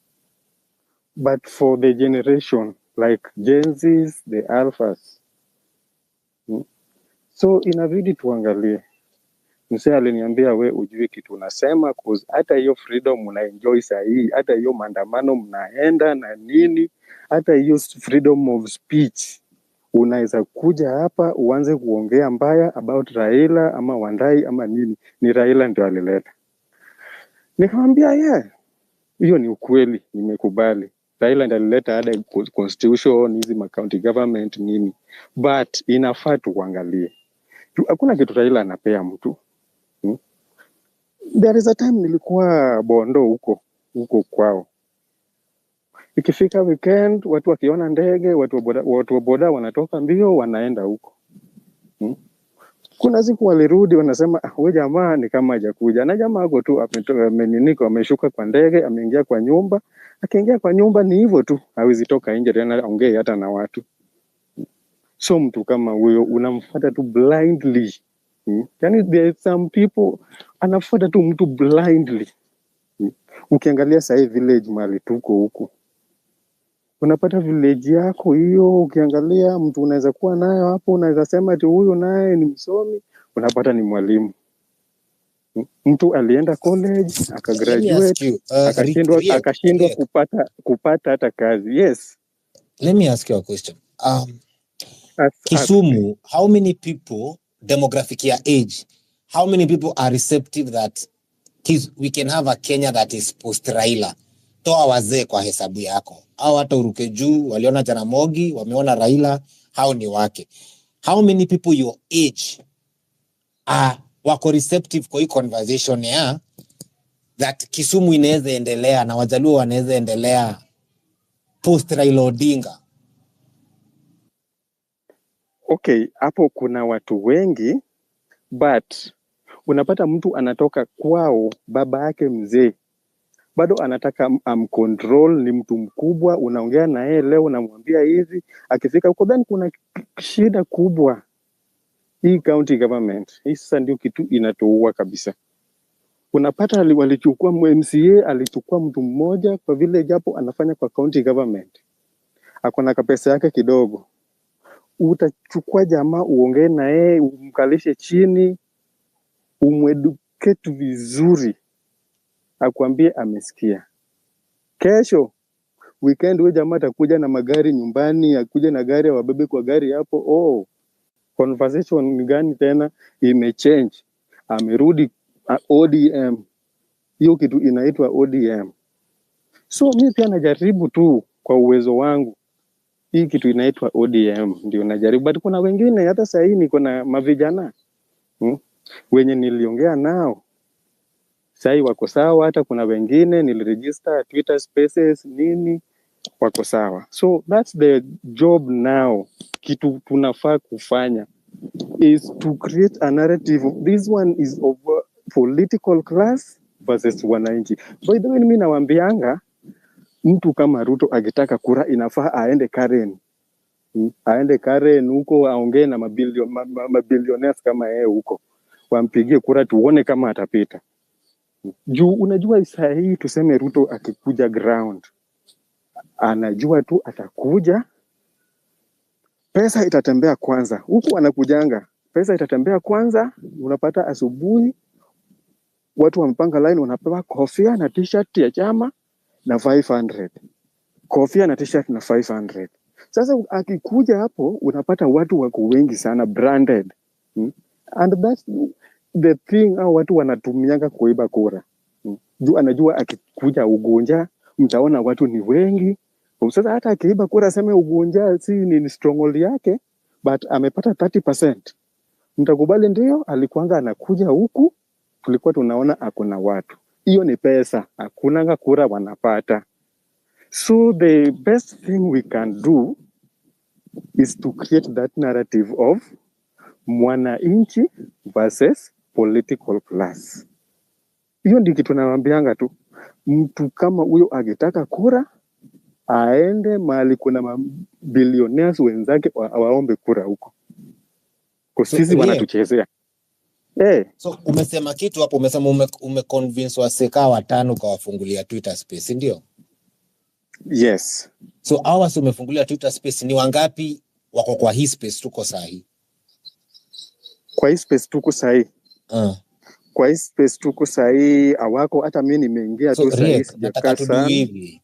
but for the generation like Gen Z's, the alphas, so inabidi tuangalie. Mzee aliniambia we ujui kitu unasema, cause hata hiyo freedom unaenjoy sahii, hata hiyo maandamano mnaenda na nini, hata hiyo freedom of speech, unaweza kuja hapa uanze kuongea mbaya about Raila ama Wandai ama nini, ni Raila ndio alileta. Nikamwambia hiyo ni ukweli, nimekubali. Raila ndio alileta hada constitution, hizi county government nini, but inafaa tuangalie. Hakuna kitu Raila anapea mtu. There is a time nilikuwa Bondo huko kwao. Ikifika weekend, watu wakiona ndege, watu wa boda wanatoka mbio wanaenda huko. Kuna siku walirudi wanasema wewe jamaa ni kama hajakuja. Na jamaa wako tu ameshuka kwa ndege, ameingia kwa nyumba. Akiingia kwa nyumba ni hivyo tu, hawezi toka nje tena aongee hata na watu. So mtu kama huyo unamfuata tu blindly. Yani there are some people anafuata tu mtu blindly. Ukiangalia sasa village mali tuko huko, unapata village yako hiyo, ukiangalia mtu unaweza kuwa nayo hapo, unaweza sema ati huyu naye ni msomi, unapata ni mwalimu. Mtu alienda college akagraduate, akashindwa kupata hata kazi. Yes. Let me ask you a question. Kisumu, how many people, demographic ya age, how many people are receptive that we can have a Kenya that is post Raila? Toa wazee kwa hesabu yako. Au hata uruke juu, waliona Jaramogi, wameona Raila, hao ni wake. How many people your age are wako receptive kwa hii conversation ya that Kisumu inaweza endelea na Wajaluo wanaweza endelea post Raila Odinga? Okay, hapo kuna watu wengi, but unapata mtu anatoka kwao, baba yake mzee bado anataka control, ni mtu mkubwa, unaongea na yeye leo unamwambia hivi, akifika huko then kuna shida kubwa. Hii county government, hii sasa ndio kitu inatuua kabisa. Unapata walichukua MCA, alichukua mtu mmoja kwa vile japo anafanya kwa county government, ako na kapesa yake kidogo. Utachukua jamaa uongee na yeye, umkalishe chini, umweducate vizuri, akwambie amesikia. Kesho weekend huyo jamaa atakuja na magari nyumbani, akuja na gari, wabebe kwa gari hapo. Oh, conversation gani tena imechange? Amerudi ODM. Hiyo kitu inaitwa ODM. So mimi pia najaribu tu kwa uwezo wangu. Hii kitu inaitwa ODM ndio najaribu, but kuna wengine hata sasa hii niko na mavijana wenye niliongea nao sasa wako sawa. Hata kuna wengine niliregister Twitter Spaces nini, wako sawa. So that's the job now. Kitu tunafaa kufanya is to create a narrative. This one is of political class versus wananchi. By the way, mimi nawaambianga mtu kama Ruto akitaka kura inafaa aende Karen. Aende Karen huko aongee na mabilionaires kama yeye huko. Wampigie kura tuone kama atapita. Juu unajua saa hii tuseme Ruto akikuja ground, anajua tu atakuja, pesa itatembea kwanza. Huku anakujanga, pesa itatembea kwanza. Unapata asubuhi watu wamepanga line, wanapewa kofia na t-shirt ya chama na 500. Kofia na t-shirt na 500. Sasa akikuja hapo unapata watu wako wengi sana branded. And that's the thing au watu wanatumianga kuiba kura. Juu anajua akikuja Ugunja mtaona watu ni wengi. Sasa hata akiiba kura sema Ugunja si ni stronghold yake, but amepata 30%. Mtakubali ndio alikuanga anakuja huku, tulikuwa tunaona hakuna watu. Hiyo ni pesa, hakuna kura wanapata. So the best thing we can do is to create that narrative of mwananchi versus political class. Hiyo ndio kitu nawaambianga tu. Mtu kama huyo akitaka kura aende mahali kuna billionaires wenzake waombe kura huko. Kwa sisi wanatuchezea. So umesema kitu hapo, umesema umeconvince waseka watano kwa wafungulia Twitter Space, ndio? Yes. So hours umefungulia Twitter Space, ni wangapi wako kwa hii space tuko sahi? Kwa hii space tuko sahi. Kwa hii space tuko sahi awako, hata mimi nimeingia tu sahi sijakaa sana. Hivi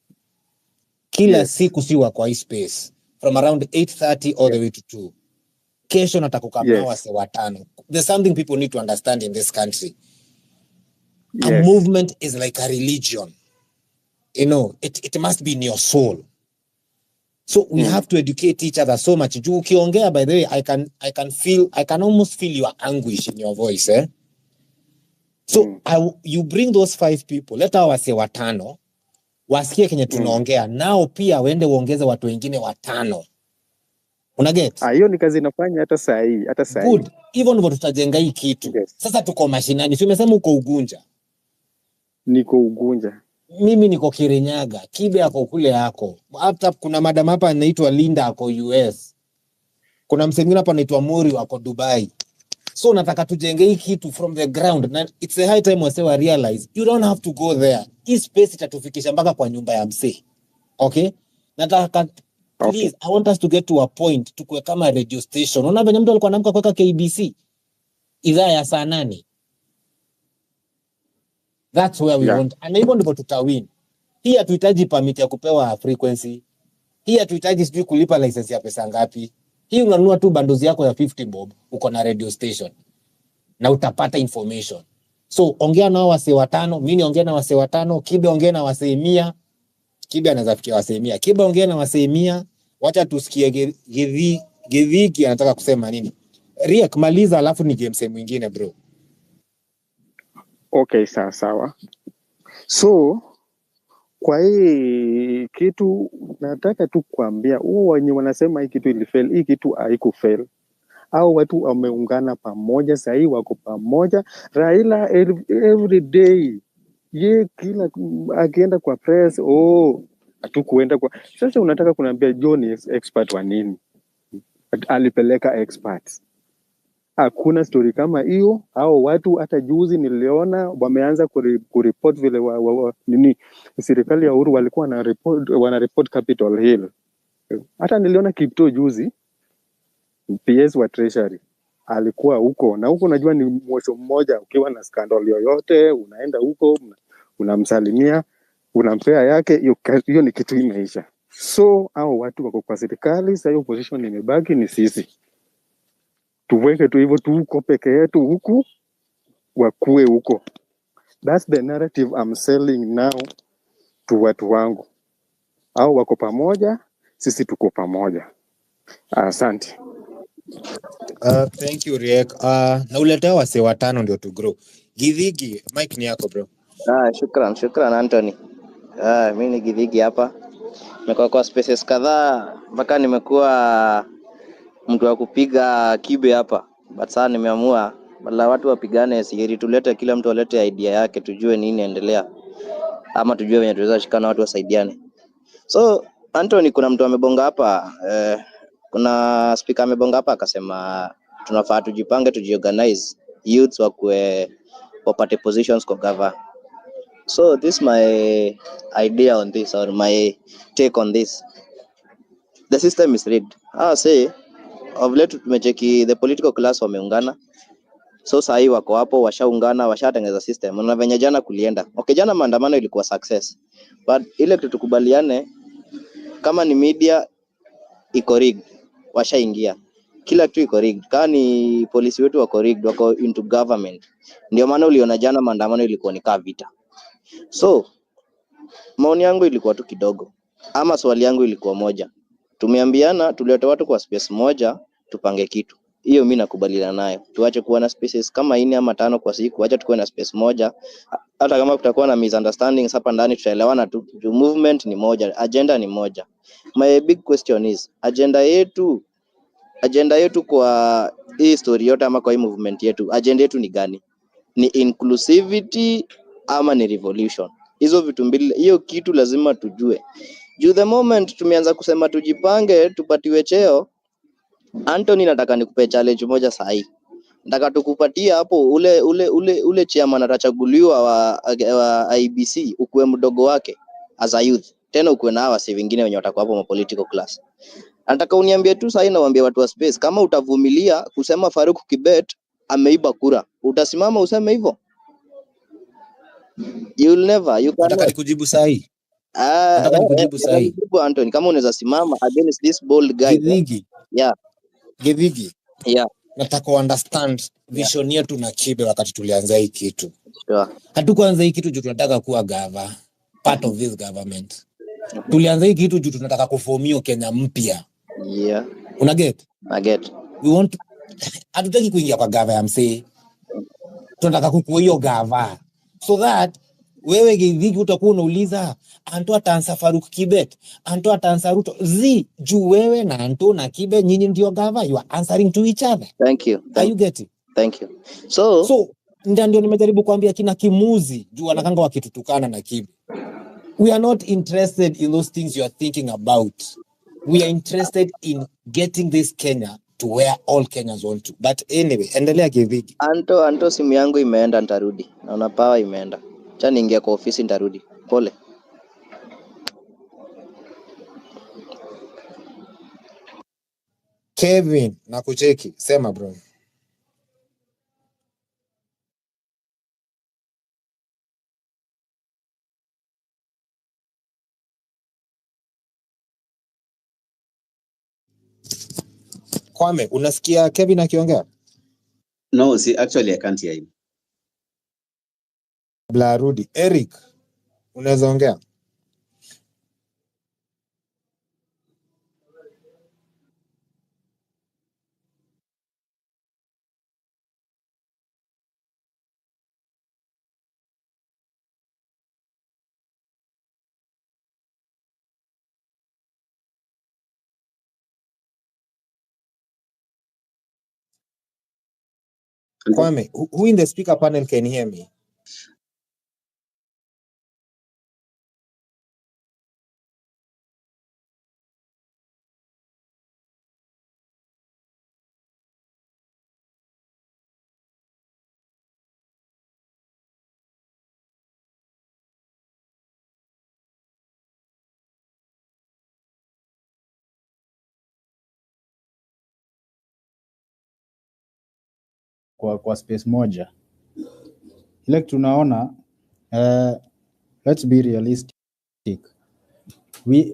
kila siku si wako hii space from around 8:30 all the way to 2. Kesho nataka kukamna wase watano. There's something people need to understand in this country. A movement is like a religion. You know, it must be in your soul. So we have to educate each other so much. Juu ukiongea, by the way, I can almost feel your anguish in your voice, eh? So you bring those 5 people, let our wase watano wasikie kenye tunaongea, nao pia wende uongeze watu wengine watano. Unaget? Hiyo ni kazi nafanya hata saa hii, Good. Hivyo ndivyo tutajenga hii kitu. Sasa tuko mashinani. Si umesema uko Ugunja? Niko Ugunja. Mimi niko Kirinyaga. Kibe ako kule yako. Hata kuna madam hapa anaitwa Linda ako US. Kuna msengine hapa anaitwa Muri wako Dubai. So nataka tujenge hii kitu from the ground. Na it's a high time wase realize you don't have to go there. Hii space itatufikisha mpaka kwa nyumba ya msee. Okay? Nataka please, I want us to get to a point tukue kama radio station. Unaona venye mtu alikuwa anaamka kuweka KBC idhaa ya saa 8. That's where we want. And even ndivyo tutawin. Hii hatuhitaji permit ya kupewa frequency. Hii hatuhitaji sijui kulipa license ya pesa ngapi. Hii unanunua tu bundles yako ya 50 bob, uko na radio station. Na utapata information. So ongea na wase watano, mimi ongea na wase watano, Kibe ongea na wase 100. Kibe anaweza fikia wase 100. Kibe ongea na wase 100. Wacha tusikie Githiki anataka kusema nini. Riek, maliza alafu ni game mwingine bro. Okay, sawa. So kwa hii kitu nataka tu kuambia wenye wanasema hii kitu ilifail, hii kitu haikufail. Au watu wameungana pamoja, sahii wako pamoja. Raila every day ye kila akienda kwa press hatukuenda kwa. Sasa unataka kuniambia John is expert wa nini? Alipeleka experts. Hakuna story kama hiyo. Hao watu hata juzi niliona wameanza kuripoti vile nini serikali ya Uhuru walikuwa wana report Capitol Hill. Hata niliona Kipto juzi, PS wa Treasury alikuwa huko, na huko najua ni mwosho mmoja, ukiwa na scandal yoyote unaenda huko unamsalimia, unampea yake, hiyo ni kitu imeisha. So hao watu wako kwa serikali, sasa hiyo position imebaki ni sisi tuweke tu hivyo, tuko peke yetu huku, wakue huko. That's the narrative I'm selling now to watu wangu. Au wako pamoja, sisi tuko pamoja. Asante. Thank you Riek. Na uletea wase watano ndio to grow. Githigi, mic ni yako bro. Shukran Anthony. Mimi ni Githigi hapa. Nimekuwa kwa spaces kadhaa mpaka nimekuwa mtu wa kupiga kibe hapa. But sasa nimeamua badala watu wapigane, siheri tulete, kila mtu alete idea yake, tujue nini endelea, ama tujue venye tunaweza shikana watu wasaidiane. So Anthony, kuna mtu amebonga hapa, kuna speaker amebonga hapa akasema tunafaa tujipange, tujiorganize, youths wapate positions kwa gava. So this is my idea on this, or my take on this. The system is rigged. Say of late tumecheki the political class wameungana. So sahi wako hapo, washaungana, washatengeneza system. Na venye jana kulienda. Okay, jana maandamano ilikuwa success. But ile tukubaliane, kama ni media iko rigged, washaingia. Kila kitu iko rigged. Kama ni polisi wetu wako rigged, wako into government. Ndio maana uliona jana maandamano ilikuwa ni kaa vita. So maoni yangu ilikuwa tu kidogo, ama swali yangu ilikuwa moja. Tumeambiana tulete watu kwa space moja, tupange kitu. Hiyo mimi nakubaliana nayo. Tuache kuwa na spaces kama 4 ama 5 kwa siku, acha tukuwe na space moja. Hata kama kutakuwa na misunderstandings hapa ndani tutaelewana tu. Movement ni moja, agenda ni moja. My big question is, agenda yetu kwa hii story yote ama kwa hii movement yetu, agenda yetu ni gani? Ni inclusivity ama ni revolution? Hizo vitu mbili, hiyo kitu lazima tujue. Juu the moment tumeanza kusema tujipange tupatiwe cheo, Anthony, nataka nikupe challenge moja sahi. Nataka tukupatia hapo ule chairman atachaguliwa wa IBC, ukuwe mdogo wake as a youth. Tena ukuwe na hawa si wengine wenye watakuwa hapo ma political class. Nataka uniambie tu sahi, na waambie watu wa space, kama utavumilia kusema Farouk Kibet ameiba kura, utasimama useme hivyo? You'll never, you Nataka cannot. nikujibu sahi. Nataka nikujibu sahi. Anthony, kama unaweza simama against this bold guy. Githigi. Yeah. Githigi. Yeah. Nataka understand vision yetu na Kibe wakati tulianza hii kitu. Sure. Hatukuanza hii kitu juu tunataka kuwa part of this government. Tulianza hii kitu juu tunataka kufomio Kenya mpya. Yeah. Una get? I get. We want, hatutaki kuingia kwa gava ya msee. Tunataka kukua hiyo gava. So that wewe Githigi utakuwa unauliza Anto ataansa Farouk Kibet, Anto ataansa Ruto. Juu wewe na Anto na Kibe nyinyi ndio gava. You are answering to each other. Thank you. Are you getting? Thank you. So ndio nimejaribu kuambia kina Kimuzi juu wanakanga wakitutukana na Kibe. We are not interested in those things you are thinking about. We are interested in getting this Kenya to where all Kenyans want to. But anyway, endelea Githigi. Anto, simu yangu imeenda, nitarudi. Naona power imeenda. Acha niingie kwa ofisi, nitarudi. Pole. Kevin, nakucheki. Sema bro. Kwame, unasikia Kevin akiongea? No, see, actually I can't hear him. Blarudi. Eric, unaweza ongea? Kwame, who in the speaker panel can hear me? kwa space moja. Ile tunaona let's be realistic.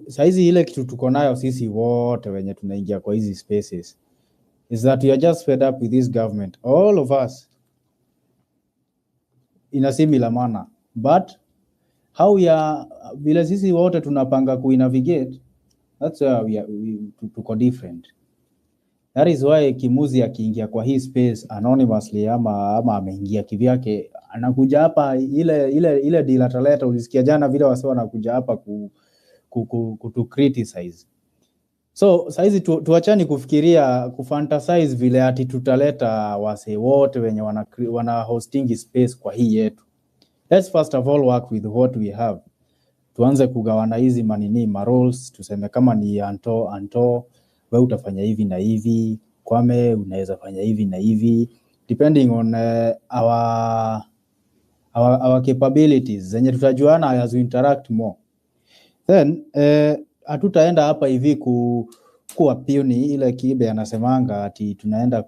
Saizi ile kitu tuko nayo sisi wote wenye tunaingia kwa hizi spaces is that we are just fed up with this government, all of us in a similar manner, but how we are vile sisi wote tunapanga kuinavigate, that's where tuko different. That is why Kimuzi akiingia kwa hii space anonymously ama ameingia kivyake, anakuja hapa ile deal ataleta. Ulisikia jana vile wase wanakuja hapa kutu criticize. So saizi tuachani kufikiria kufantasize vile ati tutaleta wase wote wenye wana hosting space kwa hii yetu. Let's first of all work with what we have. Tuanze kugawana hizi ma roles, tuseme kama ni Anto wewe utafanya hivi na hivi, Kwame unaweza fanya hivi na hivi, depending on our capabilities zenye tutajuana as we interact more. Then hatutaenda hapa hivi kuwa pioni ile Kibe anasemanga ati tunaenda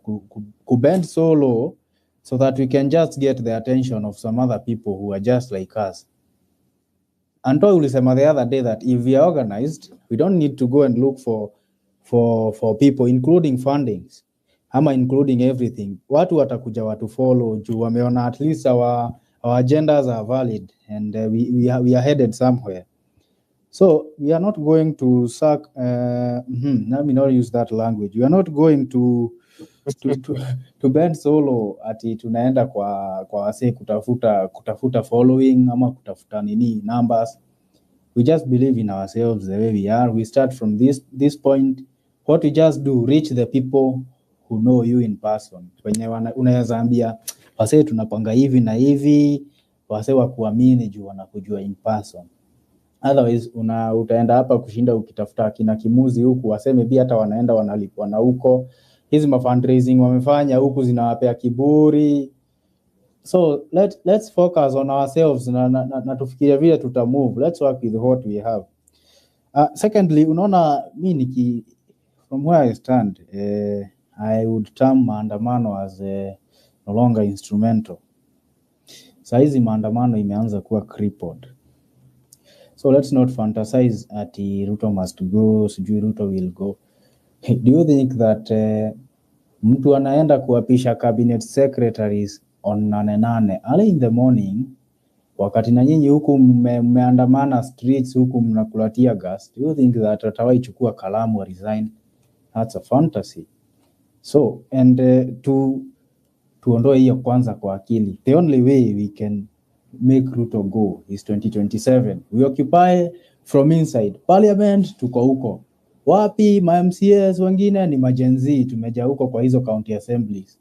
ku bend so low so that we can just get the attention of some other people who are just like us. Anto ulisema the other day that if we are organized, we don't need to go and look for people, including fundings ama including everything. Watu watakuja watu follow juu wameona at least our agendas are valid and we are headed somewhere. So we are not going to suck. Let me not use that language. We are not going to bend solo ati tunaenda kwa wase kutafuta following ama kutafuta numbers. We just believe in ourselves the way we are. We start from this point. What we just do, reach the people who know you in person. Wenye unaweza ambia wase tunapanga hivi na hivi, wase wa kuamini juu wanakujua in person. Otherwise utaenda hapa kushinda ukitafuta kina Kimuzi huku waseme bi hata wanaenda wanalipwa na huko. Hizi fundraising wamefanya huku zinawapea kiburi. So let's focus on ourselves na tufikiria vile tuta move. Let's work with what we have. Secondly, unaona mimi from where I stand, I would term maandamano as no longer instrumental. Saizi maandamano imeanza kuwa crippled. So let's not fantasize ati Ruto must go, sijui Ruto will go. Do you think that mtu anaenda kuapisha cabinet secretaries on Nanenane early in the morning, wakati na nyinyi huku mmeandamana streets huku mnakulatia gas? Do you think that atawai chukua kalamu wa resign? That's a fantasy. So and tuondoe hiyo kwanza kwa akili. The only way we can make Ruto go is 2027. We occupy from inside parliament, tuko huko. Wapi ma MCAs wengine ni majenzi, tumeja huko kwa hizo county assemblies.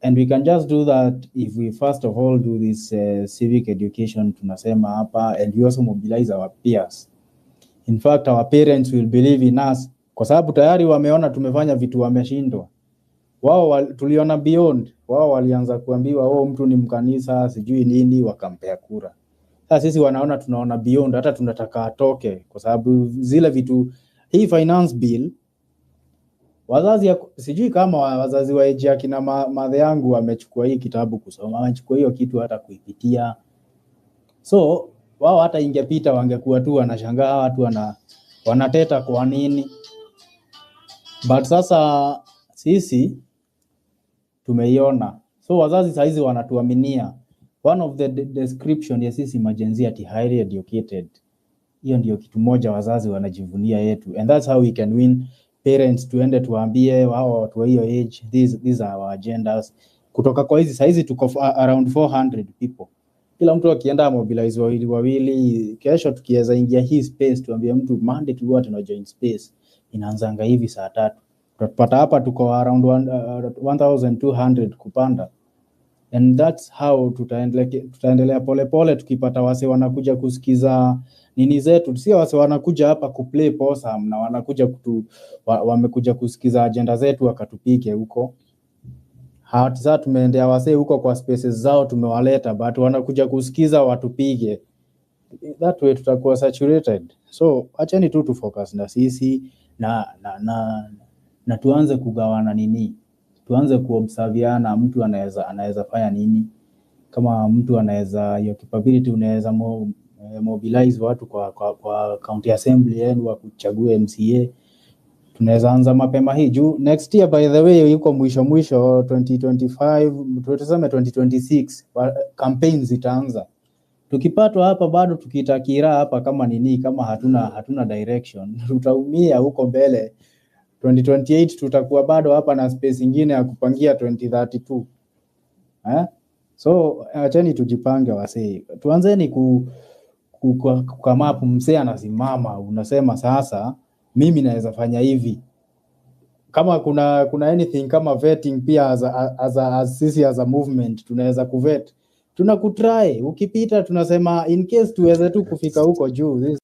And we can just do that if we first of all do this civic education tunasema hapa, and we also mobilize our peers. In fact, our parents will believe in us kwa sababu tayari wameona tumefanya vitu wameshindwa. Wao tuliona beyond. Wao walianza kuambiwa mtu ni mkanisa sijui nini wakampea kura. Sasa sisi tunaona beyond, hata tunataka atoke kwa sababu zile vitu. Hii finance bill wazazi sijui kama wazazi wa age yake na madhe yangu wamechukua hii kitabu kusoma, wamechukua hiyo kitu hata kuipitia. So wao hata ingepita wangekuwa tu wanashangaa watu wanateta kwa nini. But sasa sisi tumeiona. So wazazi saizi wanatuaminia. One of the description ya sisi majenzi ati highly educated. Hiyo ndio kitu moja wazazi wanajivunia yetu. And that's how we can win parents, tuende tuambie wao watu wa hiyo age, these are our agendas. Kutoka kwa hizi saizi tuko around 400 people. Kila mtu akienda mobilize wawili, kesho tukiweza ingia hii space tuambie mtu Monday tu wote na join space. Inaanzanga hivi saa 3. Tutapata hapa tuko around 1200 kupanda. And that's how tutaendelea pole tukipata wase wanakuja kusikiza nini zetu. Sio wase wanakuja hapa kuplay posa na wanakuja wamekuja kusikiza agenda zetu wakatupike huko. Sasa tumeendea wase huko kwa spaces zao tumewaleta, but wanakuja kusikiza watupige. That way tutakuwa saturated. So acheni tu focus na sisi na tuanze kugawana nini. tuanze kuobserviana, mtu anaweza fanya nini, kama mtu anaweza hiyo capability, unaweza mobilize watu kwa county assembly yenu wa kuchague MCA. Tunaweza anza mapema hii juu next year, by the way, yuko mwisho 2025, tuseme 2026 campaigns zitaanza. Tukipatwa hapa bado tukitakira hapa kama nini, kama hatuna direction, tutaumia huko mbele. 2028 tutakuwa bado hapa na space nyingine ya kupangia 2032. So acheni tujipange wasee. Tuanzeni kukamapu, msee anasimama, unasema sasa mimi naweza fanya hivi. Kama kuna anything kama vetting pia as sisi as a movement tunaweza kuvet. Tunakutry, ukipita tunasema in case tuweze tu kufika huko juu.